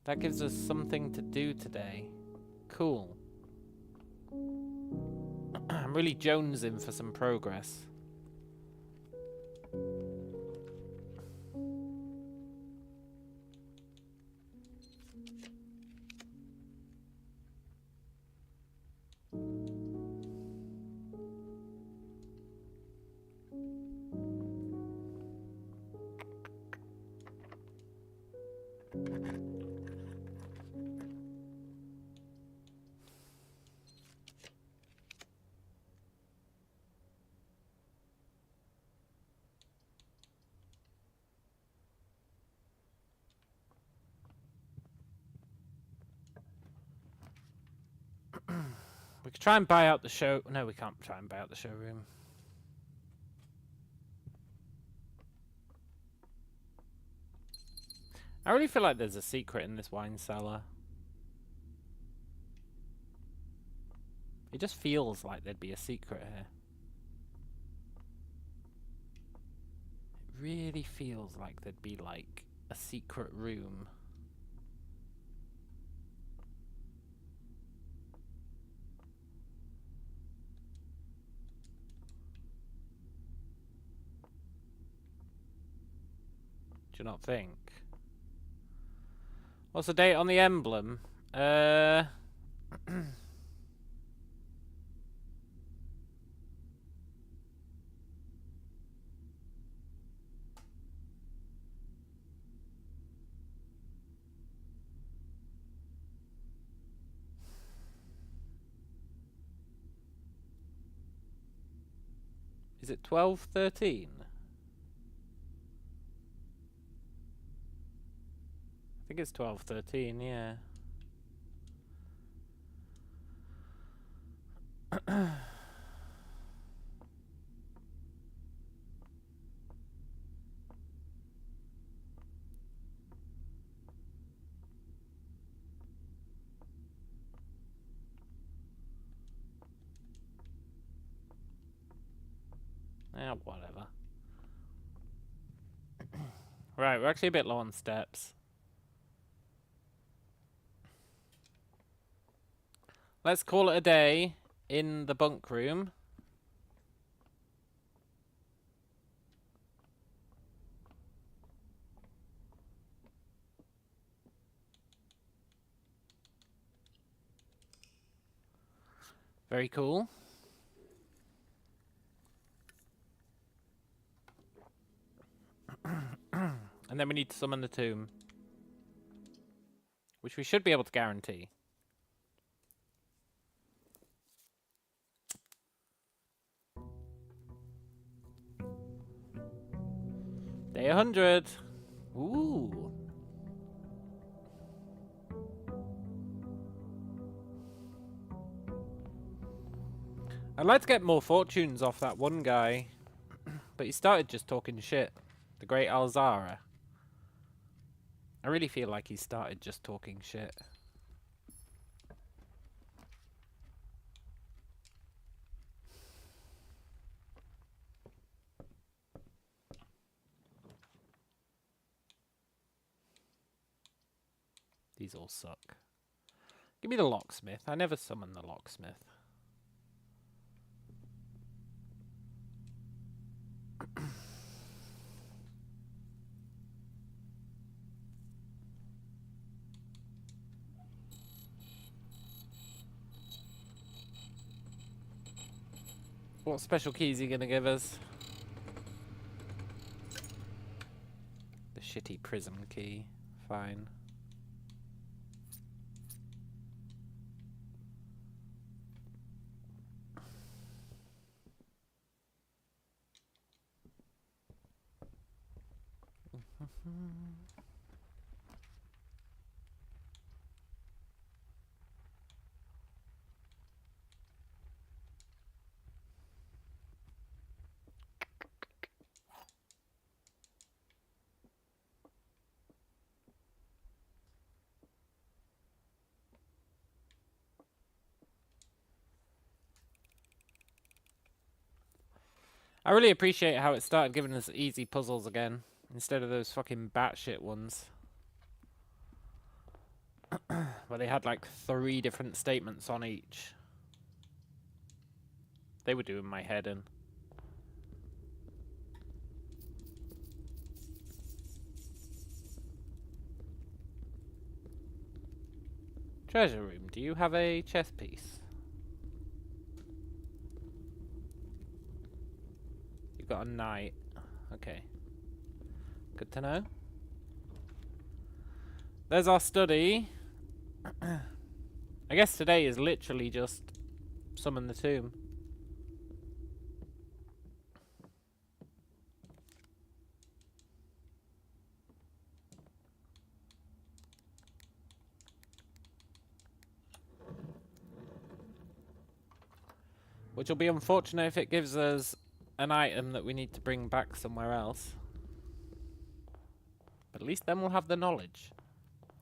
That gives us something to do today. Cool. I'm really jonesing for some progress. We could try and buy out the show. No, we can't try and buy out the showroom. I really feel like there's a secret in this wine cellar. It just feels like there'd be a secret here. It really feels like there'd be like a secret room. Do you not think? What's the date on the emblem? Uh... Is it 12:13? I think it's 12:13, yeah. Whatever. Right, we're actually a bit low on steps. Let's call it a day in the bunk room. Very cool. And then we need to summon the tomb, which we should be able to guarantee. Day 100. Ooh. I'd like to get more fortunes off that one guy, but he started just talking shit. The great Alzara. I really feel like he started just talking shit. These all suck. Give me the locksmith. I never summon the locksmith. What special key is he gonna give us? The shitty prism key. Fine. I really appreciate how it started giving us easy puzzles again, instead of those fucking batshit ones. Where they had like 3 different statements on each. They were doing my head in. Treasure room, do you have a chess piece? You've got a knight. Okay. Good to know. There's our study. I guess today is literally just summon the tomb. Which will be unfortunate if it gives us an item that we need to bring back somewhere else. But at least then we'll have the knowledge.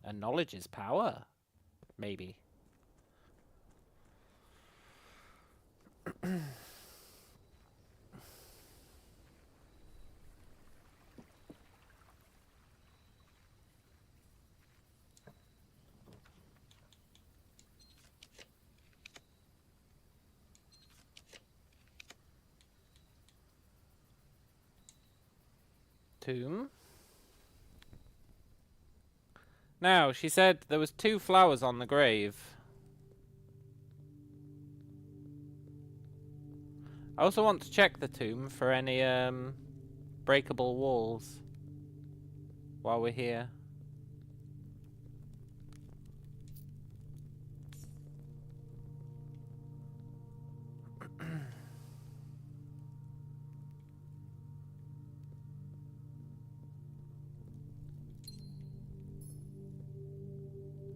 And knowledge is power. Maybe. Tomb. Now, she said there was 2 flowers on the grave. I also want to check the tomb for any breakable walls while we're here.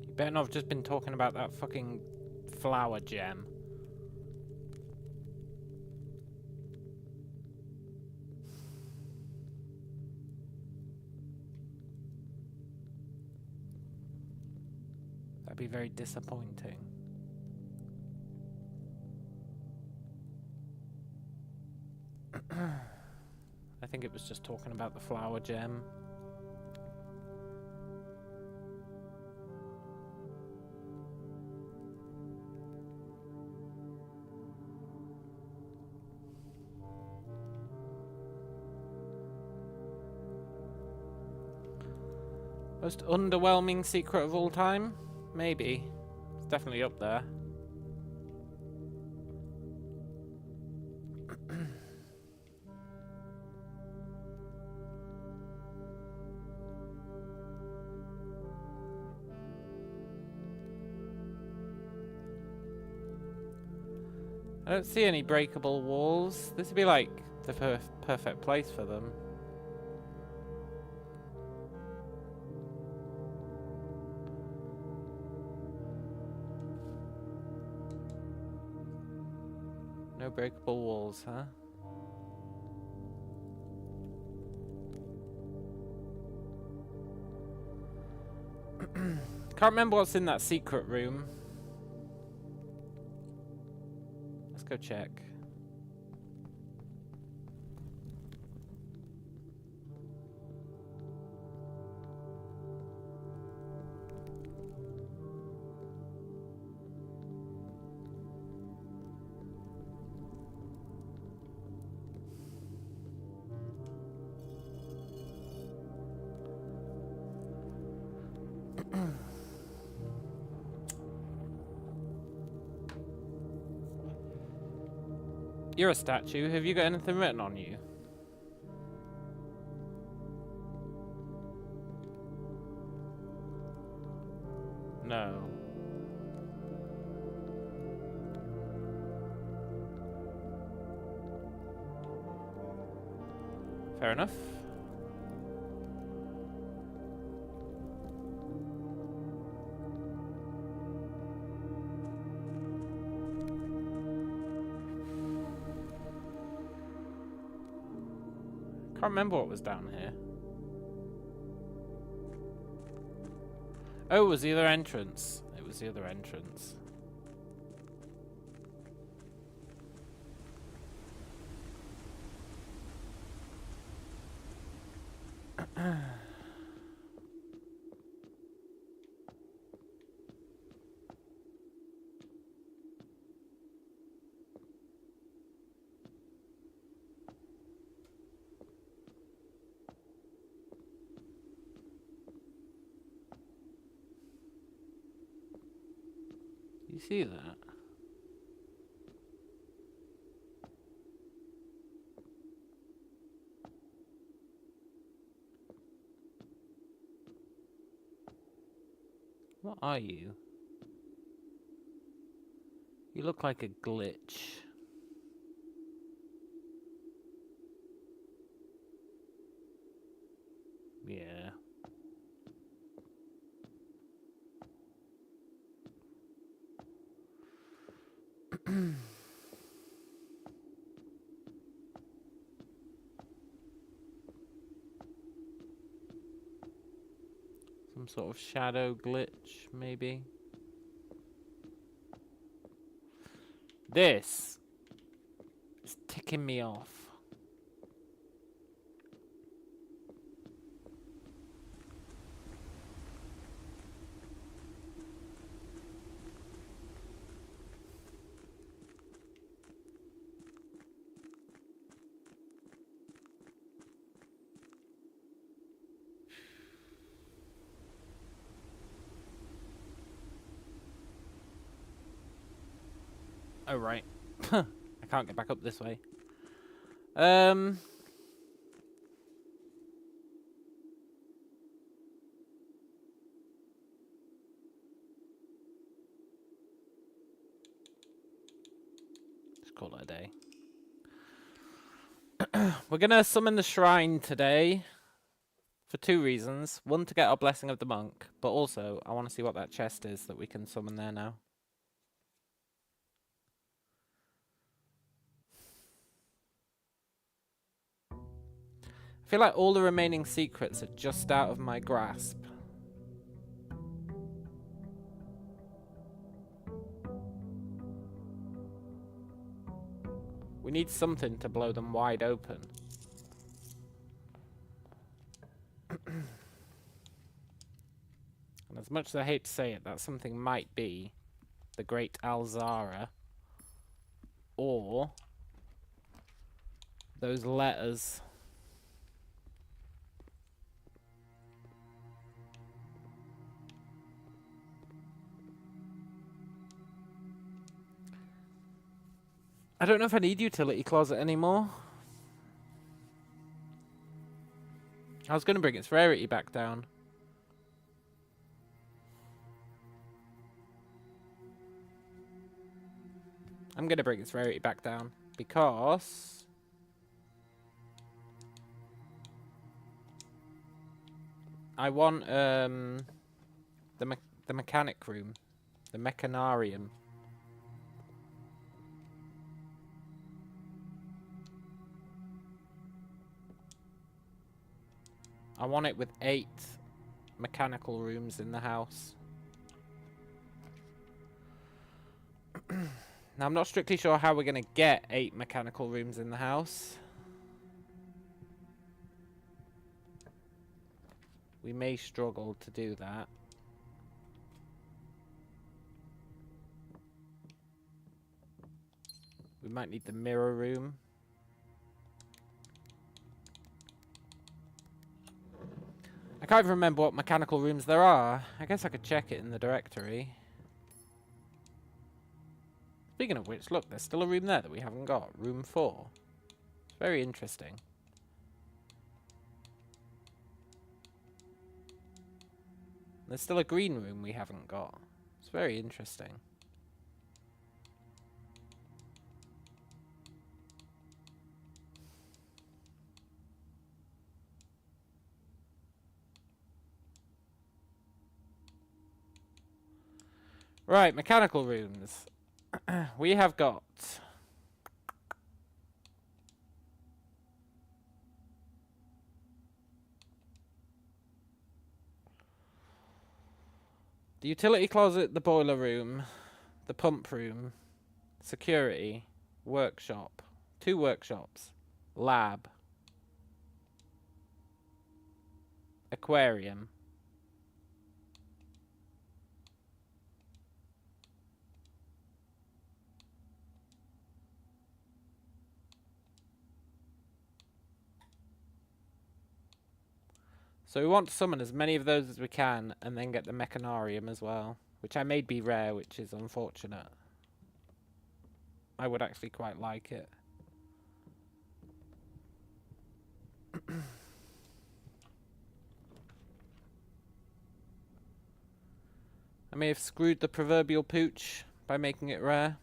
You better not have just been talking about that fucking flower gem. That'd be very disappointing. I think it was just talking about the flower gem. Most underwhelming secret of all time? Maybe. It's definitely up there. I don't see any breakable walls. This would be like the perfect place for them. No breakable walls, huh? Can't remember what's in that secret room. Let's go check. You're a statue. Have you got anything written on you? No. Fair enough. Can't remember what was down here. Oh, it was the other entrance. It was the other entrance. You see that? What are you? You look like a glitch. Yeah. Some sort of shadow glitch, maybe. This is ticking me off. Oh, right. I can't get back up this way. Let's call it a day. We're going to summon the shrine today for 2 reasons. One, to get our blessing of the monk, but also I want to see what that chest is that we can summon there now. I feel like all the remaining secrets are just out of my grasp. We need something to blow them wide open. And as much as I hate to say it, that something might be the Great Alzara, or those letters. I don't know if I need utility closet anymore. I was going to bring its rarity back down. I'm going to bring its rarity back down because I want the mechanic room, the mechanarium. I want it with 8 mechanical rooms in the house. Now, I'm not strictly sure how we're going to get 8 mechanical rooms in the house. We may struggle to do that. We might need the mirror room. I can't even remember what mechanical rooms there are. I guess I could check it in the directory. Speaking of which, look, there's still a room there that we haven't got. Room 4. It's very interesting. There's still a green room we haven't got. It's very interesting. Right, mechanical rooms. We have got the utility closet, the boiler room, the pump room, security, workshop, 2 workshops, lab, aquarium. So we want to summon as many of those as we can and then get the mechanarium as well, which I made be rare, which is unfortunate. I would actually quite like it. I may have screwed the proverbial pooch by making it rare.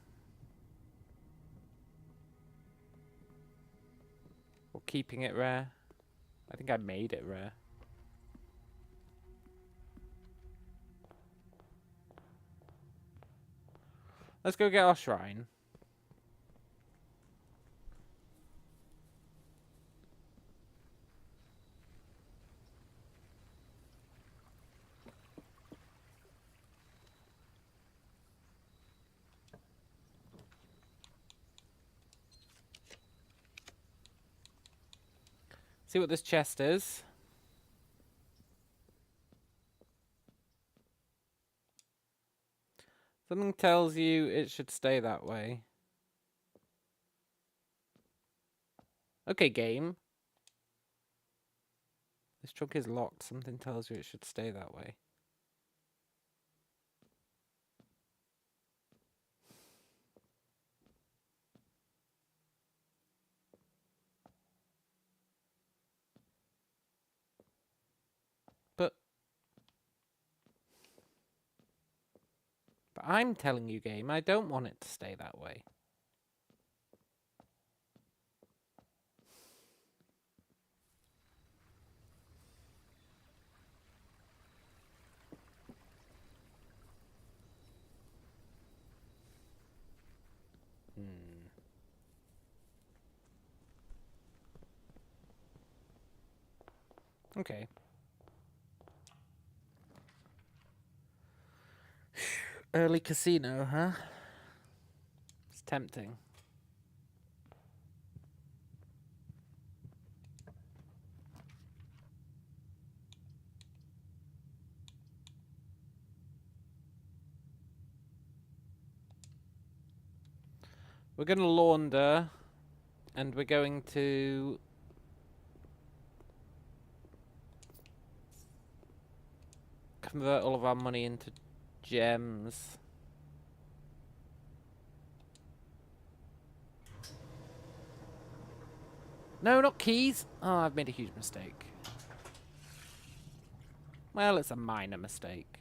Or keeping it rare. I think I made it rare. Let's go get our shrine. See what this chest is. Something tells you it should stay that way. Okay, game. This trunk is locked. Something tells you it should stay that way. I'm telling you, game, I don't want it to stay that way. Okay. Early casino, huh? It's tempting. We're going to launder, and we're going to convert all of our money into gems. No, not keys. Oh, I've made a huge mistake. Well, it's a minor mistake.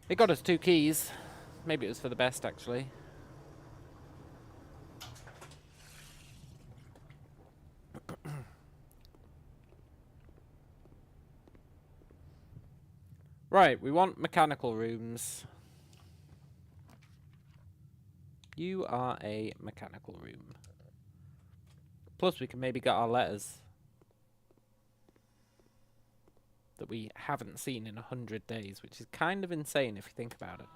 It got us 2 keys. Maybe it was for the best, actually. Right, we want mechanical rooms. You are a mechanical room. Plus, we can maybe get our letters that we haven't seen in 100 days, which is kind of insane if you think about it.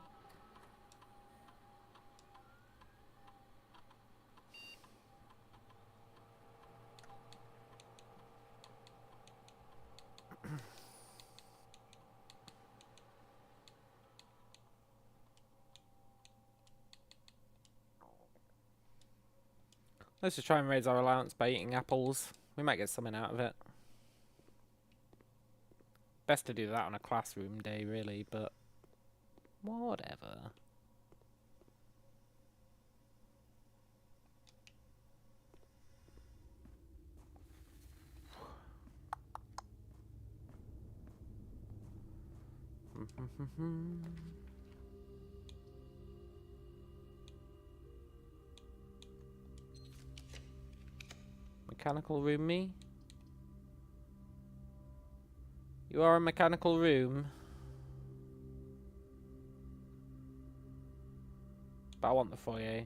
Let's just try and raise our allowance by eating apples. We might get something out of it. Best to do that on a classroom day, really, but whatever. Mechanical room, me? You are a mechanical room. But I want the foyer.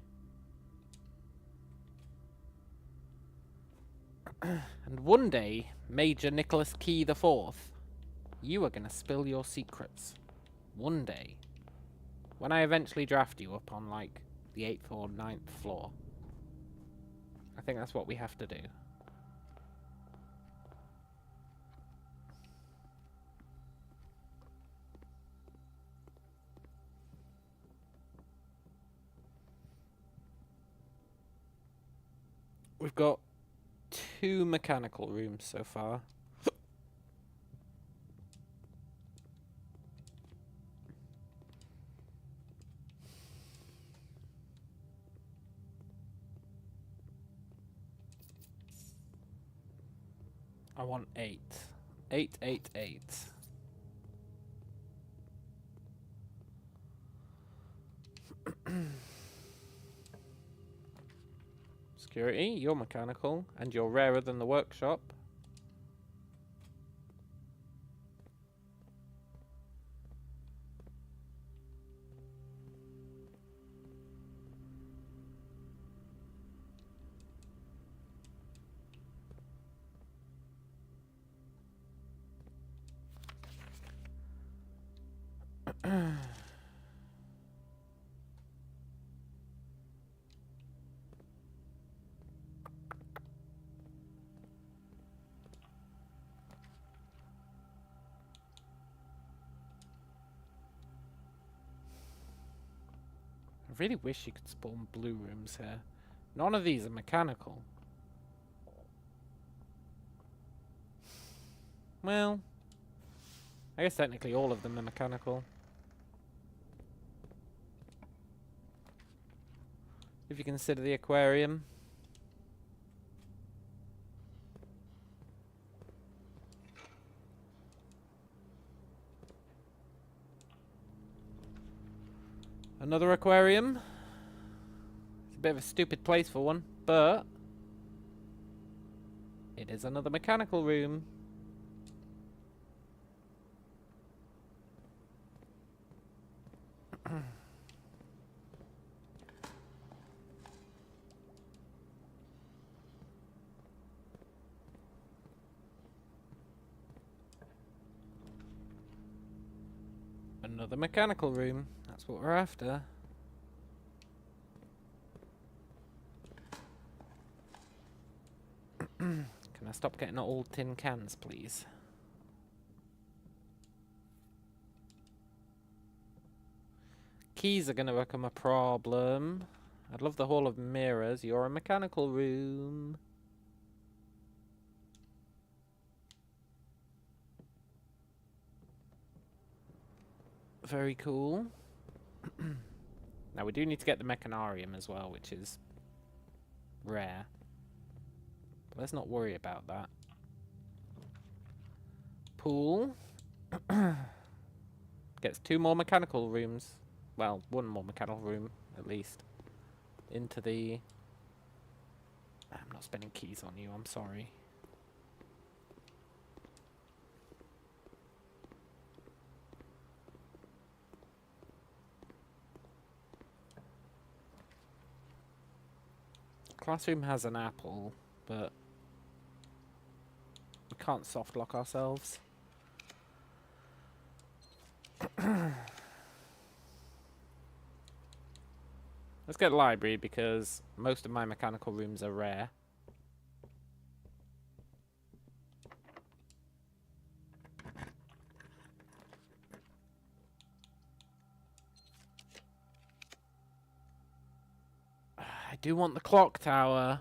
And one day, Major Nicholas Key the Fourth, you are going to spill your secrets. One day. When I eventually draft you up on, like, the 8th or 9th floor. I think that's what we have to do. We've got 2 mechanical rooms so far. I want 8. 8, 8, 8. Security, you're mechanical, and you're rarer than the workshop. I really wish you could spawn blue rooms here. None of these are mechanical. Well, I guess technically all of them are mechanical. If you consider the aquarium. Another aquarium. It's a bit of a stupid place for one, but it is another mechanical room. Another mechanical room. That's what we're after. Can I stop getting old tin cans, please? Keys are going to become a problem. I'd love the Hall of Mirrors. You're a mechanical room. Very cool. Now we do need to get the mechanarium as well, which is rare. But let's not worry about that. Pool. Gets 2 more mechanical rooms. Well, 1 more mechanical room, at least. Into the... I'm not spending keys on you, I'm sorry. Classroom has an apple, but we can't soft lock ourselves. Let's get library because most of my mechanical rooms are rare. I do want the clock tower.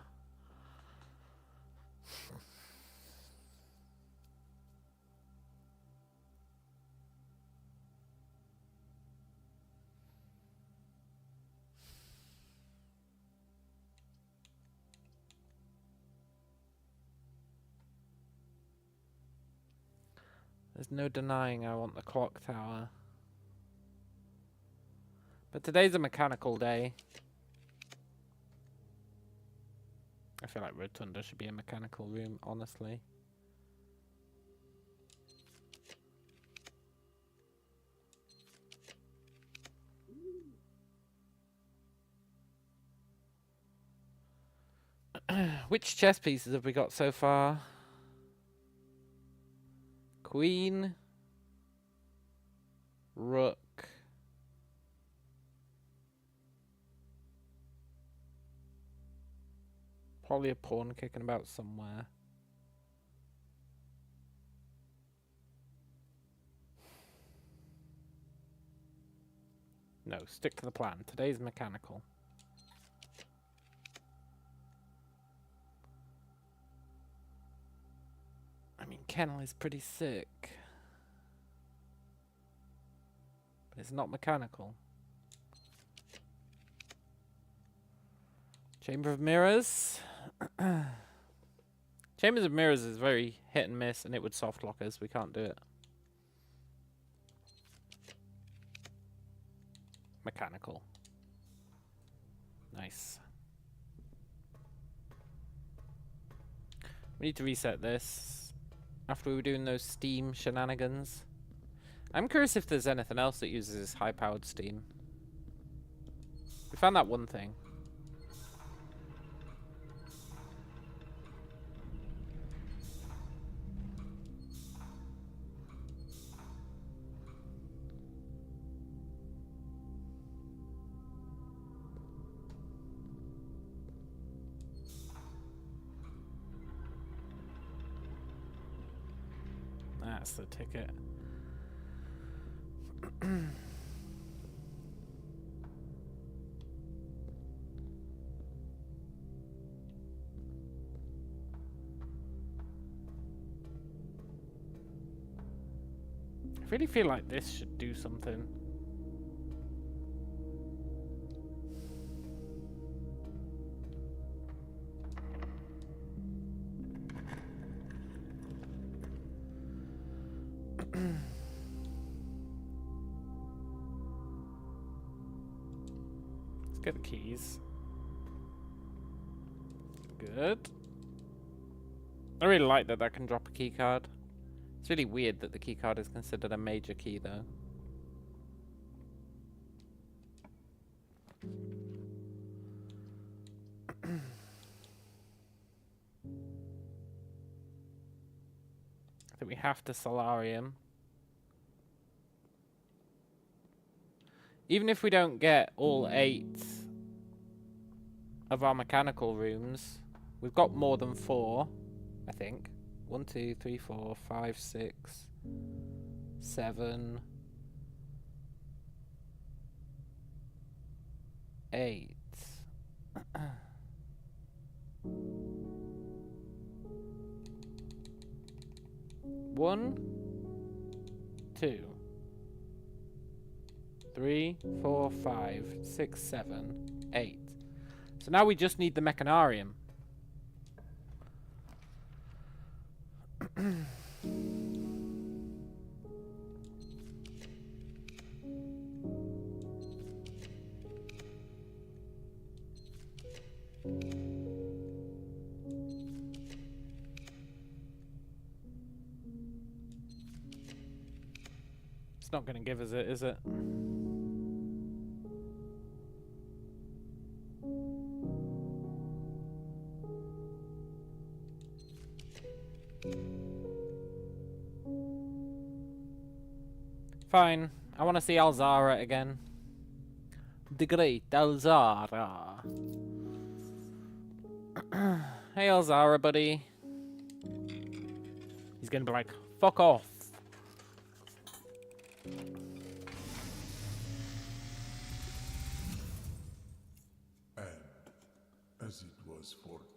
There's no denying I want the clock tower. But today's a mechanical day. I feel like Rotunda should be a mechanical room, honestly. Which chess pieces have we got so far? Queen. Rook. Probably a pawn kicking about somewhere. No, stick to the plan. Today's mechanical. I mean, kennel is pretty sick. But it's not mechanical. Chamber of Mirrors. Chambers of Mirrors is very hit and miss, and it would soft lock us. We can't do it. Mechanical. Nice. We need to reset this after we were doing those Steam shenanigans. I'm curious if there's anything else that uses high-powered Steam. We found that one thing. That's the ticket. I really feel like this should do something. Get the keys. Good. I really like that that can drop a key card. It's really weird that the key card is considered a major key, though. I think we have to Solarium. Even if we don't get all 8 of our mechanical rooms, we've got more than 4, I think. 1, 2, 3, 4, 5, 6, 7, 8. 1, 2, 3, 4, 5, 6, 7, 8. So now we just need the Mechanarium. It's not going to give us it, is it? Fine. I want to see Alzara again. The great Alzara. Hey, Alzara, buddy. He's going to be like, fuck off. And as it was foretold,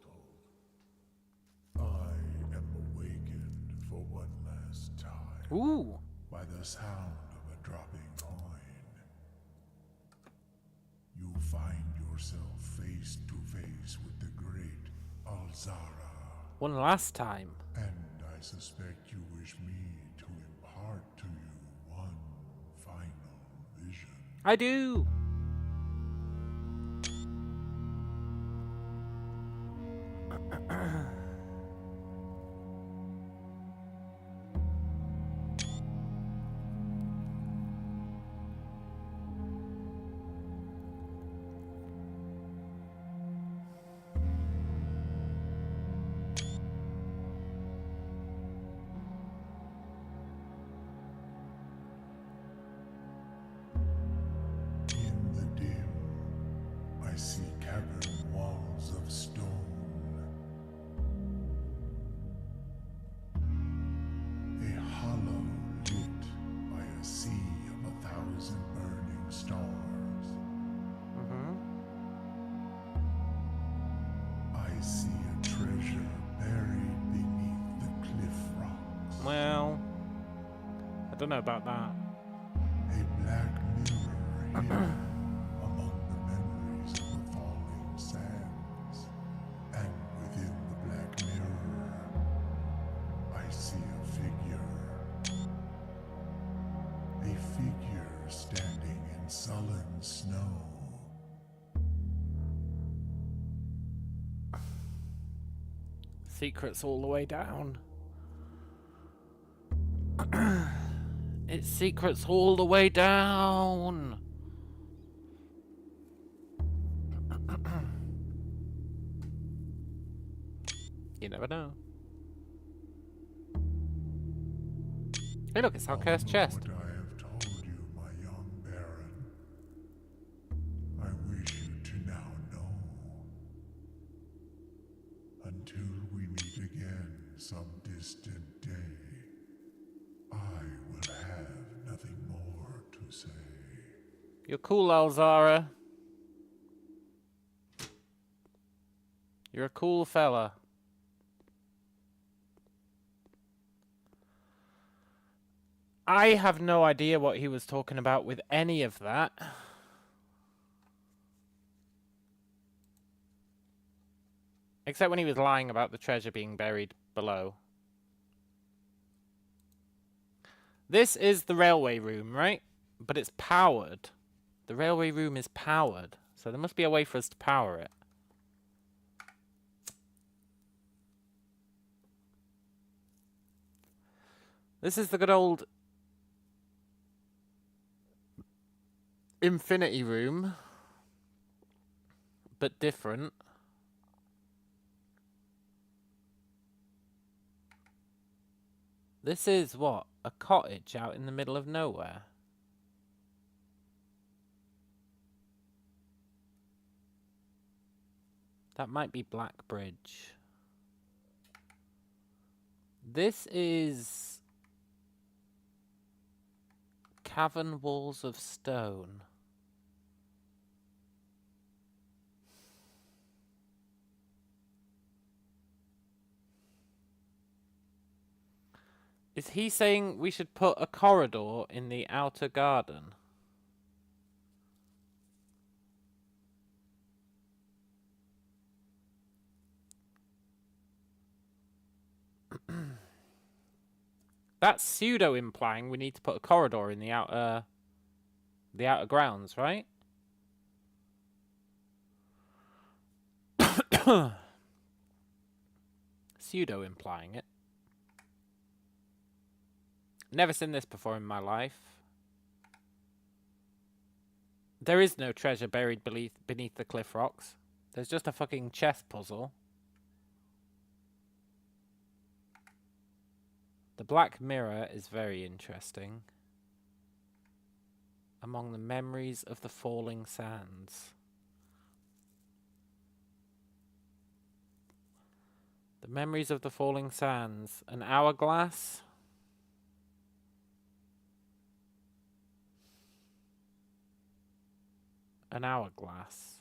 I am awakened for one last time. Ooh. By the sound of a dropping coin. You find yourself face to face with the great Alzara. One last time. And I suspect you wish me to impart to you one final vision. I do. In the dim, I see cavern walls of stone. A hollow lit by a sea of 1,000 burning stars. I see a treasure buried beneath the cliff rocks. Well, I don't know about that. A black mirror hidden among the memories of the falling sands. And within the black mirror, I see a figure. A figure standing in sullen snow. Secrets all the way down. It's secrets all the way down. You never know. Hey, look, it's our cursed chest. What I have told you, my young baron, I wish you to now know. Until we meet again some distant day, I will have nothing more to say. You're cool, Alzara. You're a cool fella. I have no idea what he was talking about with any of that. Except when he was lying about the treasure being buried below. This is the railway room, right? But it's powered. The railway room is powered. So there must be a way for us to power it. This is the good old infinity room, but different. This is what? A cottage out in the middle of nowhere. That might be Black Bridge. This is cavern walls of stone. Is he saying we should put a corridor in the outer garden? That's pseudo-implying we need to put a corridor in the outer grounds, right? Pseudo-implying it. Never seen this before in my life. There is no treasure buried beneath the cliff rocks. There's just a fucking chess puzzle. The Black Mirror is very interesting. Among the memories of the falling sands. The memories of the falling sands. An hourglass. An hourglass.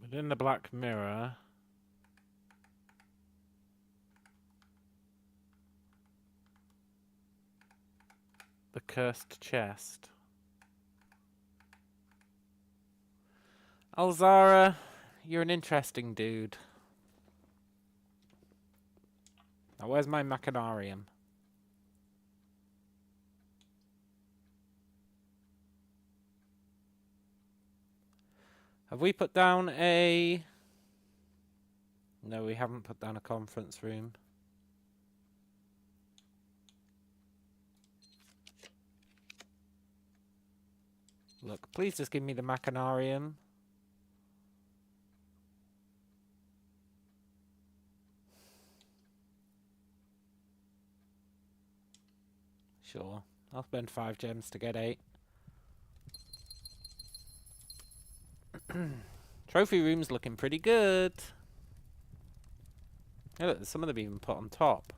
Within the Black Mirror. The cursed chest. Alzara, you're an interesting dude. Now where's my machinarium? Have we put down a... No, we haven't put down a conference room. Look, please just give me the machinarium. Sure. I'll spend 5 gems to get 8. Trophy room's looking pretty good. Hey, look, some of them even put on top.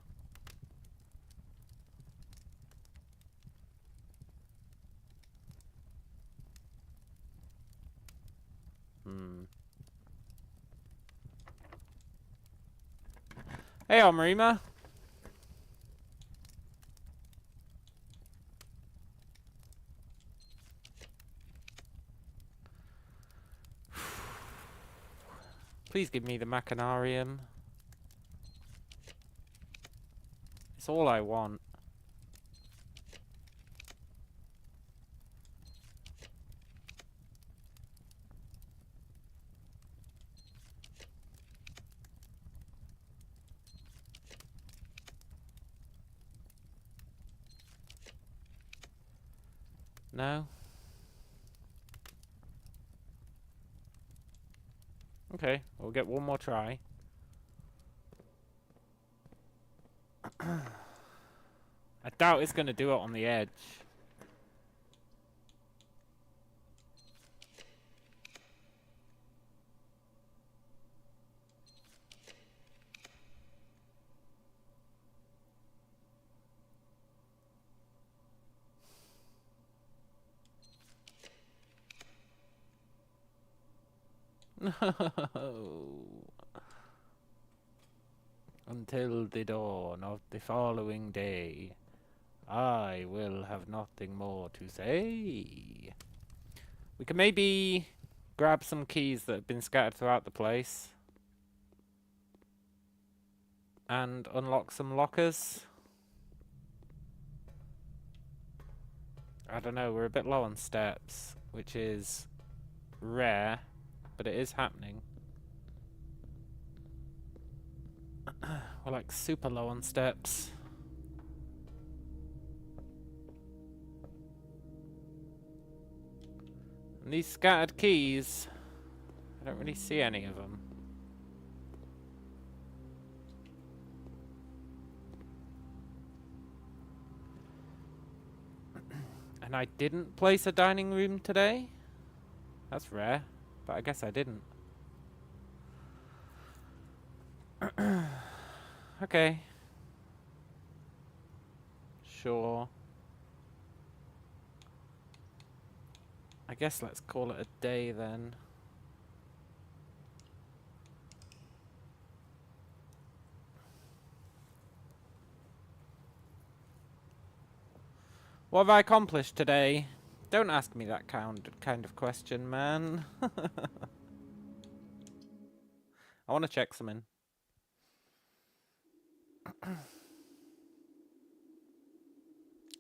Hey, Almarima. Please give me the machinarium. It's all I want. No? Okay, we'll get one more try. I doubt it's going to do it on the edge. No. Until the dawn of the following day, I will have nothing more to say. We can maybe grab some keys that have been scattered throughout the place. and unlock some lockers. I don't know, we're a bit low on steps, which is rare, but it is happening. We're like super low on steps. And these scattered keys, I don't really see any of them. And I didn't place a dining room today? That's rare, but I guess I didn't. Okay. Sure. I guess let's call it a day then. What have I accomplished today? Don't ask me that kind of question, man. I want to check some in. I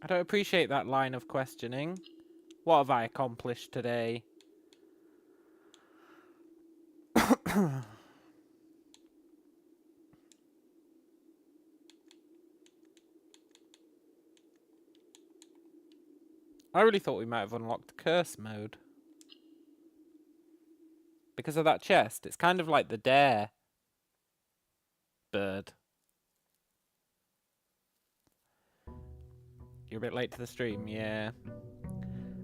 don't appreciate that line of questioning. What have I accomplished today? I really thought we might have unlocked curse mode. Because of that chest. It's kind of like the dare bird. You're a bit late to the stream, yeah.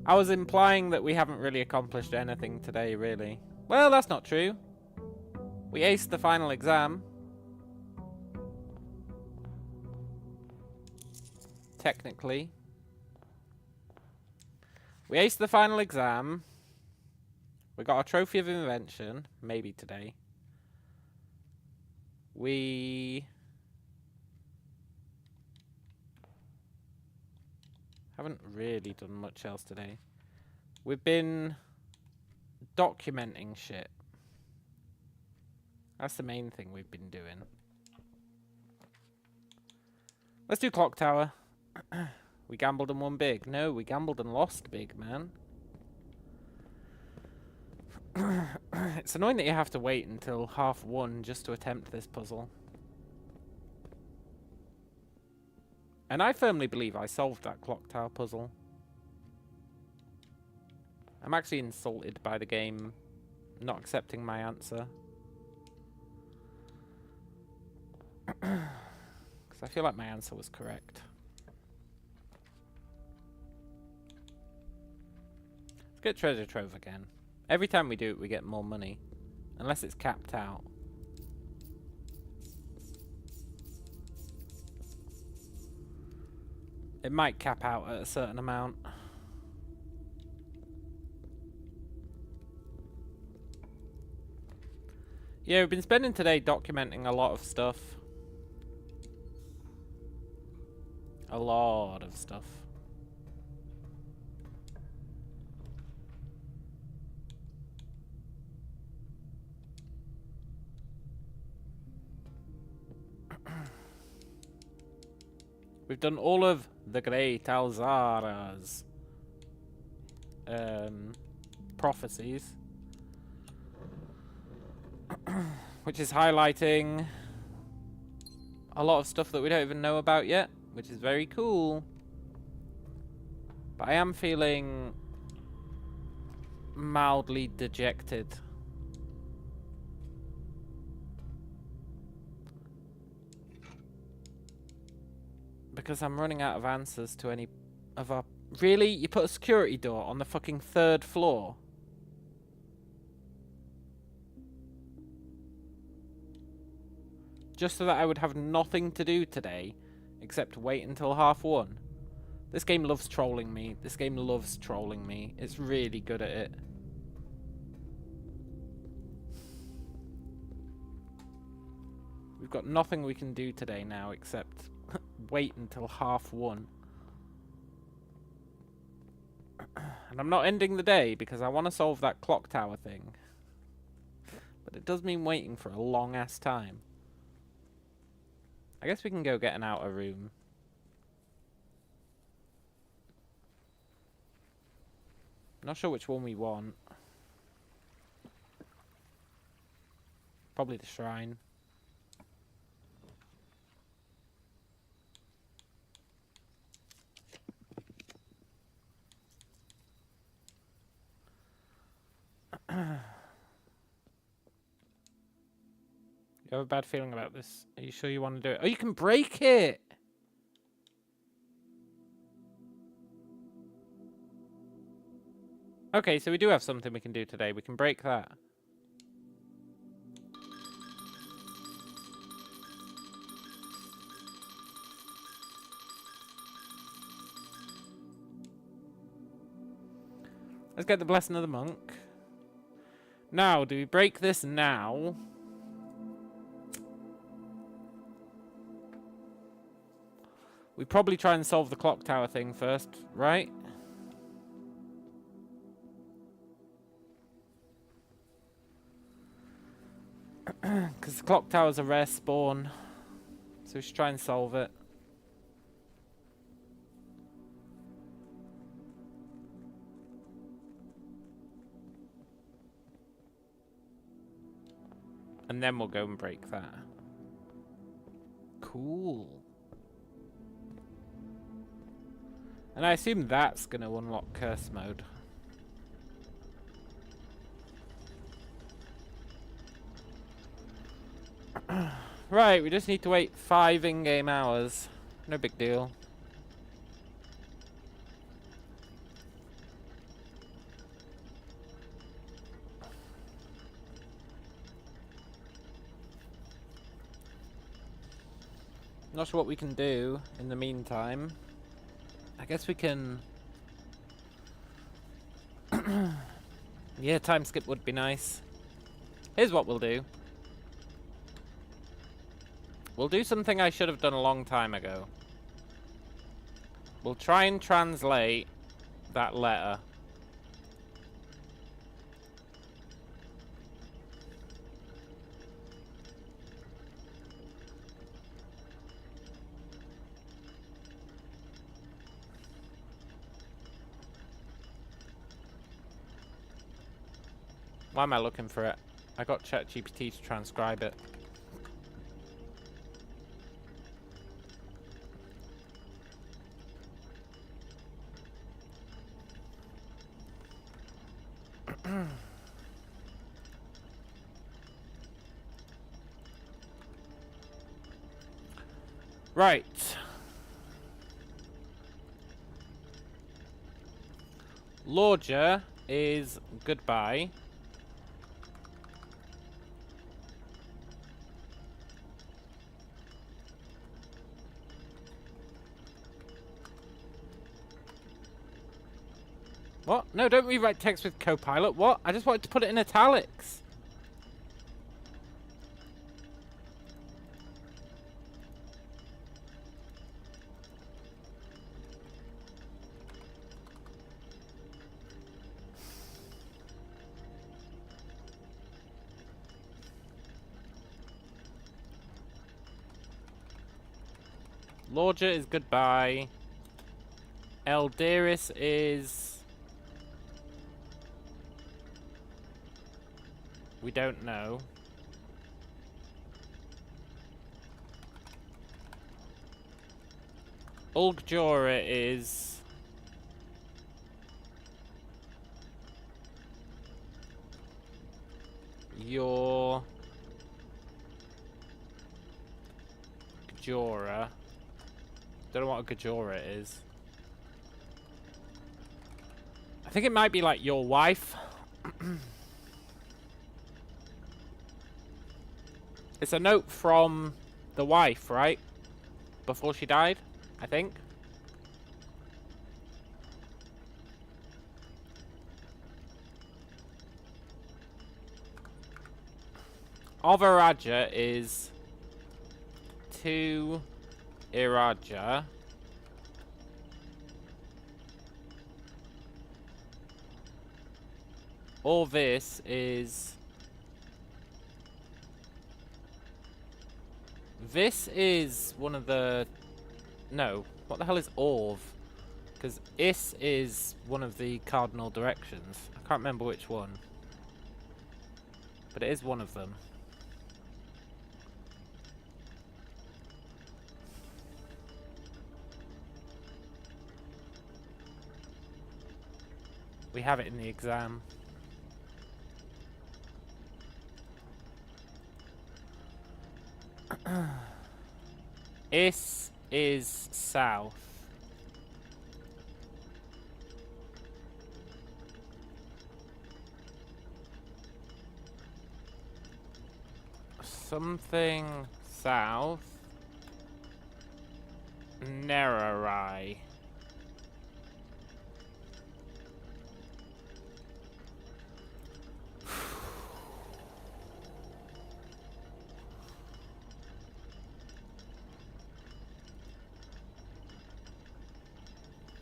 I was implying that we haven't really accomplished anything today, really. Well, that's not true. We aced the final exam. Technically. We aced the final exam. We got a trophy of invention. Maybe today. We haven't really done much else today. We've been documenting shit. That's the main thing we've been doing. Let's do Clock Tower. We gambled and won big. No, we gambled and lost big, man. It's annoying that you have to wait until 1:30 just to attempt this puzzle. And I firmly believe I solved that Clock Tower puzzle. I'm actually insulted by the game not accepting my answer. Because I feel like my answer was correct. Let's get Treasure Trove again. Every time we do it, we get more money. Unless it's capped out. It might cap out at a certain amount. Yeah, we've been spending today documenting a lot of stuff. A lot of stuff. We've done all of the Great Alzara's prophecies. Which is highlighting a lot of stuff that we don't even know about yet, which is very cool. But I am feeling mildly dejected. Because I'm running out of answers to any of our... Really? You put a security door on the fucking 3rd floor? Just so that I would have nothing to do today, except wait until 1:30. This game loves trolling me. This game loves trolling me. It's really good at it. We've got nothing we can do today now, except wait until 1:30. And I'm not ending the day, because I want to solve that clock tower thing. But it does mean waiting for a long-ass time. I guess we can go get an outer room. Not sure which one we want. Probably the shrine. You have a bad feeling about this? Are you sure you want to do it? Oh, you can break it! Okay, so we do have something we can do today. We can break that. Let's get the blessing of the monk. Now, do we break this now? We probably try and solve the clock tower thing first, right? Because the clock tower's a rare spawn. So we should try and solve it. And then we'll go and break that. Cool. And I assume that's going to unlock curse mode. Right, we just need to wait 5 in-game hours. No big deal. Not sure what we can do in the meantime. I guess we can... Yeah, time skip would be nice. Here's what we'll do. We'll do something I should have done a long time ago. We'll try and translate that letter. Why am I looking for it? I got ChatGPT to transcribe it. Right. Lorgia is goodbye. What? No, don't rewrite text with Copilot. What? I just wanted to put it in italics. Lorgia is goodbye. Eldiris is... We don't know. Ulgjora is... Your... Gajora. Don't know what a Gajora is. I think it might be like your wife. It's a note from the wife, right? Before she died, I think. Overaja is to Iraja. All this is This is one of the... No. What the hell is Orv? Because Is is one of the cardinal directions. I can't remember which one. But it is one of them. We have it in the exam. Is south. Something south. Nererai.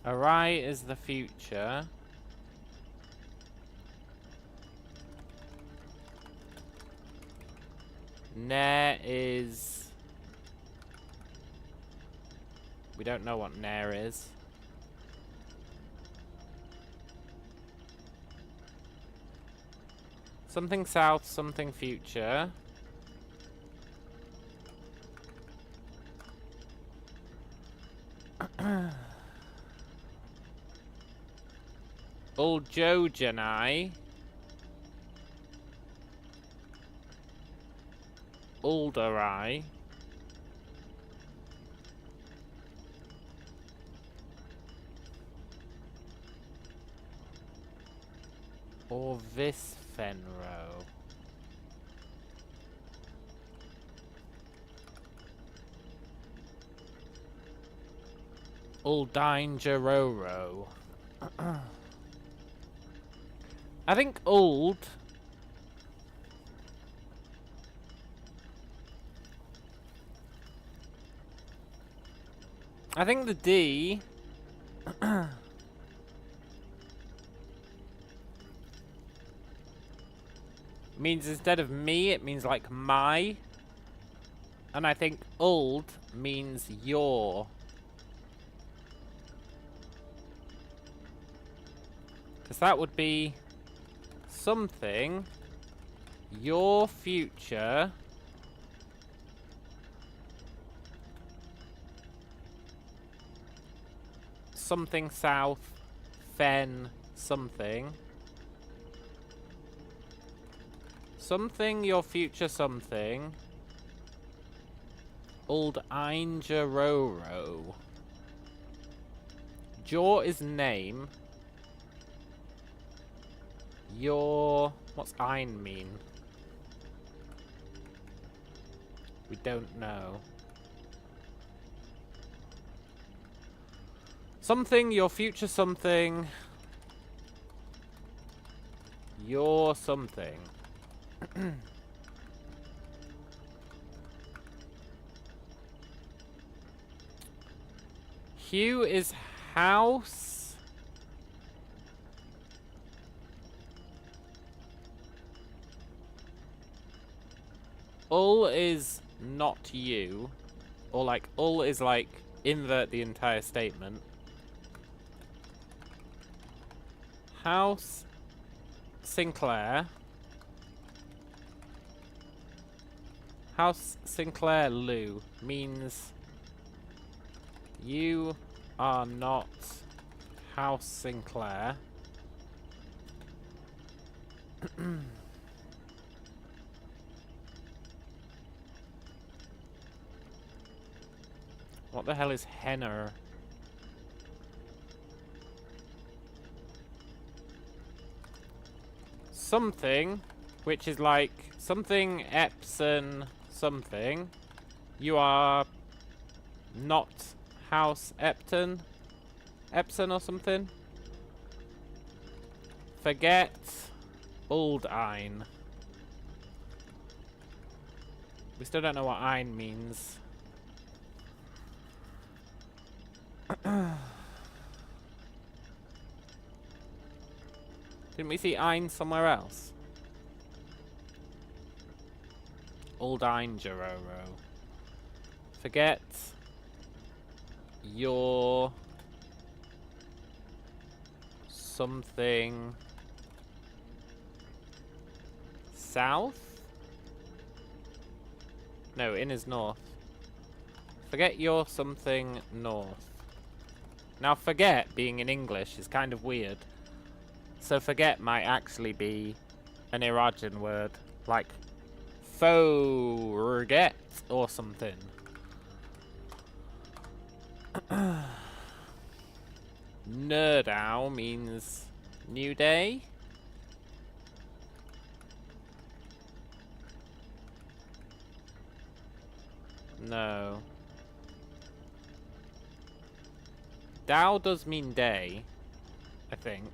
Arai is the future. Nair is... We don't know what Nair is. Something south, something future. Uljojanai. Uldarai. Or this Fenro. Uldine Jaroro. I think old. I think the D means instead of me, it means like my. And I think old means your. Because that would be something, your future, something south, fen, something. Something, your future something. Old Einjaroro. Jaw is name. Your... What's Ein mean? We don't know. Something, your future something. Your something. Hugh is house. Ul is not you. Or like, ul is like, invert the entire statement. House Sinclair. House Sinclair Lou means you are not House Sinclair. What the hell is Henner? Something, which is like something Epson something. You are not House Epton? Epson or something? Forget Old Ein. We still don't know what Ein means. Didn't we see Ein somewhere else? Old Ein Jaroro. Forget your something south? No, in is north. Forget your something north. Now forget being in English is kind of weird. So forget might actually be an Irajan word. Like forget or something. Nerdau means new day. No. Dao does mean day, I think.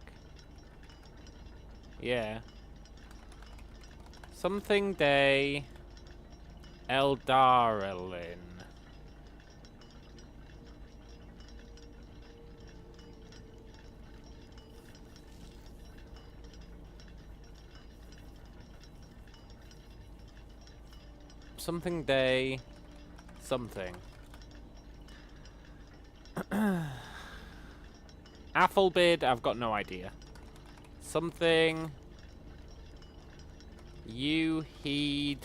Yeah. Something day. Eldarelin. Something day. Something. Athelbid, I've got no idea. Something. You heed.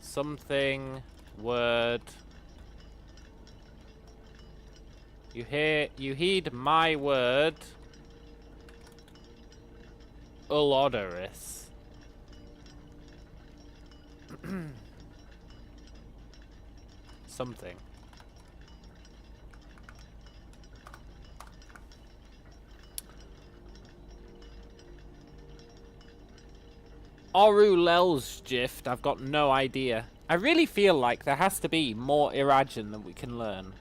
Something. Word. You heed my word. Ulodoris. Something. Oru Lel's gift, I've got no idea. I really feel like there has to be more Irajan than we can learn.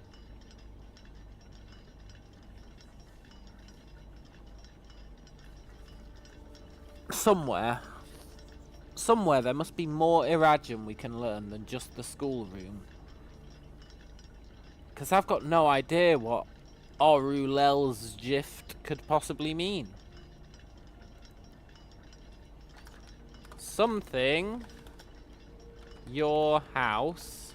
Somewhere there must be more Irajan we can learn than just the schoolroom. Because I've got no idea what Oru Lel's gift could possibly mean. Something. Your house.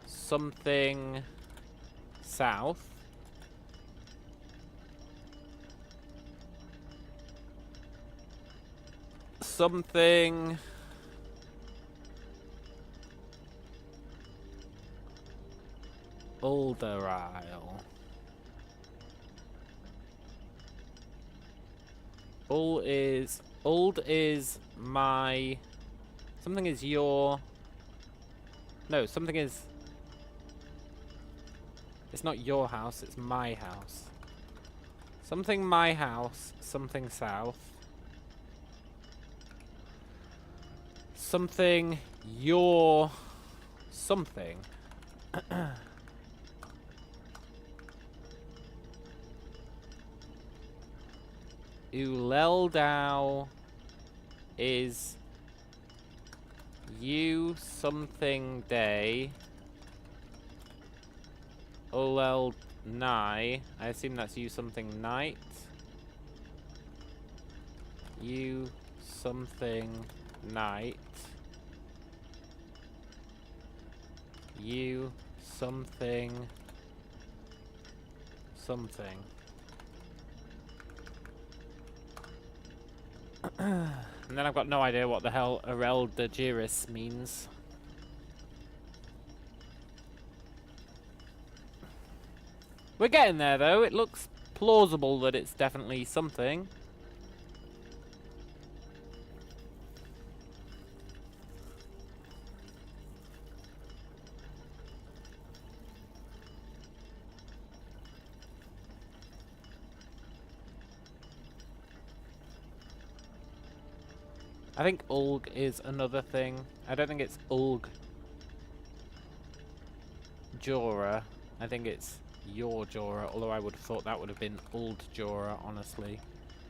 Something. South. Something. Ulderisle. Old is my. Something is your. No, something is. It's not your house, it's my house. Something my house, something south. Something your. Something. Uleldau is you something day. Uleld Nai. I assume that's you something night. You something night. You something something. And then I've got no idea what the hell Areldagiris means. We're getting there though, it looks plausible that it's definitely something. I think Ulg is another thing. I don't think it's Ulg Jora. I think it's your Jora, although I would have thought that would have been Uld Jora, honestly.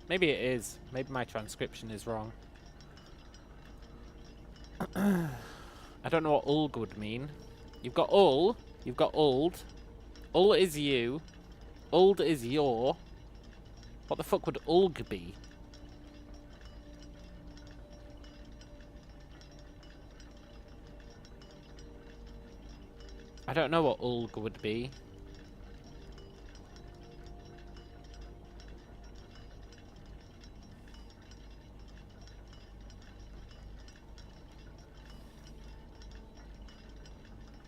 Maybe it is. Maybe my transcription is wrong. I don't know what Ulg would mean. You've got Ul. You've got Uld. Ul is you. Uld is your. What the fuck would Ulg be? I don't know what Ulg would be.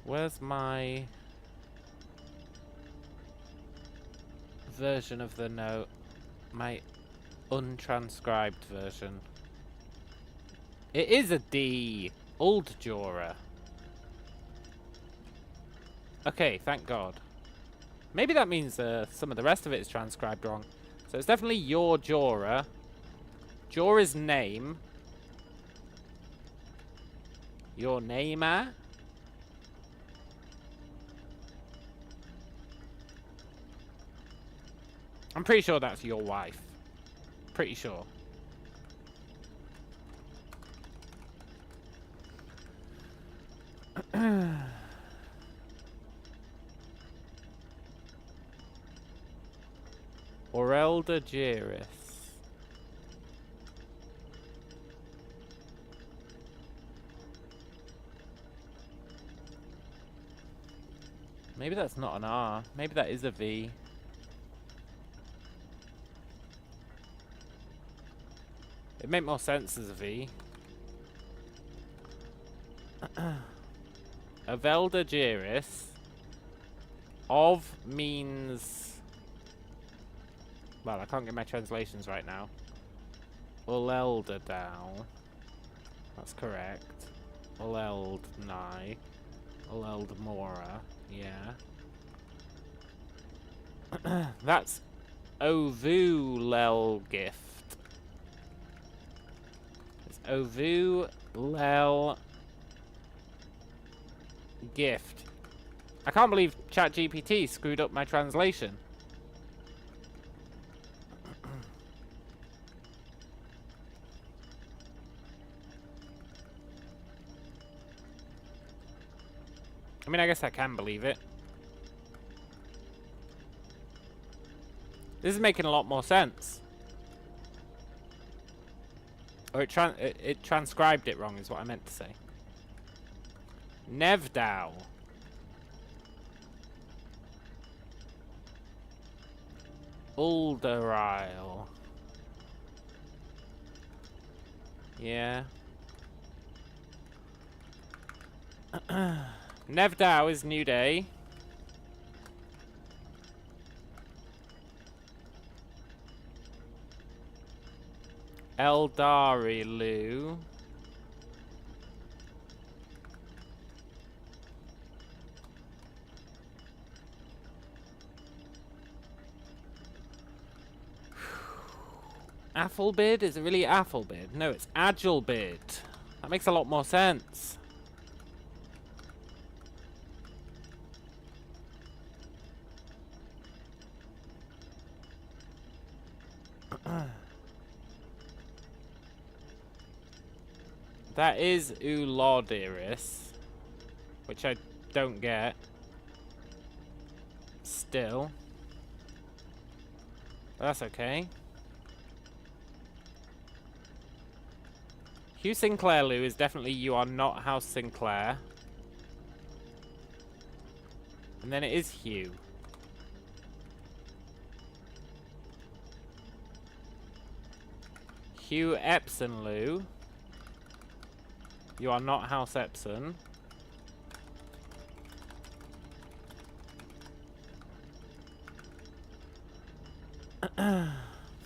Where's my version of the note? My untranscribed version. It is a D. Old Jora. Okay, thank God. Maybe that means some of the rest of it is transcribed wrong. So it's definitely your Jora. Jora's name. Your namer. I'm pretty sure that's your wife. Pretty sure. Orelda Jiris. Maybe that's not an R. Maybe that is a V. It'd make more sense as a V. Avelda Jiris. Of means... Well, I can't get my translations right now. Ulelda Dow. That's correct. Uleld Nai. Uleld Mora. Yeah. That's Ovu Lel Gift. It's Ovu Lel Gift. I can't believe ChatGPT screwed up my translation. I mean, I guess I can believe it. This is making a lot more sense. Or it transcribed it wrong is what I meant to say. Nevdow. Ulderile. Yeah. Nevdow is New Day. Eldarilu. Athelbid? Is it really Athelbid? No, it's Agilebid. That makes a lot more sense. That is Ulodiris, which I don't get. Still. That's okay. Hugh Sinclair Lou is definitely You Are Not House Sinclair. And then it is Hugh. Hugh Epson Lou. You Are Not House Epson.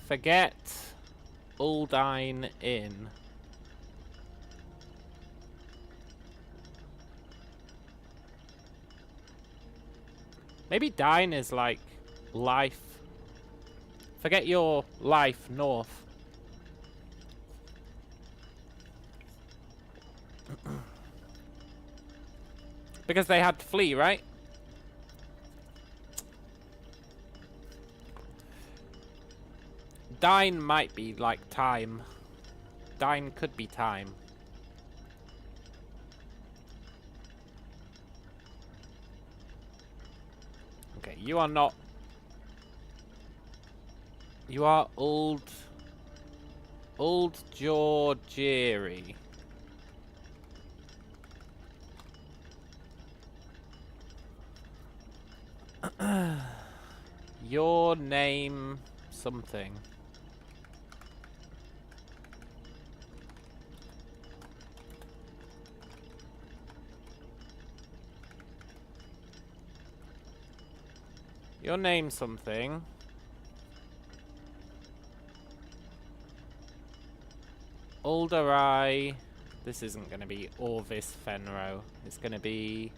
Forget Uldine Inn. Maybe dine is like life. Forget your life north. Because they had to flee, right? Dine might be like time. Dine could be time. Okay, you are not... You are Old Georgieri. Your name something. Your name something. Ulderai. This isn't going to be Orvis Fenro. It's going to be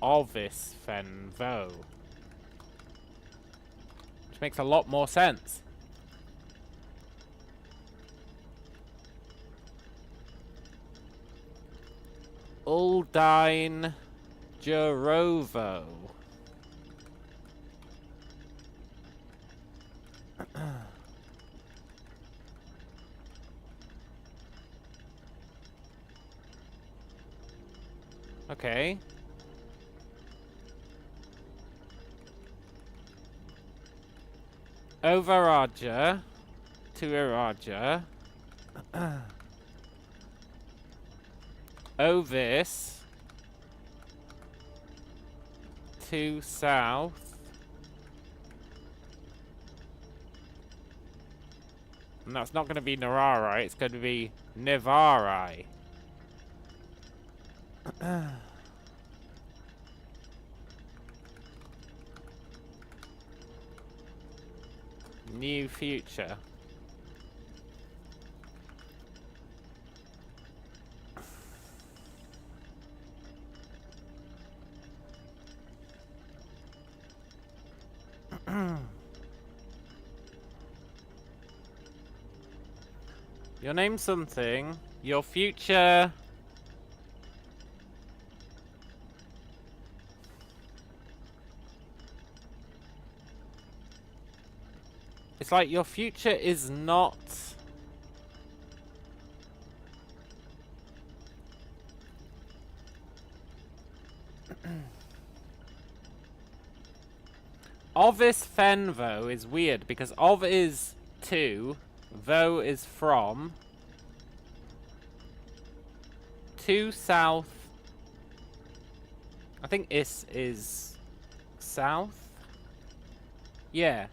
Orvis Fenvo. Which makes a lot more sense. Uldine Jerovo. Okay. Overaja to Iraja. Ovis to south. And that's not going to be Nararai, it's going to be Nivarai. New future. Your name's something. Your future. It's like your future is not. Ovis Fenvo is weird because Ov is to, Vo is from. To south. I think Is is south. Yeah.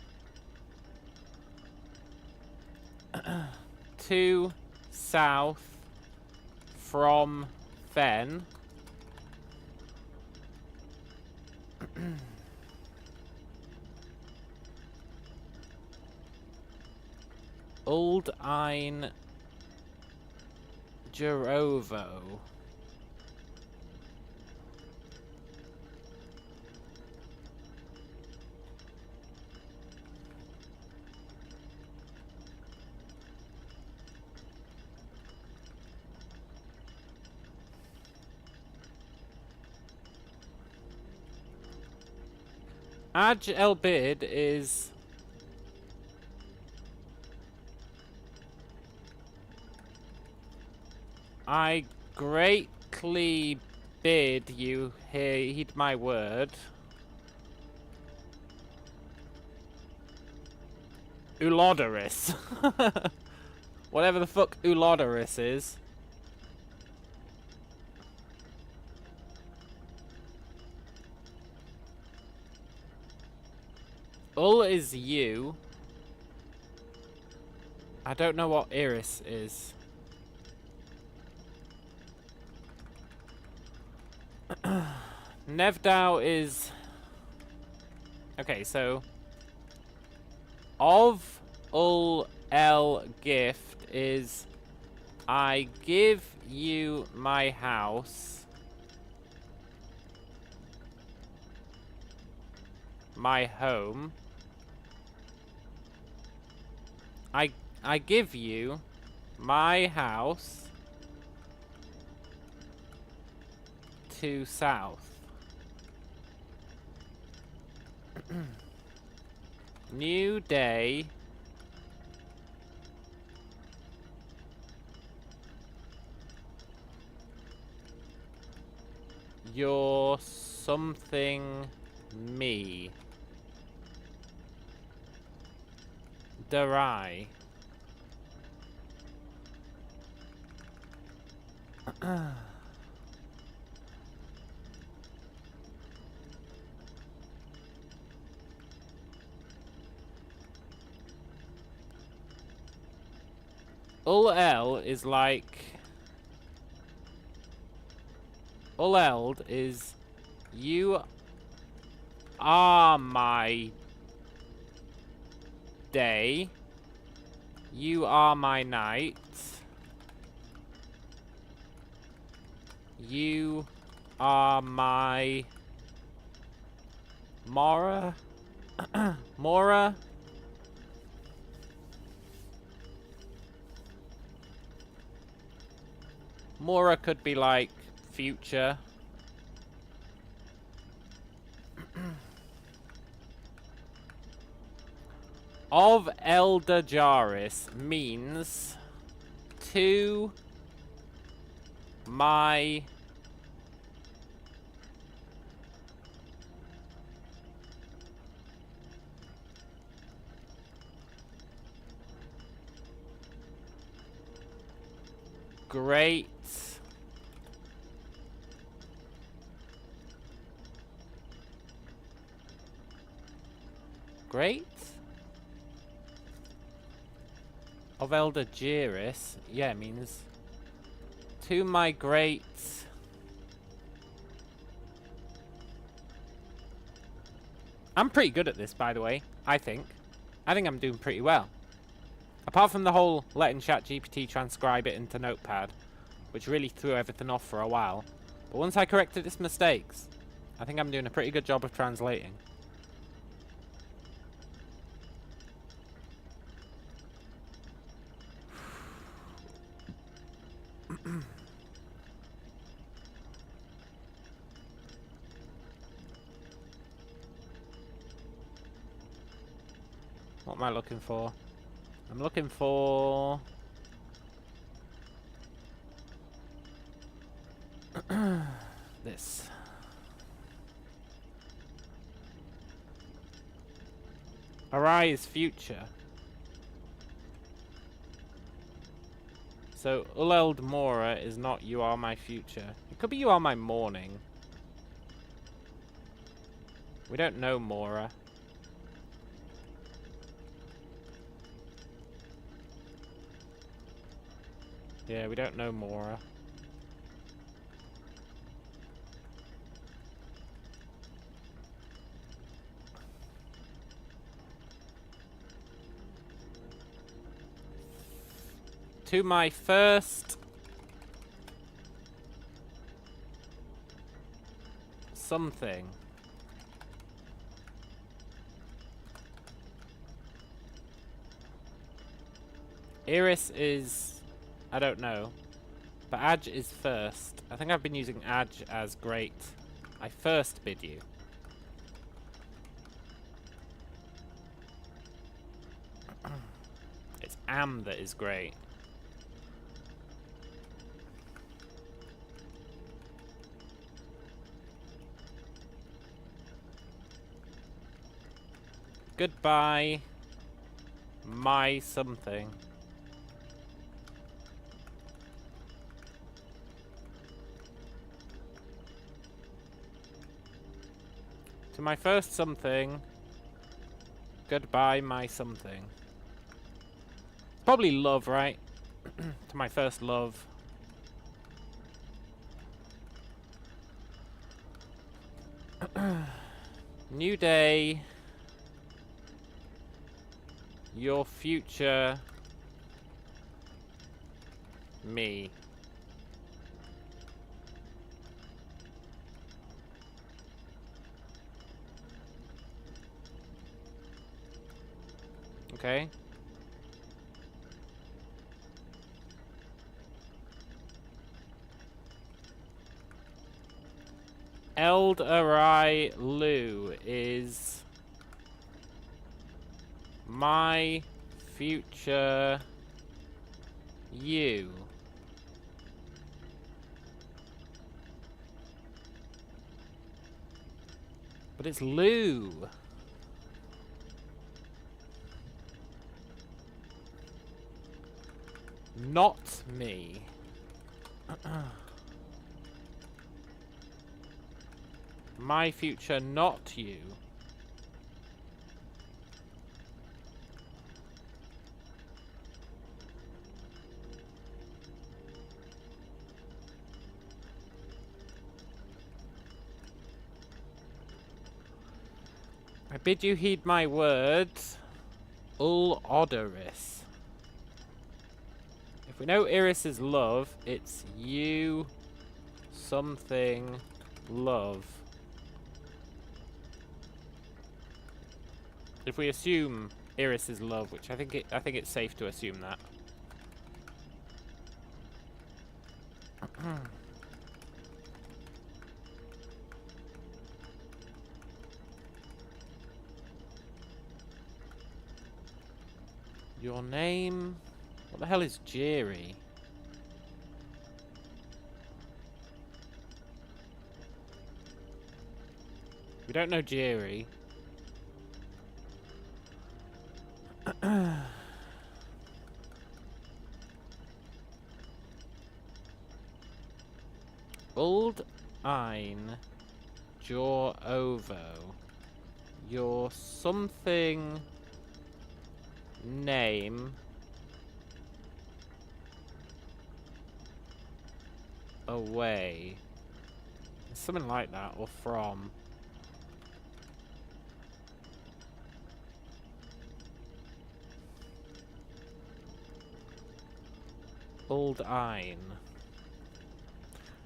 To south from Fen. Old Ein Jerovo. Aj El Bid is I greatly bid you heed my word. Ulodoris. Whatever the fuck Ulodoris is. Ul is you. I don't know what Iris is. Nevdao is... Okay, so... Of Ul El gift is... I give you my house. My home. I give you my house to south. New day. You're something me. Darai. Ul-El is like... Ul-Eld is... You are my day. You are my night. You are my... Mora? Mora? Mora could be like future. Of Elder Jaris means to my great of Elder Jaris, yeah, it means to my great I'm pretty good at this, by the way, I think I'm doing pretty well. Apart from the whole letting ChatGPT transcribe it into Notepad, which really threw everything off for a while. But once I corrected its mistakes, I think I'm doing a pretty good job of translating. What am I looking for? I'm looking for... this. Arise future. So, Uleld Mora is not you are my future. It could be you are my morning. We don't know Mora. Yeah, we don't know Mora. To my first something. Iris is... I don't know. But Adj is first. I think I've been using Adj as great. I first bid you. It's Am that is great. Goodbye, my something. To my first something. Goodbye, my something. Probably love, right? To my first love. New day. Your future. Me. Okay. Elderai Lu is my future you. But it's Lu. Not me. My future, not you. bid you heed my words. Odoris. If we know Iris is love, it's you something love. If we assume Iris is love, which I think it's safe to assume that. Your name? What the hell is Jerry? We don't know Jerry. Old Ein Jaw Ovo. Your something name away. Something like that, or from. Old Ein.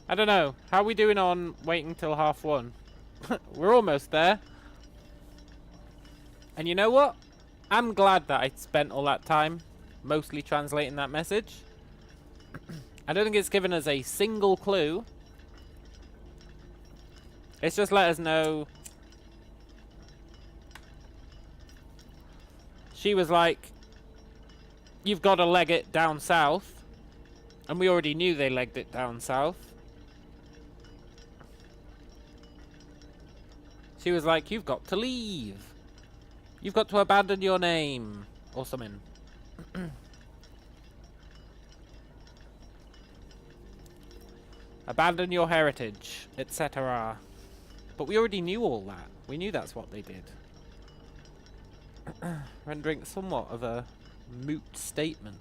I don't know. How are we doing on waiting till 1:30? We're almost there. And you know what? I'm glad that I spent all that time mostly translating that message. I don't think it's given us a single clue. It's just let us know. She was like, you've got to leg it down south. And we already knew they legged it down south. She was like, you've got to leave. You've got to abandon your name. Or something. Abandon your heritage, etc. But we already knew all that. We knew that's what they did. Rendering somewhat of a moot statement.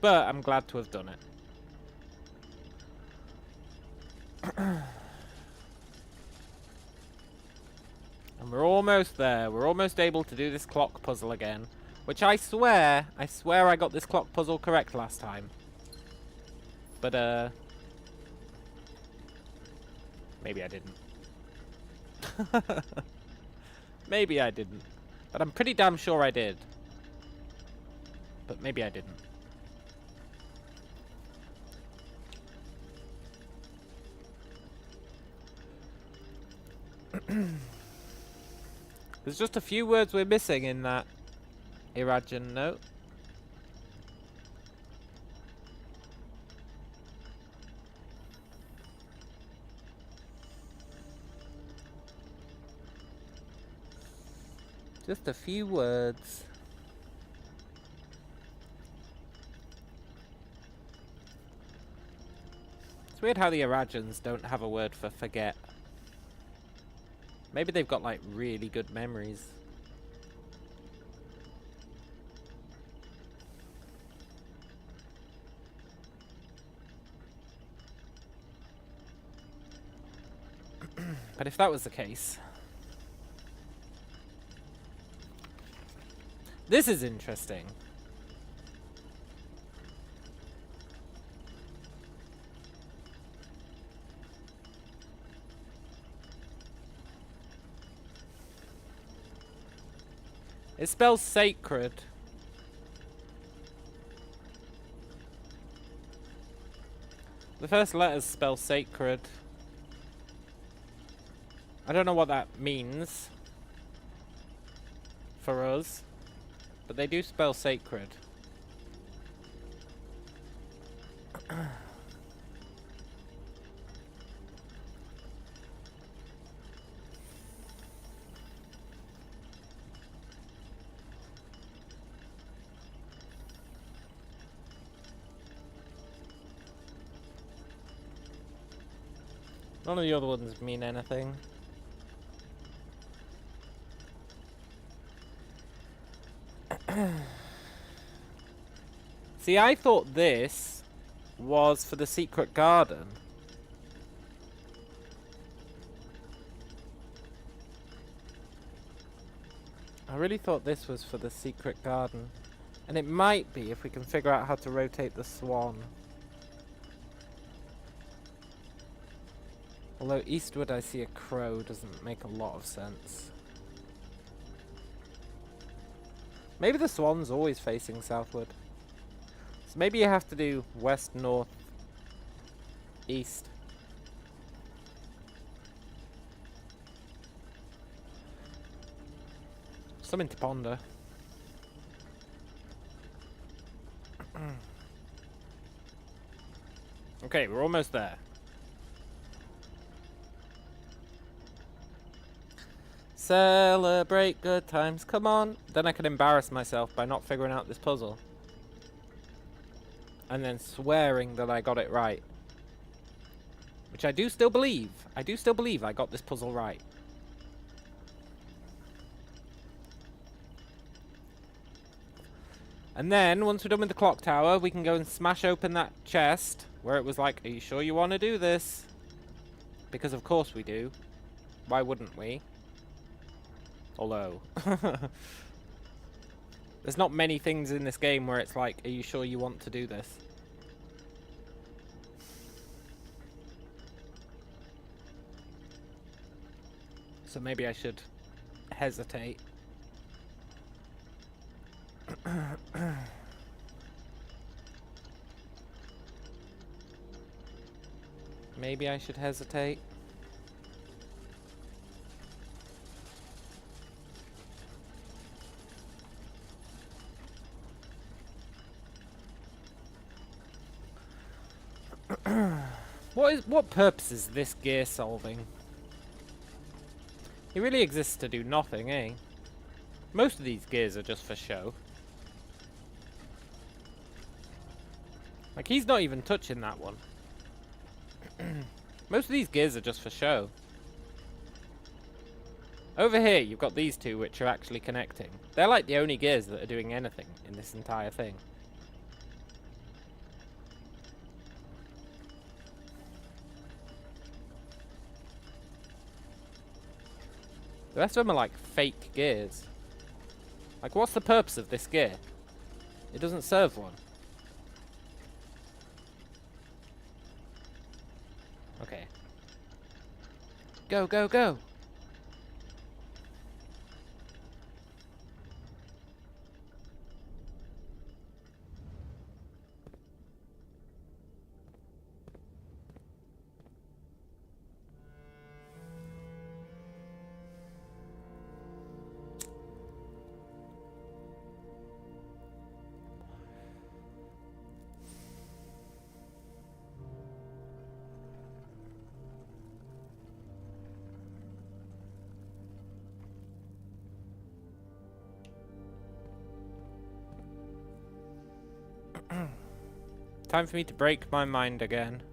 But I'm glad to have done it. And we're almost there. We're almost able to do this clock puzzle again. Which I swear I got this clock puzzle correct last time. But, maybe I didn't. Maybe I didn't. But I'm pretty damn sure I did. But maybe I didn't. There's just a few words we're missing in that Irajan note. Just a few words. It's weird how the Irajans don't have a word for forget. Maybe they've got like really good memories. But if that was the case, this is interesting. It spells sacred. The first letters spell sacred. I don't know what that means for us, but they do spell sacred. None of the other ones mean anything. See, I thought this was for the secret garden. I really thought this was for the secret garden. And it might be if we can figure out how to rotate the swan. Although eastward I see a crow doesn't make a lot of sense. Maybe the swan's always facing southward. So maybe you have to do west, north, east. Something to ponder. Okay, we're almost there. Celebrate good times, come on. Then I can embarrass myself by not figuring out this puzzle. And then swearing that I got it right. Which I do still believe. I do still believe I got this puzzle right. And then, once we're done with the clock tower, we can go and smash open that chest where it was like, are you sure you want to do this? Because of course we do. Why wouldn't we? Although, there's not many things in this game where it's like, are you sure you want to do this? So maybe I should hesitate. Maybe I should hesitate. What purpose is this gear solving? It really exists to do nothing, eh? Most of these gears are just for show. Like, he's not even touching that one. Most of these gears are just for show. Over here, you've got these two which are actually connecting. They're like the only gears that are doing anything in this entire thing. The rest of them are like fake gears. Like, what's the purpose of this gear? It doesn't serve one. Okay. Go, go, go! Time for me to break my mind again.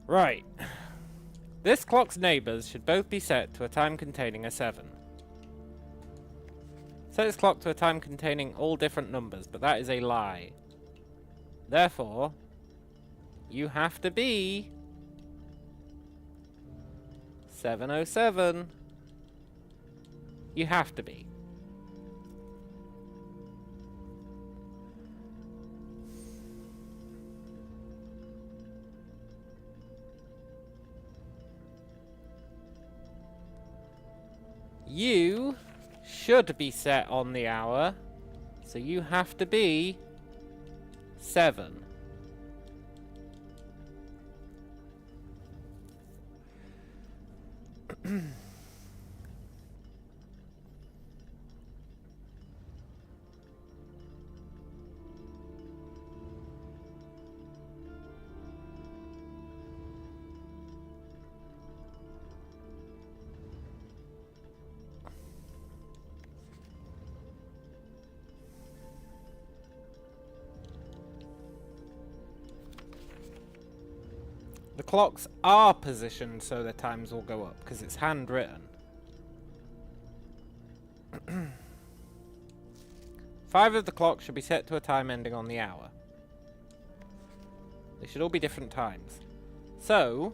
Right. This clock's neighbours should both be set to a time containing a 7. Set this clock to a time containing all different numbers, but that is a lie. Therefore, you have to be 707. You have to be. You should be set on the hour, so you have to be 7. The clocks are positioned so the times will go up, because it's handwritten. 5 of the clocks should be set to a time ending on the hour. They should all be different times. So,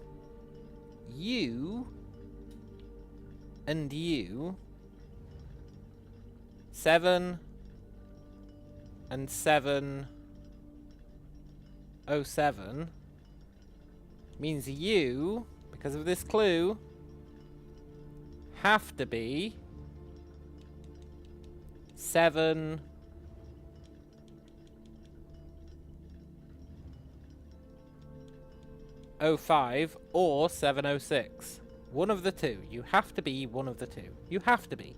you and you, 7 and 707, means you, because of this clue, have to be 705 or 706. One of the two. You have to be one of the two. You have to be.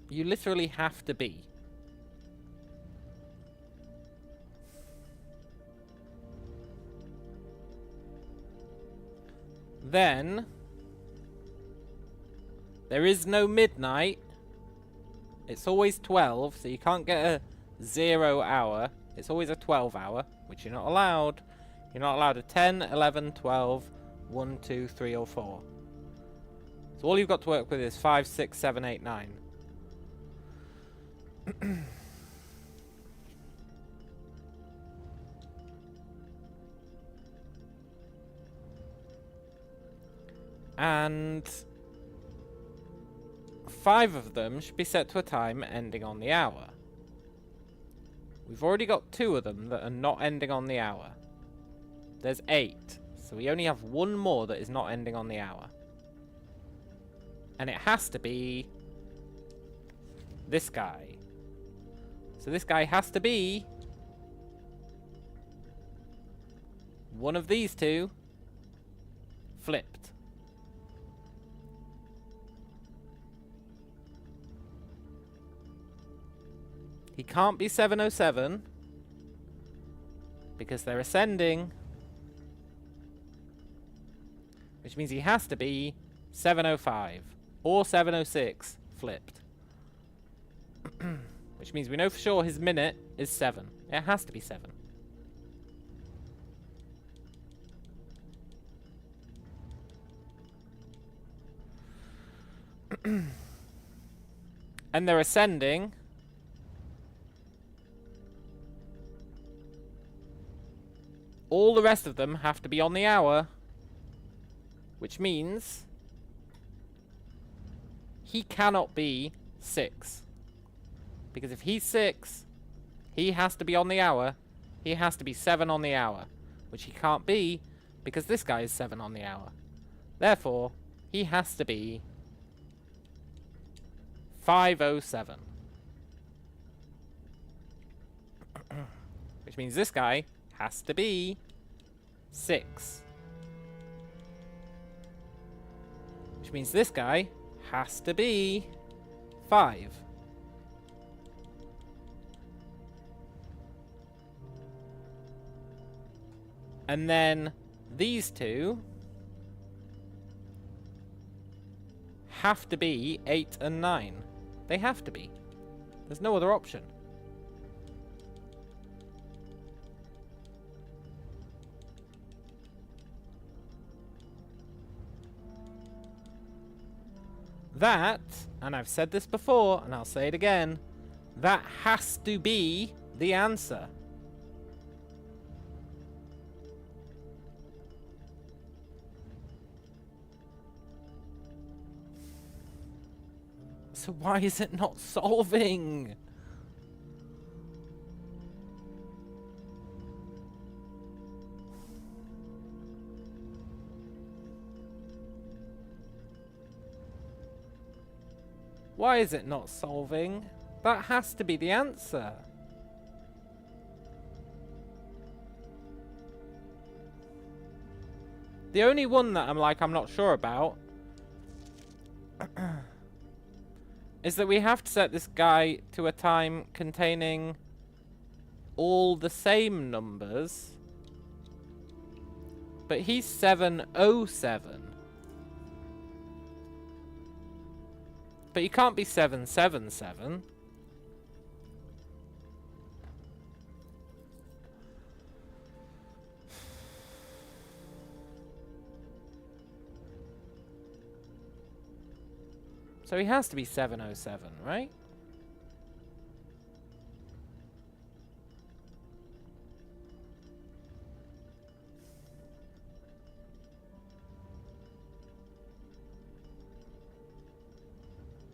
You literally have to be. Then there is no midnight. It's always 12, so you can't get a 0 hour. It's always a 12 hour, which you're not allowed. You're not allowed a 10, 11, 12, 1, 2, 3, or 4. So all you've got to work with is 5, 6, 7, 8, 9. And 5 of them should be set to a time ending on the hour. We've already got 2 of them that are not ending on the hour. There's 8, so we only have 1 more that is not ending on the hour. And it has to be this guy. So this guy has to be one of these two flipped. He can't be 707 because they're ascending, which means he has to be 705 or 706 flipped. Which means we know for sure his minute is 7. It has to be 7. And they're ascending. All the rest of them have to be on the hour, which means he cannot be 6. Because if he's 6, he has to be on the hour. He has to be 7 on the hour, which he can't be because this guy is 7 on the hour. Therefore, he has to be 507. Which means this guy has to be 6. Which means this guy has to be 5. And then these two have to be 8 and 9. They have to be. There's no other option. That, and I've said this before, and I'll say it again, that has to be the answer. So why is it not solving? Why is it not solving? That has to be the answer. The only one that I'm not sure about is that we have to set this guy to a time containing all the same numbers. But he's 707. But he can't be 777. So he has to be 707, right?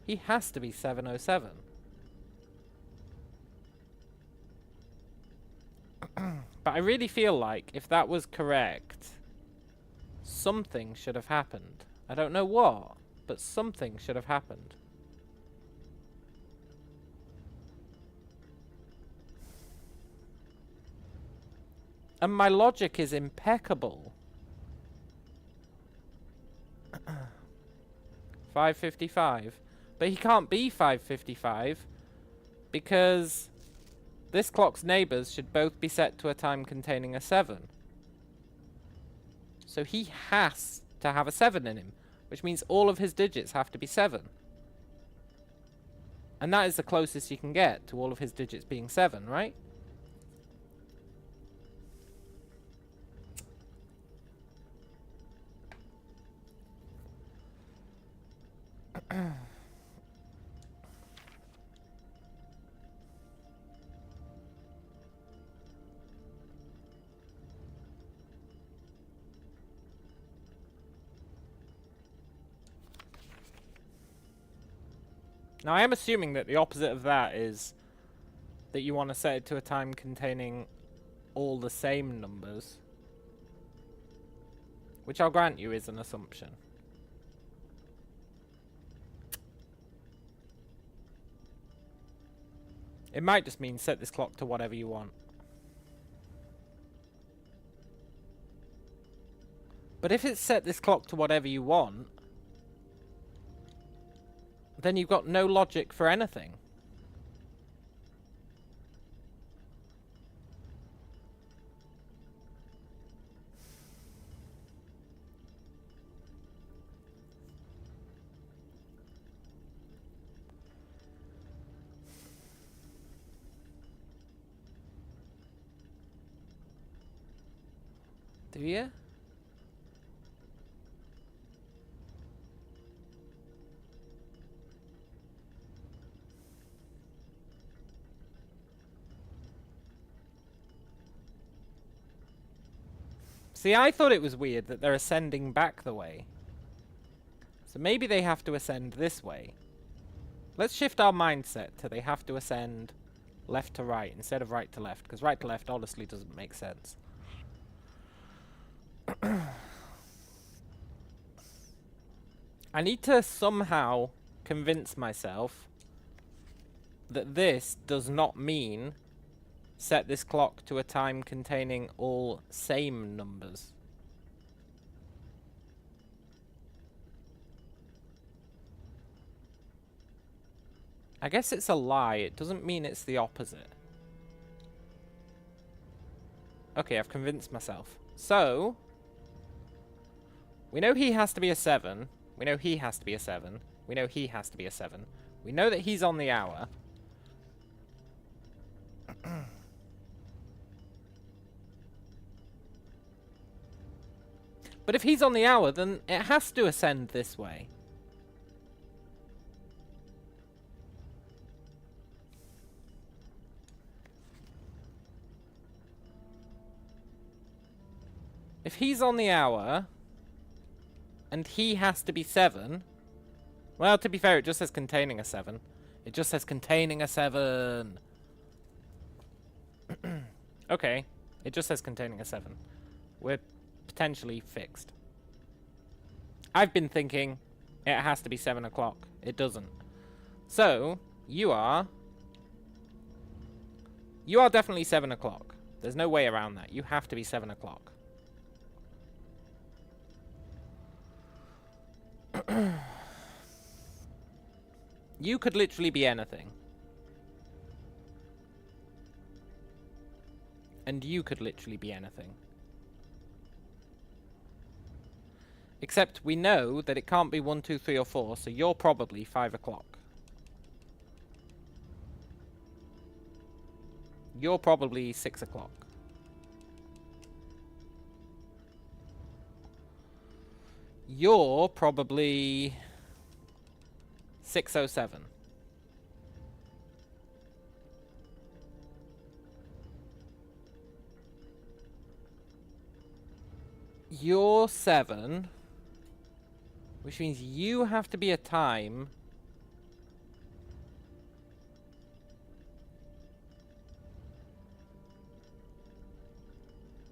He has to be 707. But I really feel like if that was correct, something should have happened. I don't know what, but something should have happened. And my logic is impeccable. 5:55. But he can't be 5:55 because this clock's neighbours should both be set to a time containing a 7. So he has to have a 7 in him, which means all of his digits have to be 7. And that is the closest you can get to all of his digits being 7, right? Now, I am assuming that the opposite of that is that you want to set it to a time containing all the same numbers. Which I'll grant you is an assumption. It might just mean set this clock to whatever you want. But if it's set this clock to whatever you want, then you've got no logic for anything. Do you? See, I thought it was weird that they're ascending back the way. So maybe they have to ascend this way. Let's shift our mindset to they have to ascend left to right instead of right to left, because right to left honestly doesn't make sense. I need to somehow convince myself that this does not mean set this clock to a time containing all same numbers. I guess it's a lie. It doesn't mean it's the opposite. Okay, I've convinced myself. So, we know he has to be a 7. We know he has to be a 7. We know he has to be a 7. We know that he's on the hour. But if he's on the hour, then it has to ascend this way. If he's on the hour, and he has to be 7... Well, to be fair, it just says containing a 7. It just says containing a 7. Okay. It just says containing a 7. We're potentially fixed. I've been thinking it has to be 7 o'clock. It doesn't. So, you are definitely 7 o'clock. There's no way around that. You have to be 7 o'clock. You could literally be anything. And you could literally be anything. Except we know that it can't be 1, 2, 3, or 4, so you're probably 5 o'clock. You're probably 6 o'clock. You're probably 6:07. You're 7, which means you have to be a time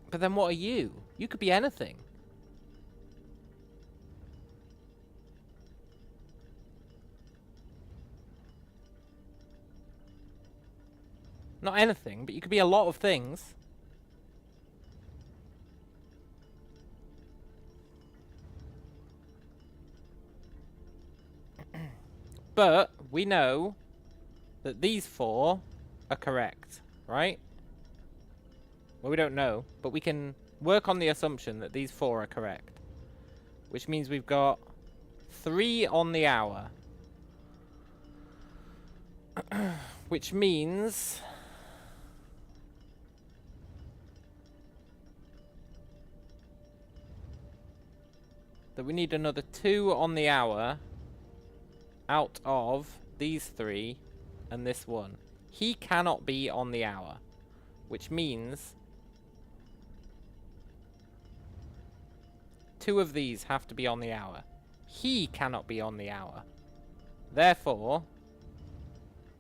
But then what are you? You could be anything. Not anything, but you could be a lot of things. But we know that these 4 are correct, right? Well, we don't know, but we can work on the assumption that these 4 are correct. Which means we've got 3 on the hour. Which means... that we need another 2 on the hour out of these 3 and this 1. He cannot be on the hour, which means 2 of these have to be on the hour. He cannot be on the hour. Therefore,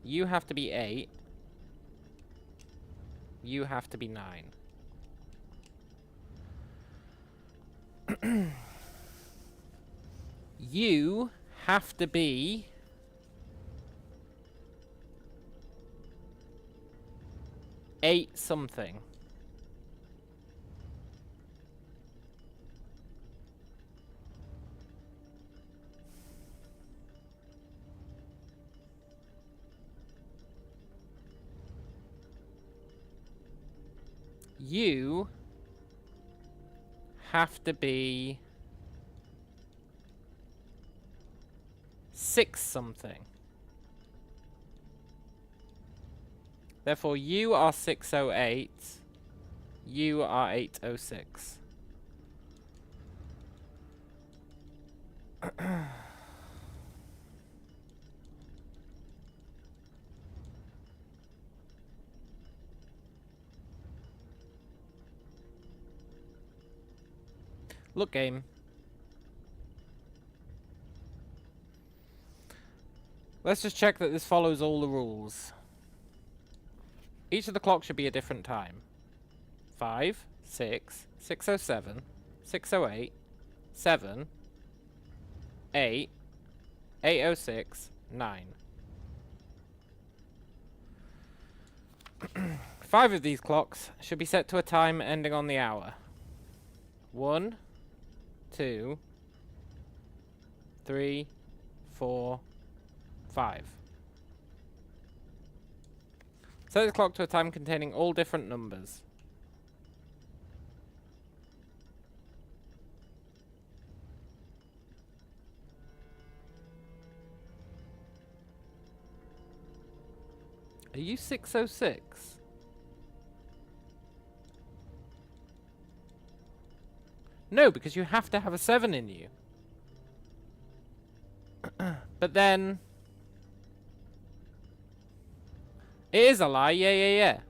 you have to be 8. You have to be 9. You have to be 8 something. You have to be 6 something. Therefore, you are 608. You are 806. Look, game. Let's just check that this follows all the rules. Each of the clocks should be a different time. 5, 6, 607, 608, 7, 8, 806, 9. 5 of these clocks should be set to a time ending on the hour. 1, 2, 3, 4, 5. Set the clock to a time containing all different numbers. Are you 606? No, because you have to have a 7 in you. But then... It is a lie, yeah.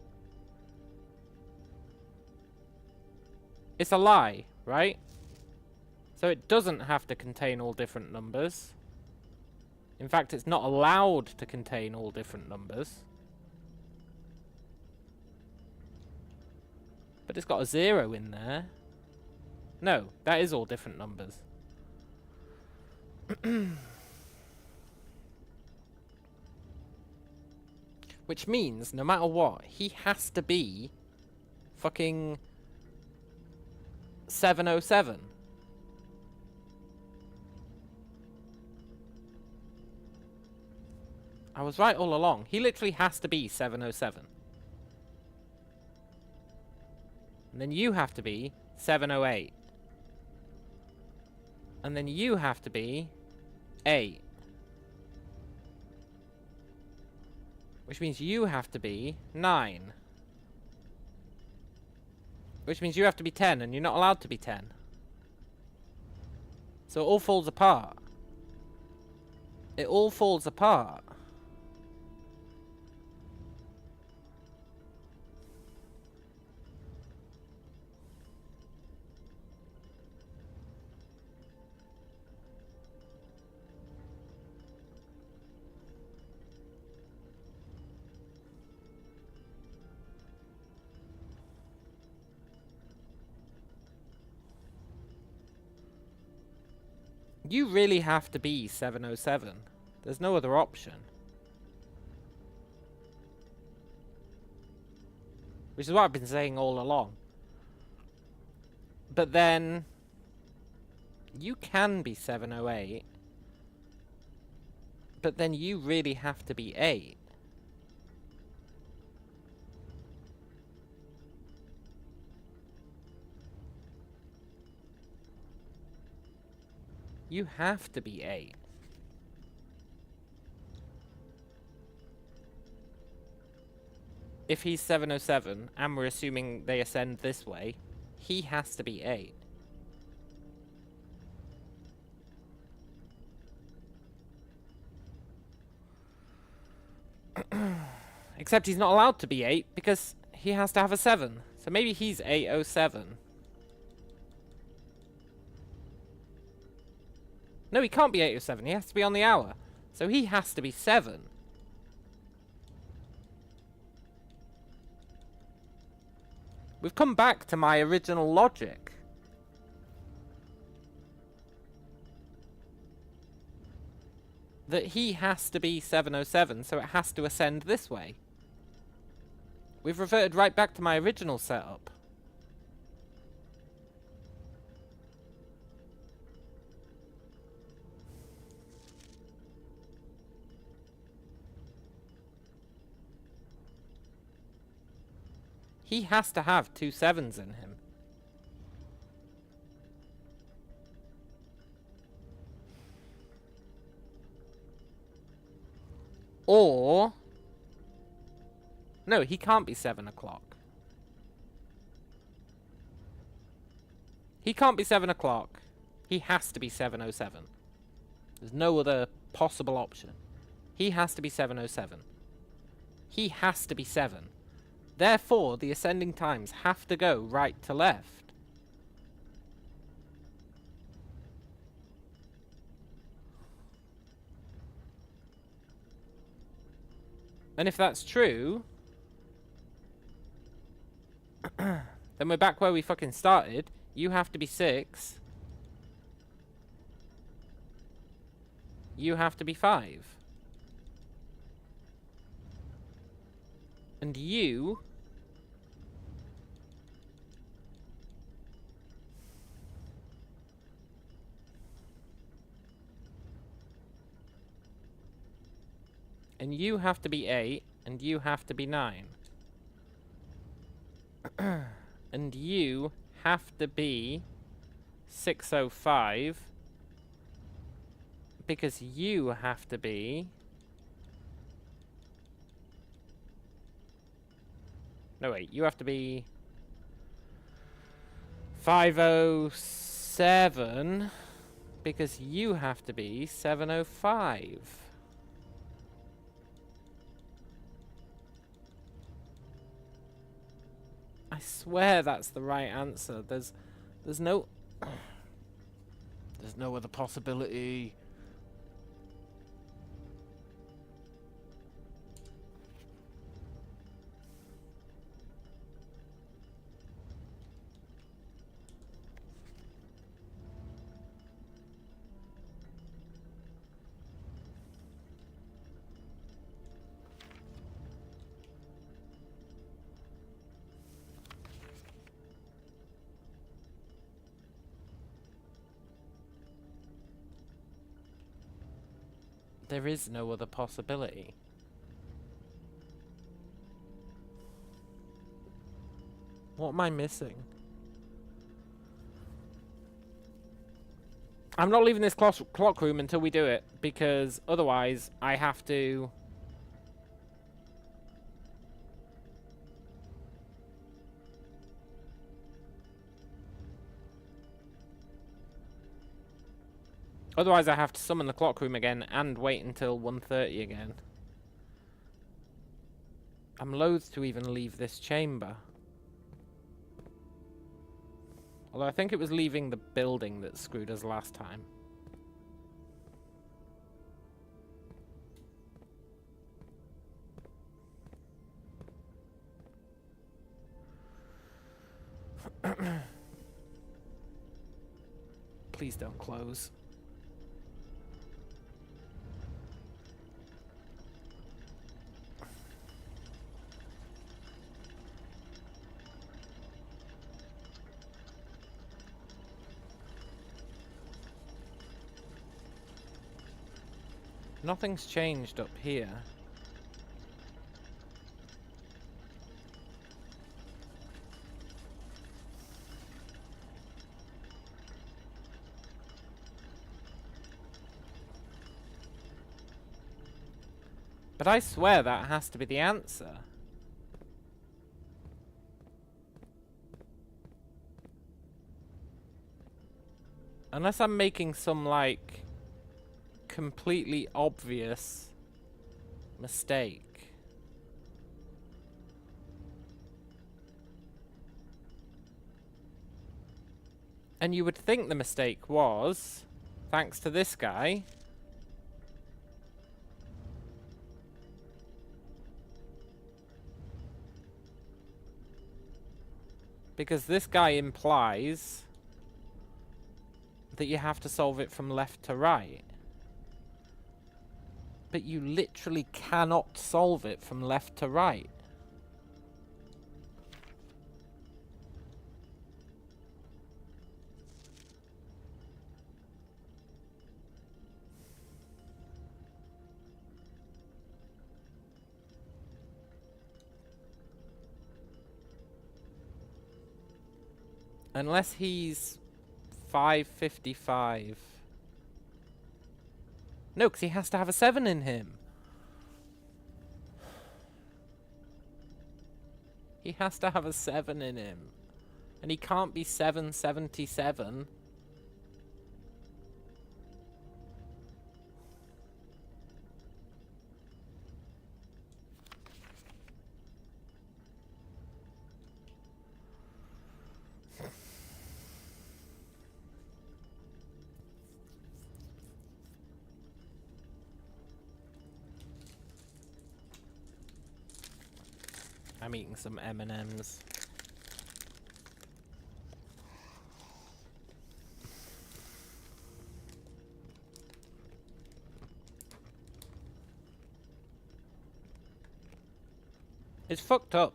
It's a lie, right? So it doesn't have to contain all different numbers. In fact, it's not allowed to contain all different numbers. But it's got a 0 in there. No, that is all different numbers. Which means, no matter what, he has to be fucking 707. I was right all along. He literally has to be 707. And then you have to be 708. And then you have to be 8. Which means you have to be 9. Which means you have to be 10, and you're not allowed to be 10. So it all falls apart. It all falls apart. You really have to be 707. There's no other option. Which is what I've been saying all along. But then... you can be 708. But then you really have to be 8. You have to be 8. If he's 707, and we're assuming they ascend this way, he has to be 8. Except he's not allowed to be 8, because he has to have a 7. So maybe he's 807. No, he can't be 807. He has to be on the hour. So he has to be 7. We've come back to my original logic. That he has to be 707, so it has to ascend this way. We've reverted right back to my original setup. He has to have 2 7s in him. Or... no, he can't be 7 o'clock. He can't be 7 o'clock. He has to be 707. There's no other possible option. He has to be 707. He has to be 7. Therefore, the ascending times have to go right to left. And if that's true, then we're back where we fucking started. You have to be 6. You have to be 5. And you... and you have to be 8, and you have to be 9. And you have to be 605, because you have to be... no, wait, you have to be 507, because you have to be 705. I swear that's the right answer. There's no... there's no other possibility. There is no other possibility. What am I missing? I'm not leaving this clock room until we do it, because otherwise I have to... otherwise I have to summon the clock room again and wait until 1:30 again. I'm loath to even leave this chamber. Although I think it was leaving the building that screwed us last time. Please don't close. Nothing's changed up here. But I swear that has to be the answer. Unless I'm making some, like, completely obvious mistake. And you would think the mistake was, thanks to this guy, because this guy implies that you have to solve it from left to right. But you literally cannot solve it from left to right. Unless he's 555. No, because he has to have a 7 in him. He has to have a 7 in him. And he can't be 777. I'm eating some M&Ms. It's fucked up.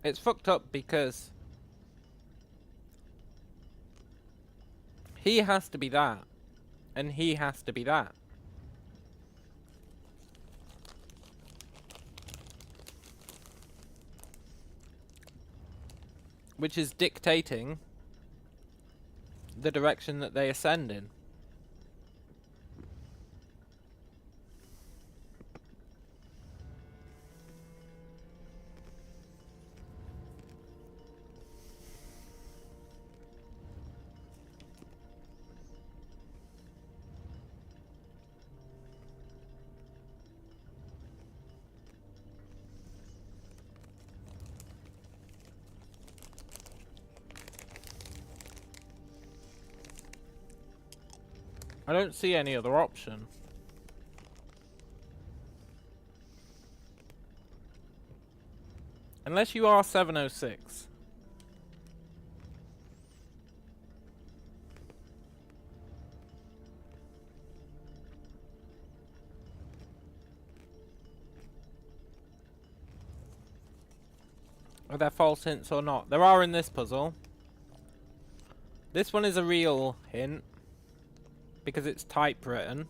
It's fucked up because he has to be that, and he has to be that. Which is dictating the direction that they ascend in. I don't see any other option. Unless you are 706. Are there false hints or not? There are in this puzzle. This one is a real hint, because it's typewritten.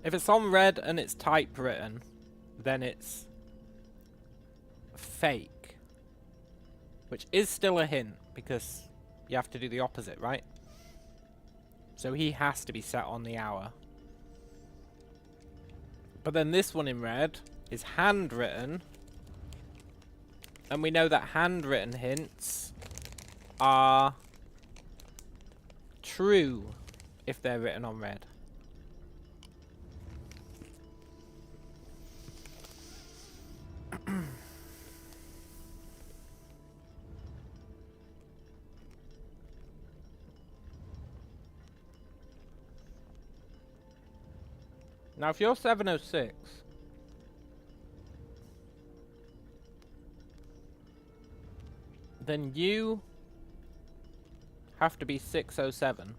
If it's on red and it's typewritten, then it's fake. Which is still a hint, because you have to do the opposite, right? So he has to be set on the hour. But then this one in red is handwritten. And we know that handwritten hints are true if they're written on red. Now if you're 706, then you have to be 607.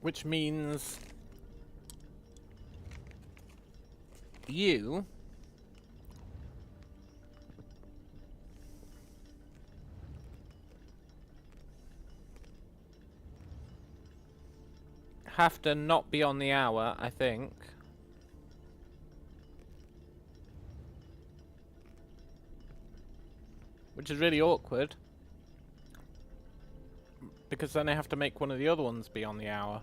Which means you have to not be on the hour, I think. Which is really awkward. Because then I have to make one of the other ones be on the hour.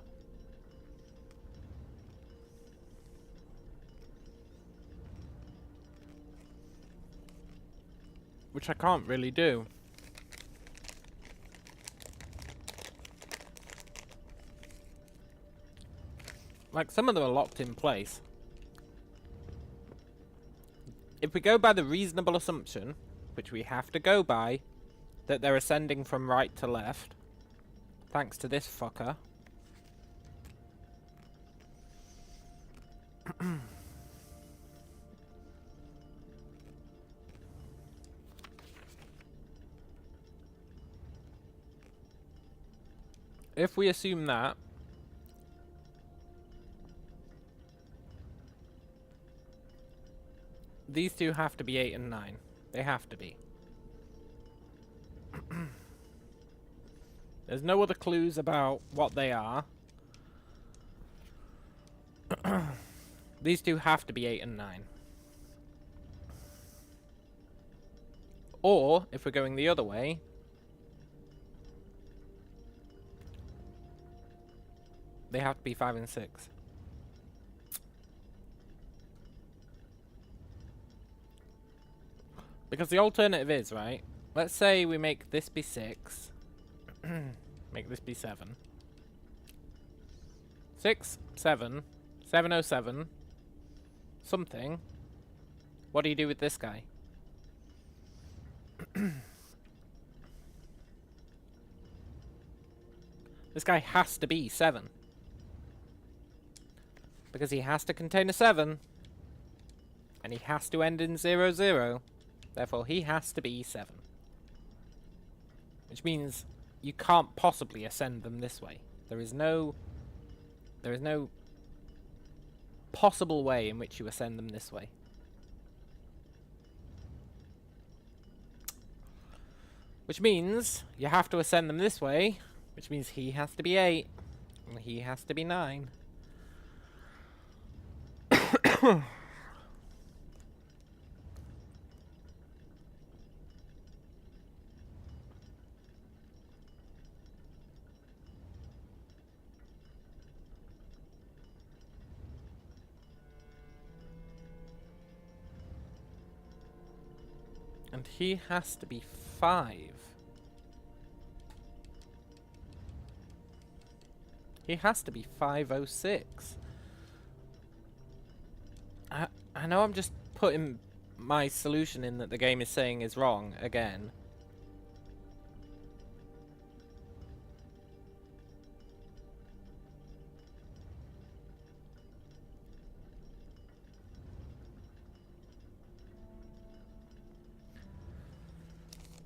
Which I can't really do. Like, some of them are locked in place. If we go by the reasonable assumption, which we have to go by, that they're ascending from right to left, thanks to this fucker. If we assume that, these two have to be 8 and 9. They have to be. There's no other clues about what they are. These two have to be 8 and 9. Or, if we're going the other way, they have to be 5 and 6. Because the alternative is, right? Let's say we make this be 6. Make this be 7. 6, 7, 707. Something. What do you do with this guy? This guy has to be 7. Because he has to contain a 7. And he has to end in 0, 0. Therefore, he has to be 7. Which means you can't possibly ascend them this way. There is no possible way in which you ascend them this way. Which means you have to ascend them this way, which means he has to be 8, and he has to be 9. And he has to be 5. He has to be 506. I know I'm just putting my solution in that the game is saying is wrong again.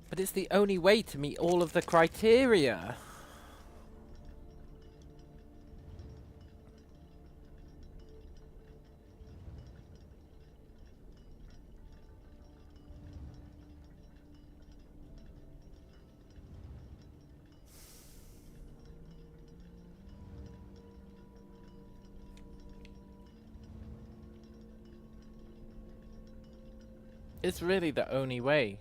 But it's the only way to meet all of the criteria. It's really the only way.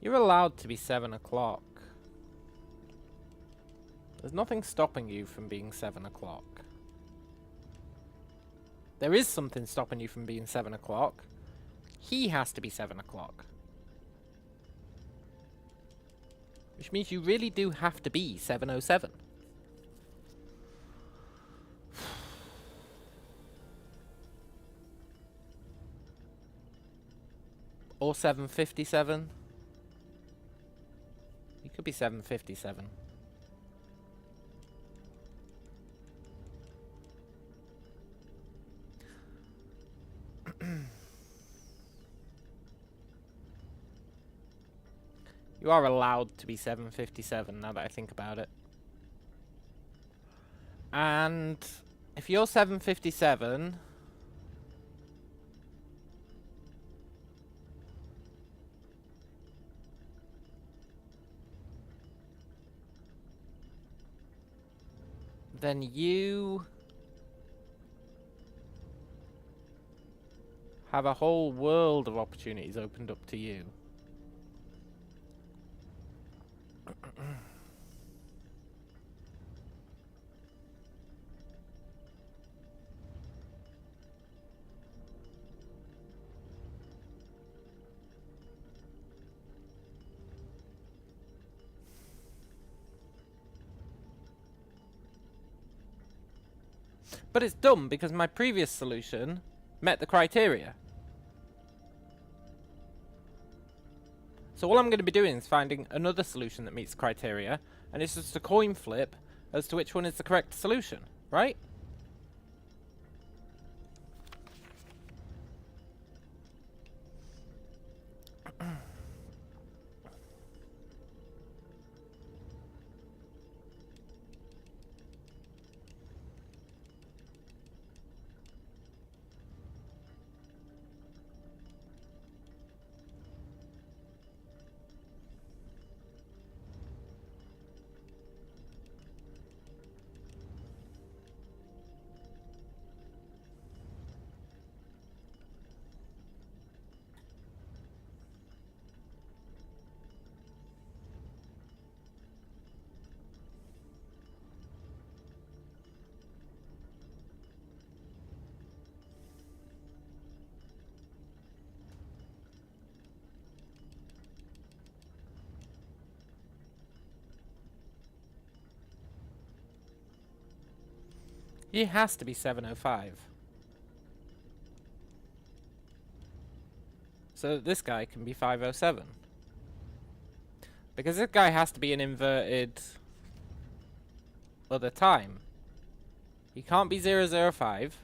You're allowed to be 7 o'clock. There's nothing stopping you from being 7 o'clock. There is something stopping you from being 7 o'clock. He has to be 7 o'clock. Which means you really do have to be 707. Or 757. He could be 757. You are allowed to be 757 now that I think about it. And if you're 757, then you have a whole world of opportunities opened up to you. But it's dumb because my previous solution met the criteria. So all I'm going to be doing is finding another solution that meets criteria, and it's just a coin flip as to which one is the correct solution, right? He has to be 705. So this guy can be 507. Because this guy has to be an inverted other time. He can't be 005.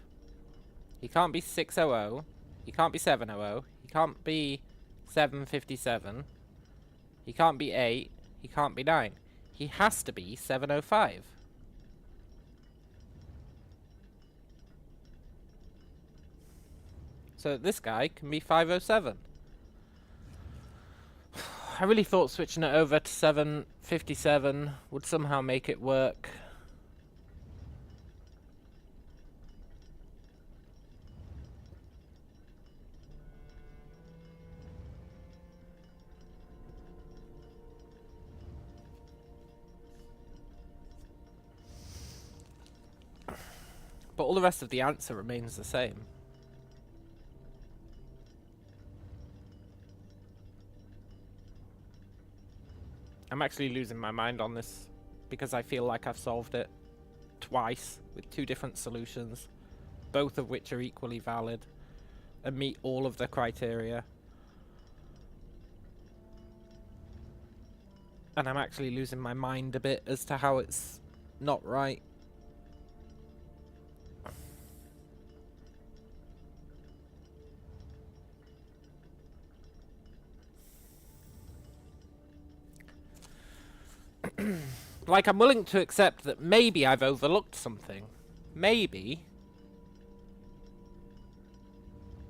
He can't be 600. He can't be 700. He can't be 757. He can't be 8. He can't be 9. He has to be 705. So this guy can be 507. I really thought switching it over to 757 would somehow make it work. But all the rest of the answer remains the same. I'm actually losing my mind on this because I feel like I've solved it twice with two different solutions, both of which are equally valid and meet all of the criteria. And I'm actually losing my mind a bit as to how it's not right. Like, I'm willing to accept that maybe I've overlooked something. Maybe.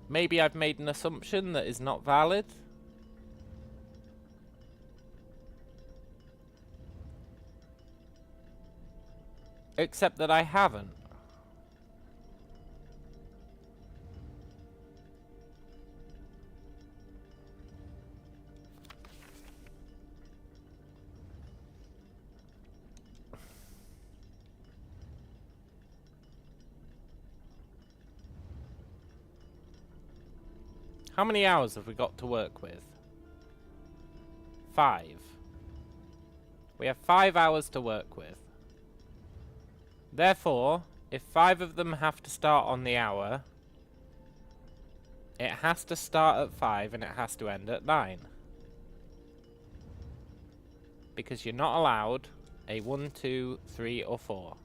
Maybe I've made an assumption that is not valid. Except that I haven't. How many hours have we got to work with? 5. We have 5 hours to work with. Therefore, if 5 of them have to start on the hour, it has to start at 5 and it has to end at 9. Because you're not allowed a 1, 2, 3, or 4.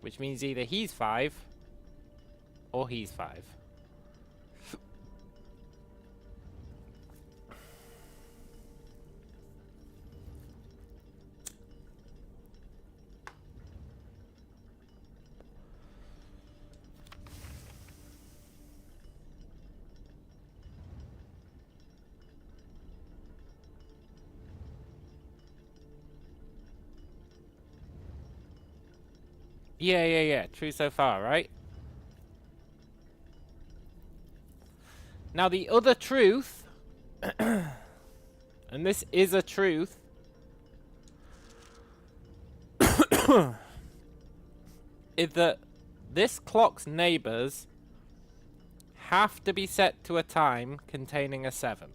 Which means either he's 5 or he's 5. Yeah. True so far, right? Now the other truth, and this is a truth, is that this clock's neighbours have to be set to a time containing a 7.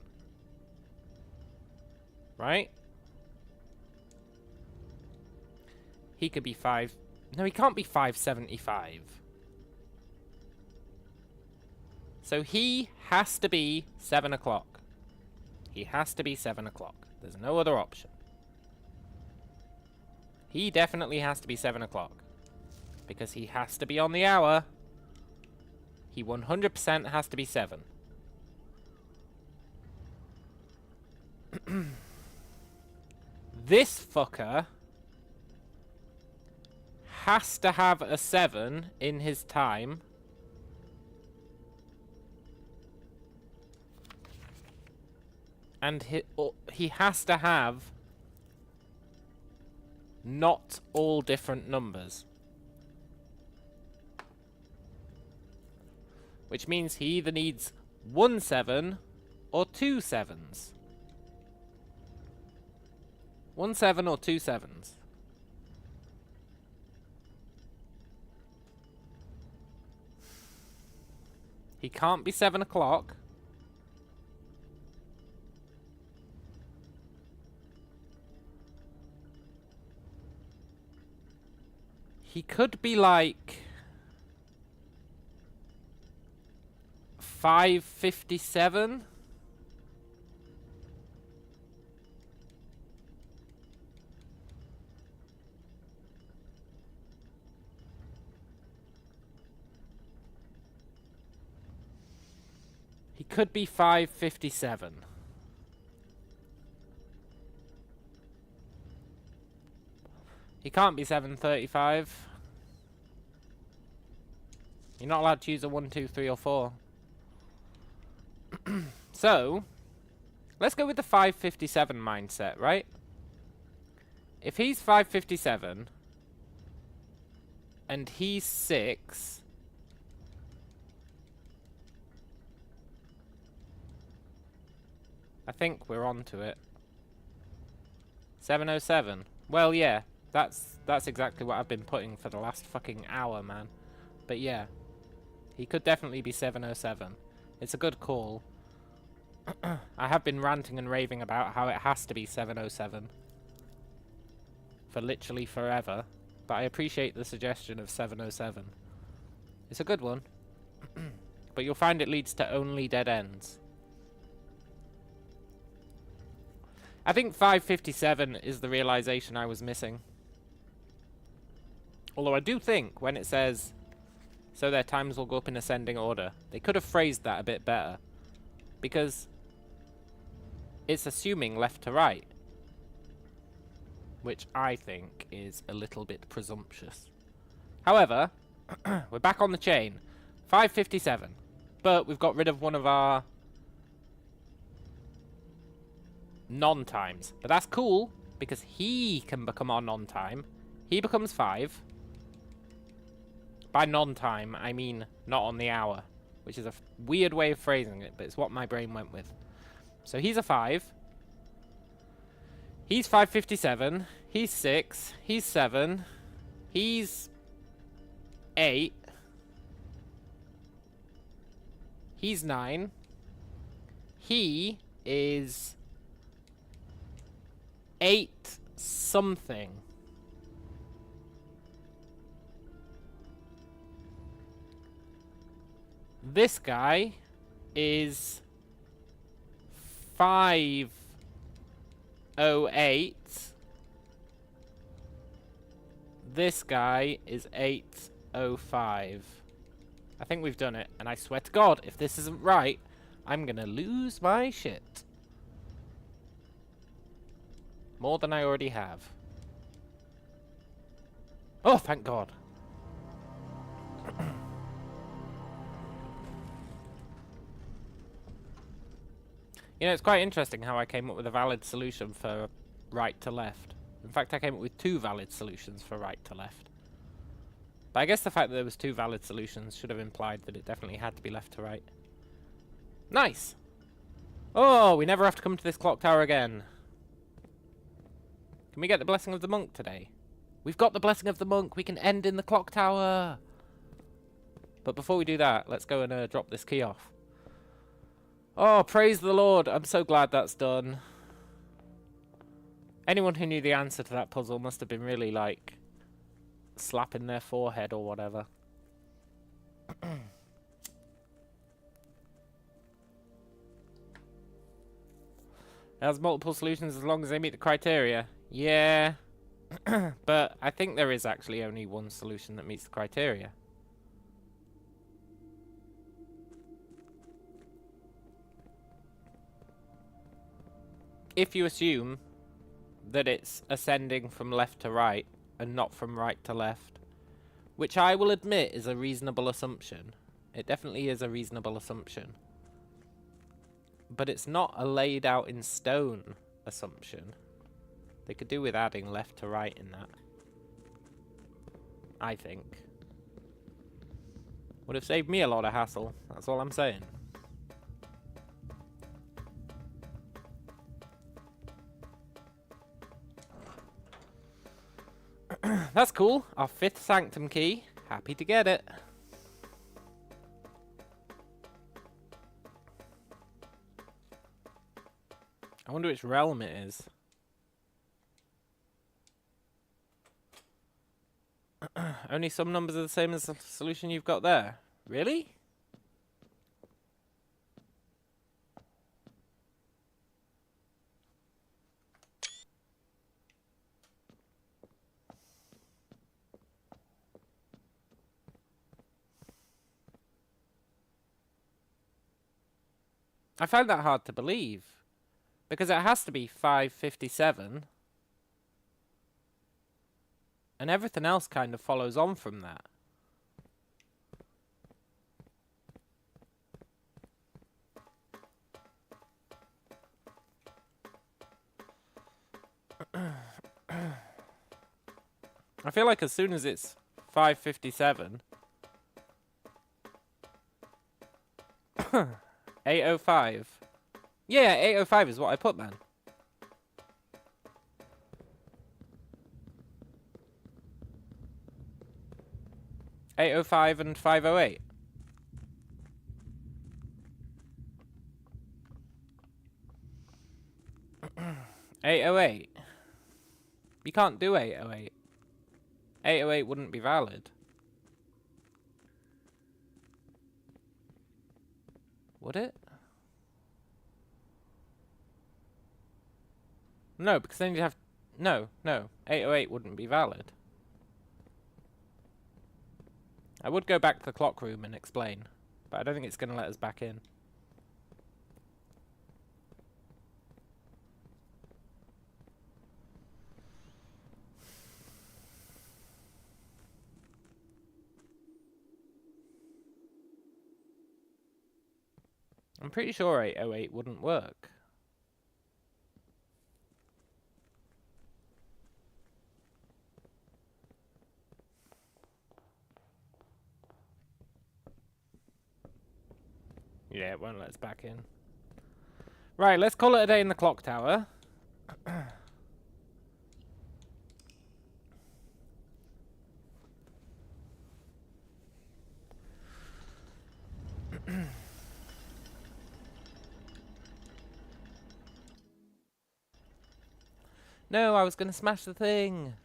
Right? He could be 5... No, he can't be 575. So he has to be 7 o'clock. He has to be 7 o'clock. There's no other option. He definitely has to be 7 o'clock. Because he has to be on the hour. He 100% has to be 7. This fucker has to have a 7 in his time. And he has to have not all different numbers. Which means he either needs 1 7 or 2 7s. 1 7 or 2 7s. He can't be 7 o'clock. He could be like 5:57. He could be 5:57. He can't be 7:35. You're not allowed to use a 1, 2, 3, or 4. So, let's go with the 5:57 mindset, right? If he's 5:57 and he's 6, I think we're on to it. 7:07. Well, yeah, that's exactly what I've been putting for the last fucking hour, man. But yeah, he could definitely be 7:07. It's a good call. I have been ranting and raving about how it has to be 7:07 for literally forever, but I appreciate the suggestion of 7:07. It's a good one, but you'll find it leads to only dead ends. I think 5:57 is the realization I was missing. Although I do think when it says, so their times will go up in ascending order, they could have phrased that a bit better. Because it's assuming left to right. Which I think is a little bit presumptuous. However, we're back on the chain. 5:57. But we've got rid of one of our non-times. But that's cool, because he can become our non-time. He becomes 5. By non-time, I mean not on the hour. Which is a weird way of phrasing it, but it's what my brain went with. So he's a 5. He's 5:57. He's 6. He's 7. He's 8. He's 9. He is 8 something. This guy is 508. This guy is 805. I think we've done it, and I swear to God, if this isn't right, I'm gonna lose my shit. More than I already have. Oh, thank God. You know, it's quite interesting how I came up with a valid solution for right to left. In fact, I came up with 2 valid solutions for right to left. But I guess the fact that there was 2 valid solutions should have implied that it definitely had to be left to right. Nice! Oh, we never have to come to this clock tower again. Can we get the blessing of the monk today? We've got the blessing of the monk. We can end in the clock tower. But before we do that, let's go and drop this key off. Oh, praise the Lord. I'm so glad that's done. Anyone who knew the answer to that puzzle must have been really, like, slapping their forehead or whatever. It has multiple solutions as long as they meet the criteria. Yeah. But I think there is actually only one solution that meets the criteria. If you assume that it's ascending from left to right and not from right to left, which I will admit is a reasonable assumption. It definitely is a reasonable assumption. But it's not a laid out in stone assumption. They could do with adding left to right in that. I think. Would have saved me a lot of hassle. That's all I'm saying. That's cool. Our 5th sanctum key. Happy to get it. I wonder which realm it is. Only some numbers are the same as the solution you've got there. Really? I find that hard to believe. Because it has to be 557. And everything else kind of follows on from that. I feel like as soon as it's 557... 805. Yeah, 805 is what I put, man. .805 and 508. .808. You can't do 808. 808 wouldn't be valid. Would it? No, because then you'd have... No. 808 wouldn't be valid. I would go back to the clock room and explain, but I don't think it's going to let us back in. I'm pretty sure 808 wouldn't work. Yeah, it won't let us back in. Right, let's call it a day in the clock tower. No, I was going to smash the thing.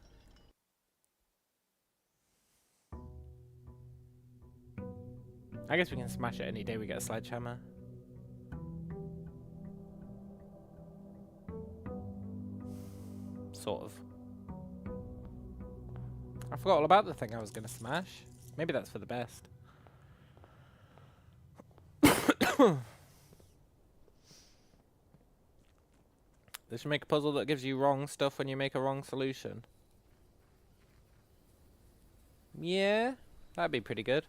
I guess we can smash it any day we get a sledgehammer. Sort of. I forgot all about the thing I was going to smash. Maybe that's for the best. They should make a puzzle that gives you wrong stuff when you make a wrong solution. Yeah, that'd be pretty good.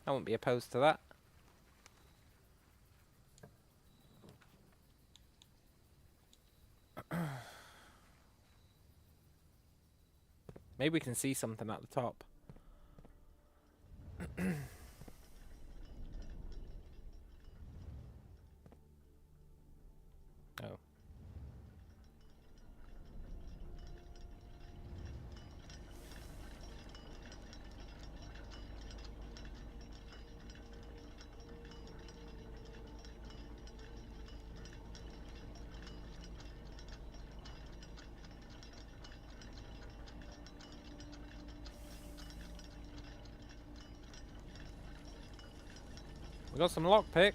I wouldn't be opposed to that. Maybe we can see something at the top. Oh. We got some lockpicks.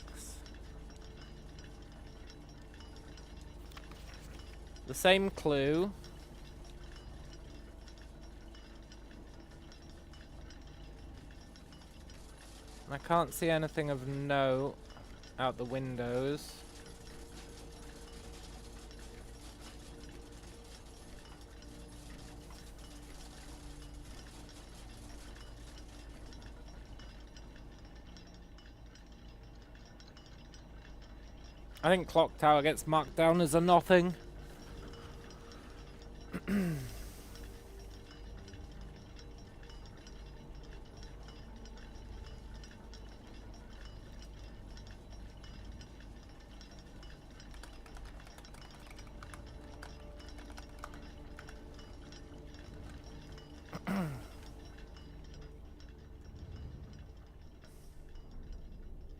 The same clue. I can't see anything of note out the windows. I think clock tower gets marked down as a nothing.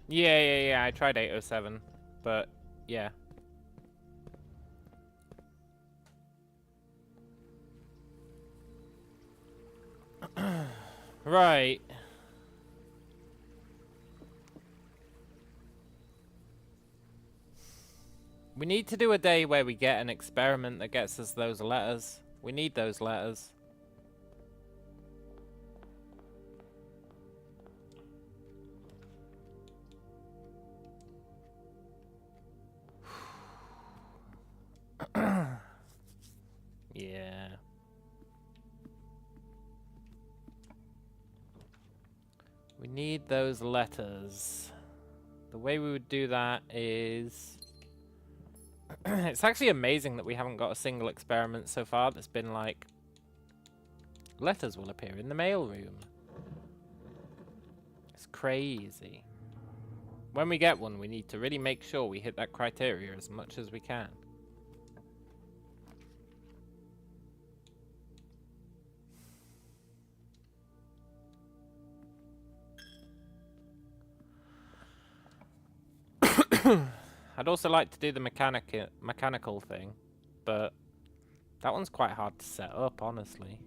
Yeah, I tried 807, but yeah. Right. We need to do a day where we get an experiment that gets us those letters. We need those letters. Yeah. We need those letters. The way we would do that is... It's actually amazing that we haven't got a single experiment so far that's been like... Letters will appear in the mailroom. It's crazy. When we get one, we need to really make sure we hit that criteria as much as we can. I'd also like to do the mechanical thing, but that one's quite hard to set up, honestly.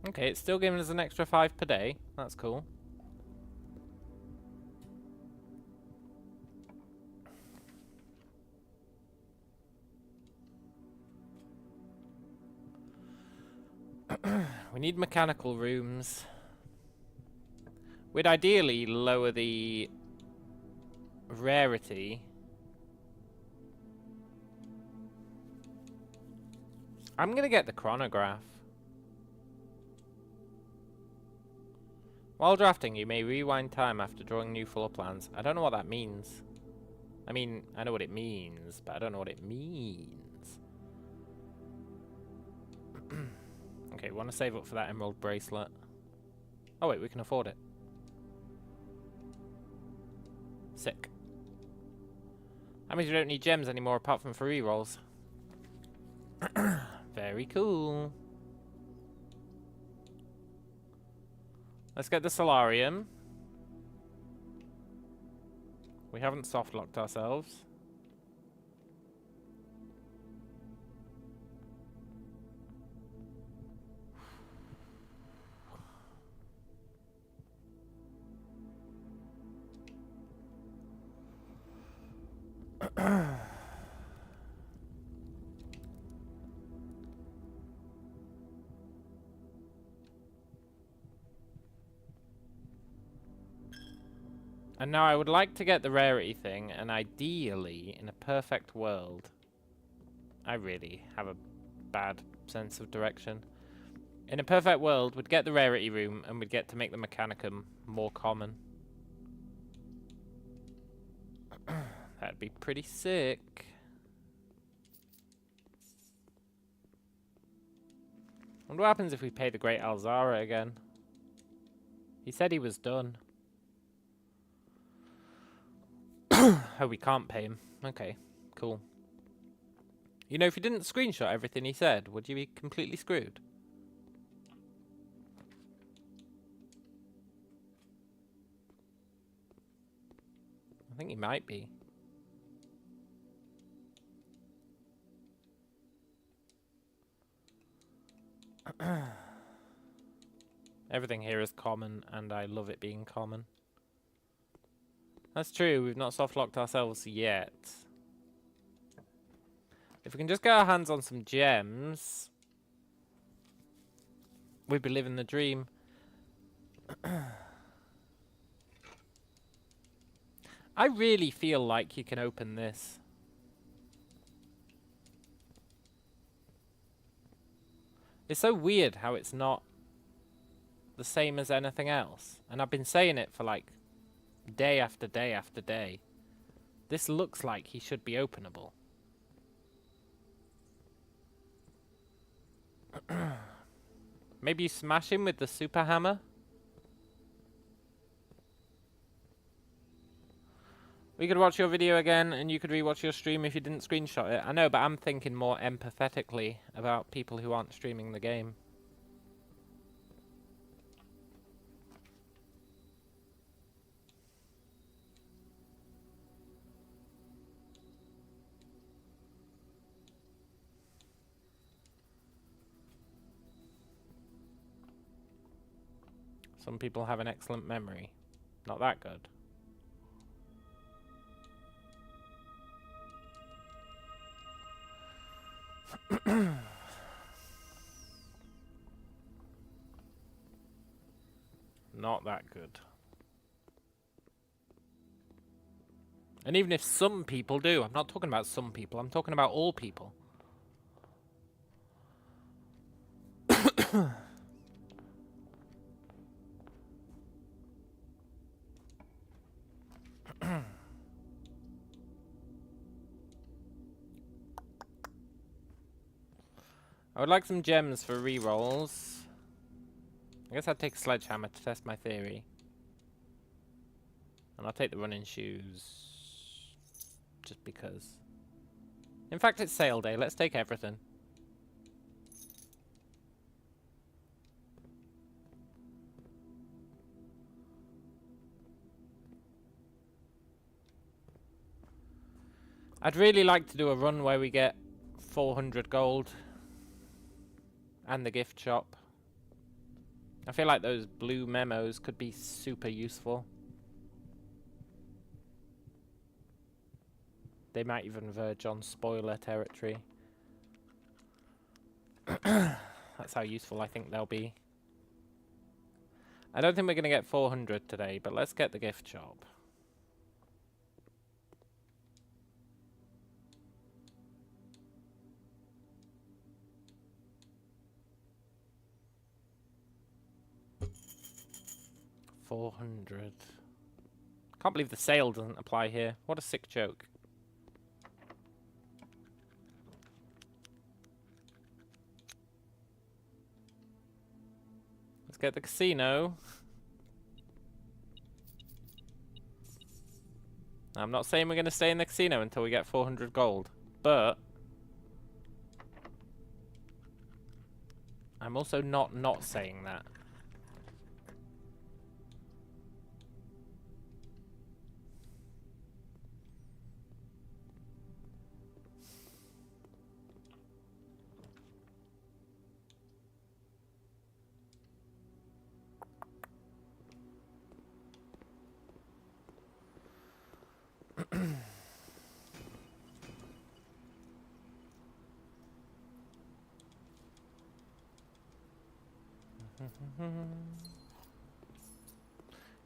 Okay, it's still giving us an extra 5 per day. That's cool. We need mechanical rooms. We'd ideally lower the rarity. I'm gonna get the chronograph. While drafting, you may rewind time after drawing new floor plans. I don't know what that means. I mean, I know what it means, but I don't know what it means. Okay, we want to save up for that emerald bracelet. Oh wait, we can afford it. Sick. That means we don't need gems anymore apart from for rerolls. Very cool. Let's get the solarium. We haven't soft locked ourselves. And now I would like to get the rarity thing, and ideally, in a perfect world, I really have a bad sense of direction. In a perfect world, we'd get the rarity room, and we'd get to make the Mechanicum more common. That'd be pretty sick. Wonder what happens if we pay the Great Alzara again. He said he was done. Oh, we can't pay him. Okay, cool. You know, if you didn't screenshot everything he said, would you be completely screwed? I think he might be. Everything here is common, and I love it being common. That's true, we've not soft-locked ourselves yet. If we can just get our hands on some gems, we'd be living the dream. I really feel like you can open this. It's so weird how it's not the same as anything else. And I've been saying it for like day after day after day. This looks like he should be openable. Maybe you smash him with the super hammer? We could watch your video again and you could rewatch your stream if you didn't screenshot it. I know, but I'm thinking more empathetically about people who aren't streaming the game. Some people have an excellent memory. Not that good. Not that good. And even if some people do, I'm not talking about some people, I'm talking about all people. I would like some gems for rerolls. I guess I'd take a sledgehammer to test my theory. And I'll take the running shoes. Just because. In fact, it's sale day. Let's take everything. I'd really like to do a run where we get 400 gold. And the gift shop. I feel like those blue memos could be super useful. They might even verge on spoiler territory. That's how useful I think they'll be. I don't think we're going to get 400 today, but let's get the gift shop. $400. Can't believe the sale doesn't apply here. What a sick joke. Let's get the casino. I'm not saying we're going to stay in the casino until we get 400 gold, but I'm also not saying that.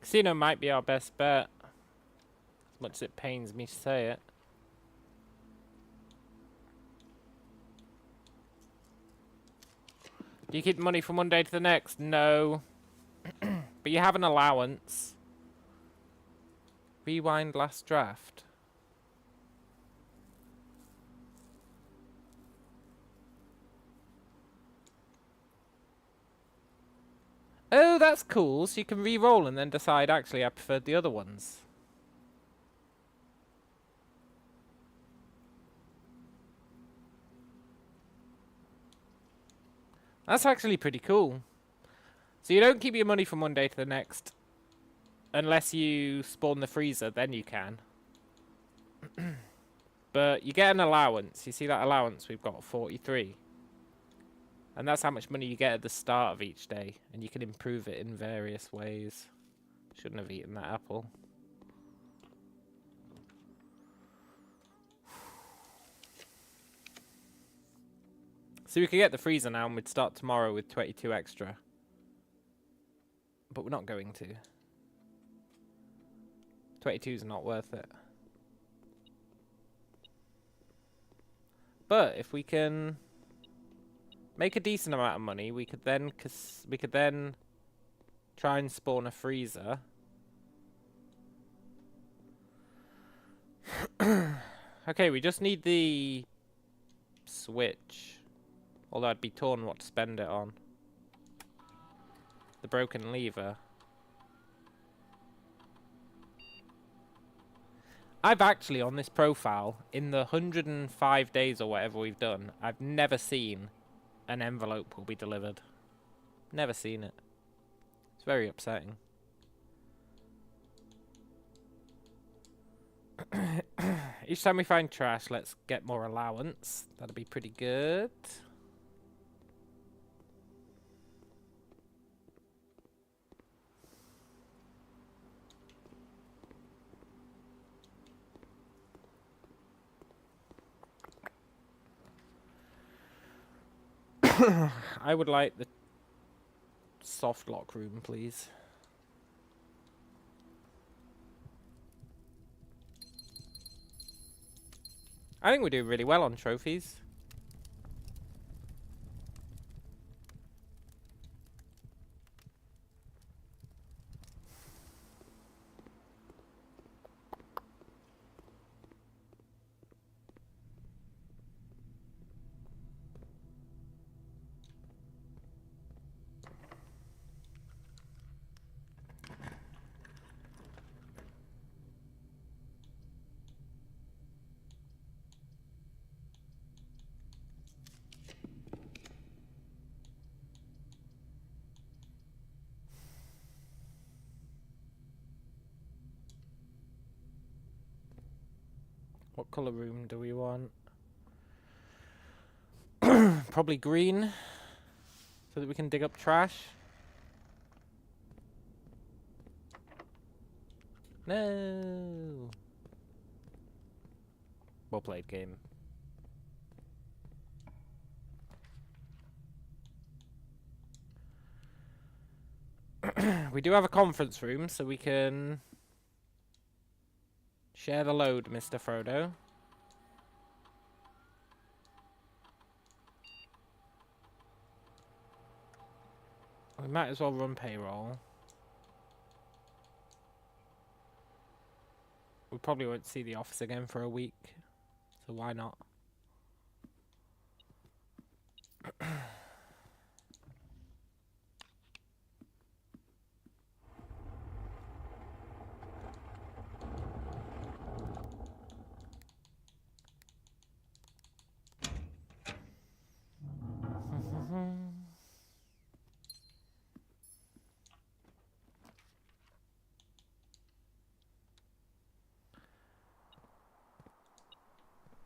Casino might be our best bet, as much as it pains me to say it. Do you keep the money from one day to the next? No. But you have an allowance. Rewind last draft. Oh, that's cool. So you can re-roll and then decide, actually, I preferred the other ones. That's actually pretty cool. So you don't keep your money from one day to the next. Unless you spawn the freezer, then you can. But you get an allowance. You see that allowance? We've got 43. And that's how much money you get at the start of each day. And you can improve it in various ways. Shouldn't have eaten that apple. So we could get the freezer now and we'd start tomorrow with 22 extra. But we're not going to. 22 is not worth it. But if we can make a decent amount of money, we could then try and spawn a freezer. Okay, we just need the switch. Although I'd be torn what to spend it on. The broken lever. I've actually, on this profile, in the 105 days or whatever we've done, I've never seen an envelope will be delivered. Never seen it. It's very upsetting. Each time we find trash, let's get more allowance. That'll be pretty good. I would like the soft lock room, please. I think we're doing really well on trophies. What colour room do we want? Probably green, so that we can dig up trash. No. Well played, game. We do have a conference room, so we can share the load, Mr. Frodo. We might as well run payroll. We probably won't see the office again for a week, so why not?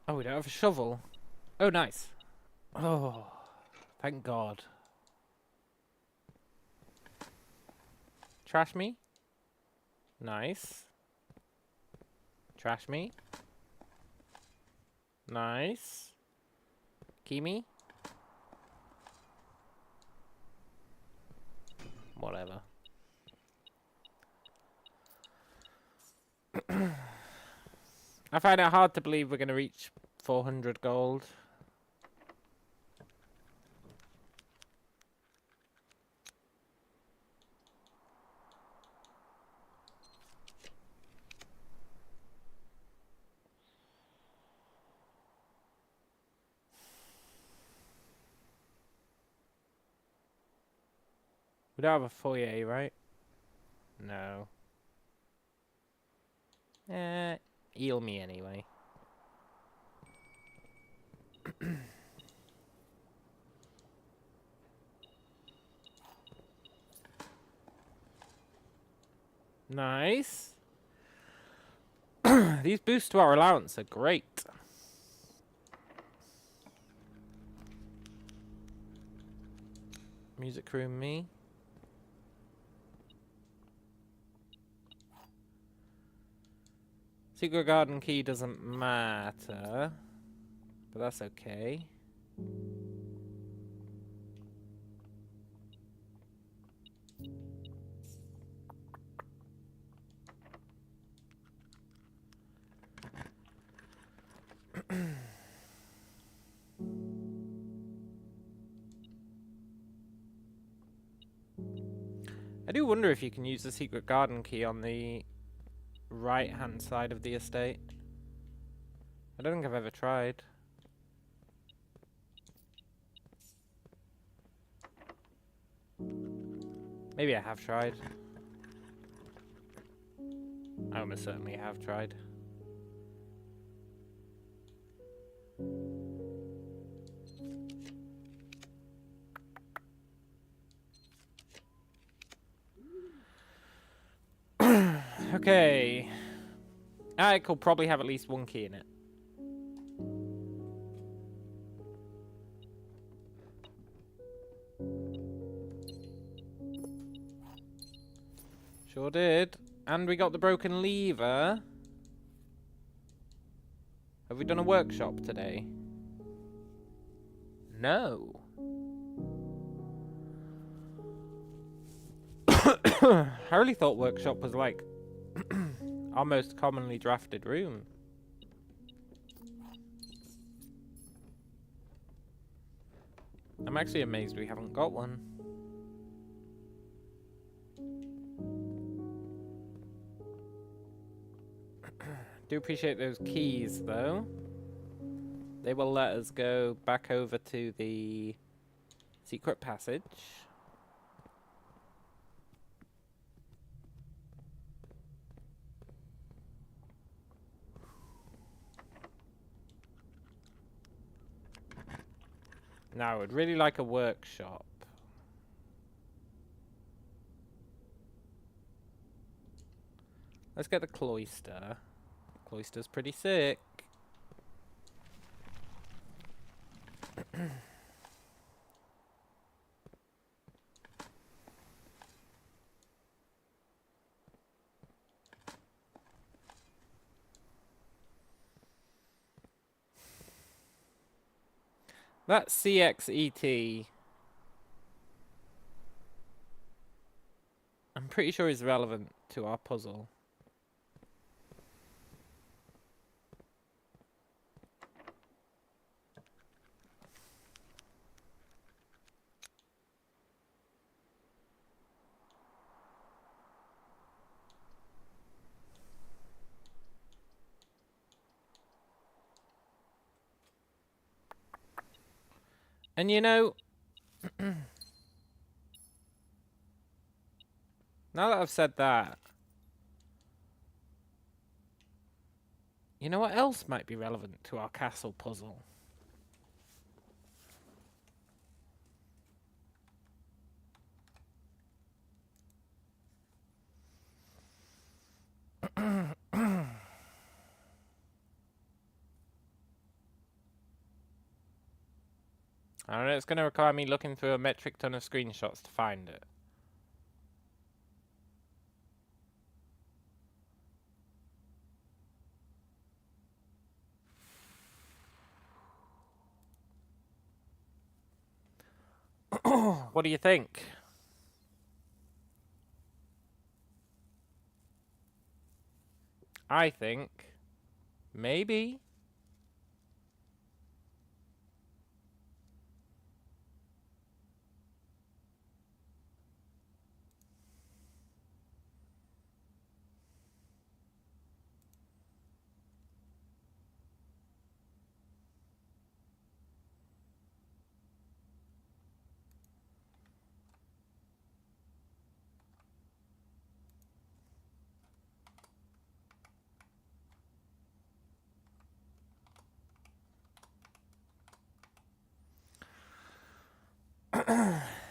Oh, we don't have a shovel. Oh, nice. Oh, thank God. Trash me. Nice. Trash me. Nice. Key me. Whatever. I find it hard to believe we're going to reach 400 gold. We don't have a foyer, right? No. Heal me anyway. Nice. These boosts to our allowance are great. Music room me. Secret garden key doesn't matter, but that's okay. I do wonder if you can use the secret garden key on the right-hand side of the estate. I don't think I've ever tried. Maybe I have tried. I almost certainly have tried. Okay. I could probably have at least one key in it. Sure did. And we got the broken lever. Have we done a workshop today? No. I really thought workshop was like our most commonly drafted room. I'm actually amazed we haven't got one. Do appreciate those keys though. They will let us go back over to the secret passage. Now, I would really like a workshop. Let's get the cloister. Cloister's pretty sick. That CXET, I'm pretty sure is relevant to our puzzle. And you know, now that I've said that, you know what else might be relevant to our castle puzzle? I don't know, it's going to require me looking through a metric ton of screenshots to find it. What do you think? I think maybe.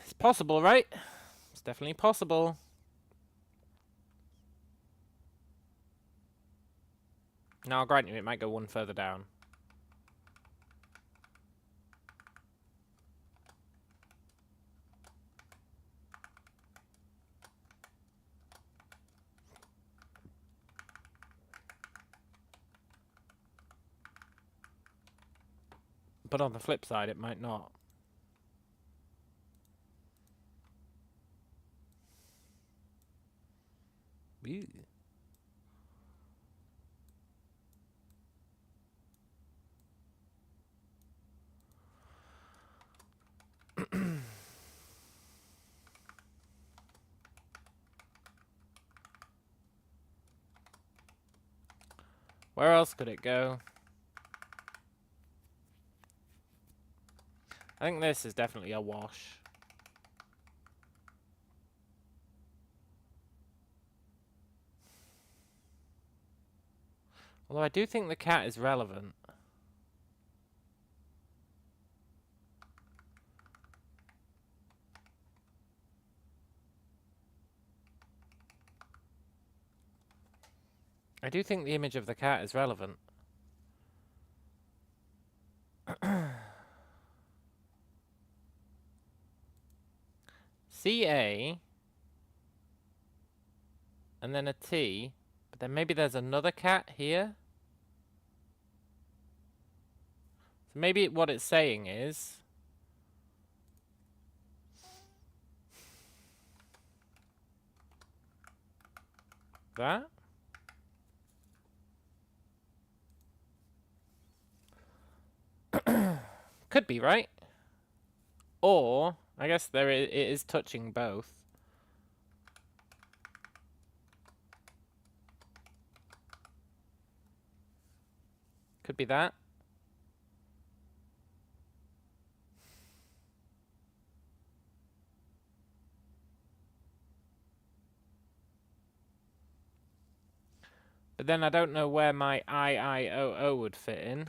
It's possible, right? It's definitely possible. Now, I'll grant you, it might go one further down. But on the flip side, it might not. Ew. Where else could it go? I think this is definitely a wash. Although I do think the cat is relevant. I do think the image of the cat is relevant. CA and then a T, but then maybe there's another cat here. So maybe what it's saying is that. Could be, right? Or I guess it is touching both. Could be that. But then I don't know where my IIOO would fit in.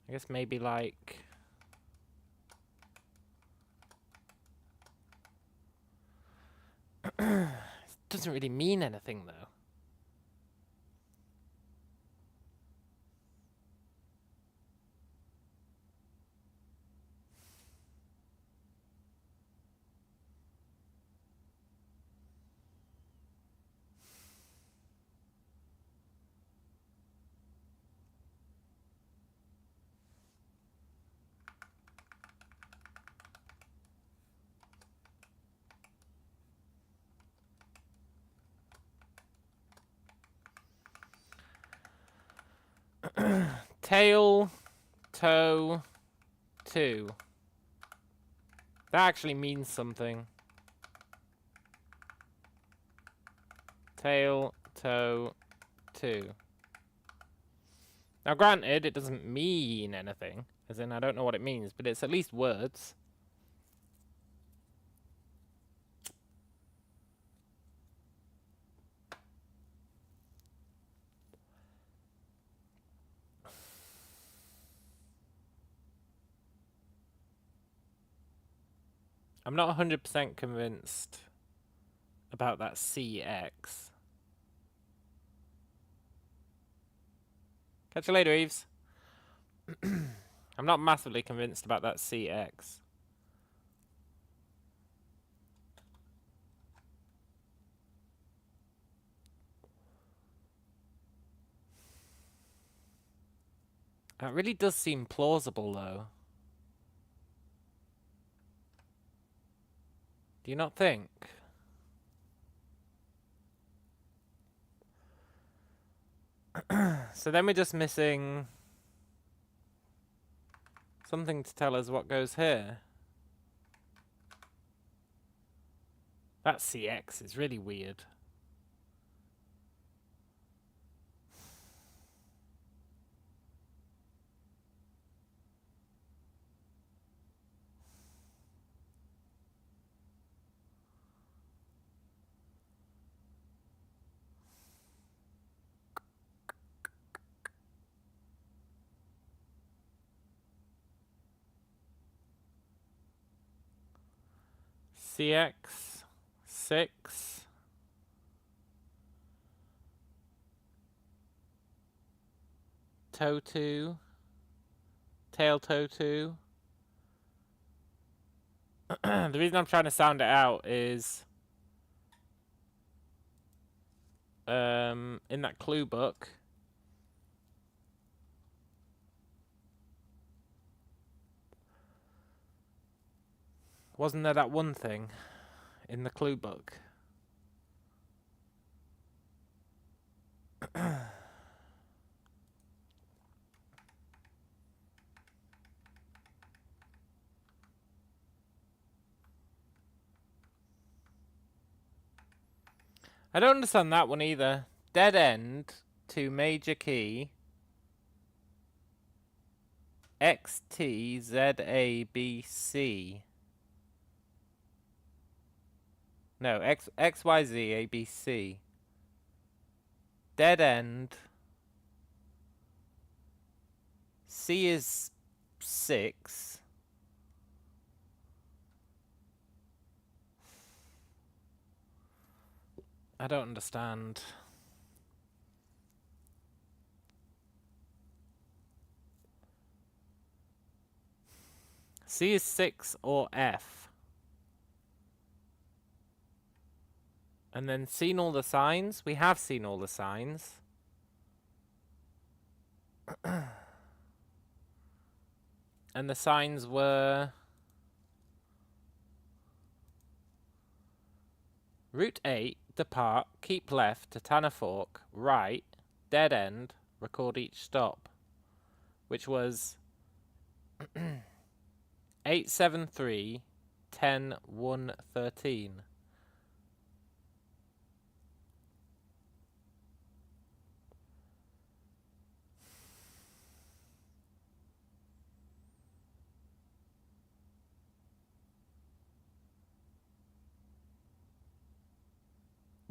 I guess maybe like... It doesn't really mean anything though. Tail, toe, 2. That actually means something. Tail, toe, 2. Now granted, it doesn't mean anything, as in I don't know what it means, but it's at least words. I'm not 100% convinced about that CX. Catch you later, Eves. I'm not massively convinced about that CX. That really does seem plausible, though. Do you not think? So then we're just missing something to tell us what goes here. That CX is really weird. CX 6 toe 2 tail toe 2. The reason I'm trying to sound it out is in that clue book wasn't there that one thing in the clue book? I don't understand that one either. Dead end to major key X T Z A B C. No, X Y Z A B C. Dead end. C is 6. I don't understand. C is 6 or F. And then seen all the signs? We have seen all the signs. And the signs were Route 8, depart, keep left to Tanner Fork, right, dead end, record each stop. Which was 873 10 1 13.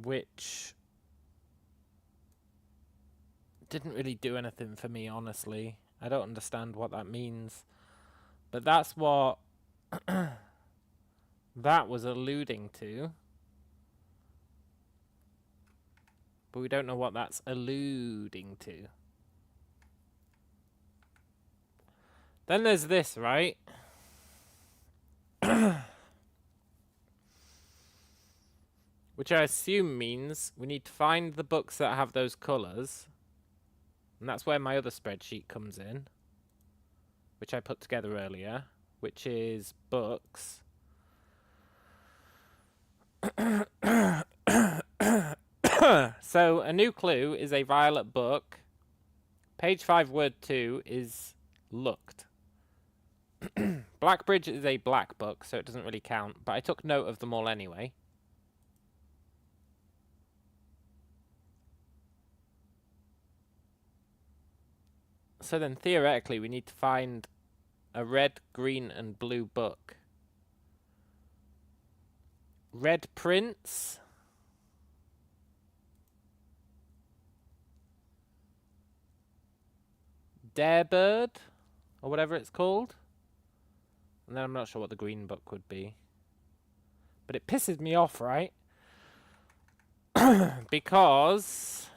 Which didn't really do anything for me, honestly. I don't understand what that means. But that's what that was alluding to. But we don't know what that's alluding to. Then there's this, right? Which I assume means we need to find the books that have those colours. And that's where my other spreadsheet comes in. Which I put together earlier. Which is books. So a new clue is a violet book. Page 5 word 2 is looked. Blackbridge is a black book, so it doesn't really count. But I took note of them all anyway. So then theoretically we need to find a red, green and blue book. Red Prince. Darebird, or whatever it's called. And then I'm not sure what the green book would be. But it pisses me off, right? Because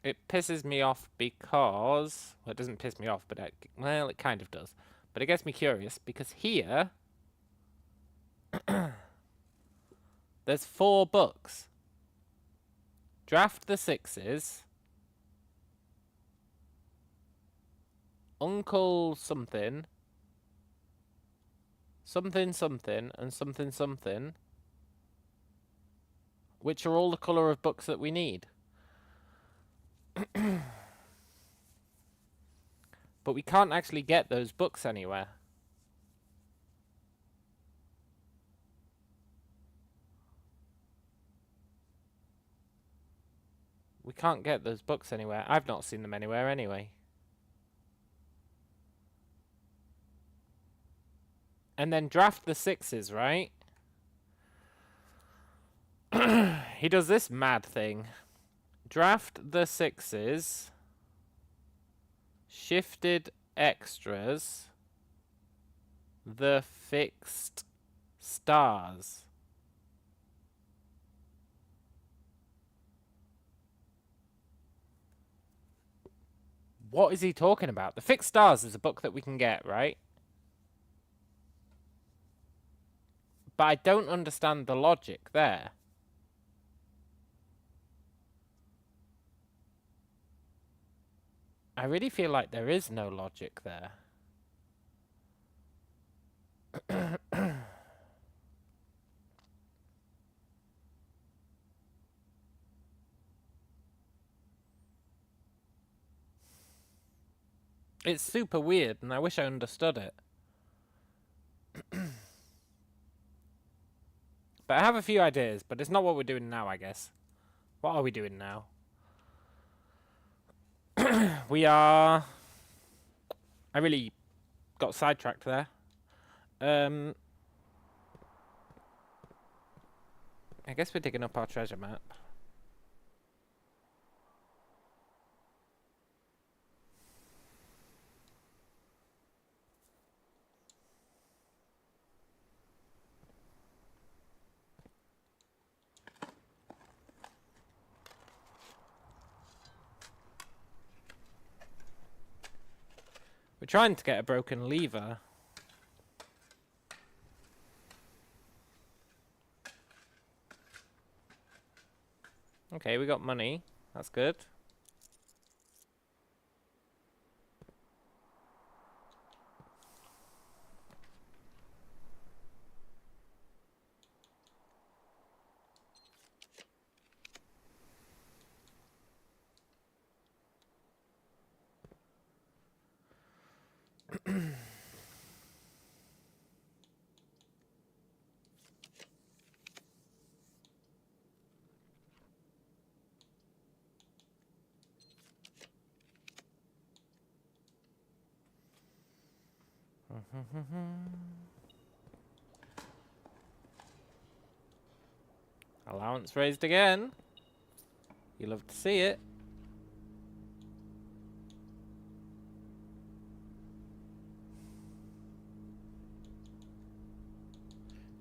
it pisses me off because... Well, it doesn't piss me off, but well, it kind of does. But it gets me curious because here... there's 4 books. Draft the Sixes. Uncle something. Something something and something something. Which are all the colour of books that we need. But we can't actually get those books anywhere. We can't get those books anywhere. I've not seen them anywhere anyway. And then draft the Sixes, right? He does this mad thing. Draft the Sixes. Shifted extras. The fixed stars. What is he talking about? The Fixed Stars is a book that we can get, right? But I don't understand the logic there. I really feel like there is no logic there. It's super weird, and I wish I understood it. But I have a few ideas, but it's not what we're doing now, I guess. What are we doing now? We are... I really got sidetracked there. I guess we're digging up our treasure map. We're trying to get a broken lever. Okay, we got money. That's good. Allowance raised again. You love to see it.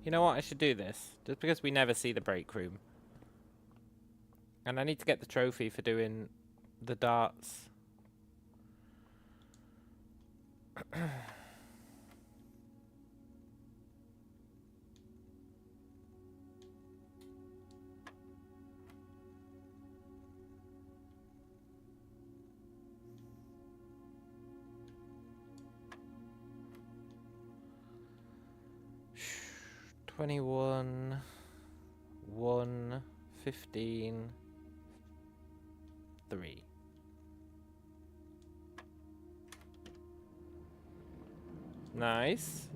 You know what? I should do this. Just because we never see the break room. And I need to get the trophy for doing the darts. $21, 1, 15, 3. Nice.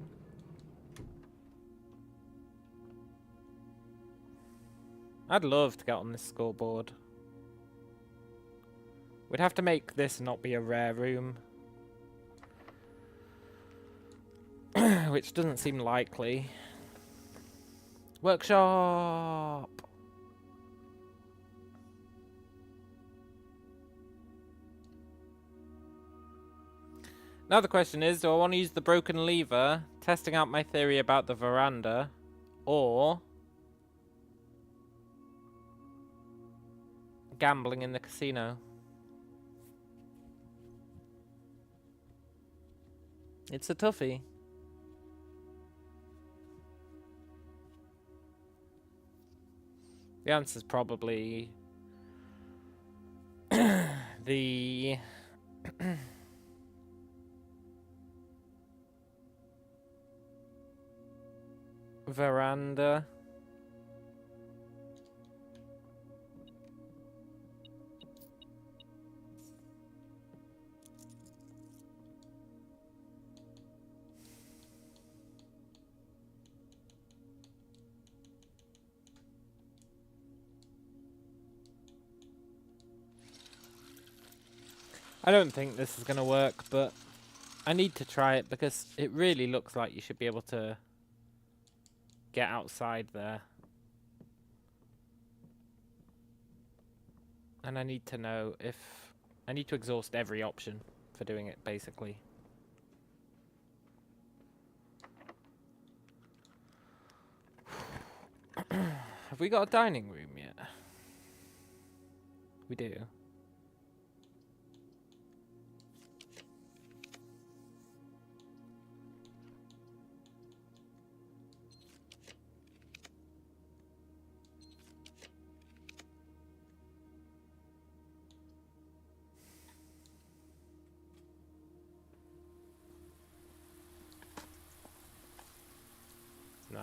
I'd love to get on this scoreboard. We'd have to make this not be a rare room. Which doesn't seem likely. Workshop! Now the question is, do I want to use the broken lever, testing out my theory about the veranda, or gambling in the casino? It's a toughie. The answer's probably the veranda. I don't think this is going to work, but I need to try it because it really looks like you should be able to get outside there. And I need to know if... I need to exhaust every option for doing it, basically. Have we got a dining room yet? We do.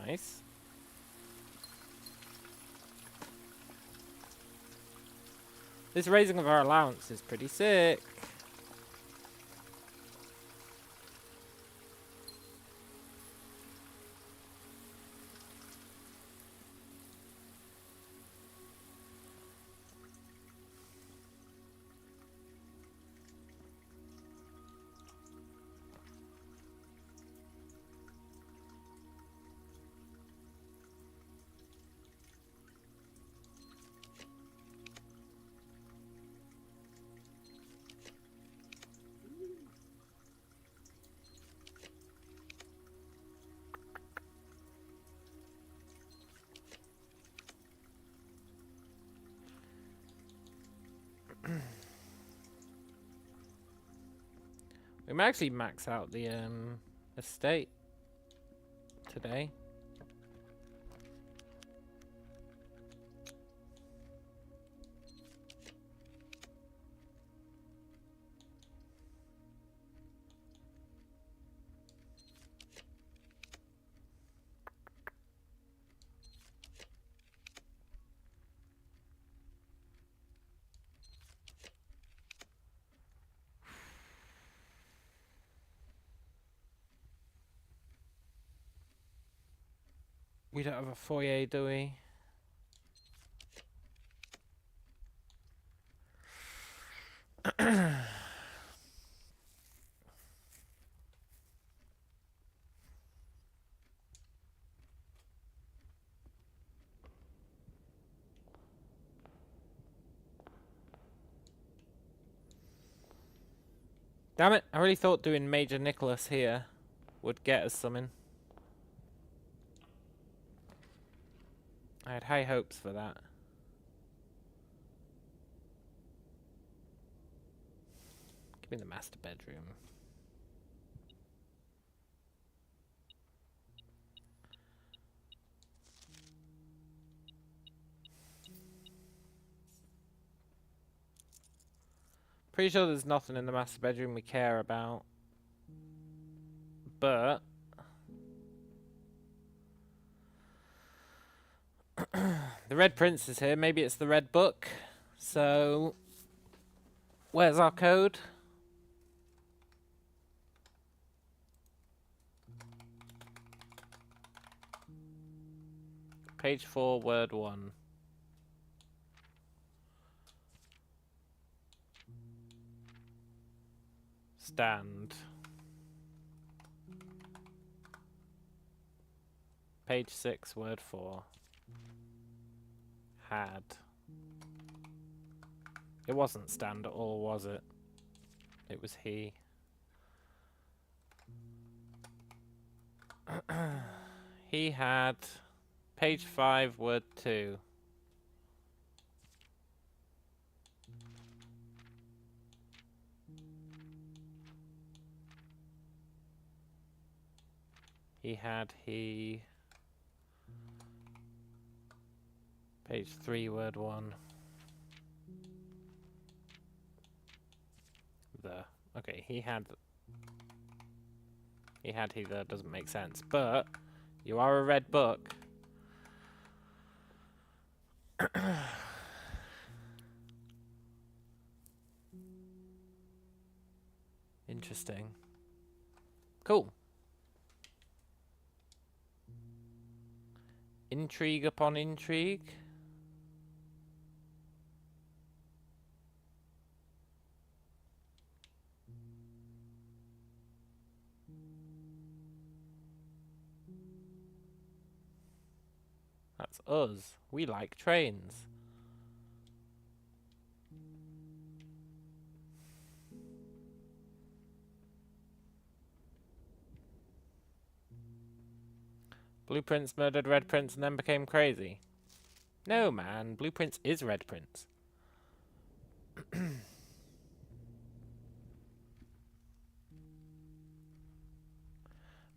Nice. This raising of our allowance is pretty sick. We might actually max out the estate today. We don't have a foyer, do we? Damn it, I really thought doing Major Nicholas here would get us something. I had high hopes for that. Give me the master bedroom. Pretty sure there's nothing in the master bedroom we care about. But... the Red Prince is here. Maybe it's the Red Book. So... where's our code? Page 4, word 1. Stand. Page 6, word 4. Had. It wasn't stand at all, was it? It was he. He had... page 5, word 2. he page 3 word 1 the okay he the doesn't make sense, but you are a red book. Interesting. Cool. Intrigue upon intrigue. That's us. We like trains. Blue Prince murdered Red Prince and then became crazy. No, man. Blue Prince is Red Prince.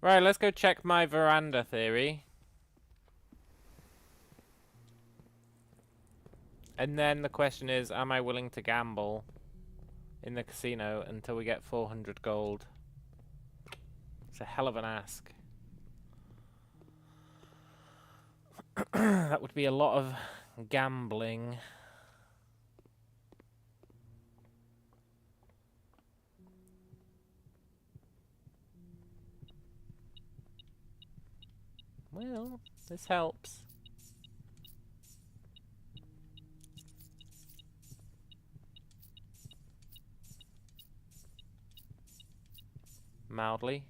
Right, let's go check my veranda theory. And then the question is, am I willing to gamble in the casino until we get 400 gold? It's a hell of an ask. That would be a lot of gambling. Well, this helps. Mildly.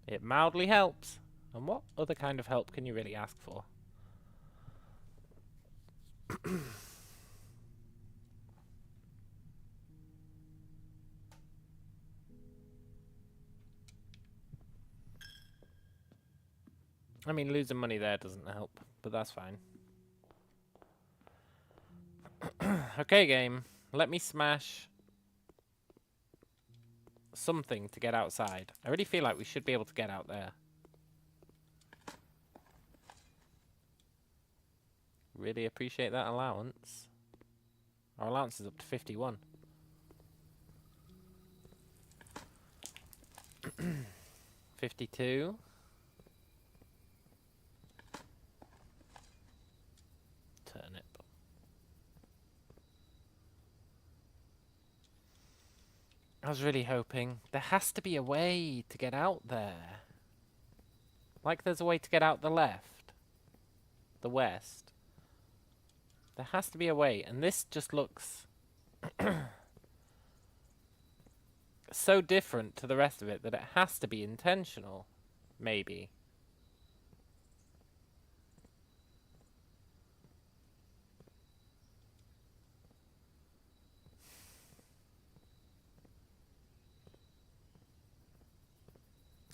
It mildly helps. And what other kind of help can you really ask for? I mean, losing money there doesn't help, but that's fine. Okay, game. Let me smash something to get outside. I really feel like we should be able to get out there. Really appreciate that allowance. Our allowance is up to 51. 52. Turnip. I was really hoping there has to be a way to get out there. Like there's a way to get out the left. The west. There has to be a way, and this just looks so different to the rest of it that it has to be intentional. Maybe.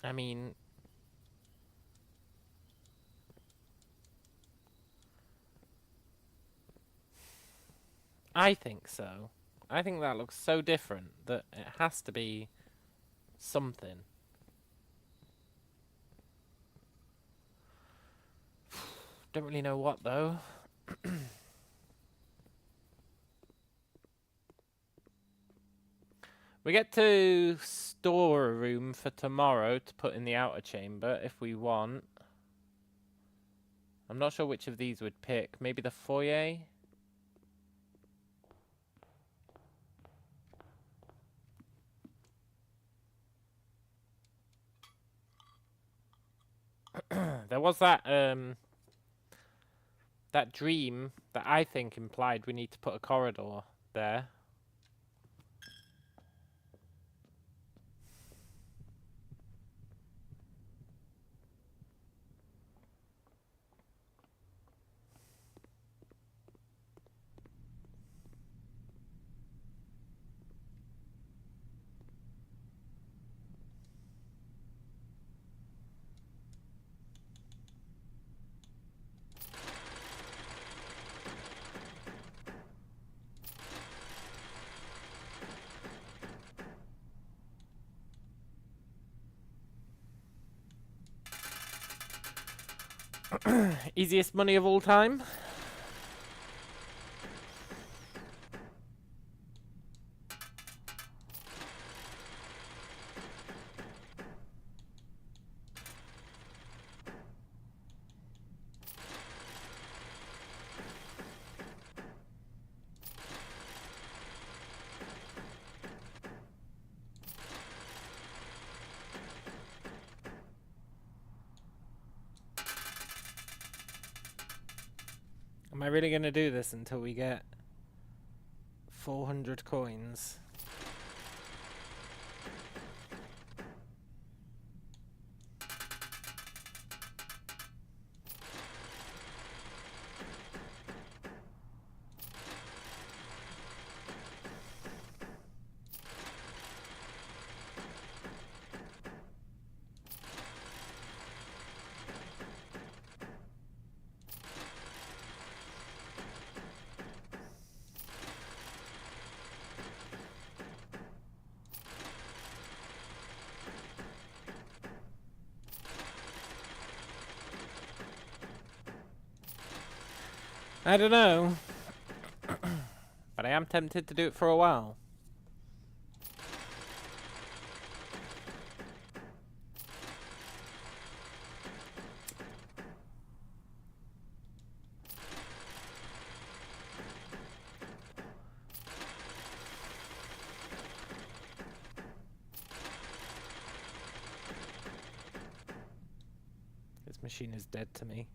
I mean, I think so. I think that looks so different that it has to be something. Don't really know what, though. We get to store a room for tomorrow to put in the outer chamber if we want. I'm not sure which of these we'd pick. Maybe the foyer? There was that dream that I think implied we need to put a corridor there. Easiest money of all time. Am I really going to do this until we get 400 coins? I don't know. But I am tempted to do it for a while. This machine is dead to me.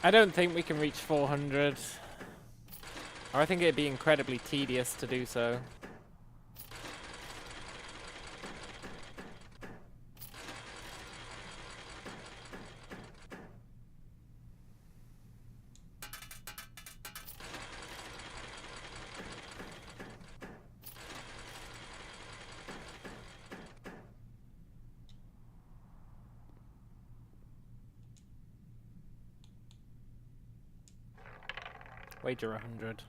I don't think we can reach 400. Or I think it'd be incredibly tedious to do so. Wager 100.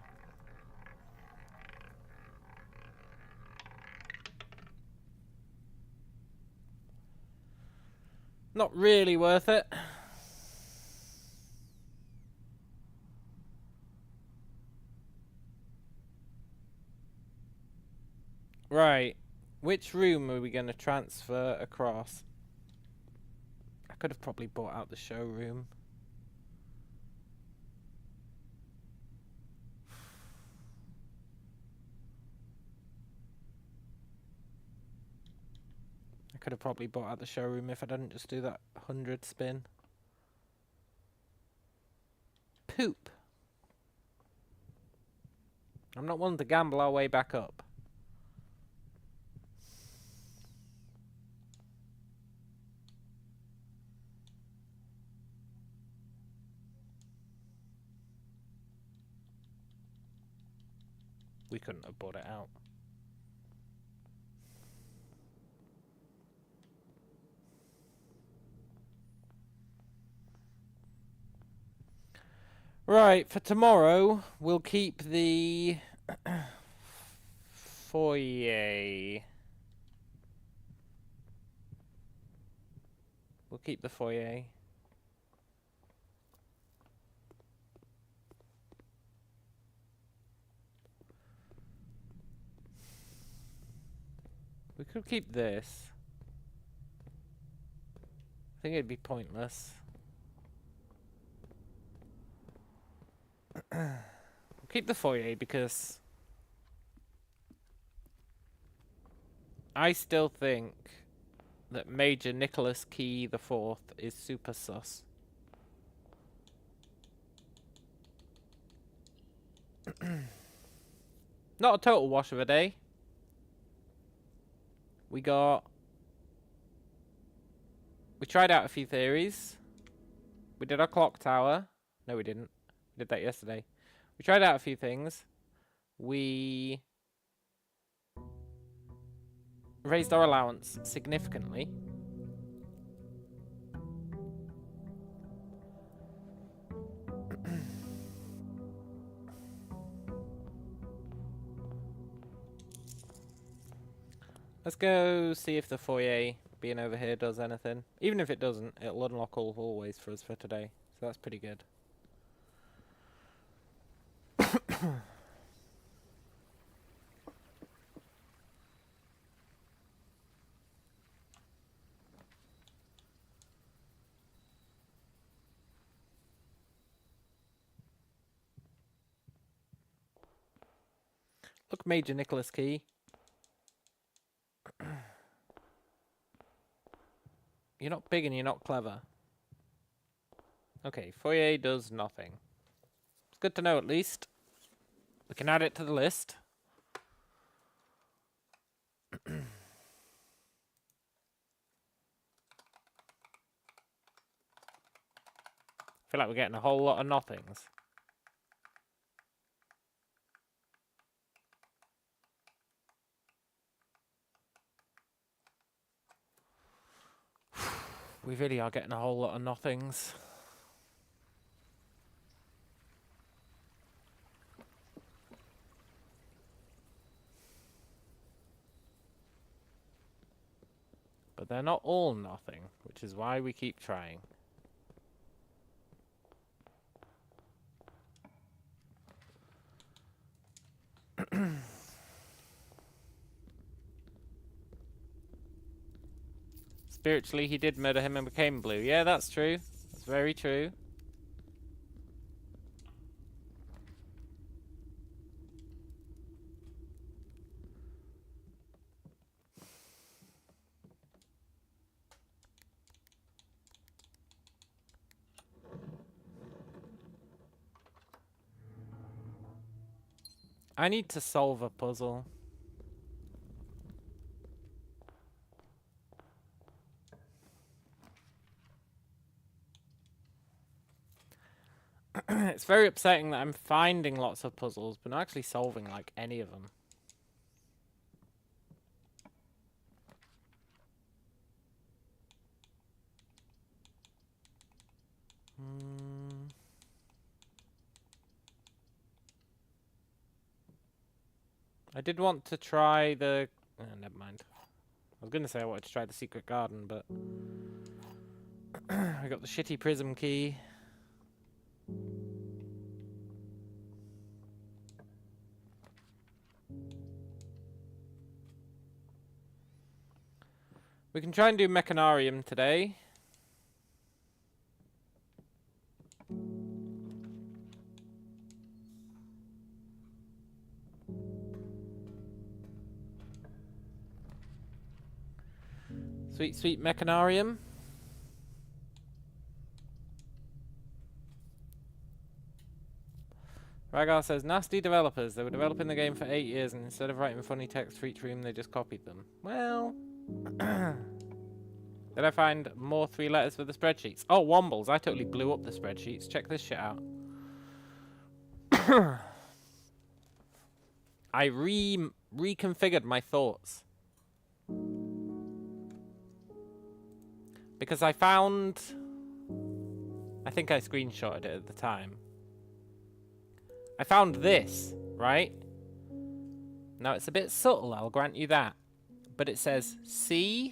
Not really worth it. Right. Which room are we going to transfer across? I could have probably bought out the showroom. I could have probably bought out the showroom if I didn't just do that 100 spin. Poop. I'm not one to gamble our way back up. We couldn't have bought it out. Right, for tomorrow, we'll keep the foyer. We'll keep the foyer. We could keep this. I think it'd be pointless. We'll keep the foyer because I still think that Major Nicholas Key the Fourth is super sus. Not a total wash of a day, We tried out a few theories. We did our clock tower. No, we didn't. We did that yesterday. We tried out a few things. We raised our allowance significantly. Let's go see if the foyer being over here does anything. Even if it doesn't, it'll unlock all hallways for us for today. So that's pretty good. Look, Major Nicholas Key. You're not big and you're not clever. Okay, foyer does nothing. It's good to know at least. We can add it to the list. I feel like we're getting a whole lot of nothings. We really are getting a whole lot of nothings. But they're not all nothing, which is why we keep trying. Spiritually, he did murder him and became blue. Yeah, that's true. That's very true. I need to solve a puzzle. It's very upsetting that I'm finding lots of puzzles, but not actually solving, like, any of them. I did want to try the... never mind. I was going to say I wanted to try the secret garden, but... I got the shitty prism key. We can try and do Mechanarium today. Sweet, sweet Mechanarium. Ragar says, nasty developers. They were developing the game for 8 years, and instead of writing funny text for each room, they just copied them. Well... Did I find more 3 letters for the spreadsheets? Oh, Wombles. I totally blew up the spreadsheets. Check this shit out. I reconfigured my thoughts. Because I found... I think I screenshotted it at the time. I found this, right? Now, it's a bit subtle, I'll grant you that. But it says C-E-X-T.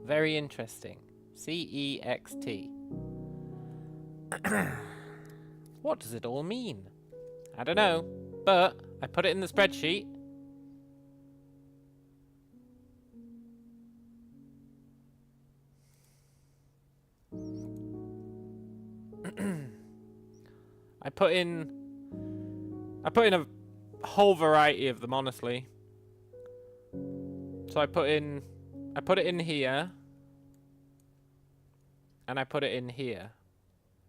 Very interesting. C-E-X-T. What does it all mean? I don't know. But I put it in the spreadsheet. I put in a whole variety of them, honestly. So I put it in here, and I put it in here,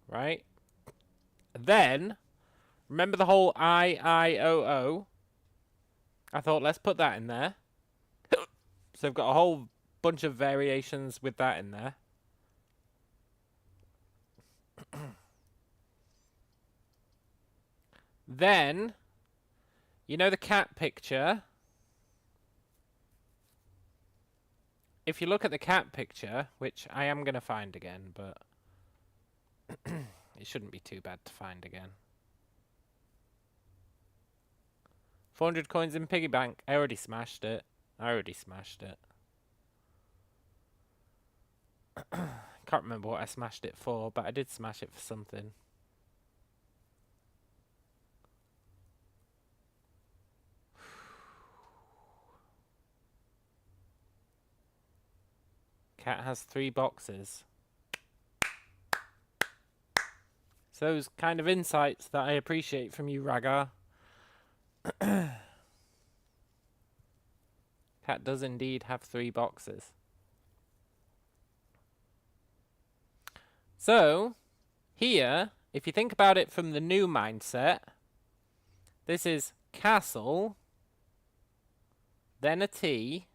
right? Then, remember the whole I-I-O-O? I thought, let's put that in there. So I've got a whole bunch of variations with that in there. Then, you know the cat picture? If you look at the cat picture, which I am going to find again, but it shouldn't be too bad to find again. 400 coins in piggy bank. I already smashed it. Can't remember what I smashed it for, but I did smash it for something. Cat has 3 boxes. So those kind of insights that I appreciate from you, Ragar. Cat does indeed have 3 boxes. So, here, if you think about it from the new mindset, this is castle, then a T,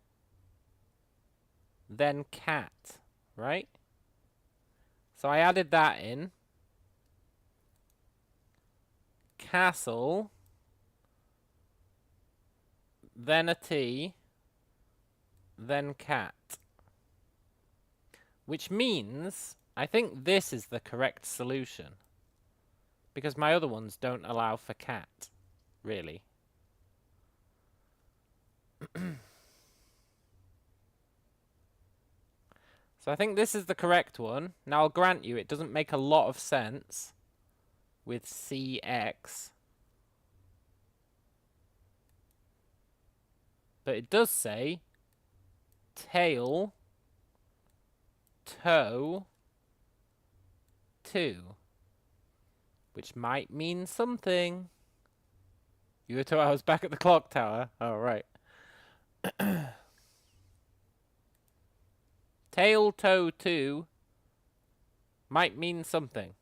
then cat, right? So I added that in. Castle, then a T, then cat. Which means, I think this is the correct solution. Because my other ones don't allow for cat, really. So I think this is the correct one. Now I'll grant you, it doesn't make a lot of sense with CX. But it does say tail, toe, 2. Which might mean something. You were 2 hours back at the clock tower? Oh, right. Tail, toe, 2 might mean something.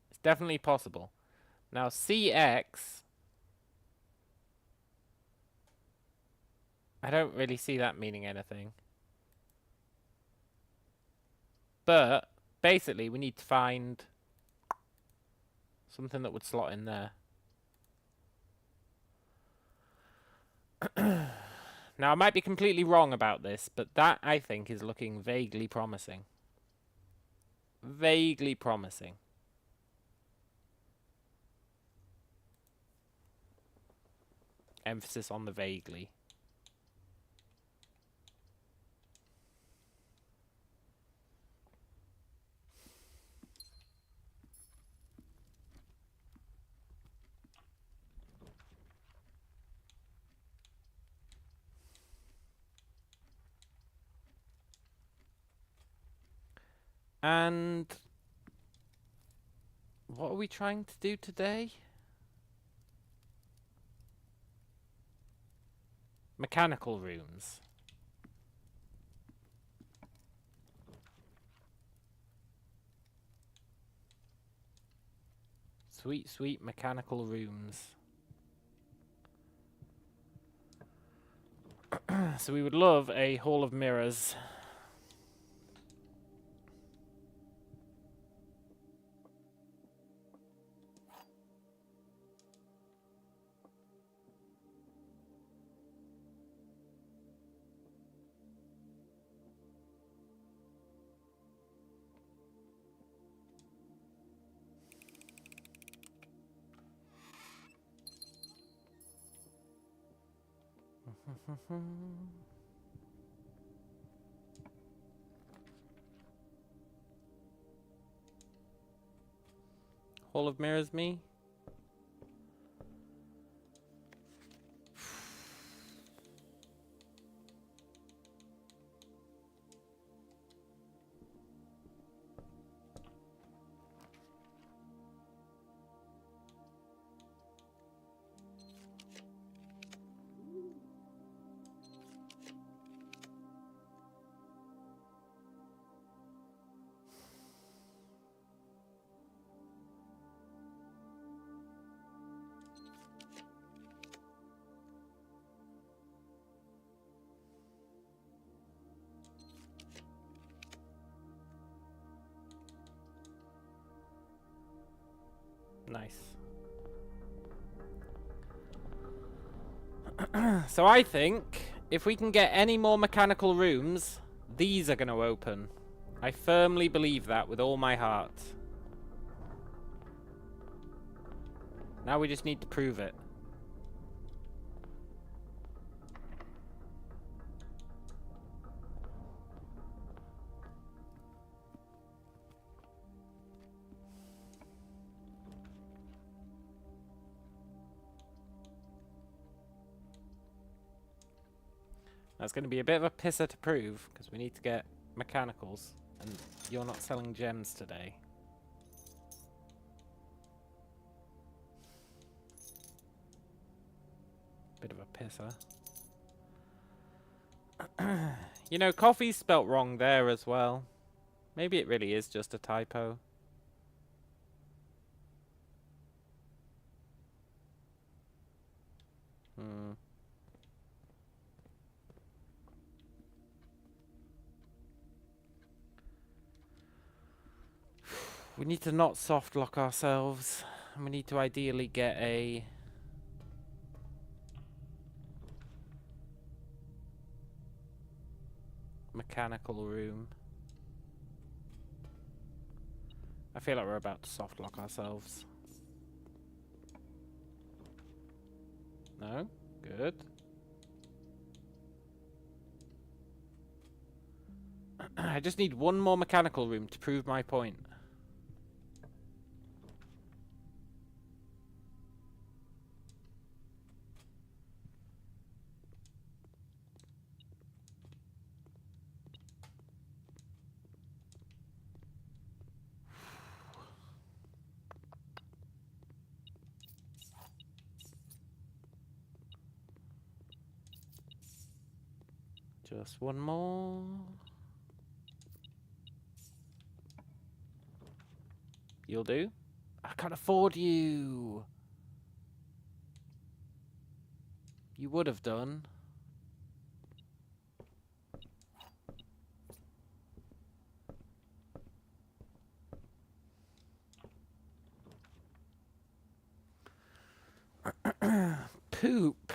It's definitely possible. Now, CX, I don't really see that meaning anything. But, basically, we need to find something that would slot in there. Now, I might be completely wrong about this, but that, I think, is looking vaguely promising. Vaguely promising. Emphasis on the vaguely. And what are we trying to do today? Mechanical rooms. Sweet, sweet mechanical rooms. So we would love a Hall of Mirrors. Hall of Mirrors me? Nice. So I think if we can get any more mechanical rooms, these are going to open. I firmly believe that with all my heart. Now we just need to prove it. That's going to be a bit of a pisser to prove, because we need to get mechanicals, and you're not selling gems today. Bit of a pisser. You know, coffee's spelt wrong there as well. Maybe it really is just a typo. We need to not soft lock ourselves, and we need to ideally get a mechanical room. I feel like we're about to soft lock ourselves. No? Good. I just need one more mechanical room to prove my point. Just one more. You'll do? I can't afford you. You would have done. Poop.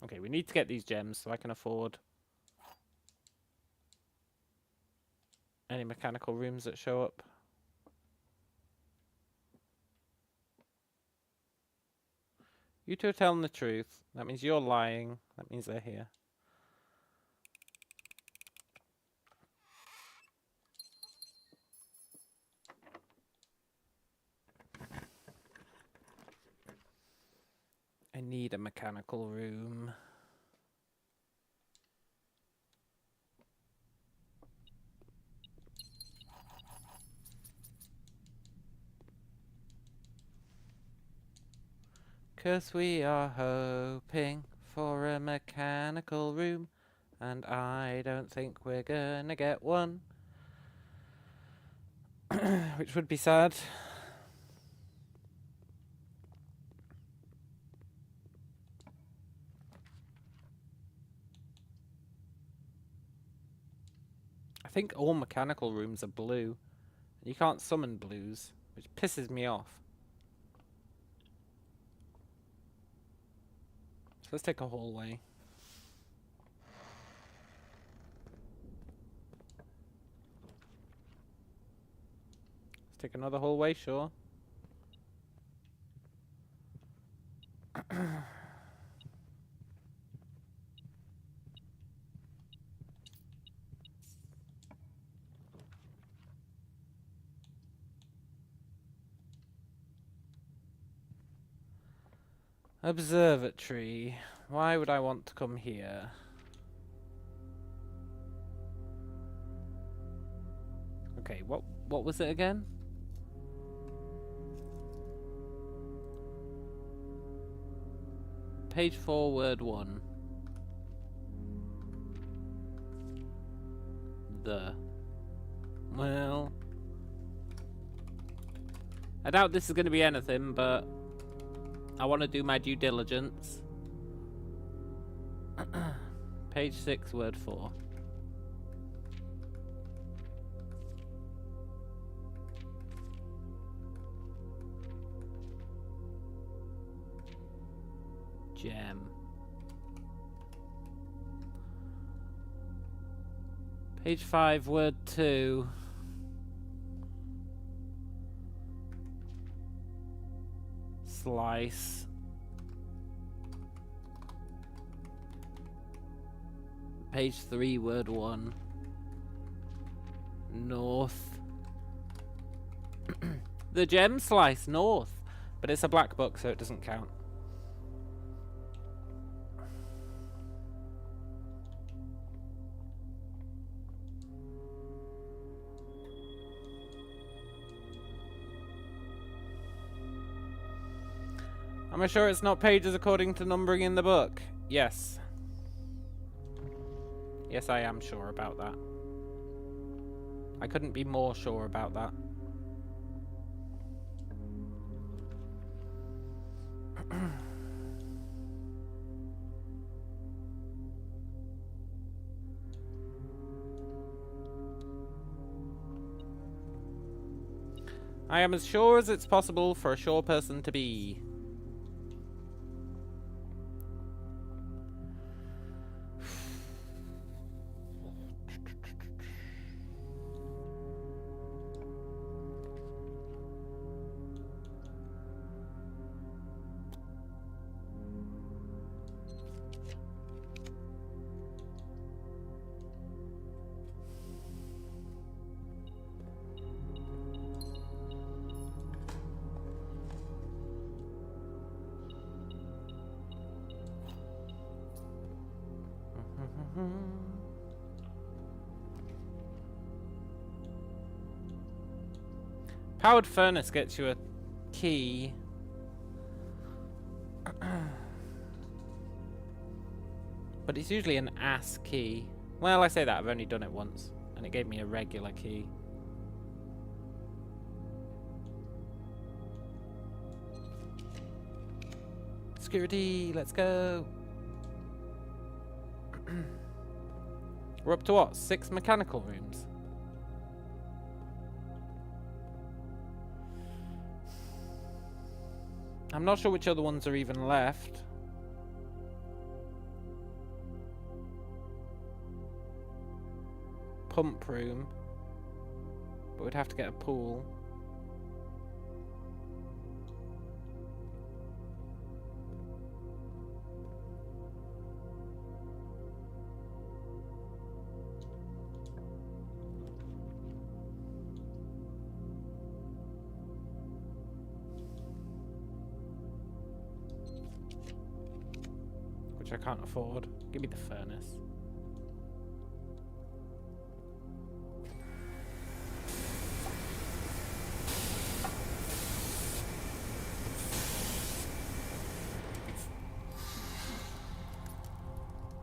Okay, we need to get these gems so I can afford any mechanical rooms that show up. You two are telling the truth. That means you're lying. That means they're here. I need a mechanical room. Cause we are hoping for a mechanical room, and I don't think we're gonna get one. Which would be sad. I think all mechanical rooms are blue. You can't summon blues, which pisses me off. So let's take a hallway. Let's take another hallway, sure. Observatory. Why would I want to come here? Okay, what was it again? Page 4, word 1. Well, I doubt this is going to be anything, but I want to do my due diligence. Page 6, word 4. Gem. Page 5, word 2. Slice. Page 3, word 1. North. The gem slice, north. But it's a black book, so it doesn't count. Am I sure it's not pages according to numbering in the book? Yes. Yes, I am sure about that. I couldn't be more sure about that. I am as sure as it's possible for a sure person to be. Powered furnace gets you a key. But it's usually an ass key. Well, I say that, I've only done it once. And it gave me a regular key. Security, let's go. We're up to what? 6 mechanical rooms? I'm not sure which other ones are even left. Pump room. But we'd have to get a pool. Which I can't afford. Give me the furnace.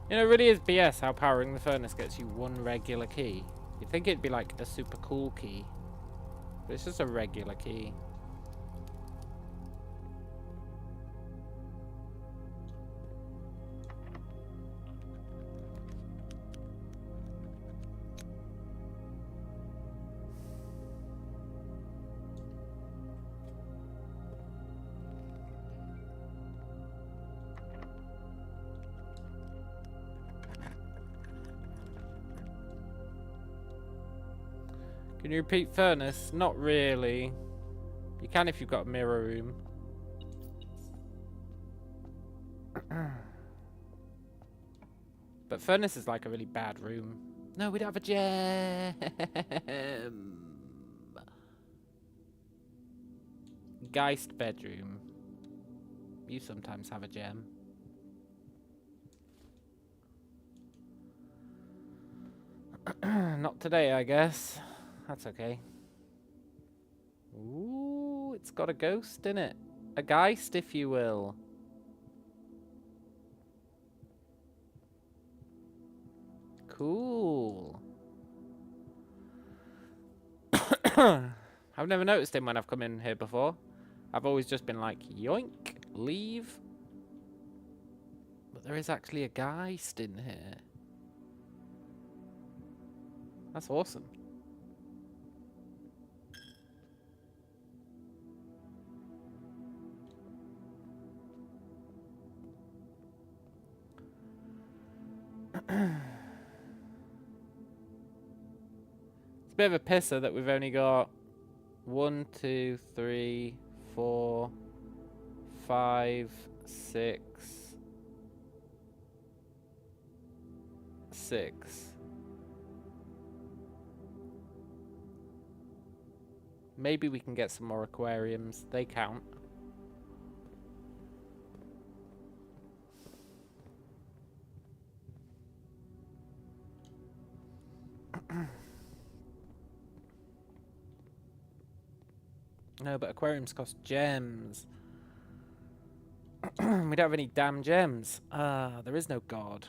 You know, it really is BS how powering the furnace gets you 1 regular key. You'd think it'd be like a super cool key. But it's just a regular key. Can you repeat furnace? Not really. You can if you've got a mirror room. But furnace is like a really bad room. No, we don't have a gem. Geist bedroom. You sometimes have a gem. Not today, I guess. That's okay. Ooh, it's got a ghost in it. A geist, if you will. Cool. I've never noticed him when I've come in here before. I've always just been like, yoink, leave. But there is actually a geist in here. That's awesome. bit of a pisser that we've only got 1, 2, 3, 4, 5, 6, 6. Maybe we can get some more aquariums. They count. No, but aquariums cost gems. We don't have any damn gems. Ah, there is no god.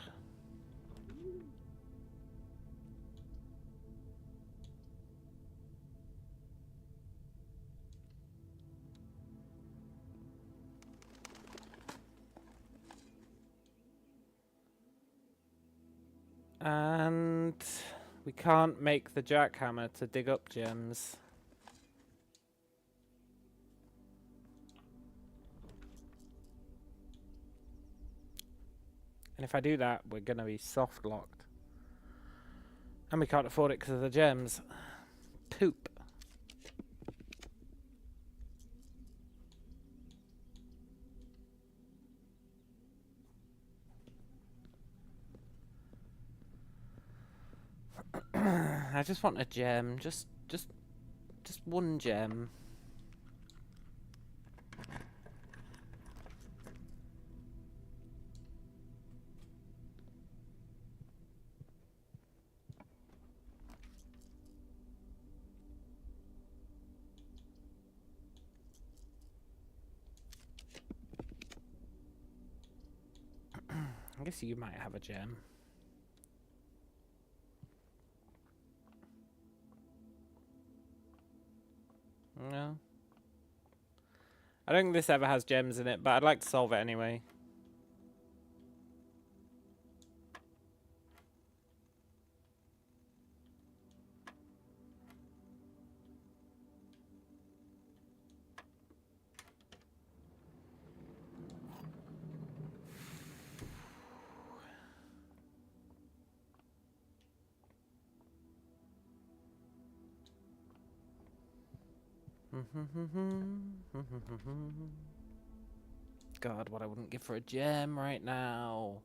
And we can't make the jackhammer to dig up gems. And if I do that, we're going to be soft locked. And we can't afford it because of the gems. Poop. I just want a gem. Just one gem. I guess you might have a gem. No. I don't think this ever has gems in it, but I'd like to solve it anyway. God, what I wouldn't give for a gem right now.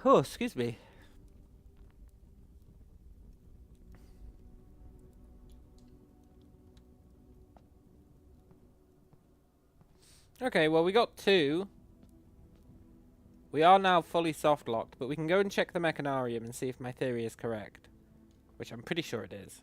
Oh, excuse me. Okay, well, we got 2. We are now fully soft locked, but we can go and check the mechanarium and see if my theory is correct. Which I'm pretty sure it is.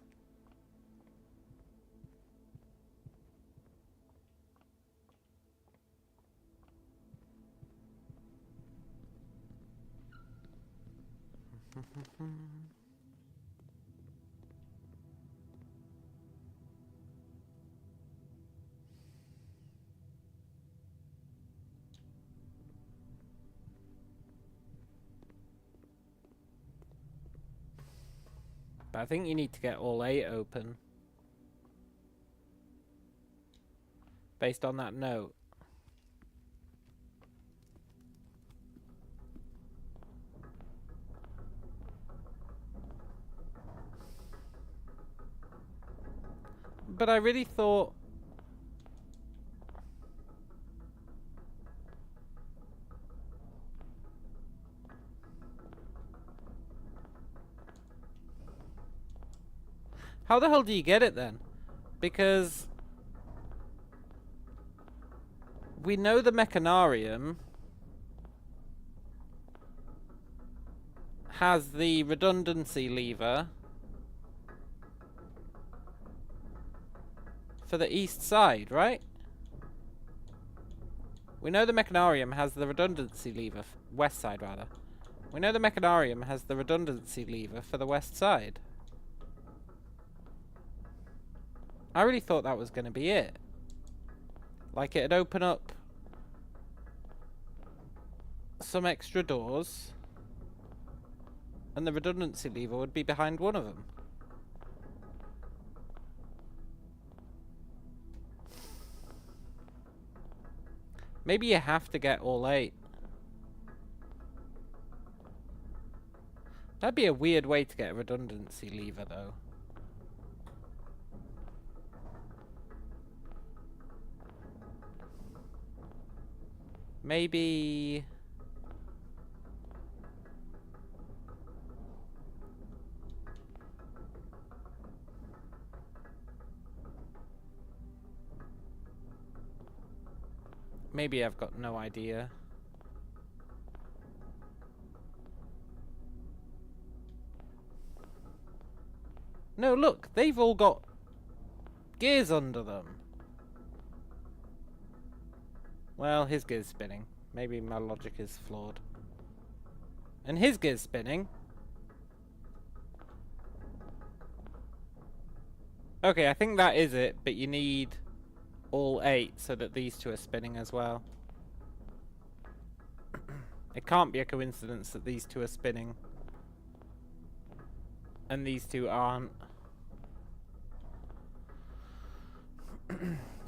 But I think you need to get all 8 open. Based on that note. But I really thought... How the hell do you get it then? Because... we know the mechanarium has the redundancy lever for the east side, right? We know the mechanarium has the redundancy lever, west side rather. We know the mechanarium has the redundancy lever for the west side. I really thought that was going to be it. Like it'd open up some extra doors, and the redundancy lever would be behind one of them. Maybe you have to get all 8. That'd be a weird way to get a redundancy lever, though. Maybe... Maybe I've got no idea. No, look, they've all got gears under them. Well, his gear's spinning. Maybe my logic is flawed. And his gear's spinning. Okay, I think that is it, but you need all 8 so that these 2 are spinning as well. It can't be a coincidence that these 2 are spinning and these 2 aren't.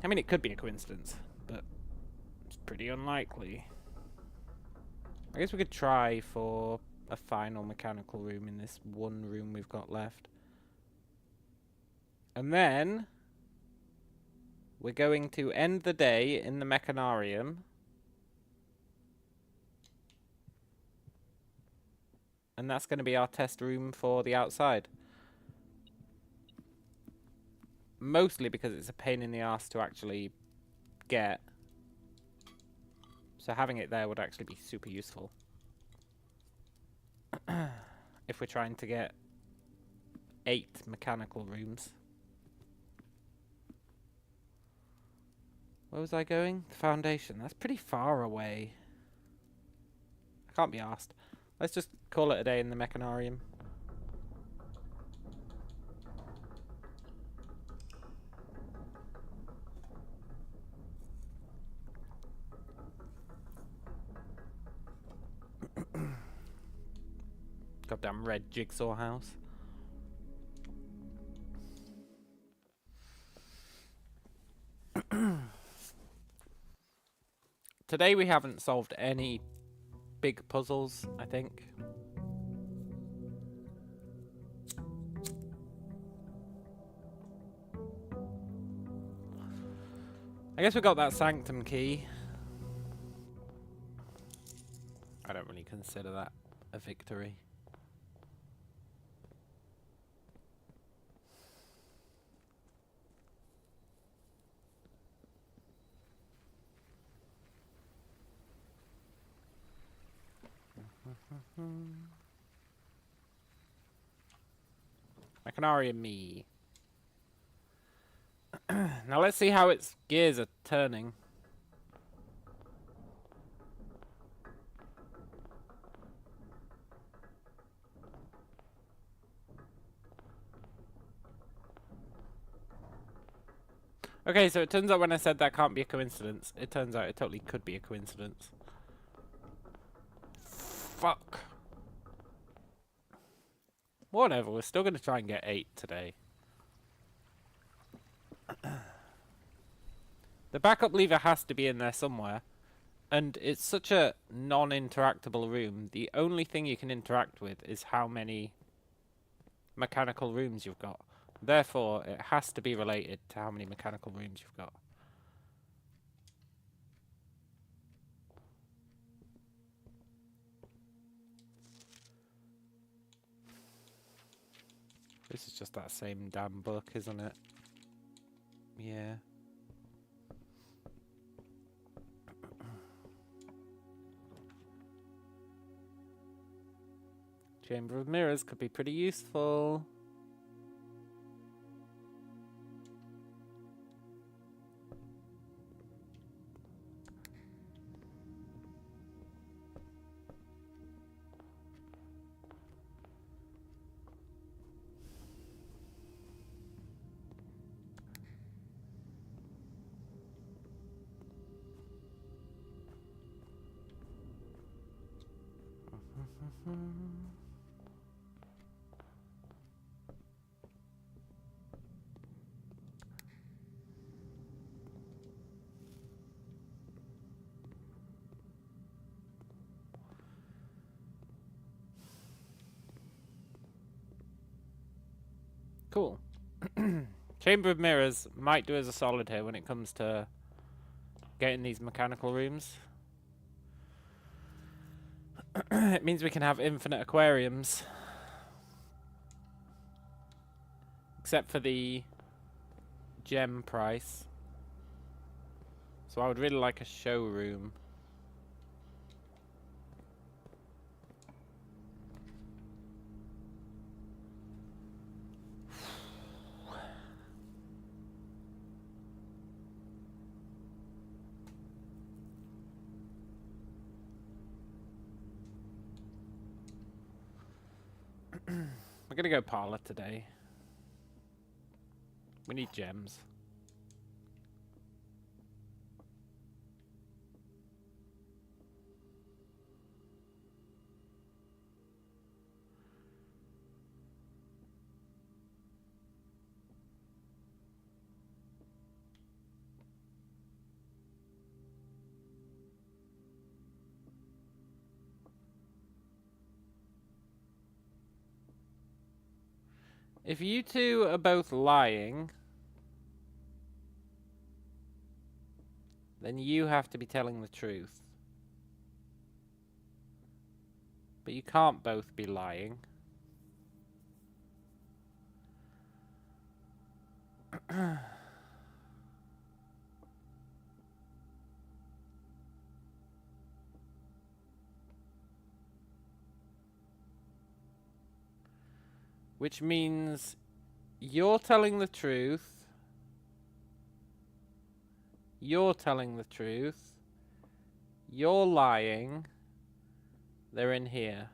I mean, it could be a coincidence, but it's pretty unlikely. I guess we could try for a final mechanical room in this one room we've got left. And then we're going to end the day in the mechanarium. And that's going to be our test room for the outside. Mostly because it's a pain in the ass to actually get. So having it there would actually be super useful. If we're trying to get 8 mechanical rooms. Where was I going? The foundation. That's pretty far away. I can't be asked. Let's just call it a day in the mechanarium. Goddamn red jigsaw house. Today we haven't solved any big puzzles, I think. I guess we got that sanctum key. I don't really consider that a victory. Mechanarium me. Now let's see how its gears are turning. Okay, so it turns out when I said that can't be a coincidence, it turns out it totally could be a coincidence. Fuck. Whatever, we're still going to try and get 8 today. The backup lever has to be in there somewhere. And it's such a non-interactable room. The only thing you can interact with is how many mechanical rooms you've got. Therefore, it has to be related to how many mechanical rooms you've got. This is just that same damn book, isn't it? Yeah. Chamber of Mirrors could be pretty useful. Cool. Chamber of Mirrors might do us a solid here when it comes to getting these mechanical rooms. It means we can have infinite aquariums. Except for the gem price. So I would really like a showroom. We're gonna go parlor today. We need gems. If you two are both lying, then you have to be telling the truth. But you can't both be lying. Which means you're telling the truth. You're telling the truth. You're lying. They're in here.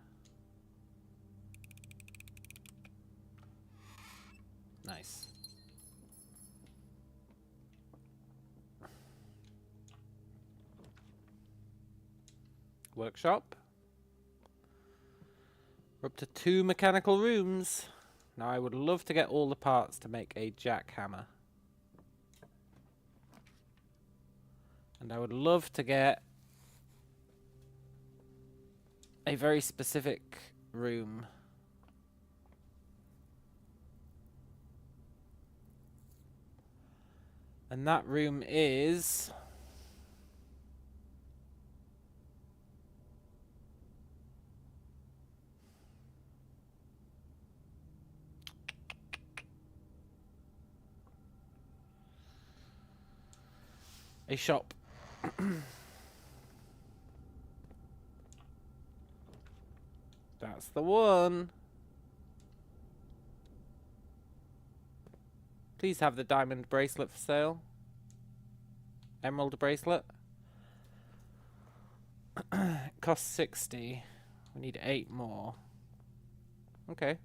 Nice. Workshop. We're up to 2 mechanical rooms. Now I would love to get all the parts to make a jackhammer. And I would love to get a very specific room. And that room is... a shop. That's the one. Please have the diamond bracelet for sale. Emerald bracelet. It costs 60. We need 8 more. Okay.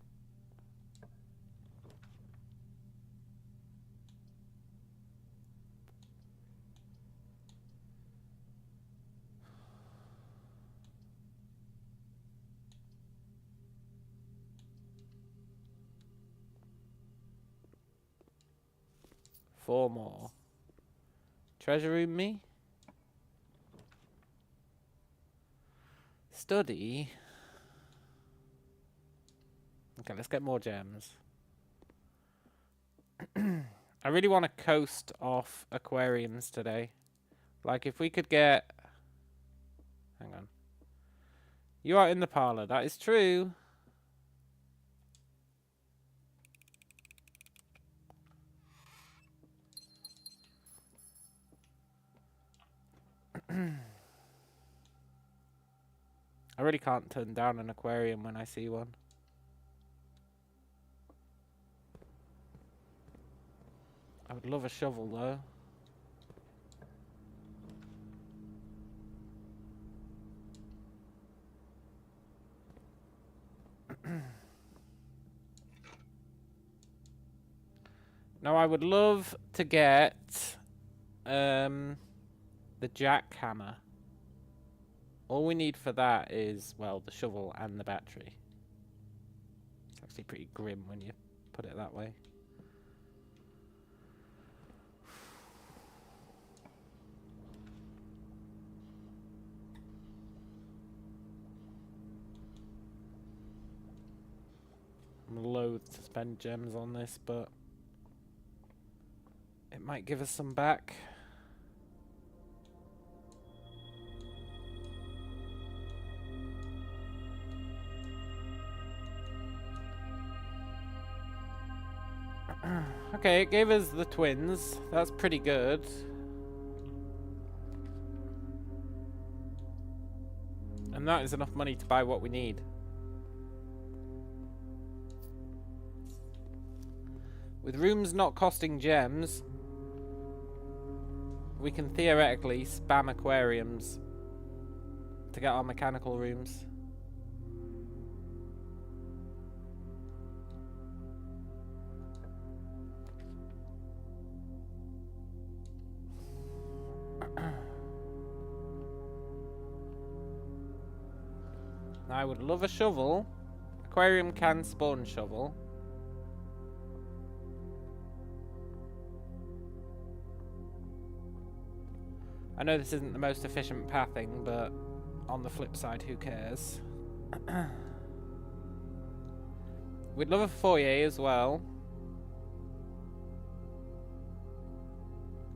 Four more. Treasure room me? Study? Okay, let's get more gems. I really want to coast off aquariums today. Like, if we could get... Hang on. You are in the parlor. That is true. I really can't turn down an aquarium when I see one. I would love a shovel, though. Now, I would love to get the jackhammer. All we need for that is, well, the shovel and the battery. It's actually pretty grim when you put it that way. I'm loath to spend gems on this, but it might give us some back. Okay, it gave us the twins. That's pretty good. And that is enough money to buy what we need. With rooms not costing gems, we can theoretically spam aquariums to get our mechanical rooms. Now, I would love a shovel. Aquarium can spawn shovel. I know this isn't the most efficient pathing, but on the flip side, who cares? We'd love a foyer as well.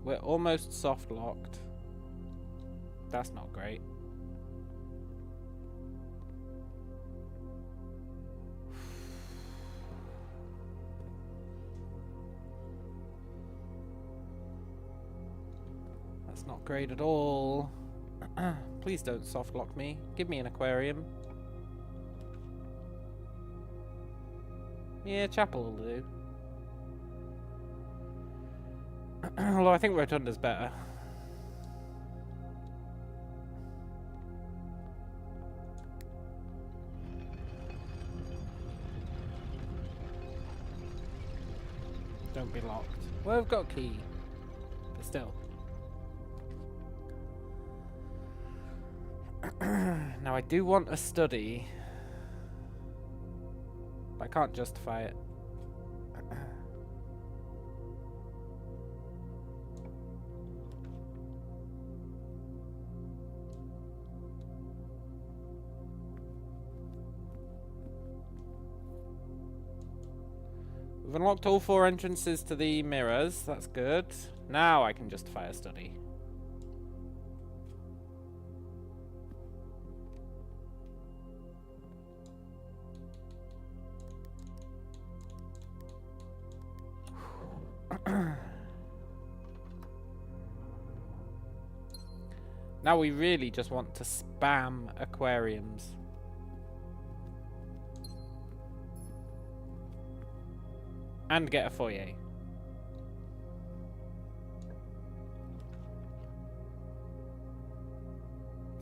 We're almost soft locked. That's not great. That's not great at all. Please don't soft lock me. Give me an aquarium. Yeah, chapel will do. Although I think rotunda's better. Don't be locked. Well, we've got a key. But still. Now I do want a study. But I can't justify it. We've unlocked all 4 entrances to the mirrors. That's good. Now I can justify a study. Now we really just want to spam aquariums. And get a foyer.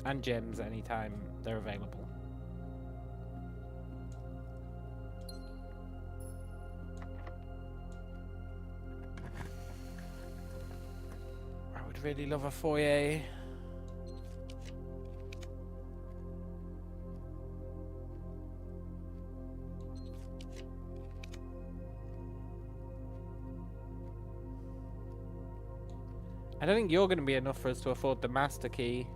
And gems anytime they're available. I would really love a foyer. I don't think you're going to be enough for us to afford the master key.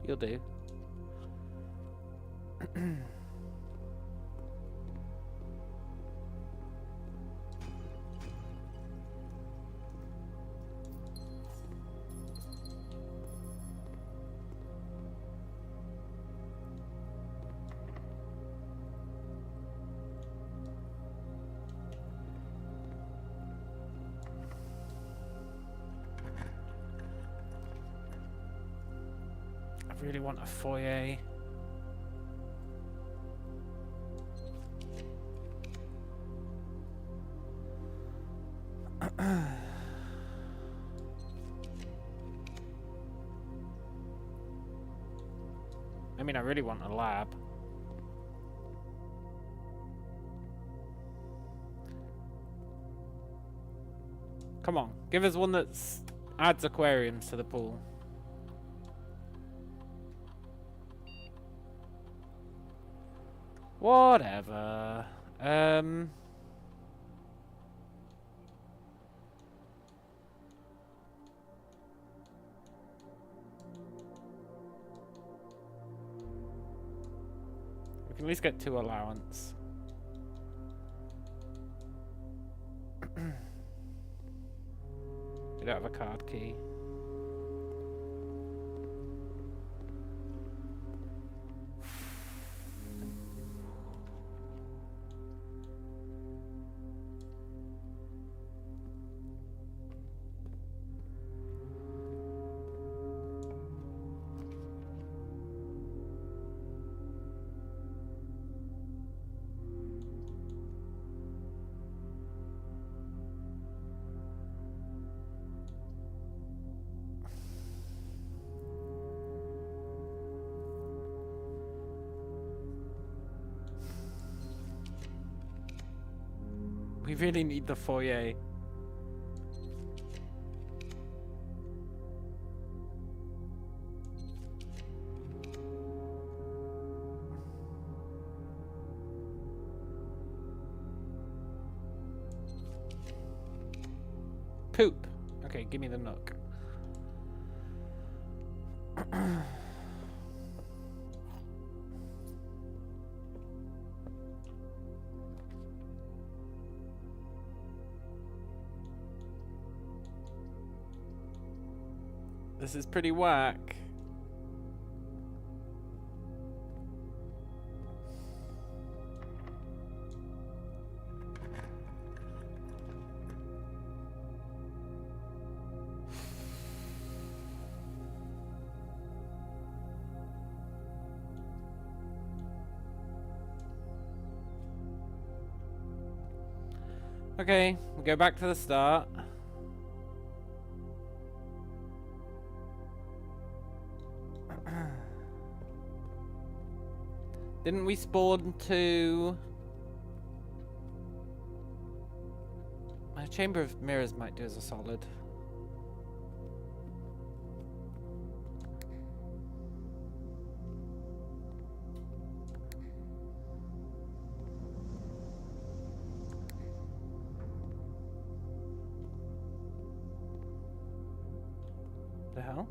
You'll do. I really want a foyer. I mean, I really want a lab. Come on, give us one that adds aquariums to the pool. Whatever. We can at least get 2 allowance. We don't have a card key. We really need the foyer. Poop. Okay, give me the nook. This is pretty whack. Okay, we go back to the start. Didn't we spawn to... My chamber of mirrors might do as a solid. The hell?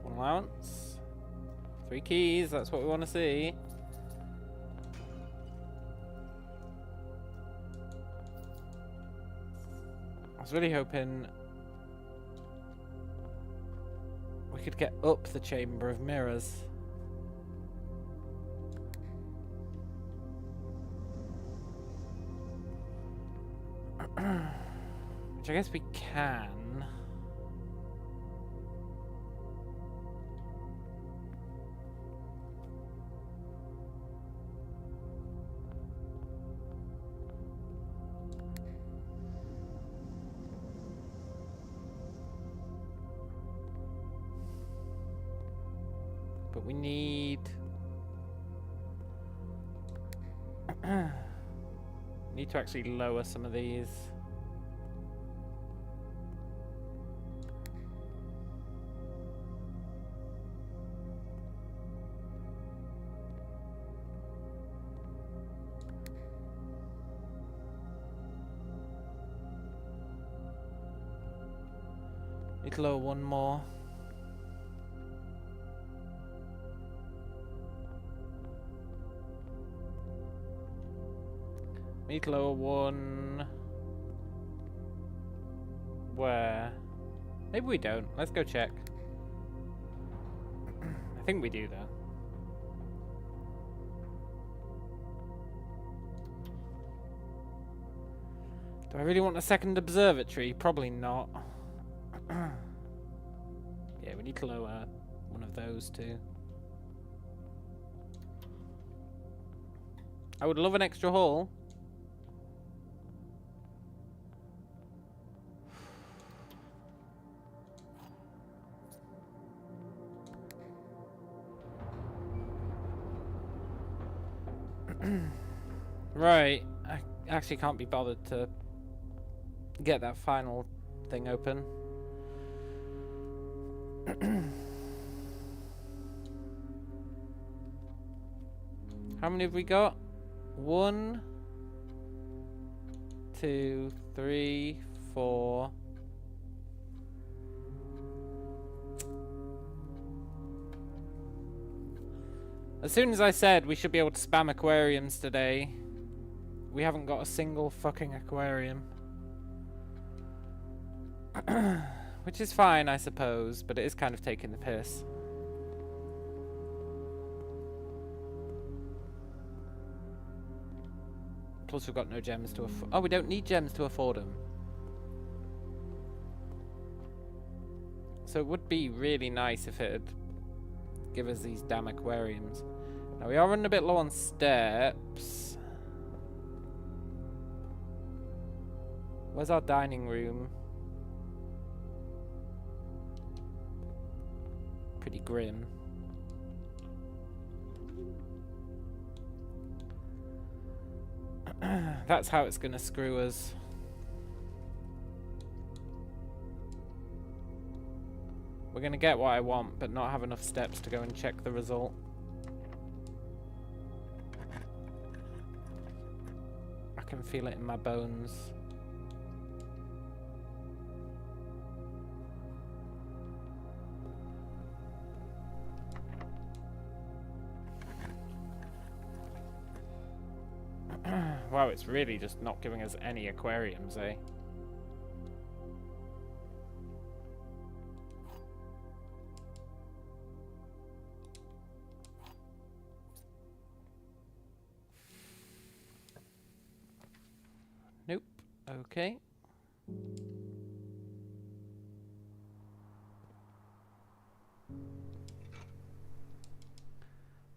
One allowance. 3 keys, that's what we want to see. I was really hoping we could get up the chamber of mirrors. Which I guess we can. But we need need to actually lower some of these. Need to lower one more. Need to lower one. Where? Maybe we don't. Let's go check. think we do, though. Do I really want a second observatory? Probably not. Yeah, we need to lower one of those too. I would love an extra hall. Right, I actually can't be bothered to get that final thing open. How many have we got? 1, 2, 3, 4. As soon as I said we should be able to spam aquariums today, we haven't got a single fucking aquarium. Which is fine, I suppose, but it is kind of taking the piss. Plus we've got no gems to afford. Oh, we don't need gems to afford them. So it would be really nice if it'd give us these damn aquariums. Now we are running a bit low on steps. Where's our dining room? Pretty grim. That's how it's gonna screw us. We're gonna get what I want, but not have enough steps to go and check the result. I can feel it in my bones. Wow, it's really just not giving us any aquariums, eh? Nope. Okay.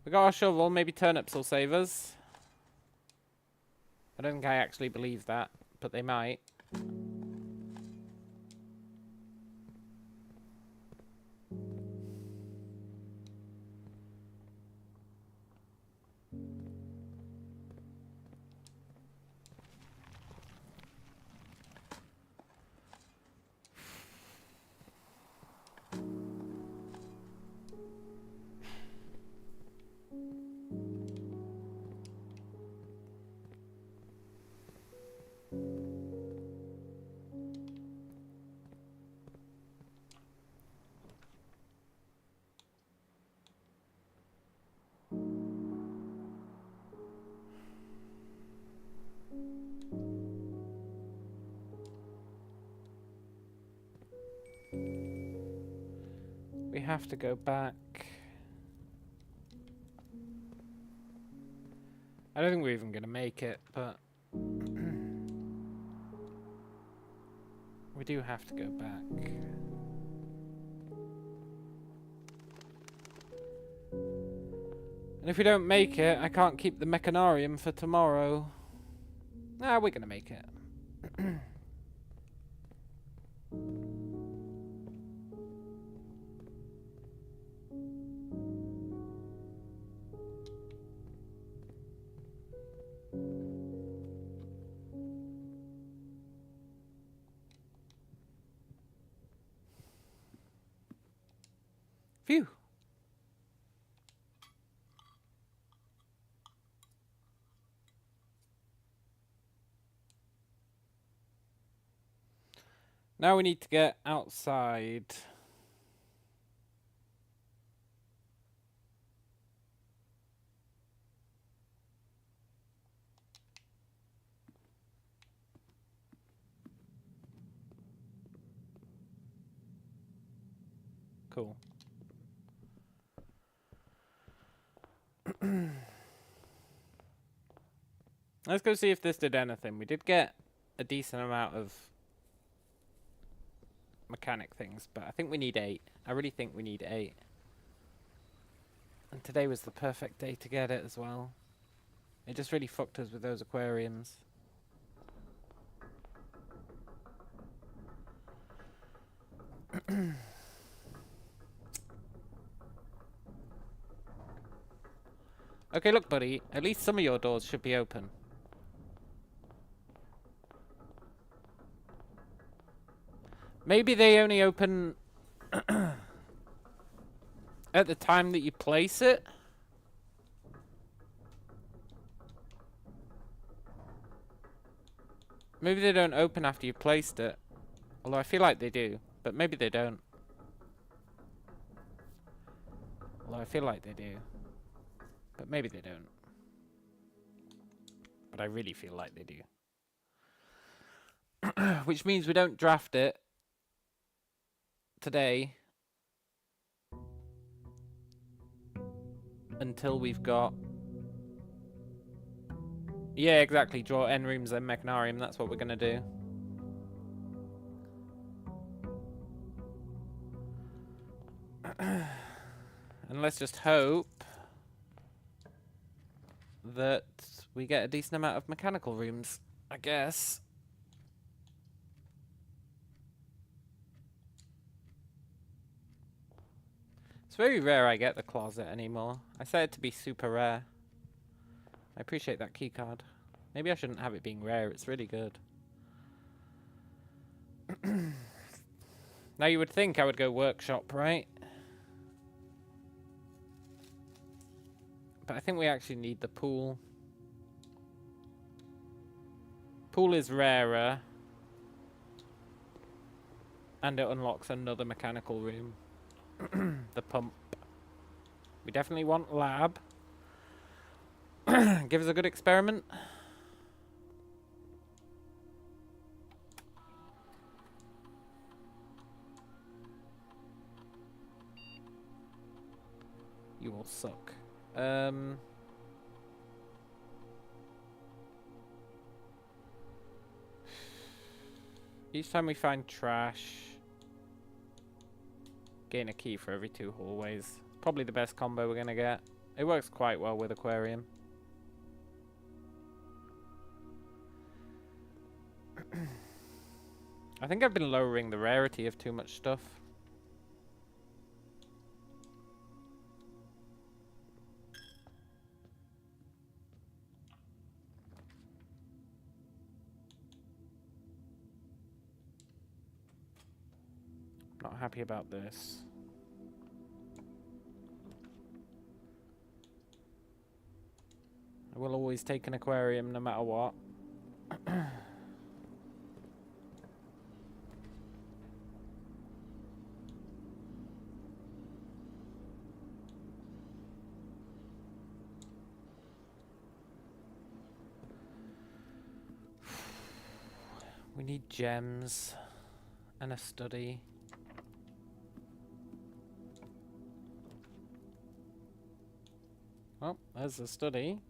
We got our shovel, maybe turnips will save us. I don't think I actually believe that, but they might. We have to go back. I don't think we're even going to make it, but we do have to go back. And if we don't make it, I can't keep the mechanarium for tomorrow. Nah, we're going to make it. Phew. Now we need to get outside. Cool. Let's go see if this did anything. We did get a decent amount of mechanic things, but I think we need 8. I really think we need 8. And today was the perfect day to get it as well. It just really fucked us with those aquariums. Okay, look, buddy. At least some of your doors should be open. Maybe they only open at the time that you place it. Maybe they don't open after you've placed it. Although I feel like they do. But maybe they don't. Although I feel like they do. But maybe they don't. But I really feel like they do. Which means we don't draft it today until we've got... Yeah, exactly. Draw N rooms and Mechanarium. That's what we're going to do. And let's just hope that we get a decent amount of mechanical rooms, I guess. It's very rare I get the closet anymore. I set it to be super rare. I appreciate that keycard. Maybe I shouldn't have it being rare. It's really good. Now you would think I would go workshop, right? But I think we actually need the pool. Pool is rarer. And it unlocks another mechanical room. The pump. We definitely want lab. Give us a good experiment. You all suck. Each time we find trash, gain a key for every 2 hallways. Probably the best combo we're gonna get. It works quite well with aquarium. I think I've been lowering the rarity of too much stuff. Not happy about this. I will always take an aquarium no matter what. We need gems and a study. Well, there's a study.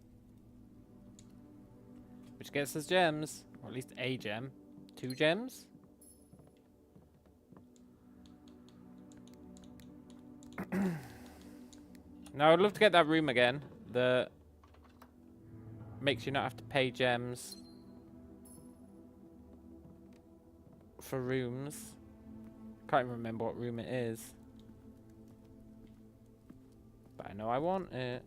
Which gets us gems. Or at least a gem. 2 gems? Now, I'd love to get that room again. That makes you not have to pay gems for rooms. Can't even remember what room it is. But I know I want it.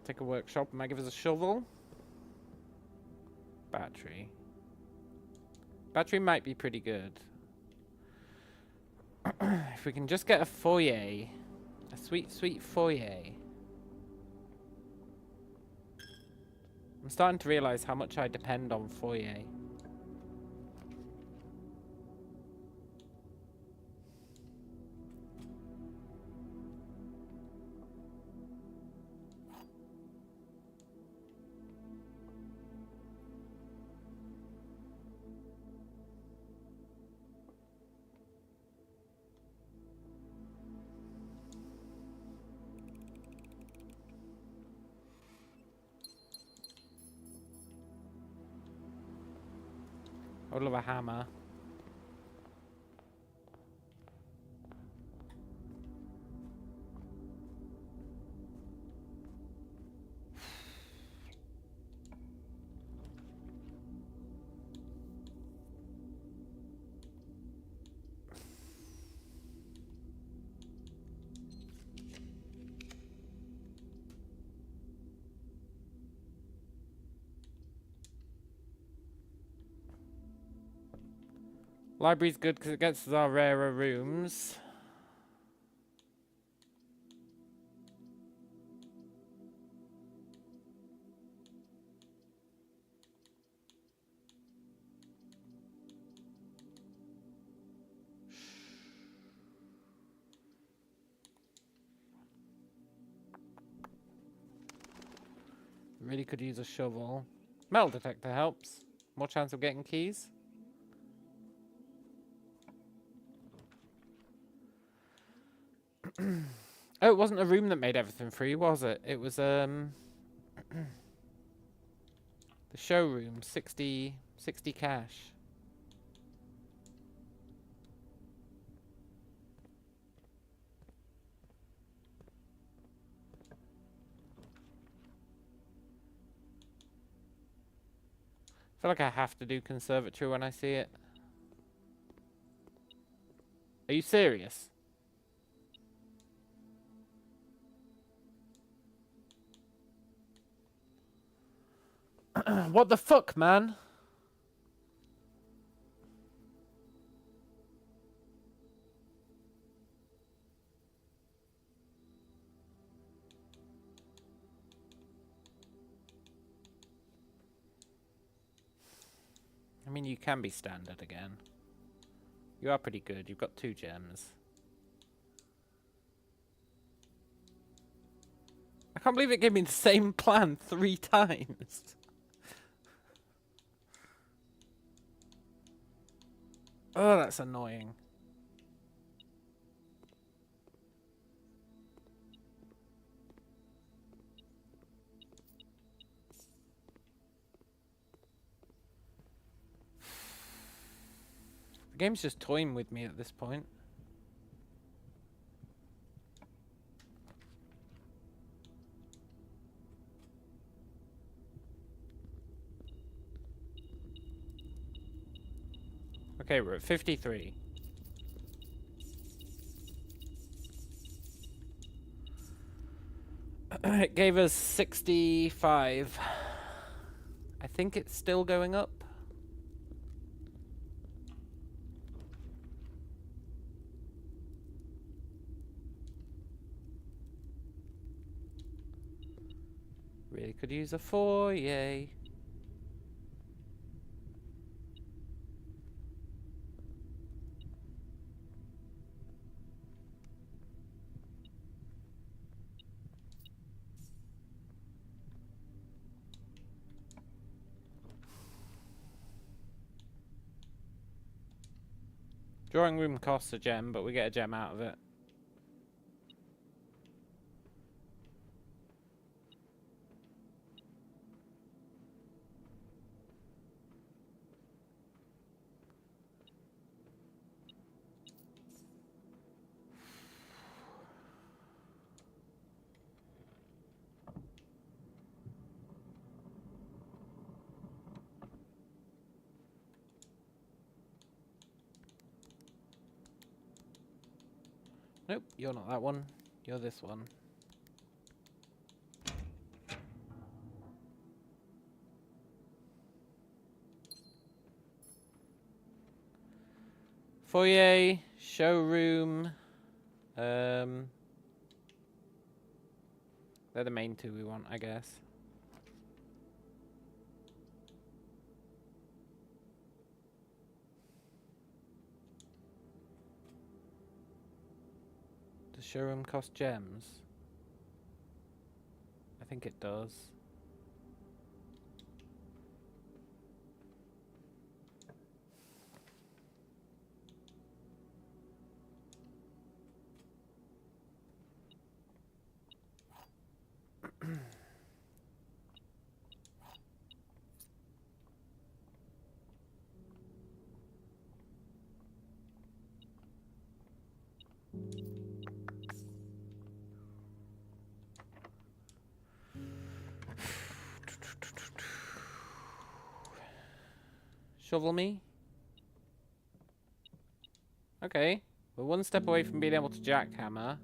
Take a workshop. Might give us a shovel. Battery. Battery might be pretty good. If we can just get a foyer. A sweet, sweet foyer. I'm starting to realize how much I depend on foyer. I would love a hammer. Library's good because it gets us our rarer rooms. Really could use a shovel. Metal detector helps. More chance of getting keys. Oh, it wasn't a room that made everything free, was it? It was the showroom, 60 cash. I feel like I have to do conservatory when I see it. Are you serious? What the fuck, man? I mean, you can be standard again. You are pretty good. You've got 2 gems. I can't believe it gave me the same plan 3 times. Oh, that's annoying. The game's just toying with me at this point. Okay, we're at 53. It gave us 65. I think it's still going up. Really could use a foyer. Drawing room costs a gem, but we get a gem out of it. Nope, you're not that one. You're this one. Foyer, showroom. They're the main 2 we want, I guess. Does showroom cost gems? I think it does. Shovel me. Okay. We're one step away from being able to jackhammer.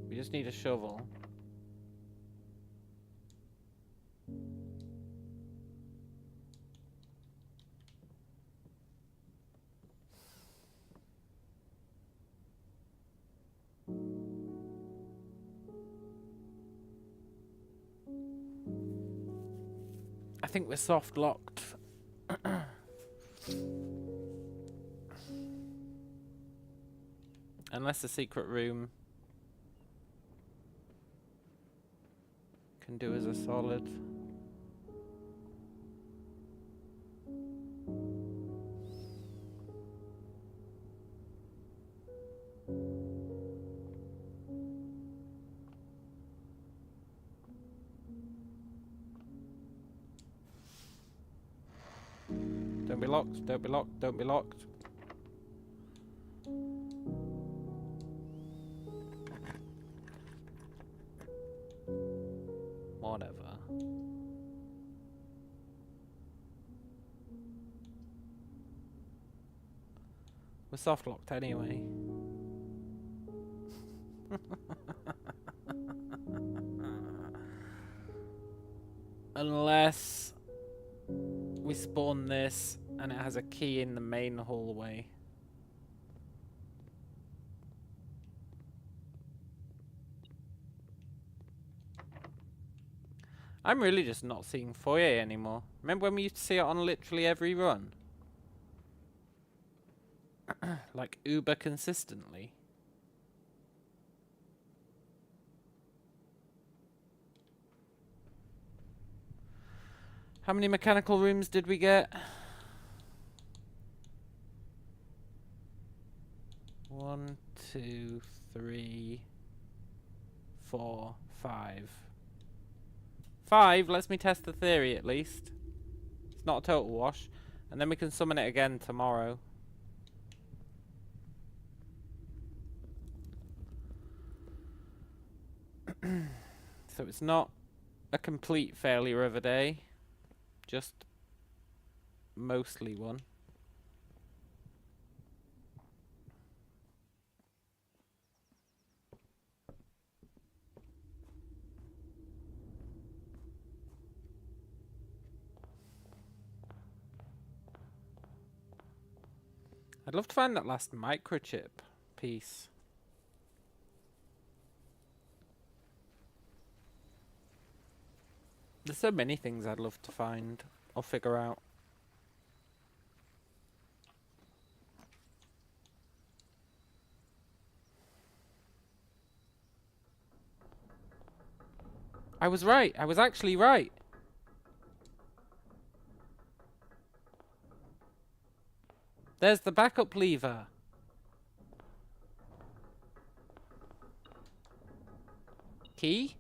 We just need a shovel. I think we're soft locked. Unless the secret room can do us a solid. Don't be locked, don't be locked, don't be locked. Whatever. We're soft locked anyway. Unless we spawn this and it has a key in the main hallway. I'm really just not seeing foyer anymore. Remember when we used to see it on literally every run? Like uber consistently. How many mechanical rooms did we get? 1, 2, 3, 4, 5. 5 lets me test the theory at least. It's not a total wash. And then we can summon it again tomorrow. So it's not a complete failure of a day. Just mostly one. I'd love to find that last microchip piece. There's so many things I'd love to find or figure out. I was right. I was actually right. There's the backup lever. Key?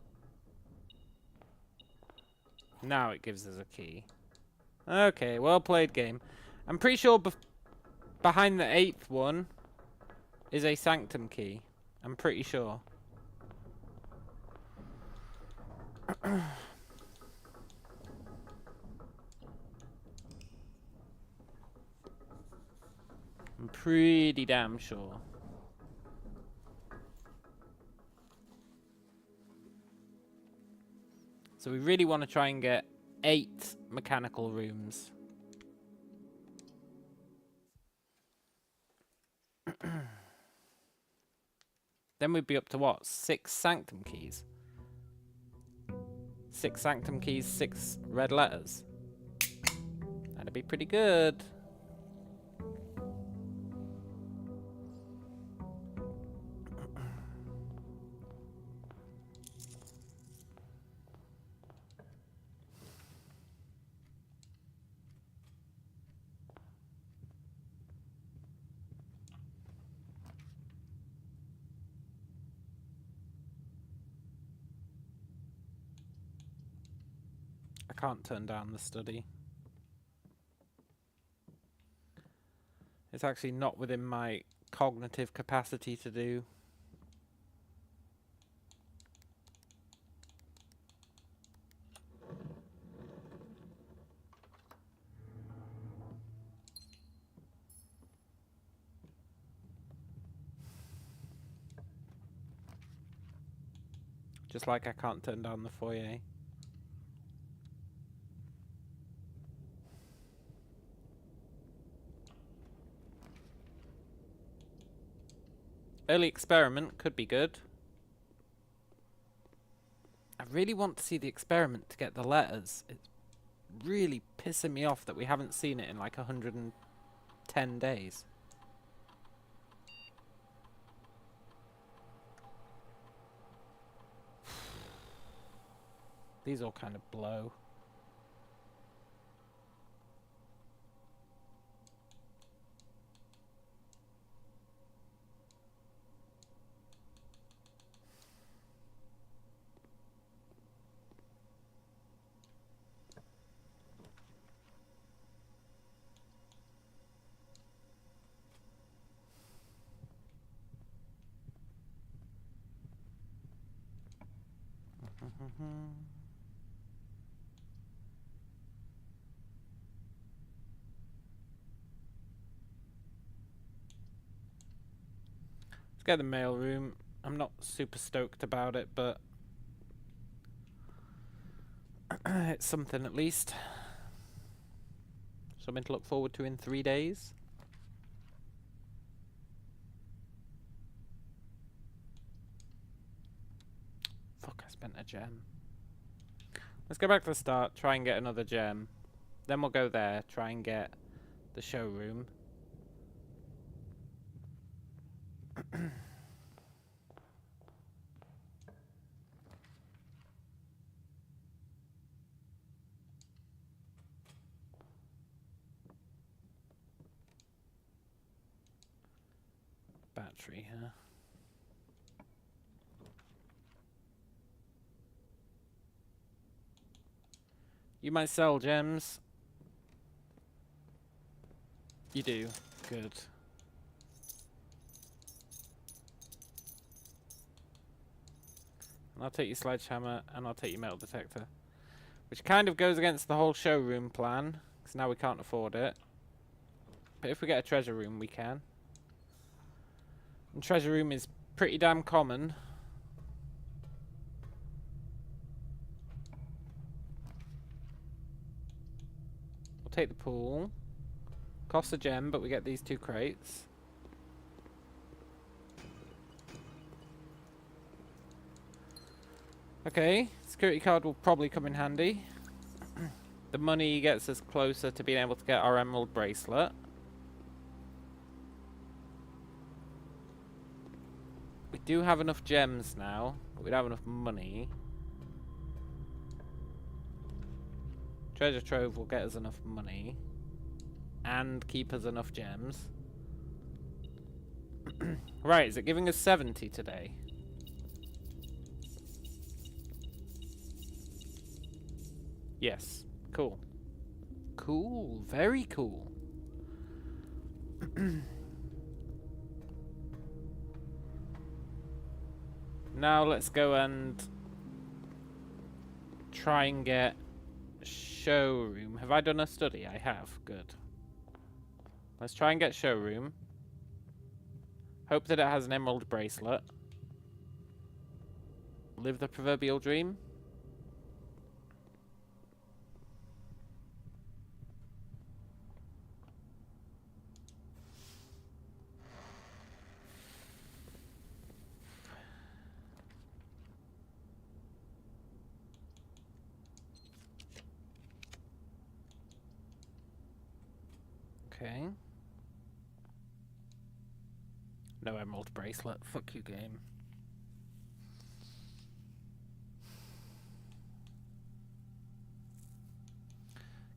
Now it gives us a key. Okay, well played game. I'm pretty sure behind the 8th one is a sanctum key. I'm pretty sure. I'm pretty damn sure. So we really want to try and get 8 mechanical rooms. Then we'd be up to what? 6 sanctum keys? 6 sanctum keys, 6 red letters. That'd be pretty good. I can't turn down the study. It's actually not within my cognitive capacity to do. Just like I can't turn down the foyer. Early experiment could be good. I really want to see the experiment to get the letters. It's really pissing me off that we haven't seen it in like 110 days. These all kind of blow. Let's get the mail room. I'm not super stoked about it, but it's something at least. Something to look forward to in 3 days. Fuck, I spent a gem. Let's go back to the start, try and get another gem. Then we'll go there, try and get the showroom. Battery, huh? You might sell gems. You do. Good. And I'll take your sledgehammer and I'll take your metal detector. Which kind of goes against the whole showroom plan, because now we can't afford it. But if we get a treasure room, we can. And treasure room is pretty damn common. We'll take the pool. Costs a gem, but we get these 2 crates. Okay, security card will probably come in handy. The money gets us closer to being able to get our emerald bracelet. We do have enough gems now, but we don't have enough money. Treasure trove will get us enough money. And keep us enough gems. Right, is it giving us 70 today? Yes. Cool. Cool. Very cool. Now let's go and try and get showroom. Have I done a study? I have. Good. Let's try and get showroom. Hope that it has an emerald bracelet. Live the proverbial dream. Okay. No emerald bracelet. Fuck you, game.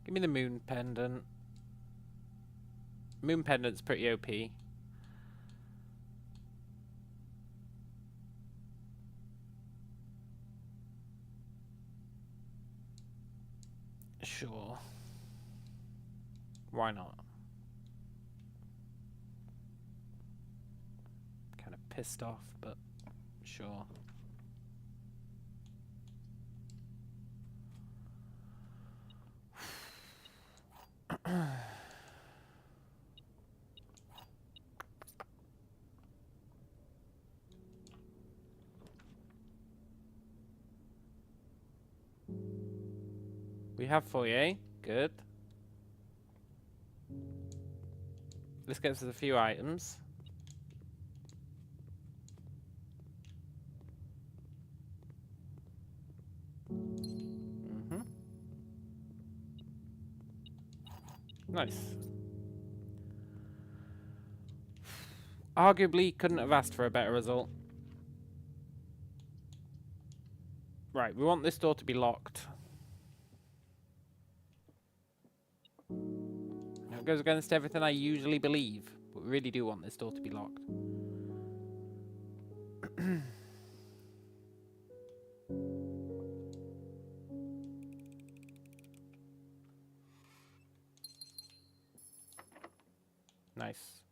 Give me the moon pendant. Moon pendant's pretty OP. Sure. Why not? Kind of pissed off, but sure. We have foyer. Good. This gets us a few items. Mm-hmm. Nice. Arguably couldn't have asked for a better result. Right, we want this door to be locked. Now, it goes against everything I usually believe, but we really do want this door to be locked. Nice.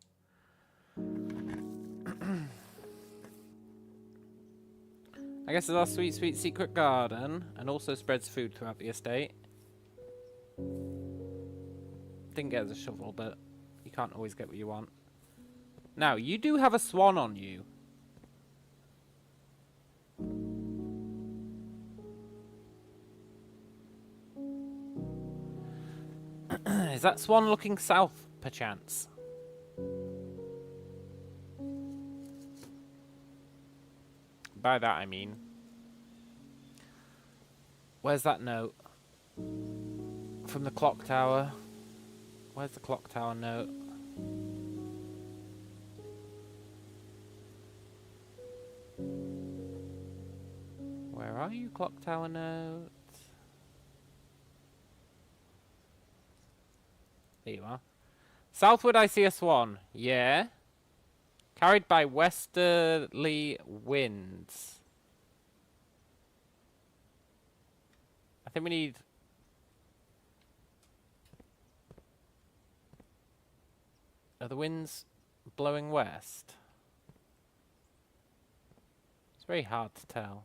I guess it's our sweet, sweet secret garden, and also spreads food throughout the estate. Didn't get us a shovel, but you can't always get what you want. Now, you do have a swan on you. Is that swan looking south, perchance? By that I mean, where's that note? From the clock tower. Where's the clock tower note? Where are you, clock tower note? There you are. Southward I see a swan. Yeah. Carried by westerly winds. I think we need... Are the winds blowing west? It's very hard to tell.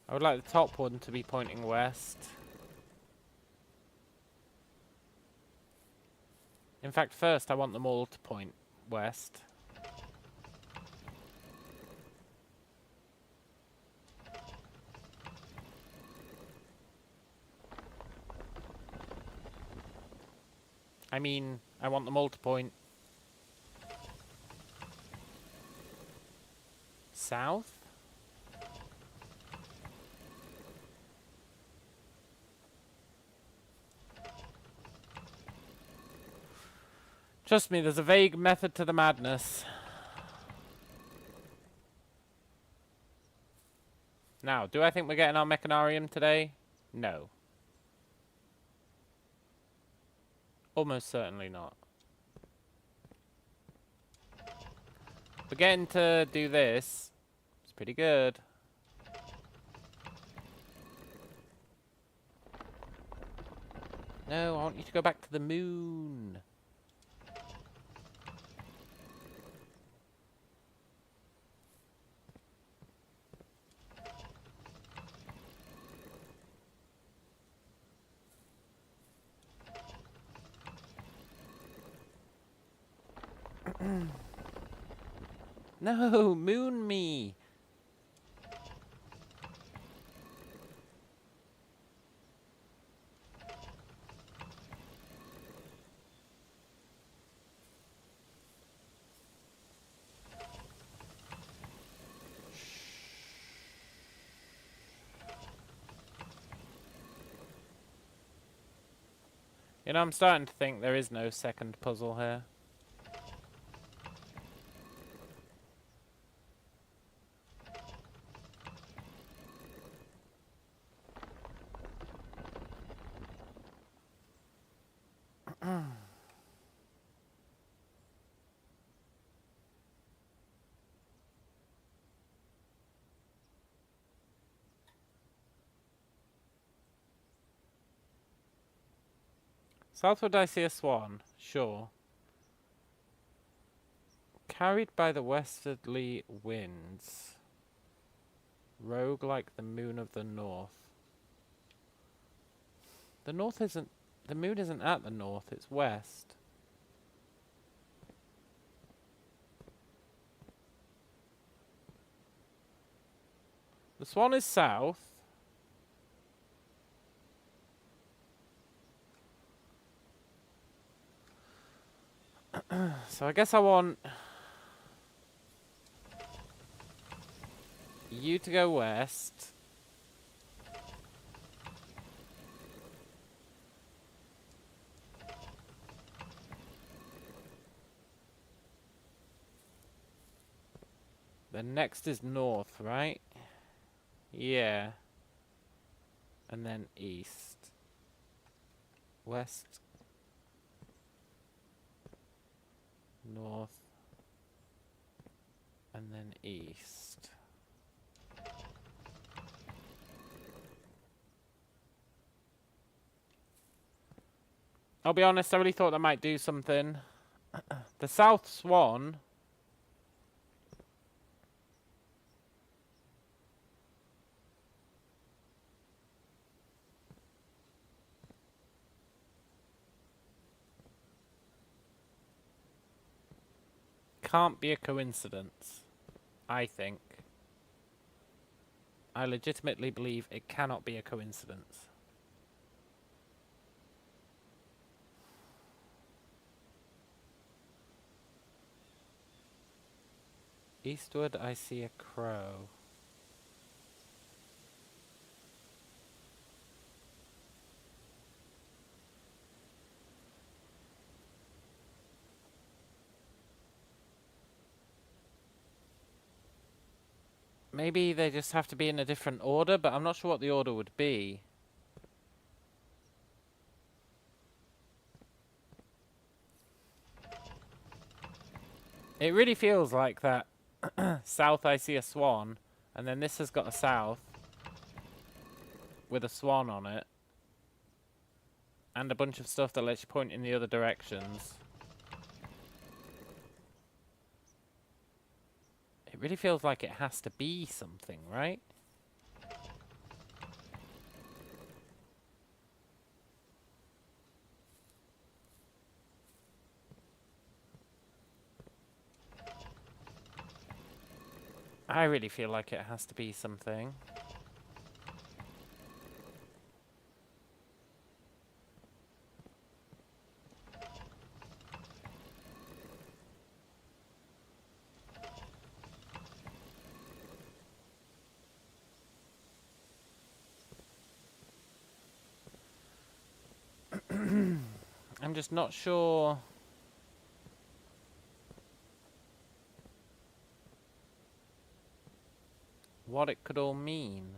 I would like the top one to be pointing west. In fact, first I want them all to point west. I mean, I want them all to point south. Trust me, there's a vague method to the madness. Now, do I think we're getting our mechanarium today? No. Almost certainly not. But getting to do this is pretty good. No, I want you to go back to the moon. No, moon me. You know, I'm starting to think there is no second puzzle here. Southward I see a swan, sure. Carried by the westerly winds. Rogue like the moon of the north. The north isn't The moon isn't at the north, it's west. The swan is south. So I guess I want you to go west. Then next is north, right? Yeah. And then east. West. North. And then east. I'll be honest, I really thought that might do something. The South Swan... can't be a coincidence, I think. I legitimately believe it cannot be a coincidence. Eastward, I see a crow. Maybe they just have to be in a different order, but I'm not sure what the order would be. It really feels like that. South, I see a swan, and then this has got a south with a swan on it, and a bunch of stuff that lets you point in the other directions. It really feels like it has to be something, right? I really feel like it has to be something. I'm just not sure. What it could all mean.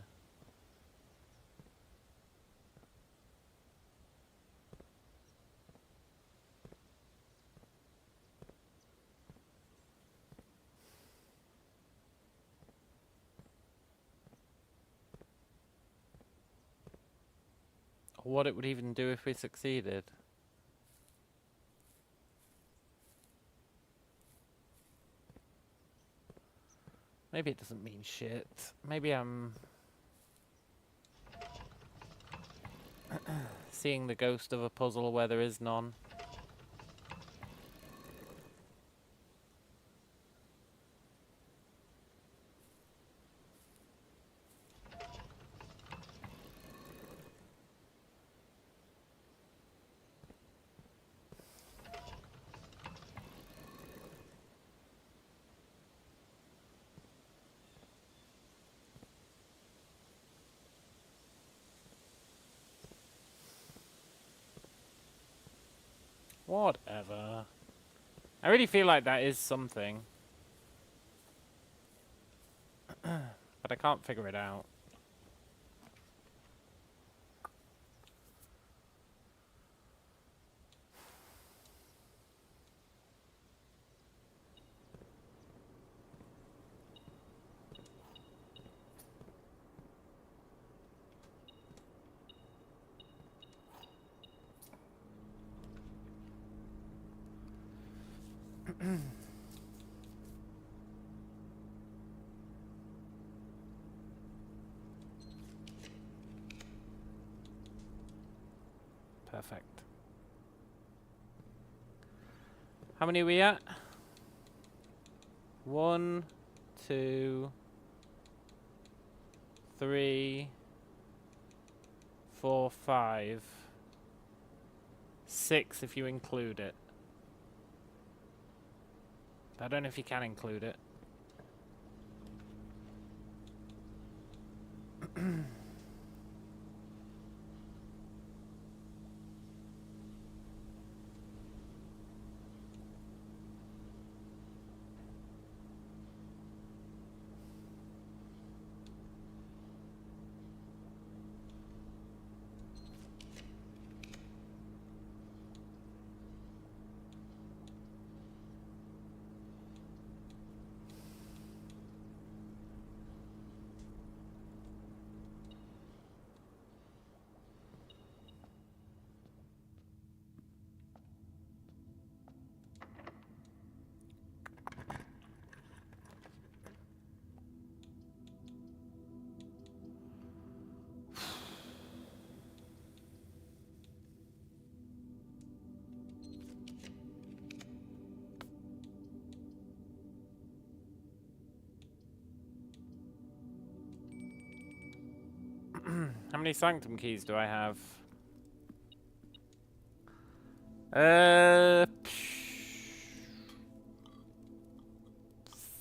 Or what it would even do if we succeeded. Maybe it doesn't mean shit. Maybe I'm seeing the ghost of a puzzle where there is none. Whatever. I really feel like that is something. But I can't figure it out. Perfect. How many are we at? 1, 2, 3, 4, 5, 6 if you include it. I don't know if you can include it. How many sanctum keys do I have?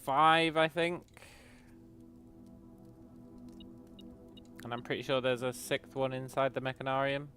5, I think. And I'm pretty sure there's a 6th one inside the mechanarium.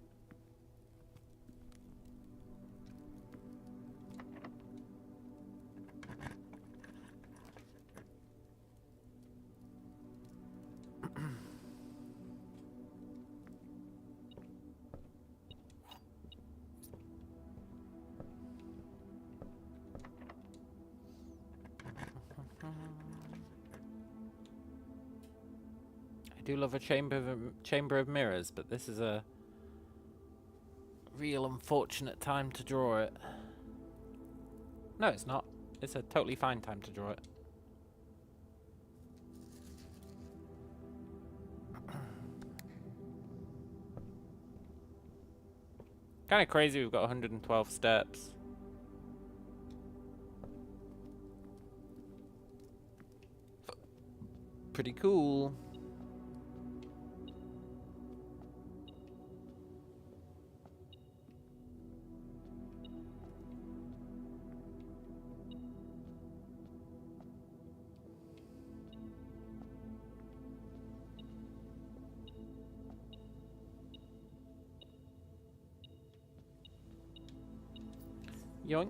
I do love a chamber of mirrors, but this is a real unfortunate time to draw it. No, it's not. It's a totally fine time to draw it. Kind of crazy we've got 112 steps. Pretty cool. Yoink.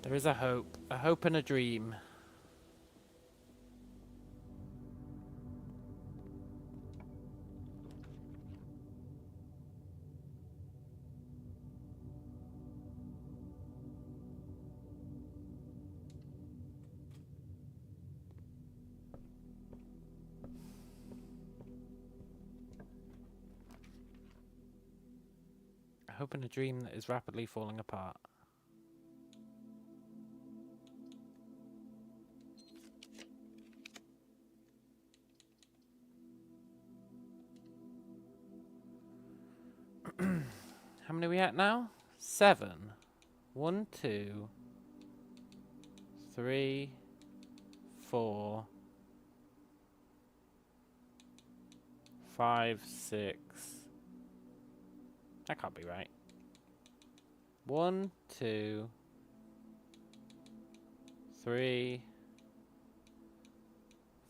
There is a hope and a dream. A hope and a dream that is rapidly falling apart. How many are we at now? 7. 1, 2, 3, 4, 5, 6. That can't be right. 1, 2, 3,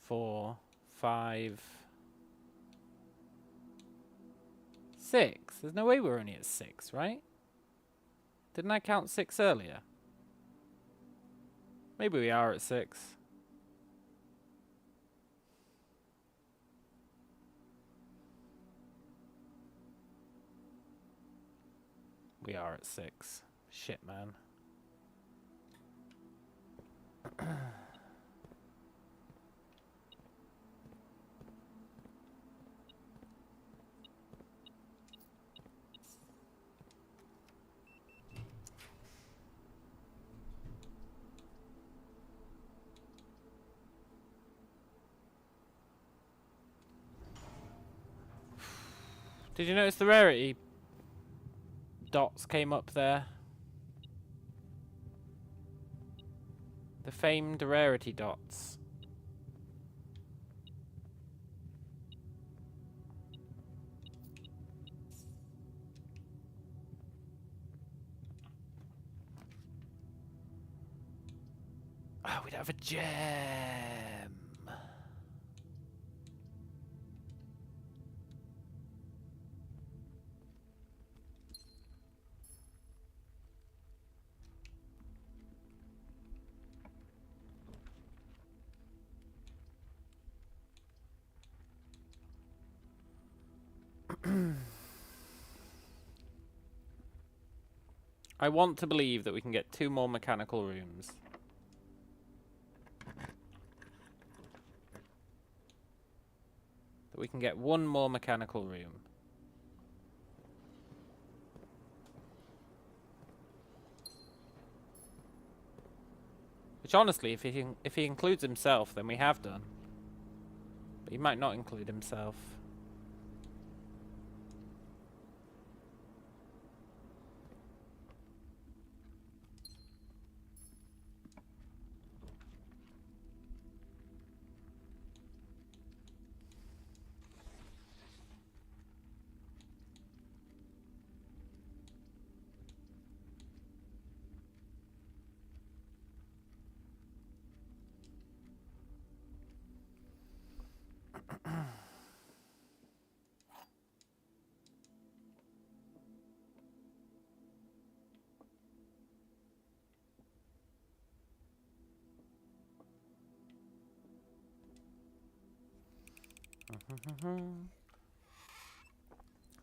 4, 5, 6. There's no way we're only at 6, right? Didn't I count 6 earlier? Maybe we are at 6. We are at 6. Shit, man. Did you notice the rarity dots came up there? The famed rarity dots. Oh, we'd have a gem. I want to believe that we can get 2 more mechanical rooms. That we can get 1 more mechanical room. Which honestly, if he includes himself, then we have done. But he might not include himself.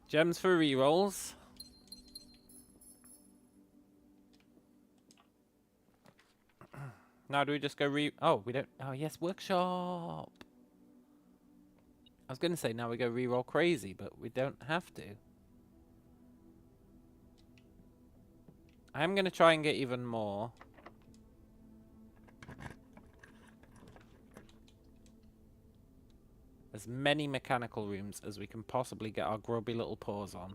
Gems for rerolls. Now do we just go oh, we don't... Oh, yes, workshop! I was going to say now we go reroll crazy, but we don't have to. I am going to try and get even more. As many mechanical rooms as we can possibly get our grubby little paws on.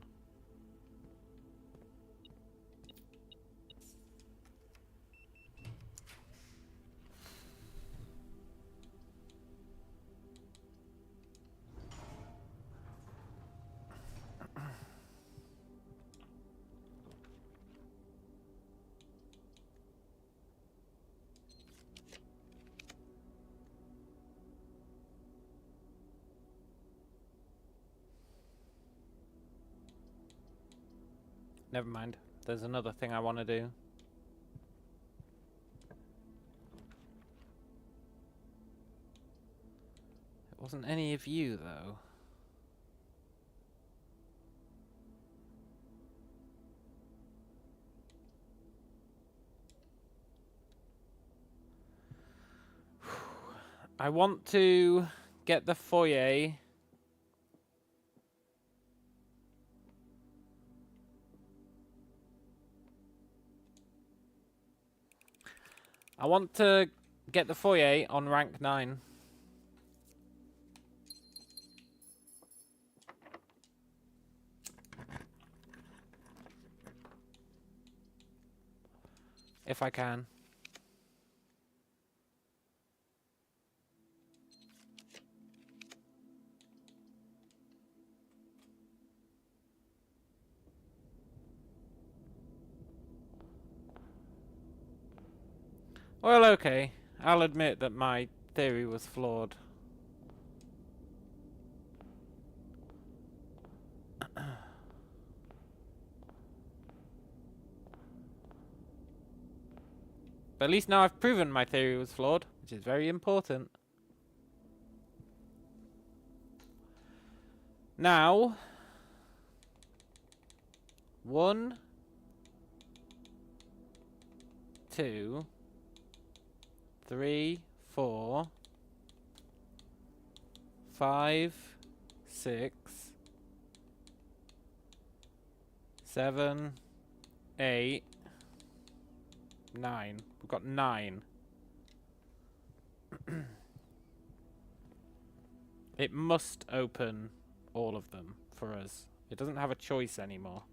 Never mind. There's another thing I want to do. It wasn't any of you, though. I want to get the foyer. I want to get the foyer on rank 9. If I can. Well, okay. I'll admit that my theory was flawed. But at least now I've proven my theory was flawed, which is very important. Now, 1, 2, 3, 4, 5, 6, 7, 8, 9. We've got 9. It must open all of them for us. It doesn't have a choice anymore.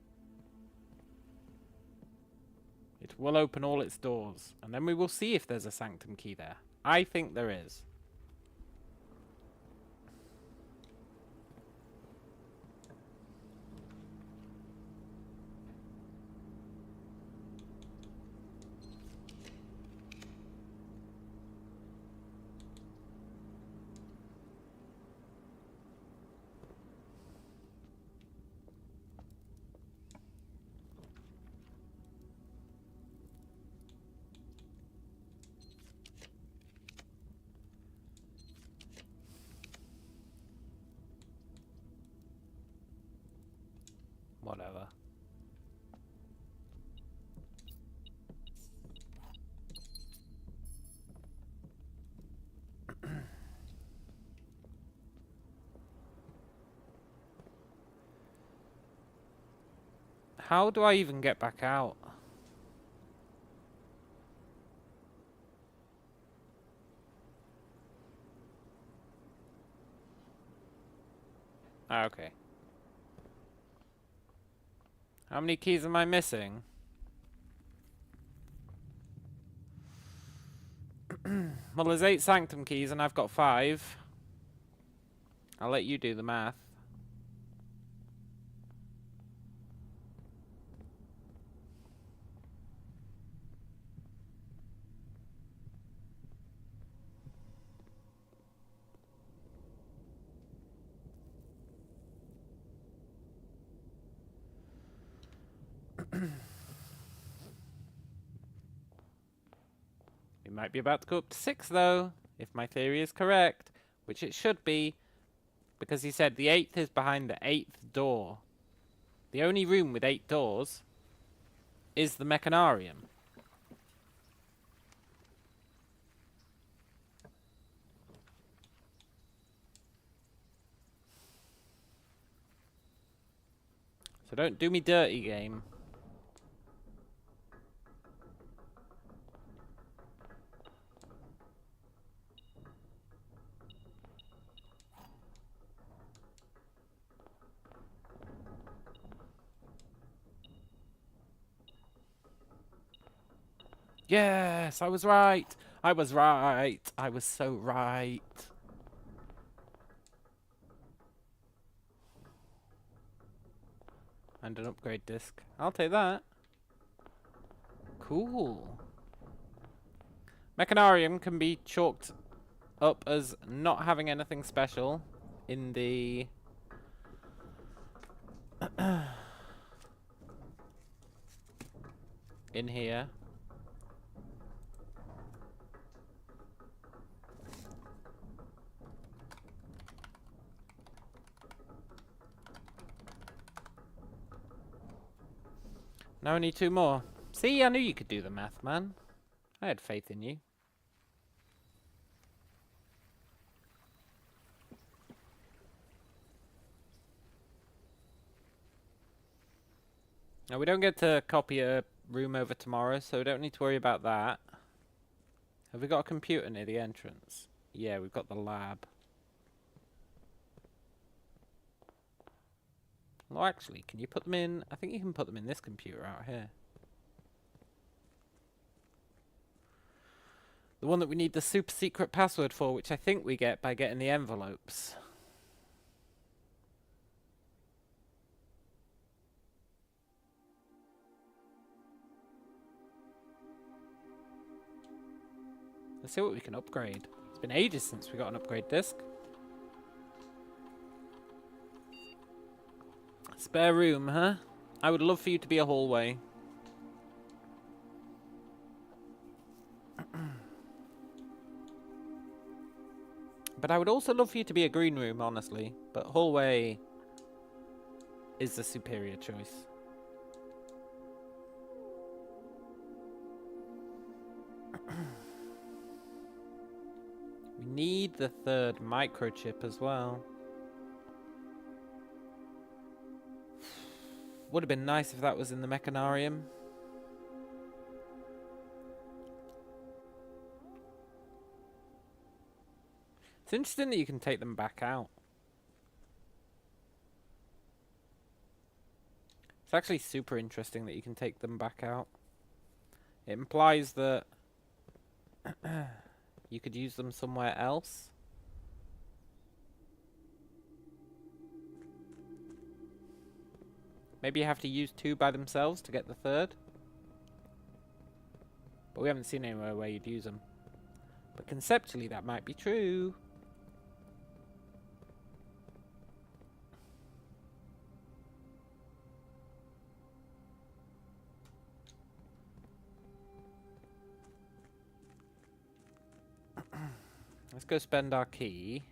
It will open all its doors, and then we will see if there's a sanctum key there. I think there is. Whatever. How do I even get back out? Ah, okay. How many keys am I missing? Well, there's 8 sanctum keys and I've got 5. I'll let you do the math. We might be about to go up to 6 though, if my theory is correct, which it should be, because he said the 8th is behind the 8th door. The only room with 8 doors is the mechanarium. So don't do me dirty, game. Yes, I was right. I was right. I was so right. And an upgrade disc. I'll take that. Cool. Mechanarium can be chalked up as not having anything special in the in here. Now I need 2 more. See, I knew you could do the math, man. I had faith in you. Now we don't get to copy a room over tomorrow, so we don't need to worry about that. Have we got a computer near the entrance? Yeah, we've got the lab. Well, actually, can you put them in? I think you can put them in this computer out here. The one that we need the super secret password for, which I think we get by getting the envelopes. Let's see what we can upgrade. It's been ages since we got an upgrade disc. Spare room, huh? I would love for you to be a hallway. But I would also love for you to be a green room, honestly. But hallway is the superior choice. We need the 3rd microchip as well. Would have been nice if that was in the mechanarium. It's interesting that you can take them back out. It's actually super interesting that you can take them back out. It implies that you could use them somewhere else. Maybe you have to use 2 by themselves to get the 3rd. But we haven't seen anywhere where you'd use them. But conceptually that might be true. Let's go spend our key.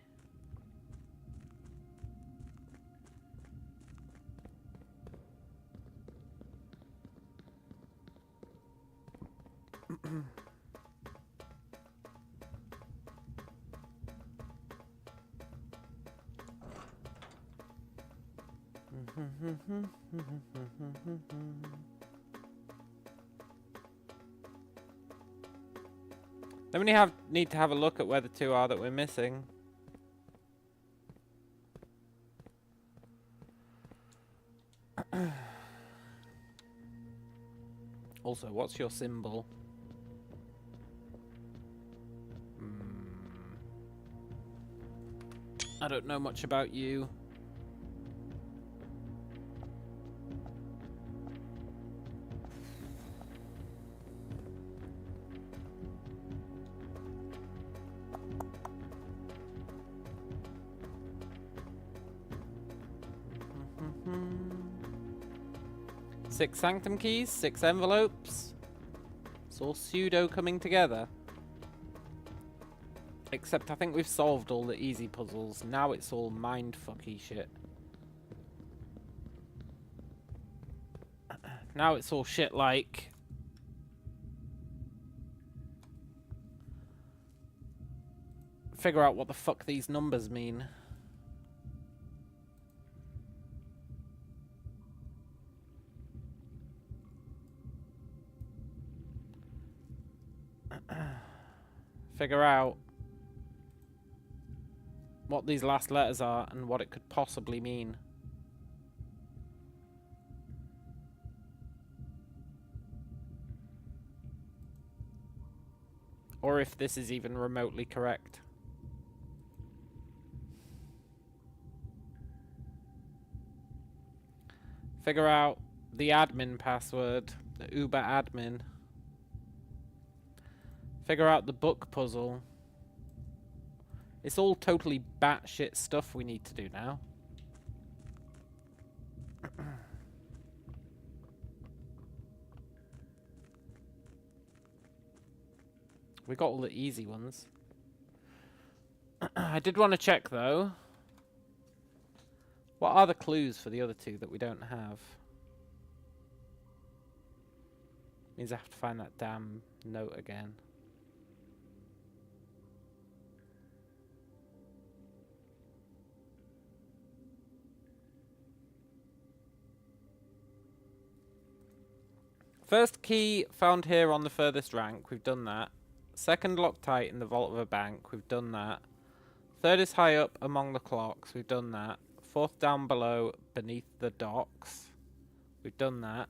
Then we need to have a look at where the 2 are that we're missing. Also, what's your symbol? I don't know much about you. Six sanctum keys, 6 envelopes. It's all pseudo coming together. Except I think we've solved all the easy puzzles. Now it's all mindfucky shit. Now it's all shit like... figure out what the fuck these numbers mean. Figure out what these last letters are and what it could possibly mean. Or if this is even remotely correct. Figure out the admin password, the Uber admin. Figure out the book puzzle. It's all totally batshit stuff we need to do now. We got all the easy ones. I did want to check though. What are the clues for the other 2 that we don't have? Means I have to find that damn note again. First key found here on the furthest rank. We've done that. Second Loctite in the vault of a bank. We've done that. Third is high up among the clocks. We've done that. Fourth down below beneath the docks. We've done that.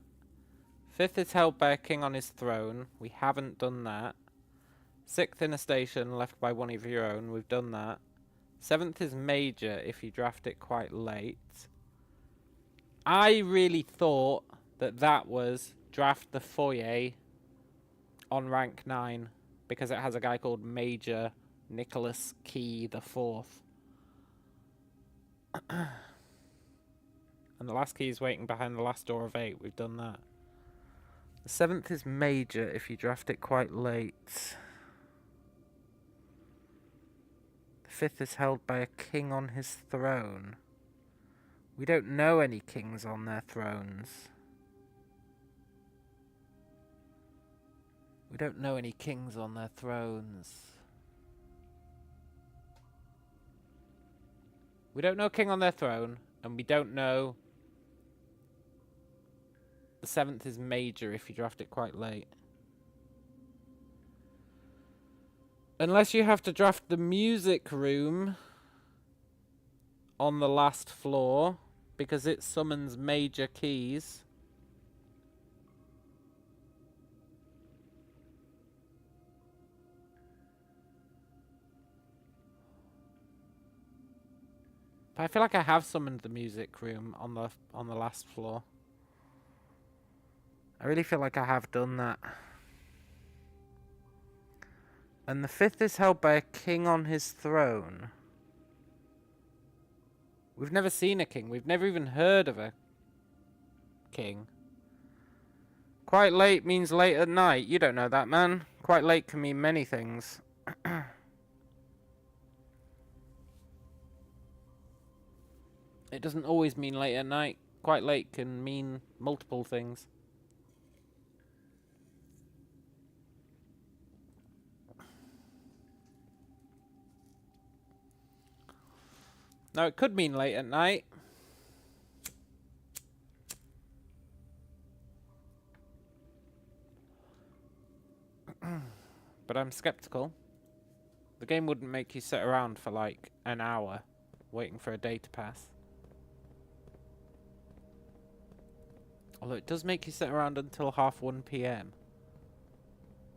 Fifth is held by a king on his throne. We haven't done that. Sixth in a station left by one of your own. We've done that. Seventh is major if you draft it quite late. I really thought that that was draft the foyer on rank 9 because it has a guy called Major Nicholas Key the Fourth. And the last key is waiting behind the last door of 8. We've done that. The 7th is major if you draft it quite late. The 5th is held by a king on his throne. We don't know any kings on their thrones. We don't know any kings on their thrones. We don't know a king on their throne, and we don't know... The 7th is major if you draft it quite late. Unless you have to draft the music room on the last floor, because it summons major keys. But I feel like I have summoned the music room on the last floor. I really feel like I have done that. And the 5th is held by a king on his throne. We've never seen a king. We've never even heard of a king. Quite late means late at night. You don't know that, man. Quite late can mean many things. It doesn't always mean late at night. Quite late can mean multiple things. Now, it could mean late at night. But I'm skeptical. The game wouldn't make you sit around for like an hour waiting for a day to pass. Although it does make you sit around until 1:30 PM.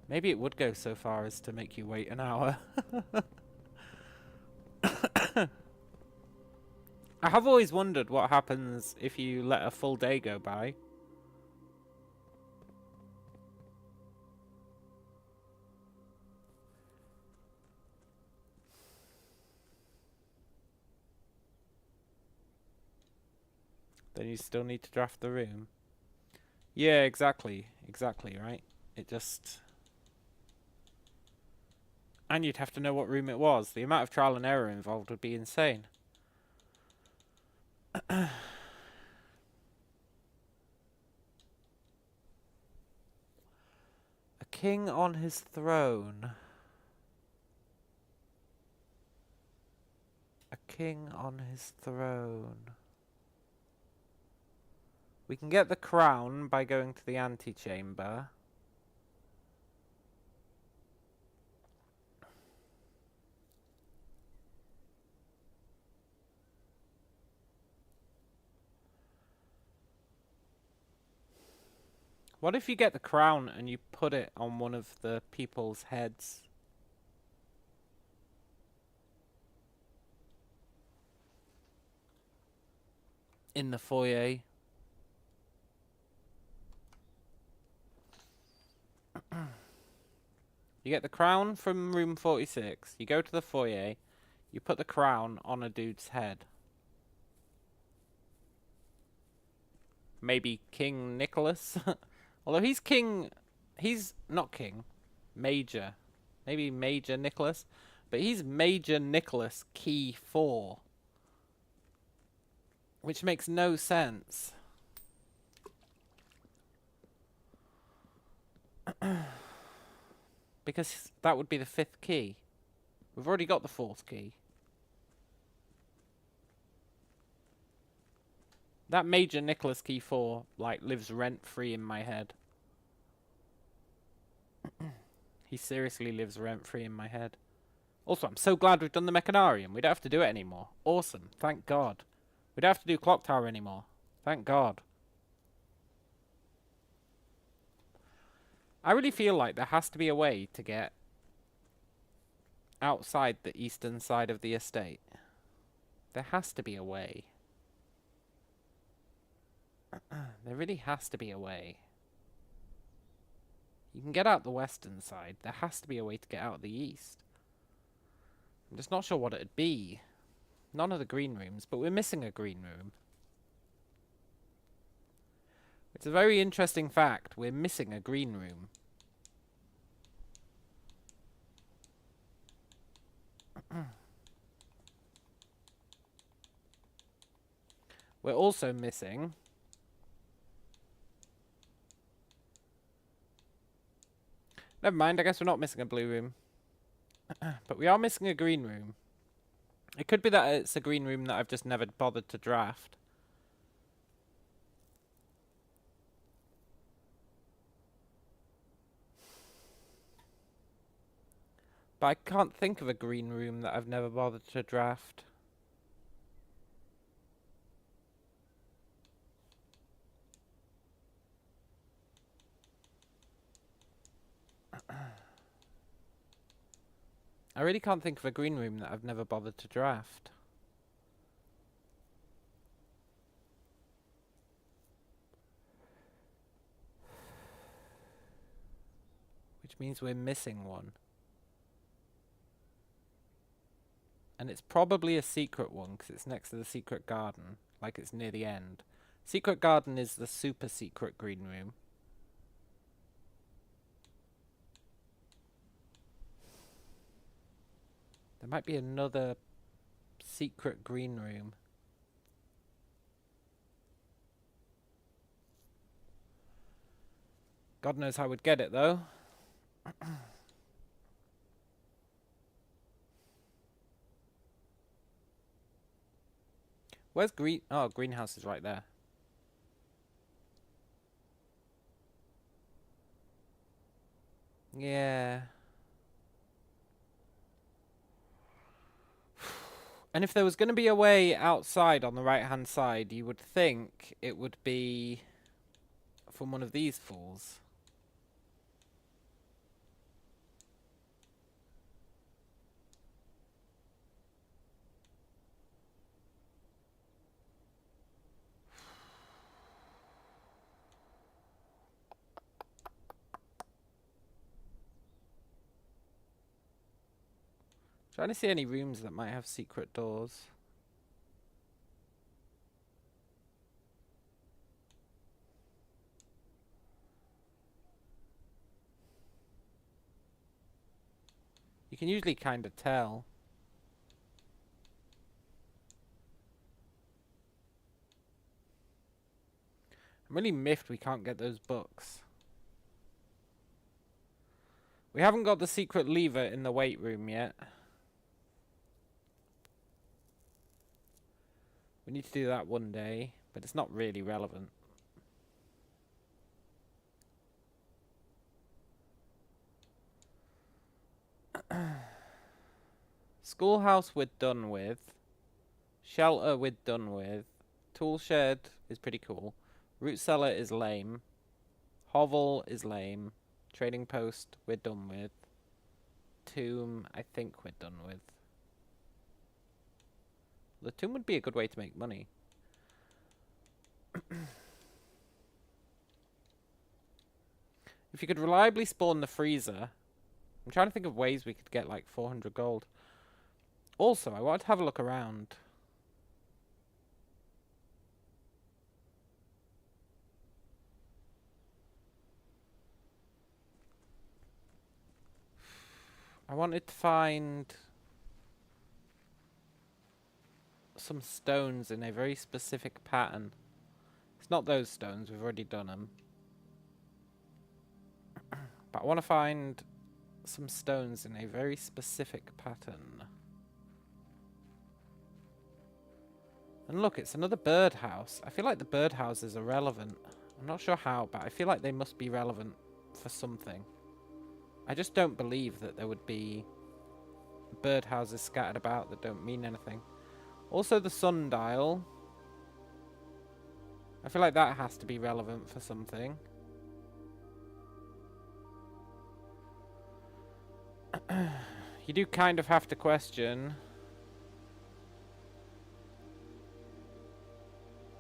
Maybe it would go so far as to make you wait an hour. I have always wondered what happens if you let a full day go by. Then you still need to draft the room. Yeah, exactly. Exactly, right? It just... And you'd have to know what room it was. The amount of trial and error involved would be insane. A king on his throne. A king on his throne. We can get the crown by going to the antechamber. What if you get the crown and you put it on one of the people's heads? In the foyer. You get the crown from room 46. You go to the foyer. You put the crown on a dude's head. Maybe King Nicholas? Although he's king... He's not king. Major. Maybe Major Nicholas. But he's Major Nicholas Key 4. Which makes no sense. Because that would be the 5th key. We've already got the 4th key. That Major Nicholas Key 4, like, lives rent-free in my head. He seriously lives rent-free in my head. Also, I'm so glad we've done the Mechanarium. We don't have to do it anymore. Awesome. Thank God. We don't have to do Clock Tower anymore. Thank God. I really feel like there has to be a way to get outside the eastern side of the estate. There has to be a way. There really has to be a way. You can get out the western side. There has to be a way to get out the east. I'm just not sure what it'd be. None of the green rooms, but we're missing a green room. It's a very interesting fact. We're missing a green room. We're also missing... Never mind, I guess we're not missing a blue room. But we are missing a green room. It could be that it's a green room that I've just never bothered to draft. But I can't think of a green room that I've never bothered to draft. I really can't think of a green room that I've never bothered to draft. means we're missing one. And it's probably a secret one, because it's next to the secret garden, like it's near the end. Secret garden is the super secret green room. There might be another secret green room. God knows how we'd get it, though. Where's green? Oh, greenhouse is right there. Yeah. And if there was going to be a way outside on the right-hand side, you would think it would be from one of these fools. Trying to see any rooms that might have secret doors. You can usually kind of tell. I'm really miffed we can't get those books. We haven't got the secret lever in the weight room yet. We need to do that one day, but it's not really relevant. Schoolhouse we're done with. Shelter we're done with. Tool shed is pretty cool. Root cellar is lame. Hovel is lame. Trading post we're done with. Tomb I think we're done with. The tomb would be a good way to make money. If you could reliably spawn the freezer. I'm trying to think of ways we could get like 400 gold. Also, I wanted to have a look around. I wanted to find some stones in a very specific pattern. It's not those stones, we've already done them. But I want to find some stones in a very specific pattern. And look, it's another birdhouse. I feel like the birdhouses are relevant. I'm not sure how, but I feel like they must be relevant for something. I just don't believe that there would be birdhouses scattered about that don't mean anything. Also the sundial. I feel like that has to be relevant for something. You do kind of have to question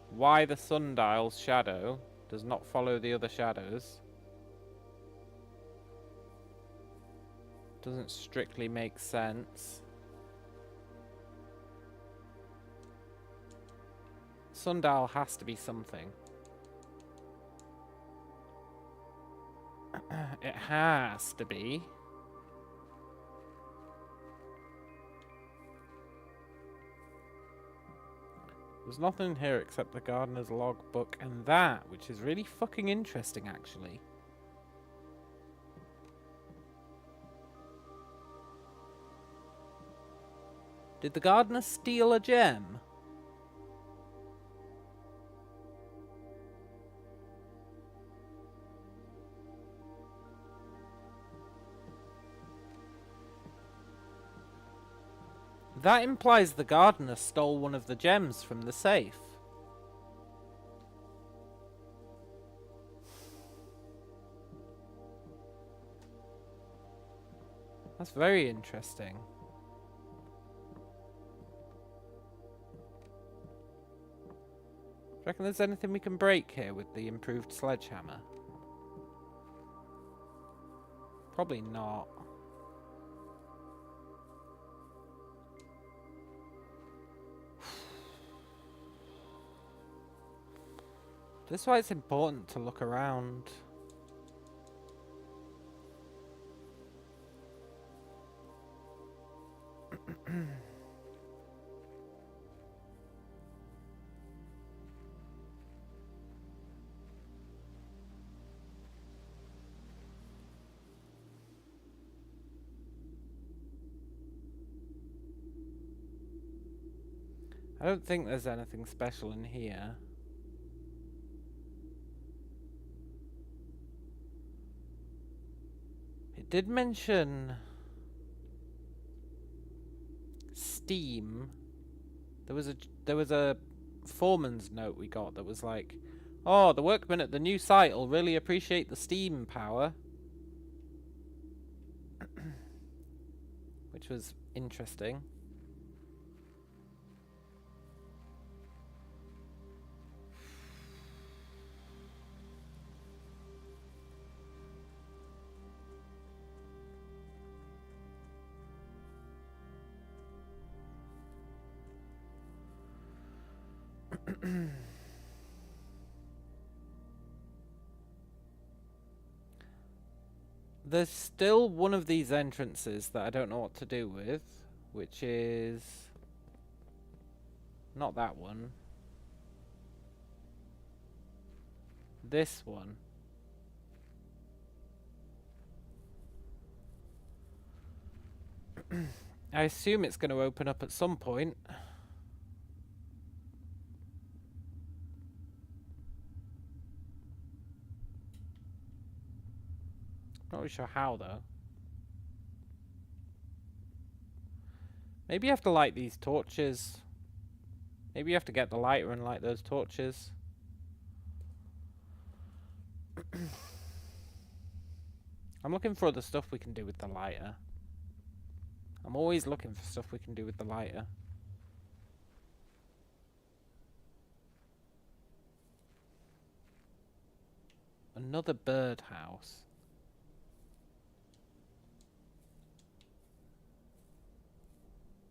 why the sundial's shadow does not follow the other shadows. Doesn't strictly make sense. Sundial has to be something. It has to be. There's nothing here except the gardener's logbook and that, which is really fucking interesting, actually. Did the gardener steal a gem? That implies the gardener stole one of the gems from the safe. That's very interesting. Do you reckon there's anything we can break here with the improved sledgehammer? Probably not. This is why it's important to look around. I don't think there's anything special in here. It did mention Steam. There was a foreman's note we got that was like, "Oh, the workmen at the new site will really appreciate the Steam power," which was interesting. There's still one of these entrances that I don't know what to do with, which is not that one. This one. I assume it's going to open up at some point. Not really sure how, though. Maybe you have to light these torches. Maybe you have to get the lighter and light those torches. I'm looking for other stuff we can do with the lighter. I'm always looking for stuff we can do with the lighter. Another birdhouse.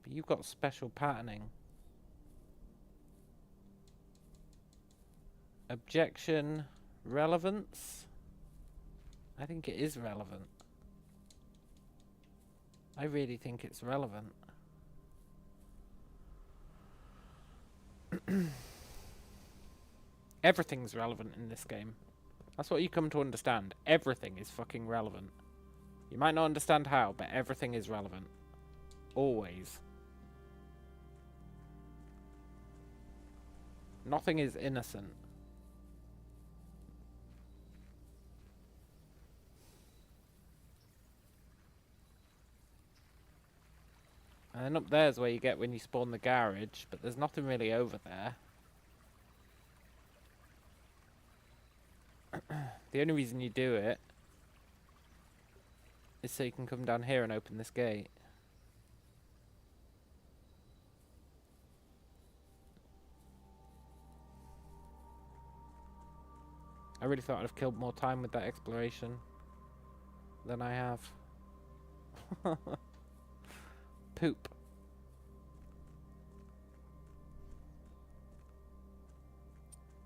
But you've got special patterning. Objection. Relevance? I think it is relevant. I really think it's relevant. Everything's relevant in this game. That's what you come to understand. Everything is fucking relevant. You might not understand how, but everything is relevant. Always. Nothing is innocent. And then up there's where you get when you spawn the garage, but there's nothing really over there. The only reason you do it is so you can come down here and open this gate. I really thought I'd have killed more time with that exploration than I have. Poop.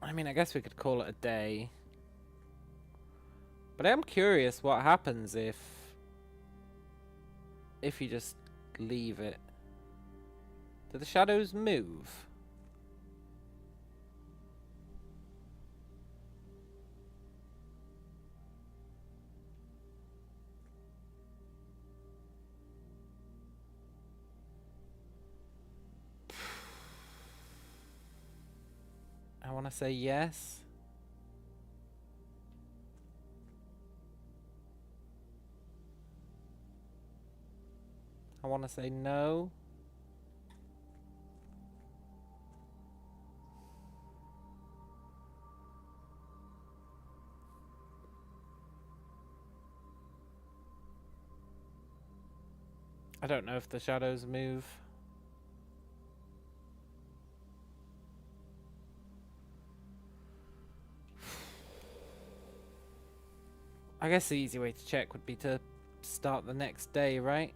I mean, I guess we could call it a day. But I am curious what happens if you just leave it. Do the shadows move? I want to say yes. I want to say no. I don't know if the shadows move. I guess the easy way to check would be to start the next day, right?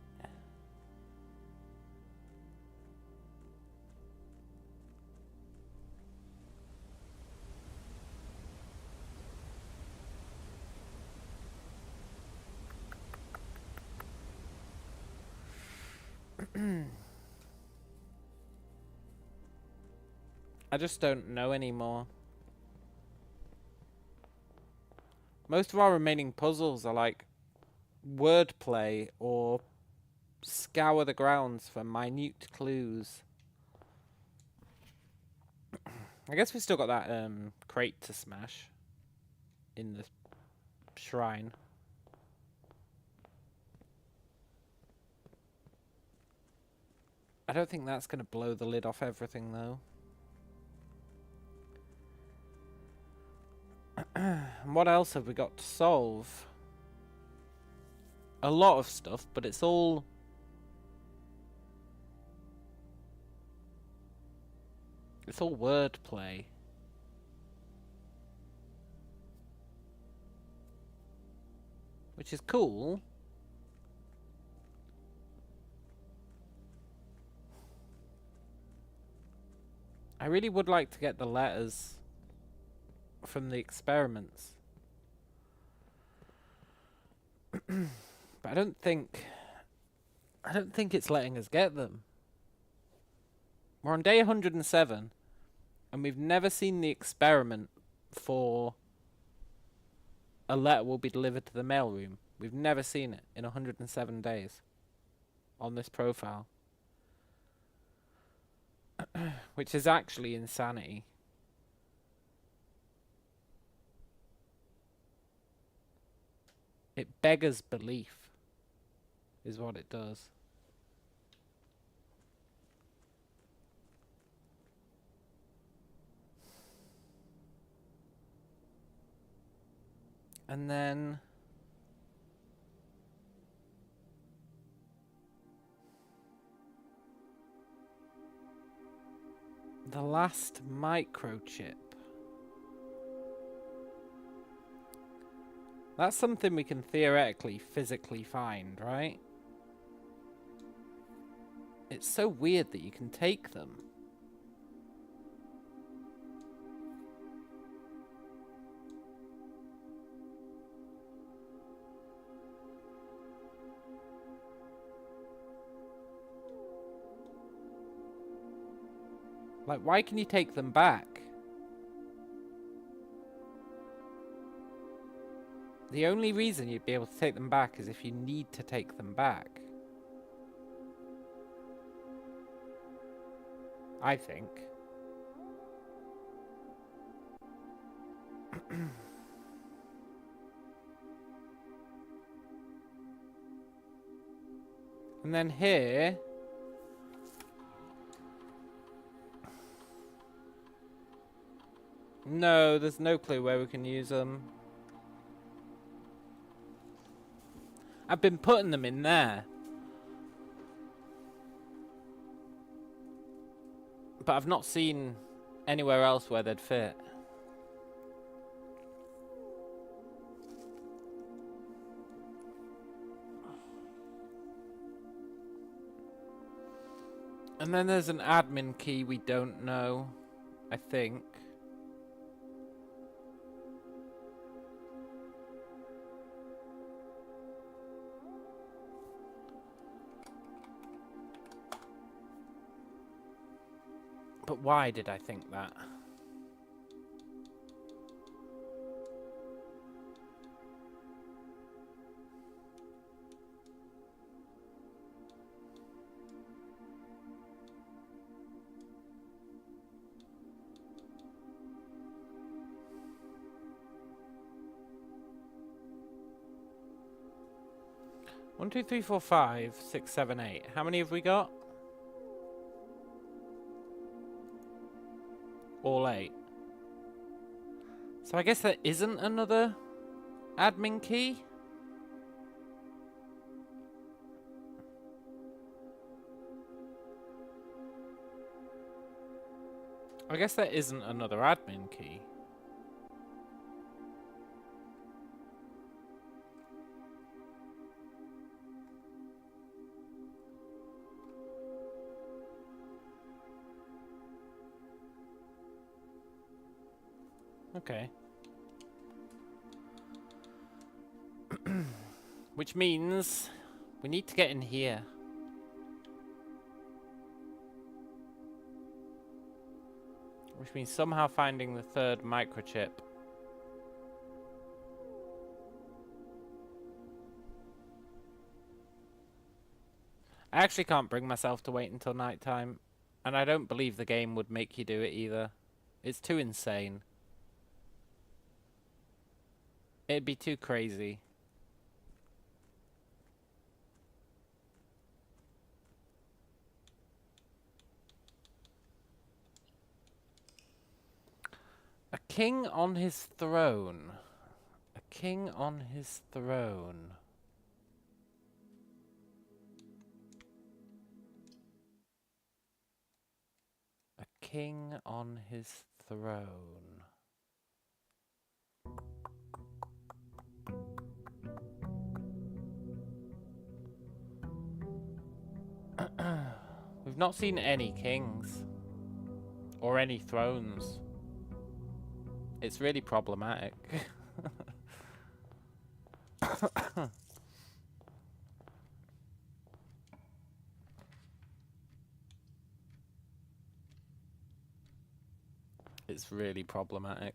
I just don't know anymore. Most of our remaining puzzles are like wordplay or scour the grounds for minute clues. I guess we still got that crate to smash in the shrine. I don't think that's going to blow the lid off everything, though. And what else have we got to solve? A lot of stuff, but it's all... it's all wordplay. Which is cool. I really would like to get the letters from the experiments. But I don't think it's letting us get them. We're on day 107 and we've never seen the experiment for a letter will be delivered to the mailroom. We've never seen it in 107 days on this profile. Which is actually insanity. It beggars belief, is what it does. And then... the last microchip. That's something we can theoretically, physically find, right? It's so weird that you can take them. Like, why can you take them back? The only reason you'd be able to take them back is if you need to take them back. I think. And then here... no, there's no clue where we can use them. I've been putting them in there. But I've not seen anywhere else where they'd fit. And then there's an admin key we don't know, I think. But why did I think that? One, two, three, four, 5, 6, 7, 8. How many have we got? All 8. So I guess there isn't another admin key? I guess there isn't another admin key. Okay. Which means we need to get in here. Which means somehow finding the third microchip. I actually can't bring myself to wait until nighttime, and I don't believe the game would make you do it either. It's too insane. It'd be too crazy. A king on his throne. A king on his throne. A king on his throne. We've not seen any kings. Or any thrones. It's really problematic. It's really problematic.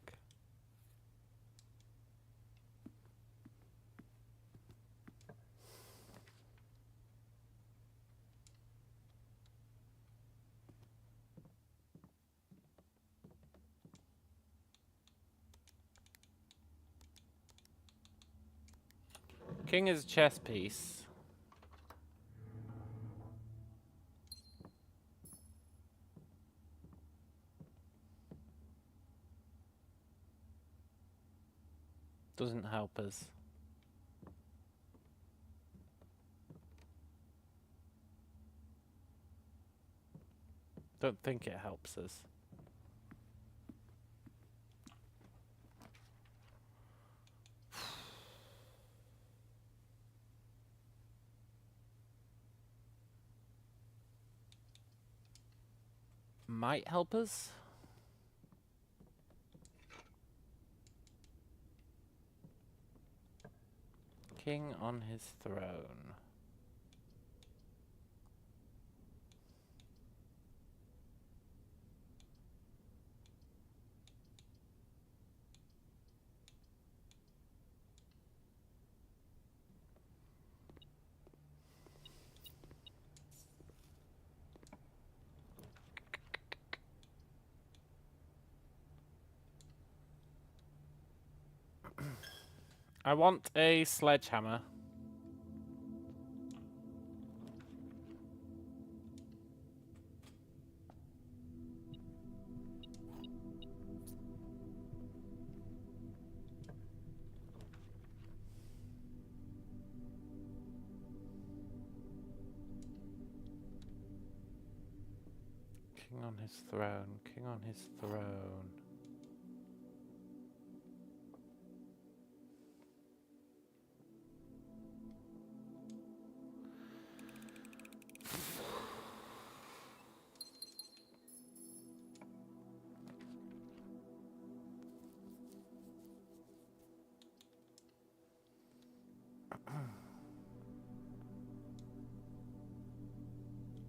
King is a chess piece. Doesn't help us. Don't think it helps us. Might help us. King on his throne. I want a sledgehammer. King on his throne. King on his throne.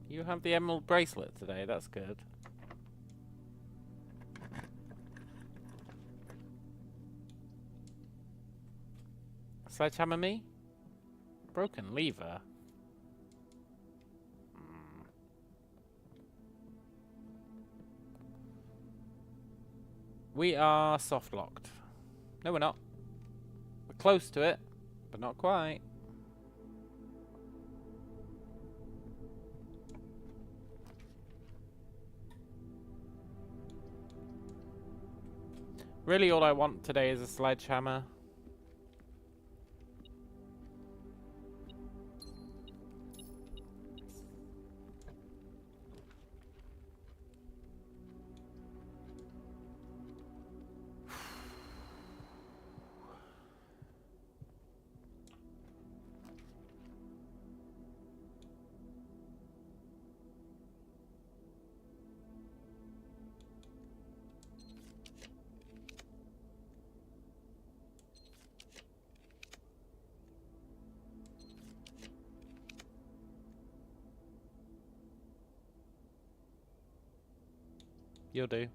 You have the emerald bracelet today, that's good. Sledgehammer me? Broken lever. We are soft locked. No, we're not. We're close to it, but not quite. Really, all I want today is a sledgehammer. You'll do.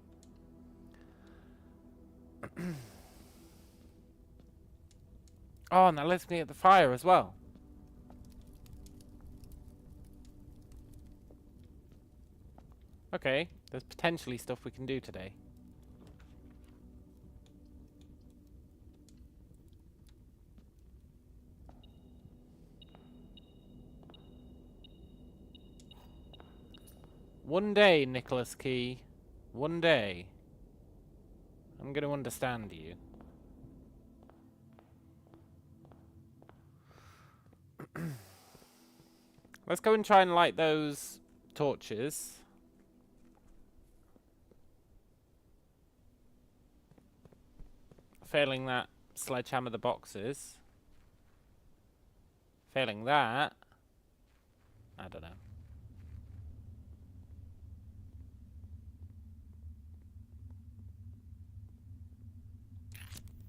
Oh, and that lets me at the fire as well. Okay, there's potentially stuff we can do today. One day, Nicholas Key. One day. I'm going to understand you. Let's go and try and light those torches. Failing that, sledgehammer the boxes. Failing that, I don't know.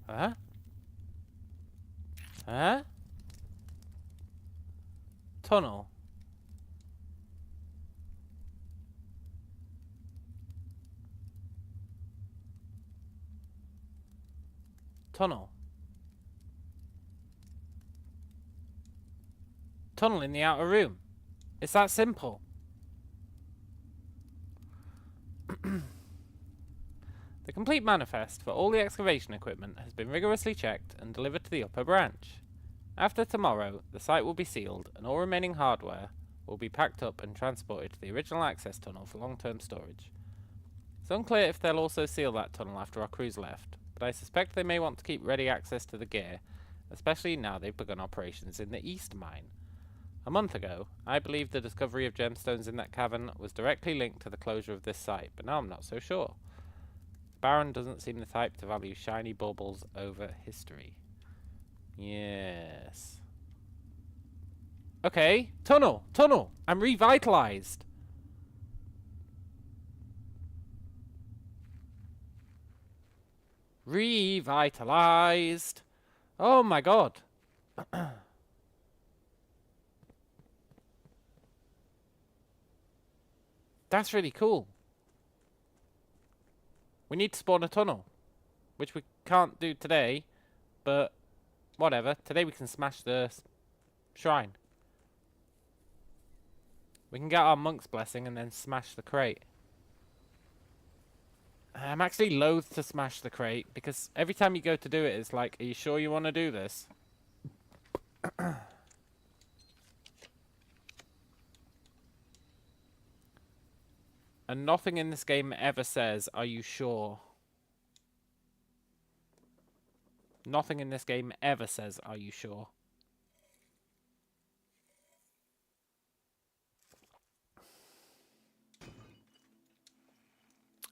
Huh? Huh? Tunnel. Tunnel. Tunnel in the outer room. It's that simple. The complete manifest for all the excavation equipment has been rigorously checked and delivered to the upper branch. After tomorrow, the site will be sealed and all remaining hardware will be packed up and transported to the original access tunnel for long-term storage. It's unclear if they'll also seal that tunnel after our crew's left, but I suspect they may want to keep ready access to the gear, especially now they've begun operations in the East Mine. A month ago, I believed the discovery of gemstones in that cavern was directly linked to the closure of this site, but now I'm not so sure. Baron doesn't seem the type to value shiny baubles over history. Yes. Okay, tunnel, tunnel. I'm revitalized. Revitalized. Oh my god. That's really cool. We need to spawn a tunnel, which we can't do today, but whatever. Today we can smash the shrine. We can get our monk's blessing and then smash the crate. I'm actually loath to smash the crate because every time you go to do it, it's like, are you sure you want to do this? And nothing in this game ever says, are you sure? Nothing in this game ever says, are you sure?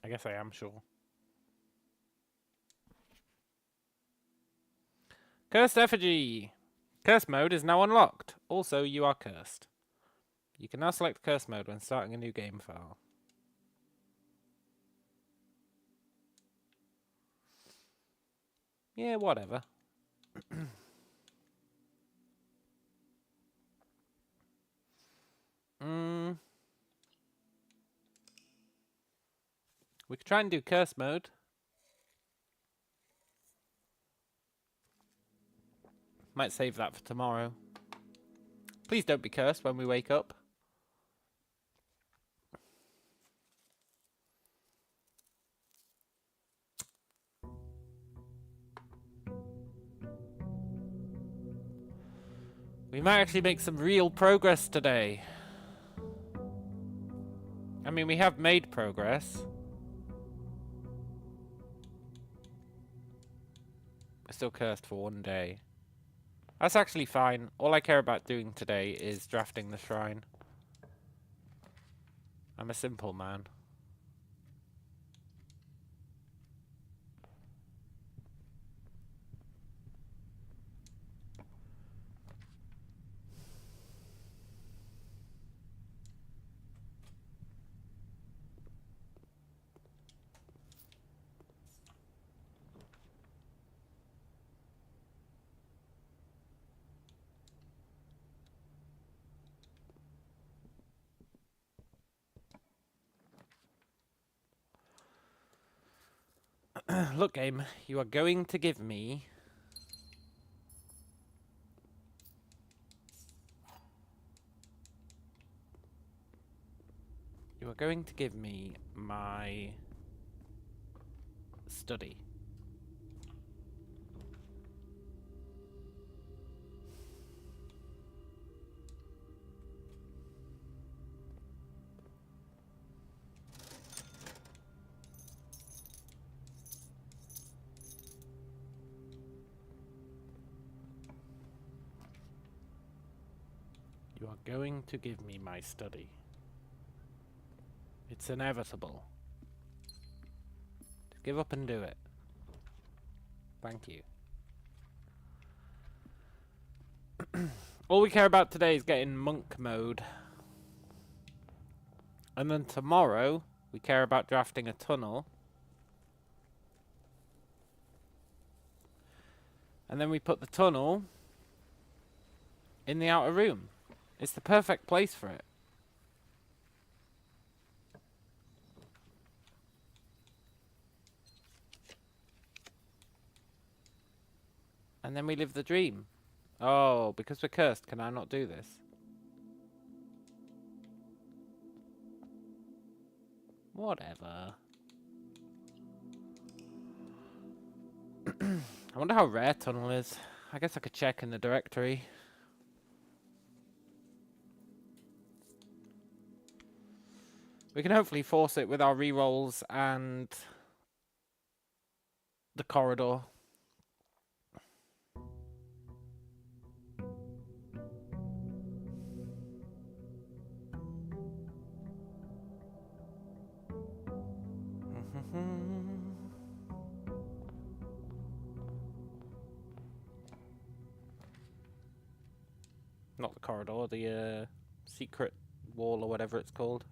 I guess I am sure. Cursed effigy! Curse mode is now unlocked. Also, you are cursed. You can now select curse mode when starting a new game file. Yeah, whatever. We could try and do curse mode. Might save that for tomorrow. Please don't be cursed when we wake up. We might actually make some real progress today. I mean, we have made progress. We're still cursed for one day. That's actually fine. All I care about doing today is drafting the shrine. I'm a simple man. Look, game, you are going to give me... You are going to give me my study. You are going to give me my study. It's inevitable. Just give up and do it. Thank you. All we care about today is getting monk mode. And then tomorrow, we care about drafting a tunnel. And then we put the tunnel in the outer room. It's the perfect place for it. And then we live the dream. Oh, because we're cursed, can I not do this? Whatever. I wonder how rare tunnel is. I guess I could check in the directory. We can hopefully force it with our rerolls and the corridor. Not the corridor, the secret wall or whatever it's called.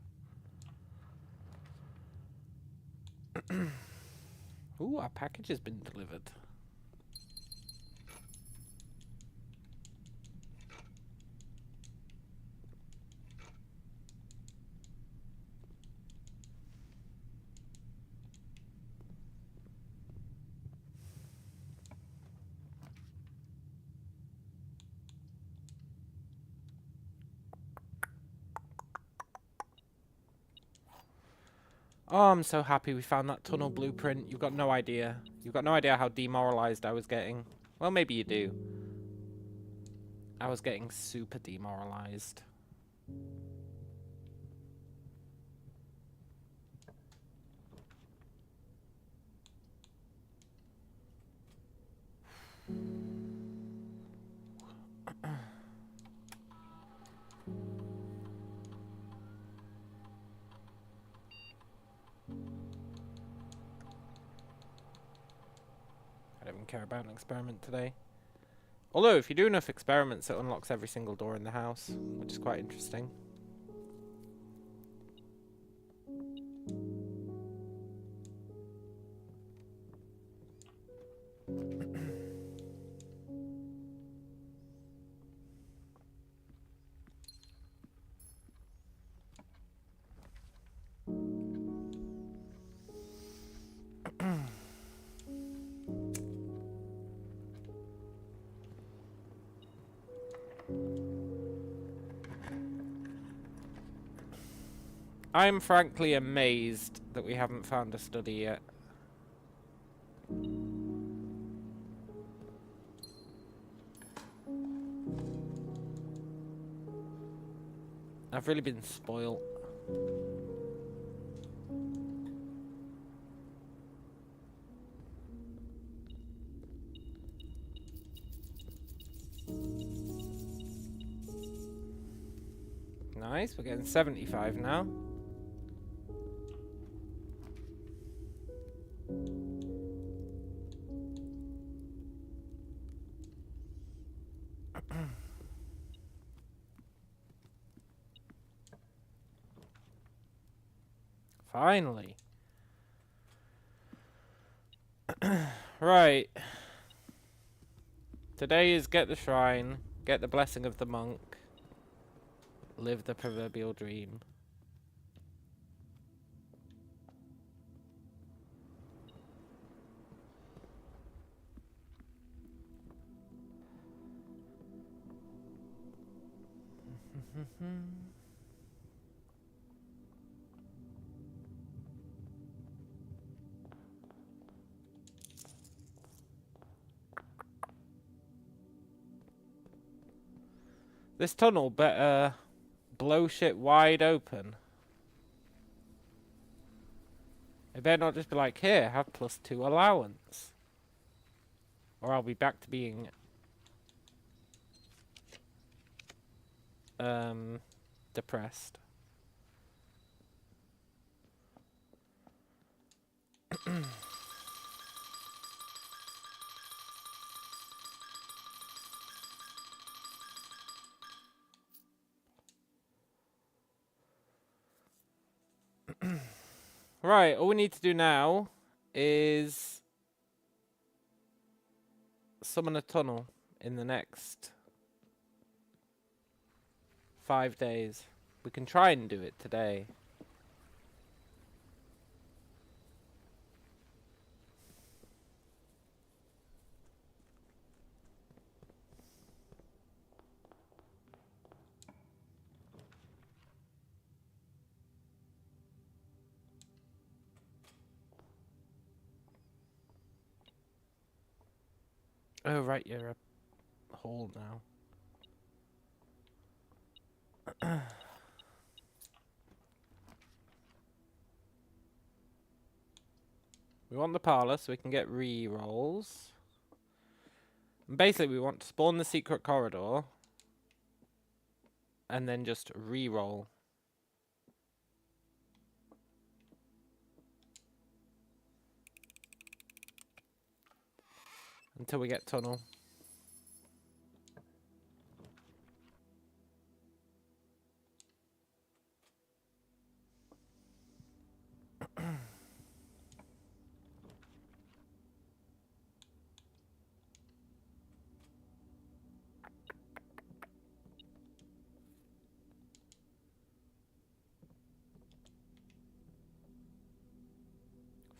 Ooh, our package has been delivered. Oh, I'm so happy we found that tunnel blueprint. You've got no idea. You've got no idea how demoralized I was getting. Well, maybe you do. I was getting super demoralized. I don't even care about an experiment today. Although, if you do enough experiments, it unlocks every single door in the house, which is quite interesting. I'm frankly amazed that we haven't found a study yet. I've really been spoilt. Nice, we're getting 75 now. Finally. Right. Today is get the shrine, get the blessing of the monk, live the proverbial dream. This tunnel better blow shit wide open. It better not just be like, here, have +2 allowance. Or I'll be back to being depressed. Right, all we need to do now is summon a tunnel in the next 5 days. We can try and do it today. Oh, right, you're a hole now. We want the parlor so we can get re-rolls. And basically, we want to spawn the secret corridor and then just re-roll. Until we get tunnel.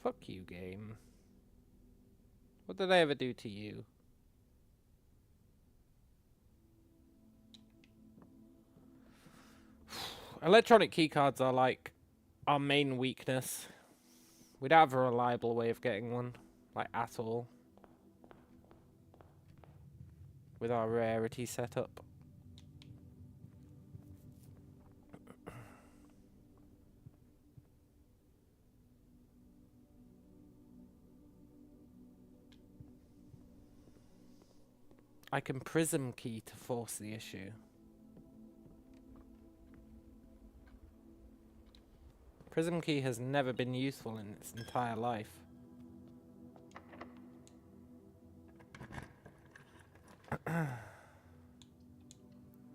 Fuck you, game. What did I ever do to you? Electronic keycards are like our main weakness. We don't have a reliable way of getting one, like at all. With our rarity setup. I can prism key to force the issue. Prism key has never been useful in its entire life.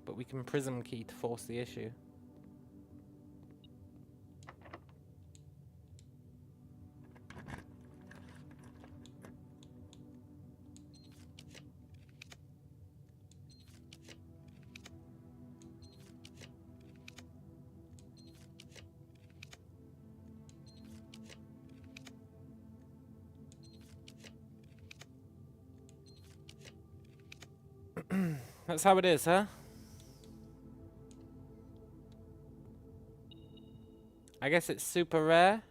But we can prism key to force the issue. That's how it is, huh? I guess it's super rare.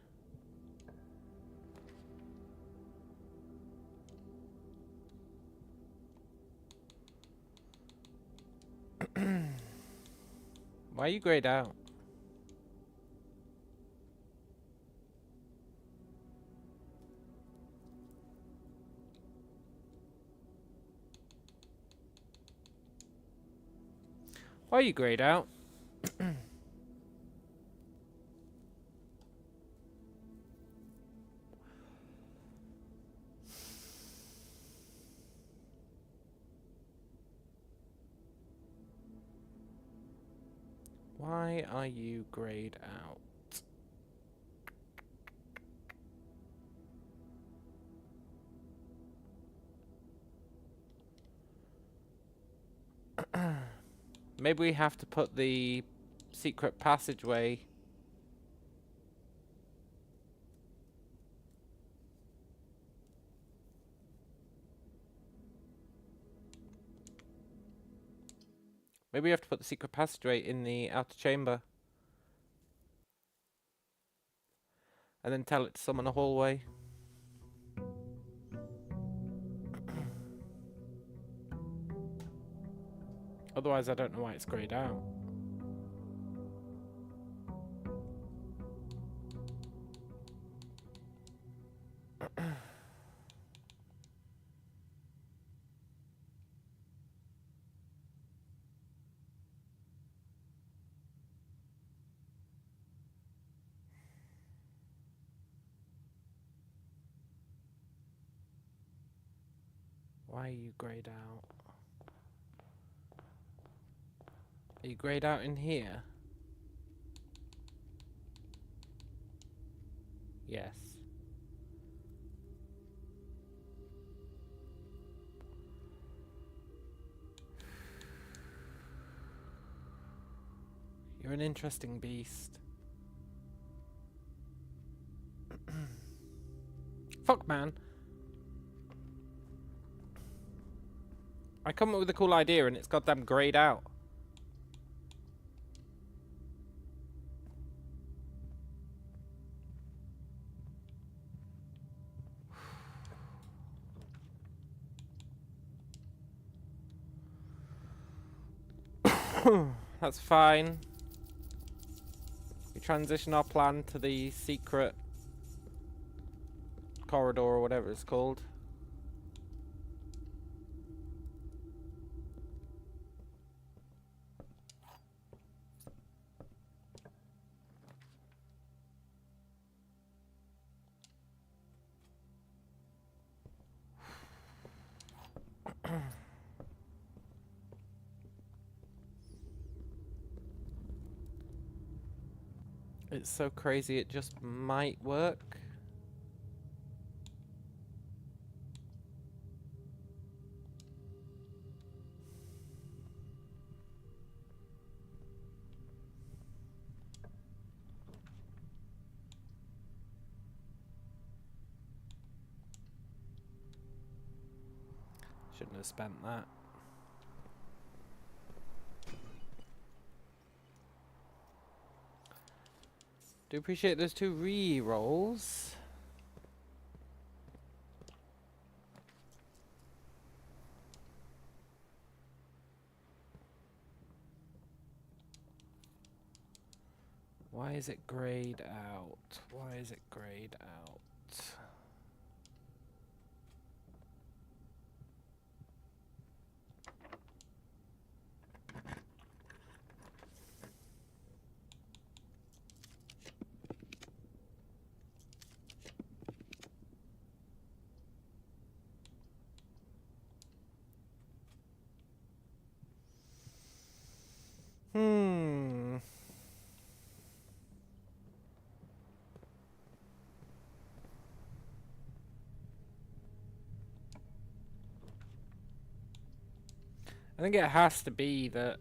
Why are you grayed out? Why are you grayed out? Why are you grayed out? Maybe we have to put the secret passageway. Maybe we have to put the secret passageway in the outer chamber. And then tell it to summon a hallway. Otherwise, I don't know why it's greyed out. Why are you greyed out? Are you greyed out in here? Yes. You're an interesting beast. Fuck, man. I come up with a cool idea and it's goddamn greyed out. That's fine. We transition our plan to the secret corridor or whatever it's called. It's so crazy it just might work. Shouldn't have spent that. Do appreciate those 2 re-rolls. Why is it grayed out? Why is it grayed out? I think it has to be that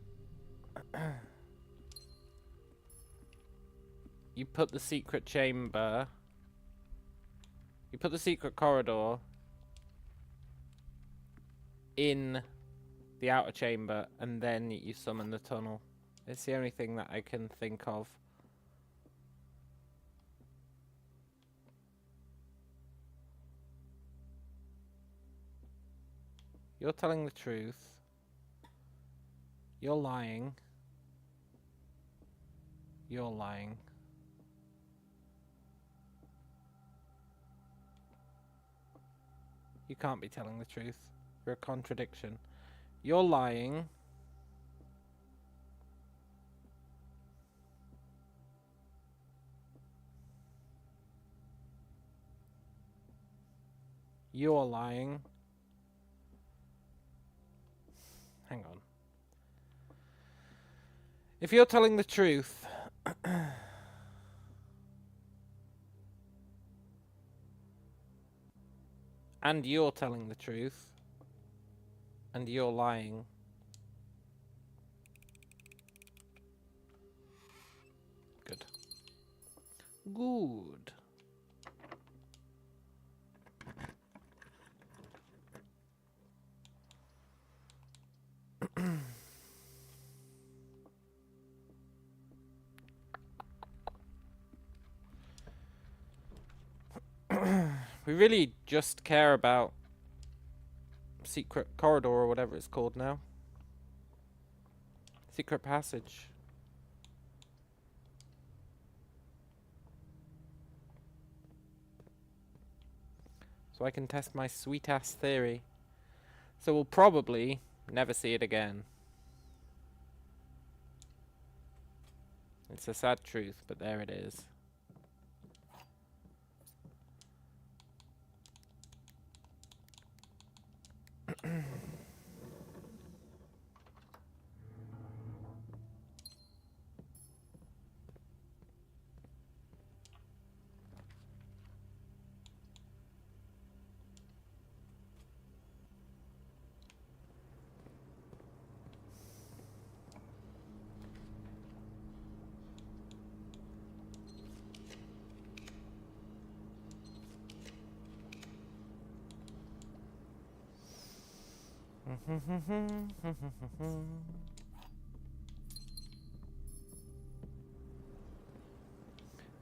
you put the secret chamber, you put the secret corridor in the outer chamber, and then you summon the tunnel. It's the only thing that I can think of. You're telling the truth. You're lying. You're lying. You can't be telling the truth. You're a contradiction. You're lying. You're lying. Hang on. If you're telling the truth, and you're telling the truth, and you're lying, good. Good. We really just care about secret corridor or whatever it's called now. Secret passage. So I can test my sweet ass theory. So we'll probably never see it again. It's a sad truth, but there it is.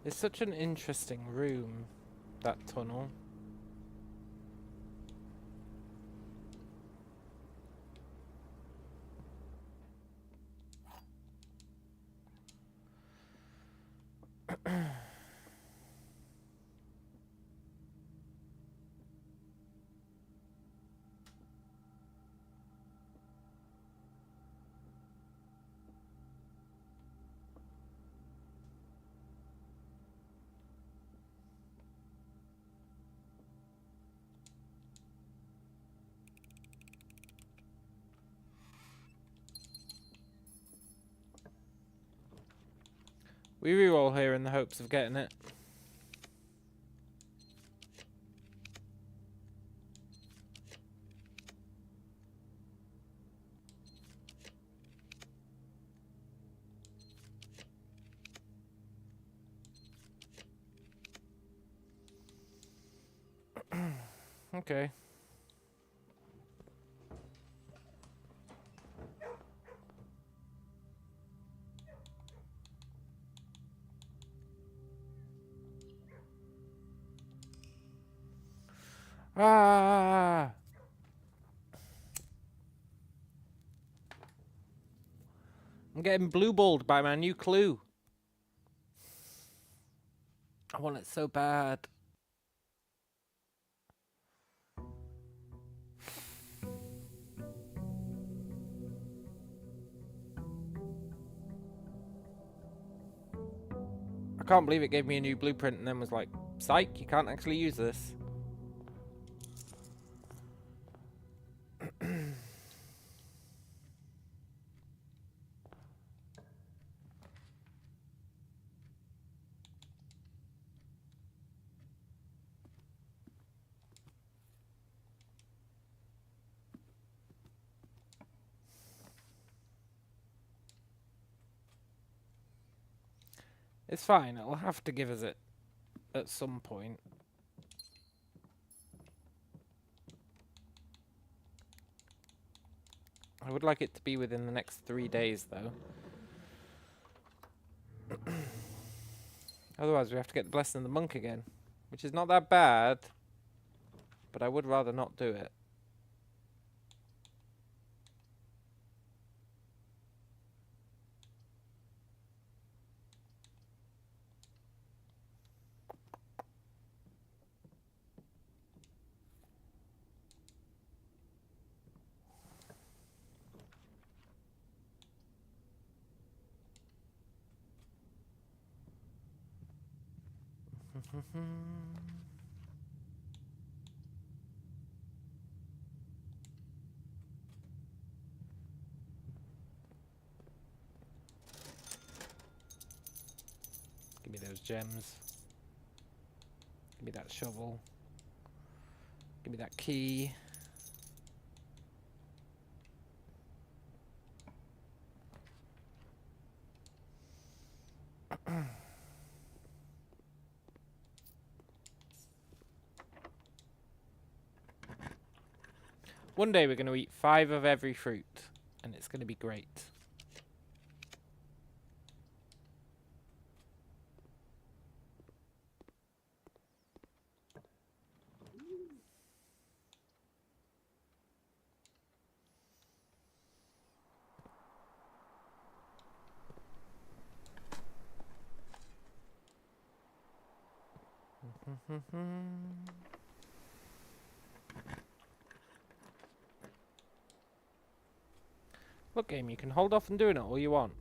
It's such an interesting room, that tunnel. We re-roll here in the hopes of getting it. Okay. Ah! I'm getting blue-balled by my new clue. I want it so bad. I can't believe it gave me a new blueprint and then was like, psych, you can't actually use this. It's fine, it'll have to give us it at some point. I would like it to be within the next 3 days, though. Otherwise, we have to get the Blessing of the Monk again. Which is not that bad. But I would rather not do it. Give me those gems. Give me that shovel. Give me that key. One day we're going to eat 5 of every fruit, and it's going to be great. Look, game, you can hold off on doing it all you want,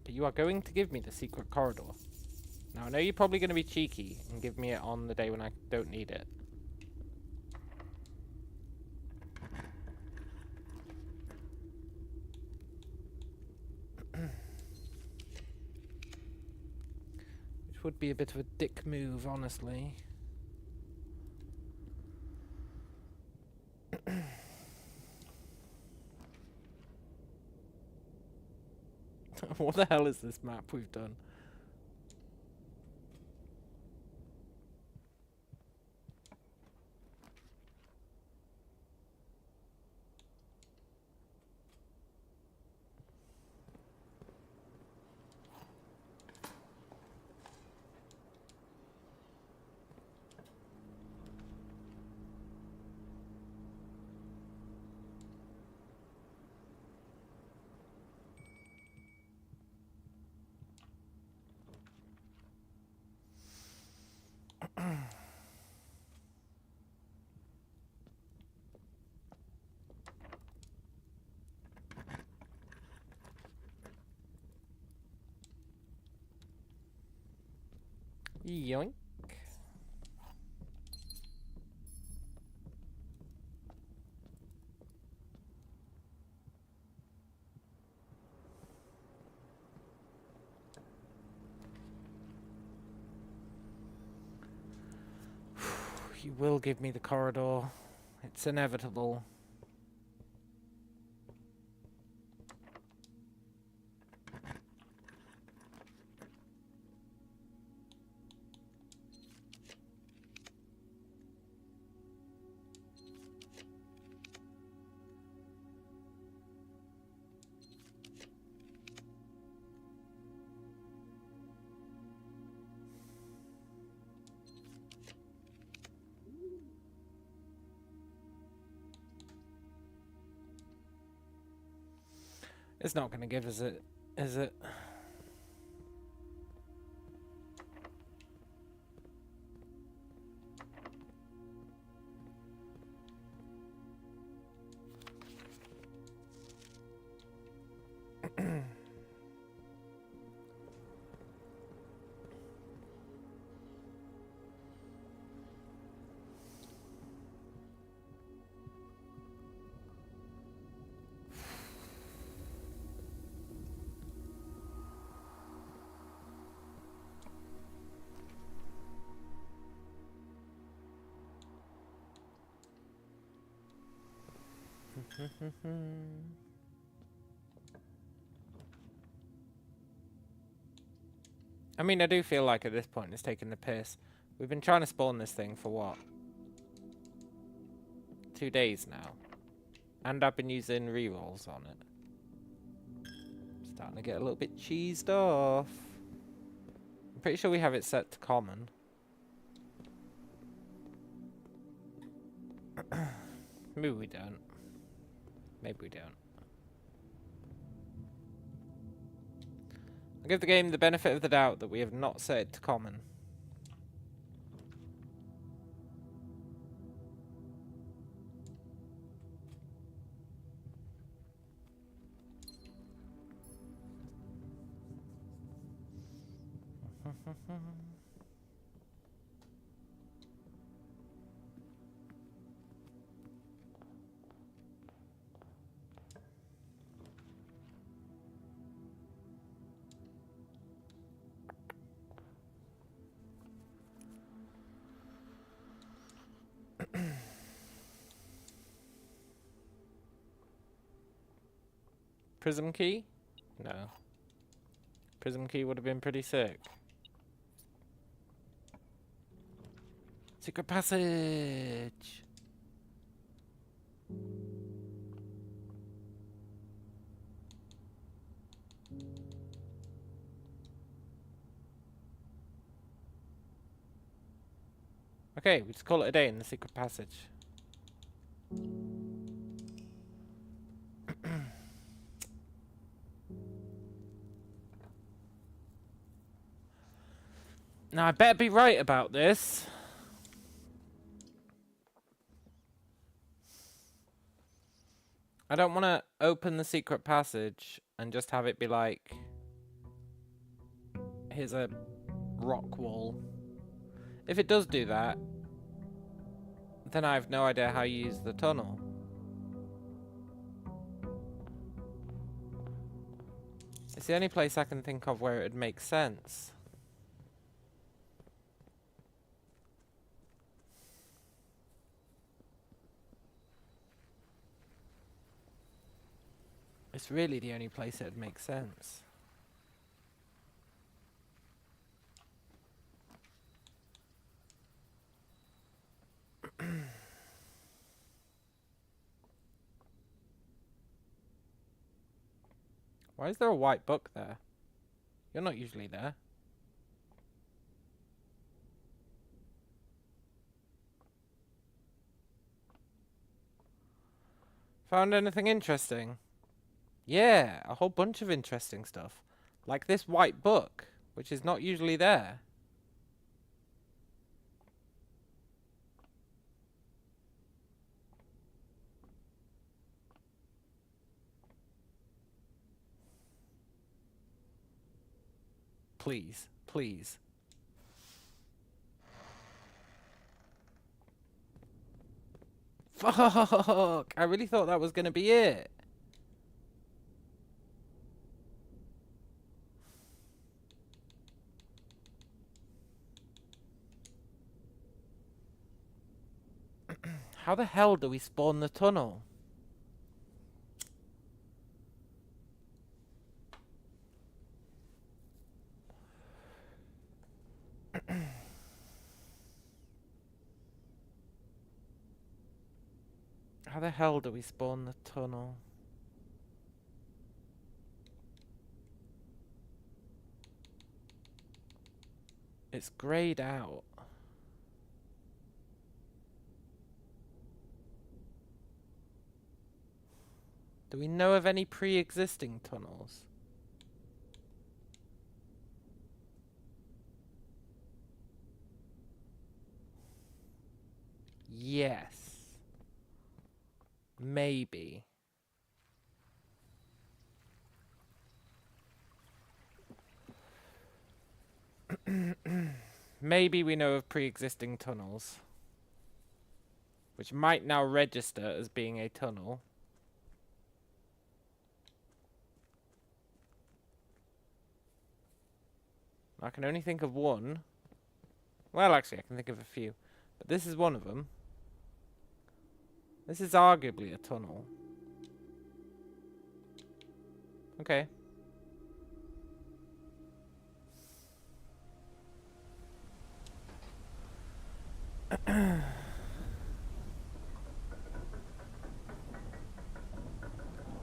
but you are going to give me the secret corridor. Now, I know you're probably going to be cheeky and give me it on the day when I don't need it. Which would be a bit of a dick move, honestly. What the hell is this map we've done? Yoink. You will give me the corridor. It's inevitable. It's not going to give us it, is it? I mean, I do feel like at this point it's taking the piss. We've been trying to spawn this thing for what? 2 days now. And I've been using rerolls on it. Starting to get a little bit cheesed off. I'm pretty sure we have it set to common. Maybe we don't. Maybe we don't. I'll give the game the benefit of the doubt that we have not set it to common. Prism key? No. Prism key would have been pretty sick. Secret passage! Okay, we just call it a day in the secret passage. Now, I better be right about this. I don't want to open the secret passage and just have it be like, here's a rock wall. If it does do that, then I have no idea how you use the tunnel. It's the only place I can think of where it would make sense. It's really the only place it would make sense. Why is there a white book there? You're not usually there. Found anything interesting? Yeah, a whole bunch of interesting stuff. Like this white book, which is not usually there. Please, please. Fuck! I really thought that was gonna be it. How the hell do we spawn the tunnel? How the hell do we spawn the tunnel? It's grayed out. Do we know of any pre-existing tunnels? Yes. Maybe. Maybe we know of pre-existing tunnels, which might now register as being a tunnel. I can only think of one. Well, actually, I can think of a few. But this is one of them. This is arguably a tunnel. Okay.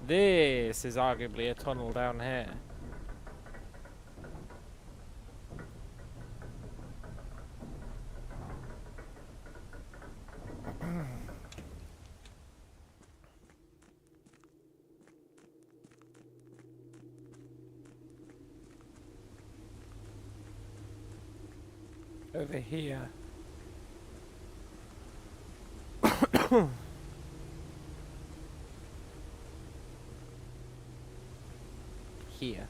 This is arguably a tunnel down here. Over here. Here.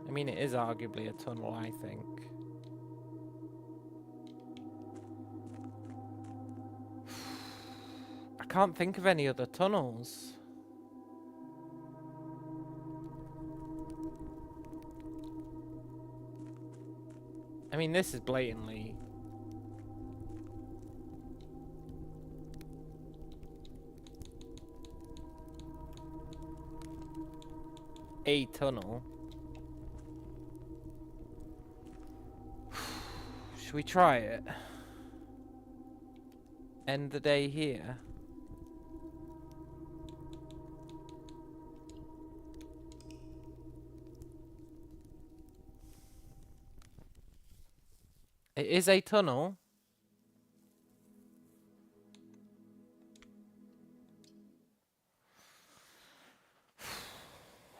I mean, it is arguably a tunnel, I think. I can't think of any other tunnels. I mean, this is blatantly... a tunnel. Should we try it? End the day here. It is a tunnel.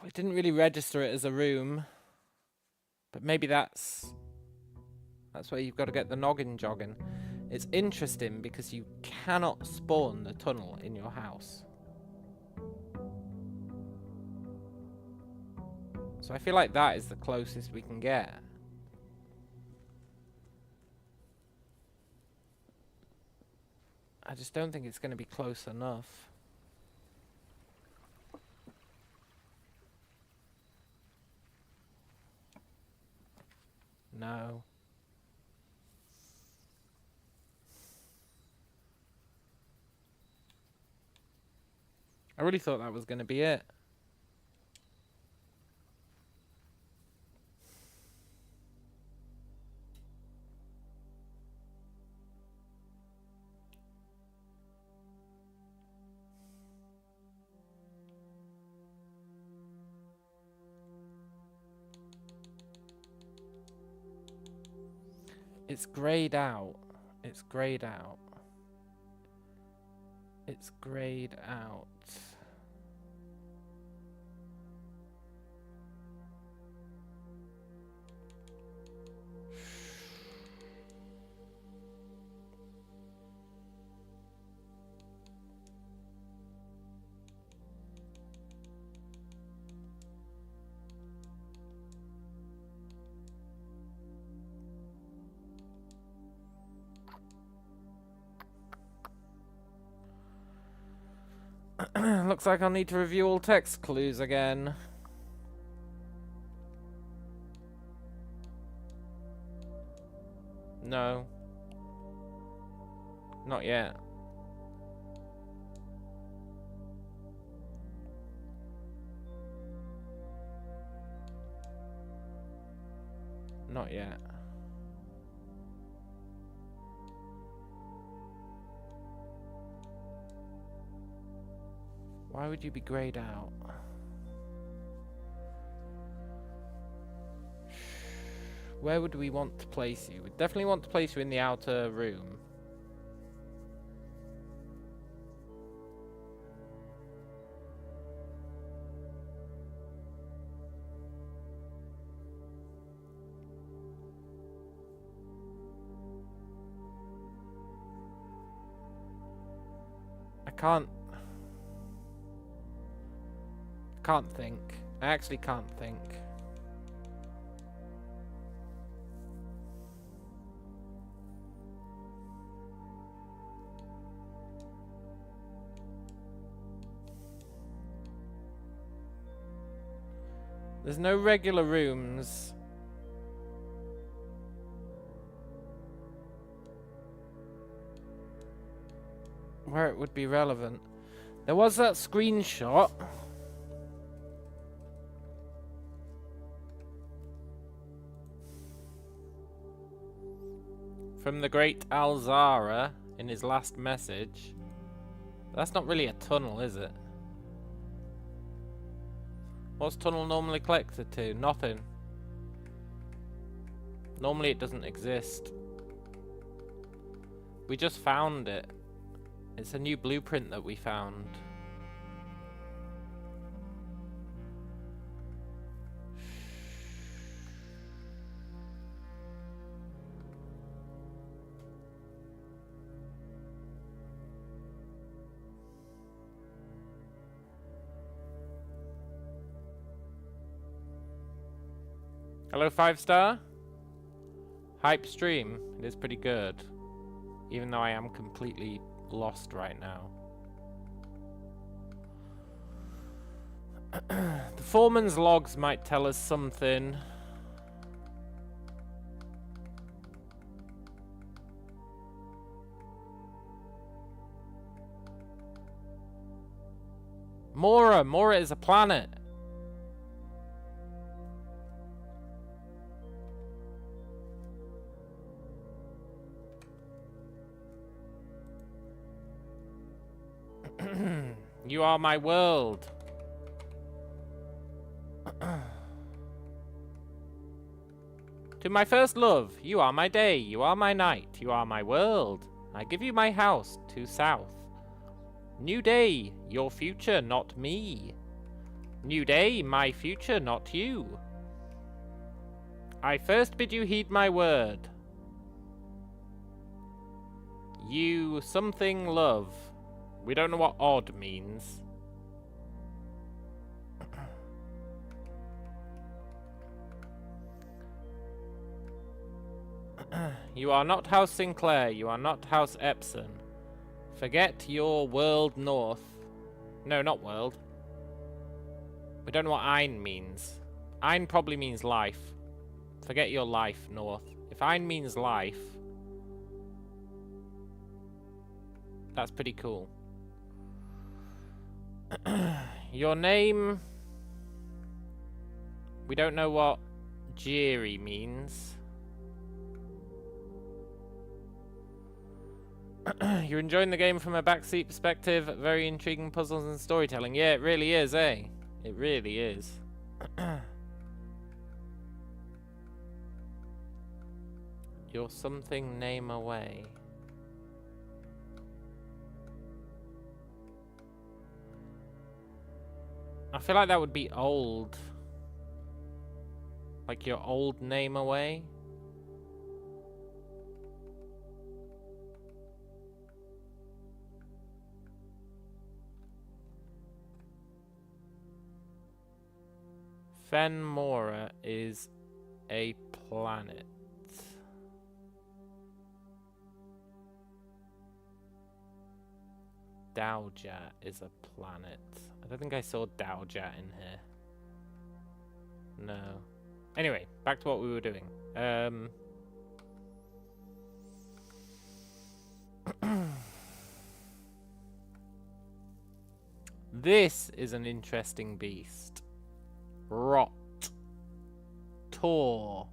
It didn't really register it as a room. But maybe that's That's where you've got to get the noggin jogging. It's interesting because you cannot spawn the tunnel in your house. So I feel like that is the closest we can get. I just don't think it's going to be close enough. No. I really thought that was going to be it. It's grayed out. It's grayed out. It's grayed out. Looks like I'll need to review all text clues again. No. Not yet. Not yet. Why would you be grayed out? Where would we want to place you? We definitely want to place you in the outer room. I can't think. I actually can't think. There's no regular rooms. Where it would be relevant. There was that screenshot. From the great Alzara in his last message. That's not really a tunnel, is it? What's tunnel normally connected to? Nothing. Normally it doesn't exist. We just found it. It's a new blueprint that we found. Hello, 5-star. Hype stream. It is pretty good. Even though I am completely lost right now. The foreman's logs might tell us something. Mora is a planet. You are my world. To my first love, you are my day, you are my night, you are my world. I give you my house to south. New day, your future, not me. New day, my future, not you. I first bid you heed my word. You something love. We don't know what odd means. You are not House Sinclair. You are not House Epson. Forget your world north. No, not world. We don't know what Ein means. Ein probably means life. Forget your life, north. If Ein means life, that's pretty cool. Your name... We don't know what Jiri means. You're enjoying the game from a backseat perspective. Very intriguing puzzles and storytelling. Yeah, it really is, eh? It really is. You're something name away. I feel like that would be old. Like your old name away. Fenmora is a planet. Dowja is a planet. I don't think I saw Dowja in here. No. Anyway, back to what we were doing. This is an interesting beast. Rot. Tor.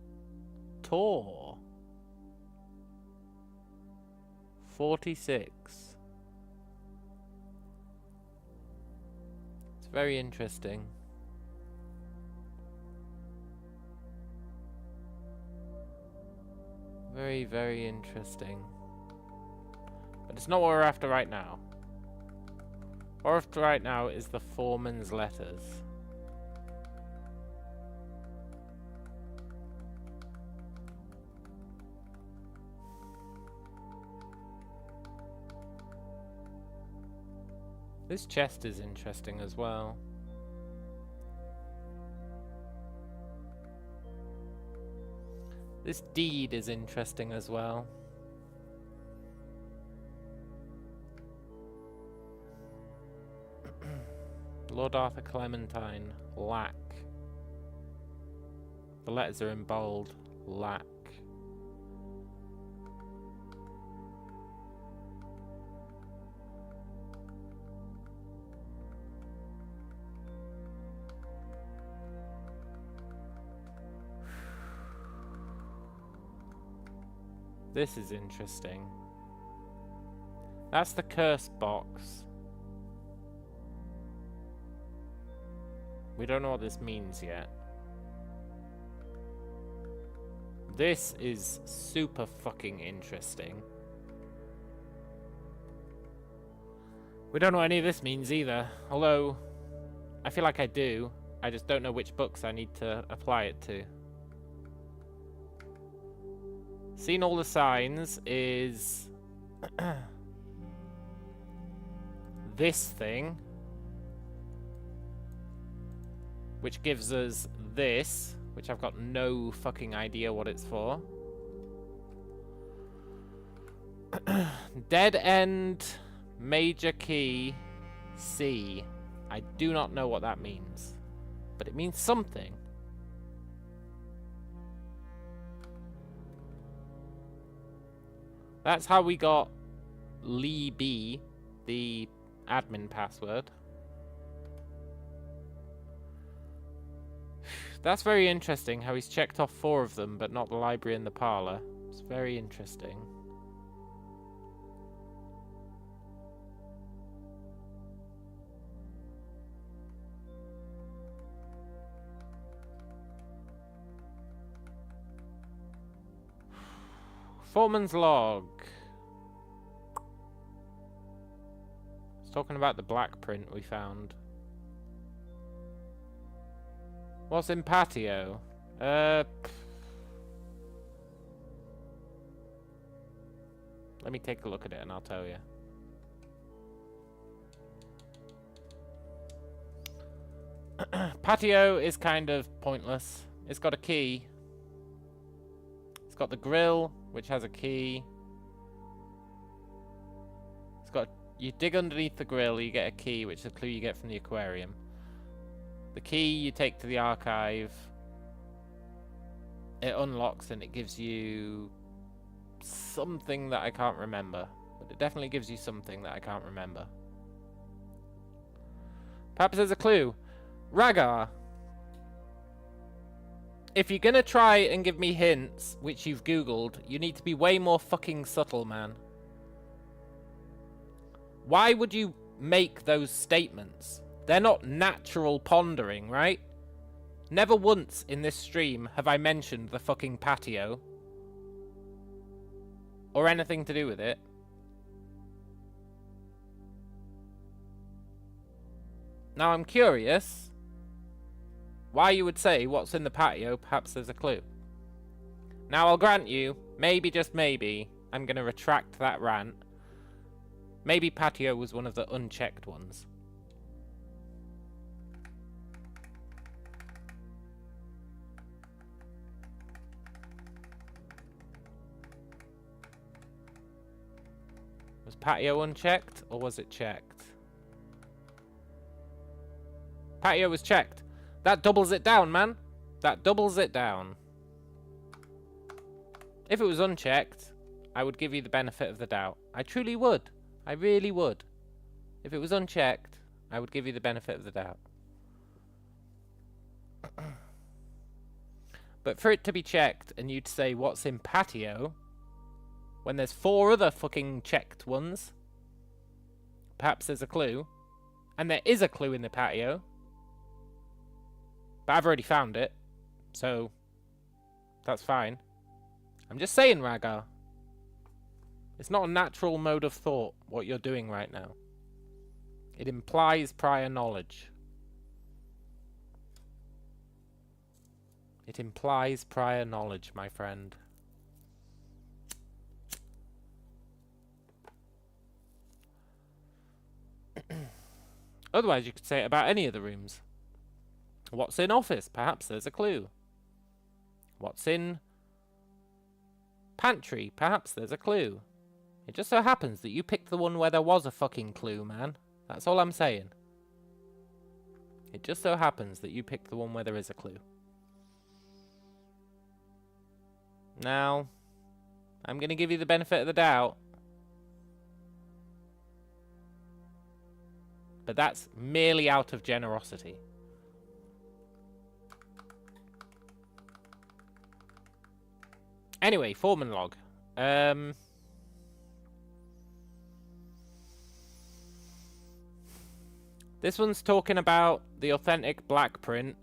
46. It's very interesting. Very, very interesting. But it's not what we're after right now. What we're after right now is the foreman's letters. This chest is interesting as well. This deed is interesting as well. Lord Arthur Clementine, lack. The letters are in bold, lack. This is interesting. That's the curse box. We don't know what this means yet. This is super fucking interesting. We don't know what any of this means either. Although, I feel like I do. I just don't know which books I need to apply it to. Seen all the signs is this thing, which gives us this, which I've got no fucking idea what it's for. Dead end, major key, C. I do not know what that means, but it means something. That's how we got Lee B, the admin password. That's very interesting, how he's checked off 4 of them, but not the library and the parlor. It's very interesting. Foreman's log. It's talking about the black print we found. What's in patio? Let me take a look at it and I'll tell you. Patio is kind of pointless. It's got a key. It's got the grill, which has a key. It's got... You dig underneath the grill, you get a key, which is a clue you get from the aquarium. The key you take to the archive. It unlocks and it gives you something that I can't remember. But it definitely gives you something that I can't remember. Perhaps there's a clue. Rhagar. If you're gonna try and give me hints, which you've googled, you need to be way more fucking subtle, man. Why would you make those statements? They're not natural pondering, right? Never once in this stream have I mentioned the fucking patio. Or anything to do with it. Now I'm curious why you would say what's in the patio, perhaps there's a clue. Now I'll grant you, maybe, just maybe, I'm going to retract that rant. Maybe patio was one of the unchecked ones. Was patio unchecked, or was it checked? Patio was checked. That doubles it down, man. That doubles it down. If it was unchecked, I would give you the benefit of the doubt. I truly would. I really would. If it was unchecked, I would give you the benefit of the doubt. But for it to be checked and you to say what's in patio, when there's 4 other fucking checked ones, perhaps there's a clue. And there is a clue in the patio. But I've already found it, so that's fine. I'm just saying, Rhagar. It's not a natural mode of thought, what you're doing right now. It implies prior knowledge. It implies prior knowledge, my friend. Otherwise, you could say it about any of the rooms. What's in office? Perhaps there's a clue. What's in pantry? Perhaps there's a clue. It just so happens that you picked the one where there was a fucking clue, man. That's all I'm saying. It just so happens that you picked the one where there is a clue. Now, I'm going to give you the benefit of the doubt. But that's merely out of generosity. Anyway, foreman log. This one's talking about the authentic black print,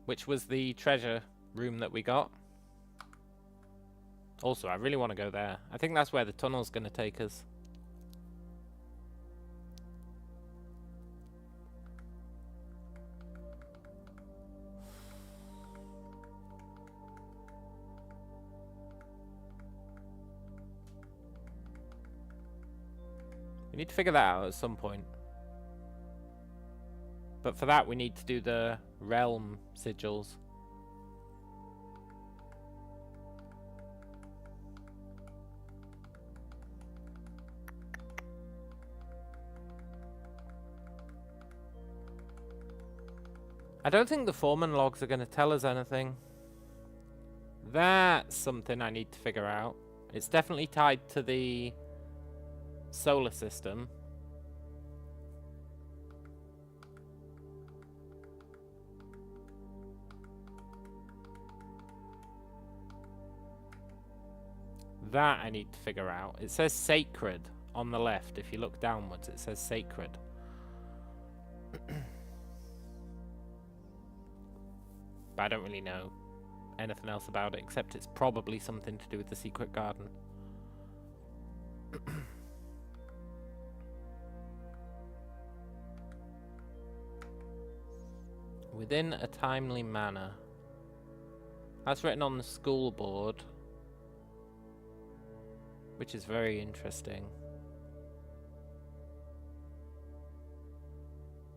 which was the treasure room that we got. Also, I really want to go there. I think that's where the tunnel's going to take us. We need to figure that out at some point. But for that, we need to do the realm sigils. I don't think the foreman logs are going to tell us anything. That's something I need to figure out. It's definitely tied to the solar system. That I need to figure out. It says sacred on the left. If you look downwards, it says sacred. But I don't really know anything else about it, except it's probably something to do with the secret garden. Within a timely manner. That's written on the school board. which is very interesting.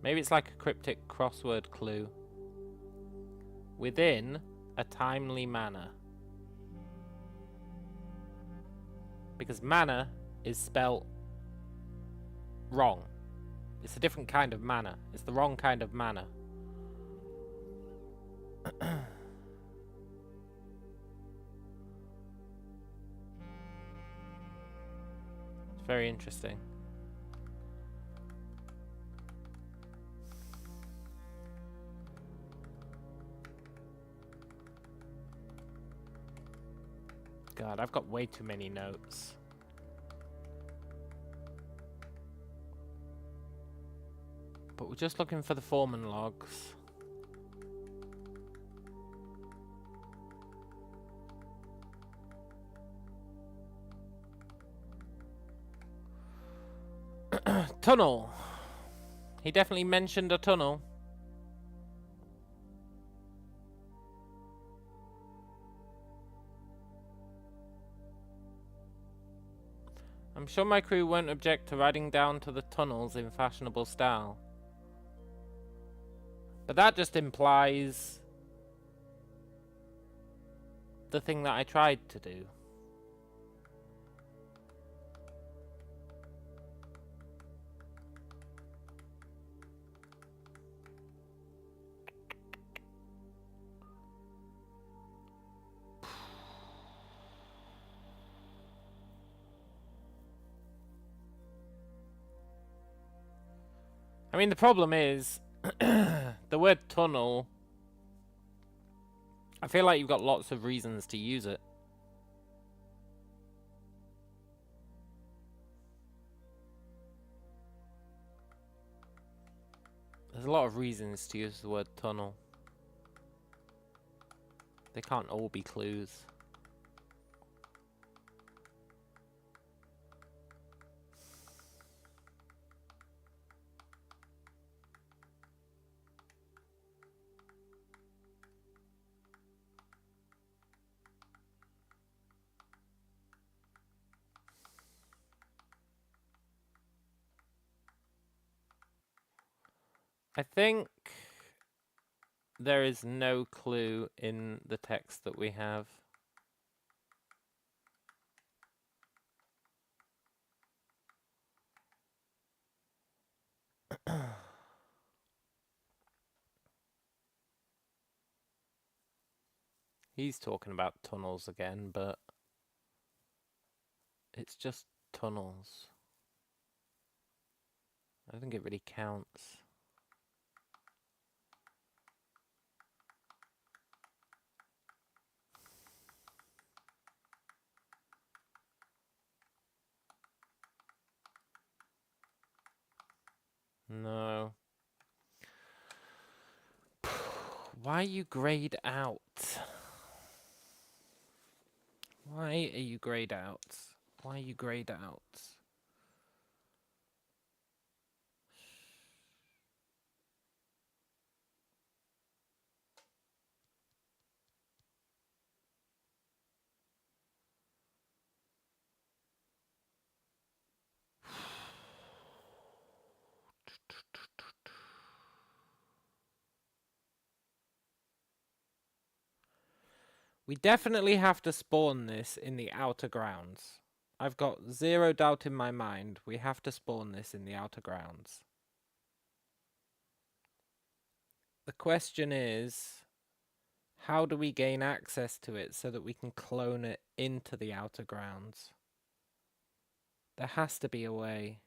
Maybe it's like a cryptic crossword clue. Within a timely manner. Because manner is spelt wrong. It's a different kind of manner. It's the wrong kind of manner. It's very interesting. God, I've got way too many notes. But we're just looking for the foreman logs. Tunnel. He definitely mentioned a tunnel. I'm sure my crew won't object to riding down to the tunnels in fashionable style. But that just implies the thing that I tried to do. I mean, the problem is, the word tunnel, I feel like you've got lots of reasons to use it. There's a lot of reasons to use the word tunnel. They can't all be clues. I think there is no clue in the text that we have. He's talking about tunnels again, but it's just tunnels. I don't think it really counts. No. Why you grayed out? Why are you grayed out? Why are you grayed out? We definitely have to spawn this in the outer grounds. I've got zero doubt in my mind we have to spawn this in the outer grounds. The question is, how do we gain access to it so that we can clone it into the outer grounds? There has to be a way.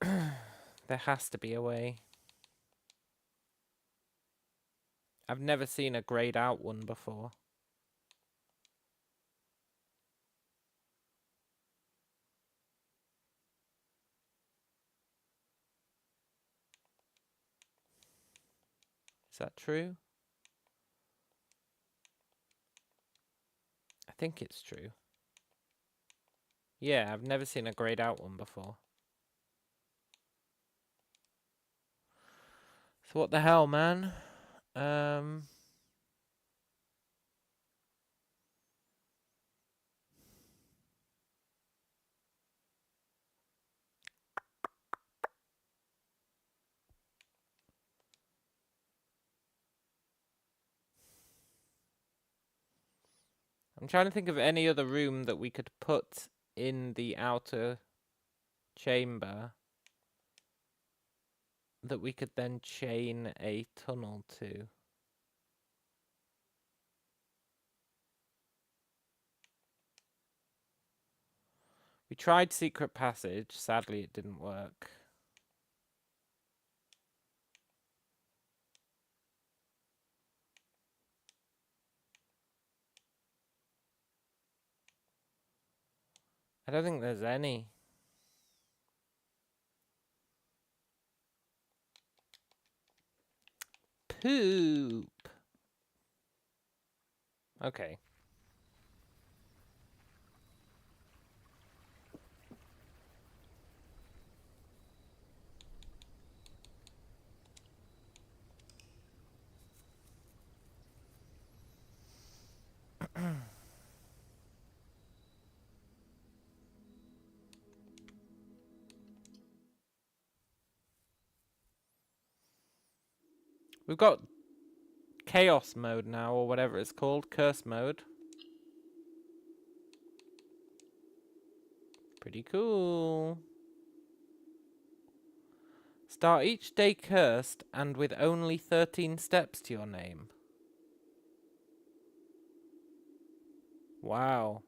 There has to be a way. I've never seen a grayed out one before. Is that true? I think it's true. Yeah, I've never seen a grayed out one before. So what the hell, man? I'm trying to think of any other room that we could put in the outer chamber that we could then chain a tunnel to. We tried secret passage. Sadly, it didn't work. I don't think there's any. Poop. Okay. We've got chaos mode now, or whatever it's called, curse mode. Pretty cool. Start each day cursed and with only 13 steps to your name. Wow.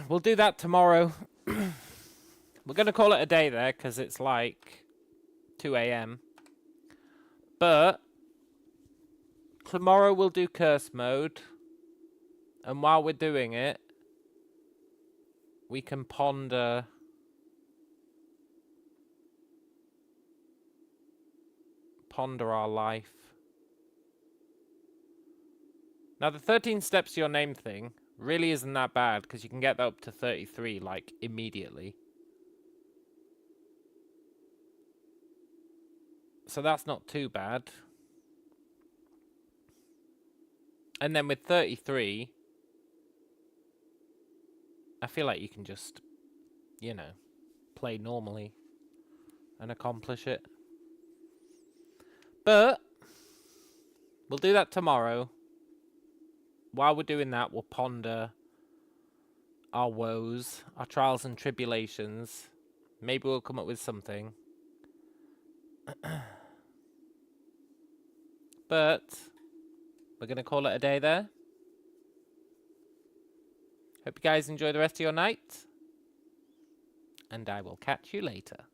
We'll do that tomorrow. We're going to call it a day there because it's like 2 a.m. But tomorrow we'll do curse mode. And while we're doing it, we can ponder our life. Now, the 13 steps to your name thing really isn't that bad because you can get that up to 33, like, immediately. So that's not too bad. And then with 33, I feel like you can just, you know, play normally and accomplish it. But we'll do that tomorrow. While we're doing that, we'll ponder our woes, our trials and tribulations. Maybe we'll come up with something. But we're going to call it a day there. Hope you guys enjoy the rest of your night. And I will catch you later.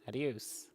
Adios.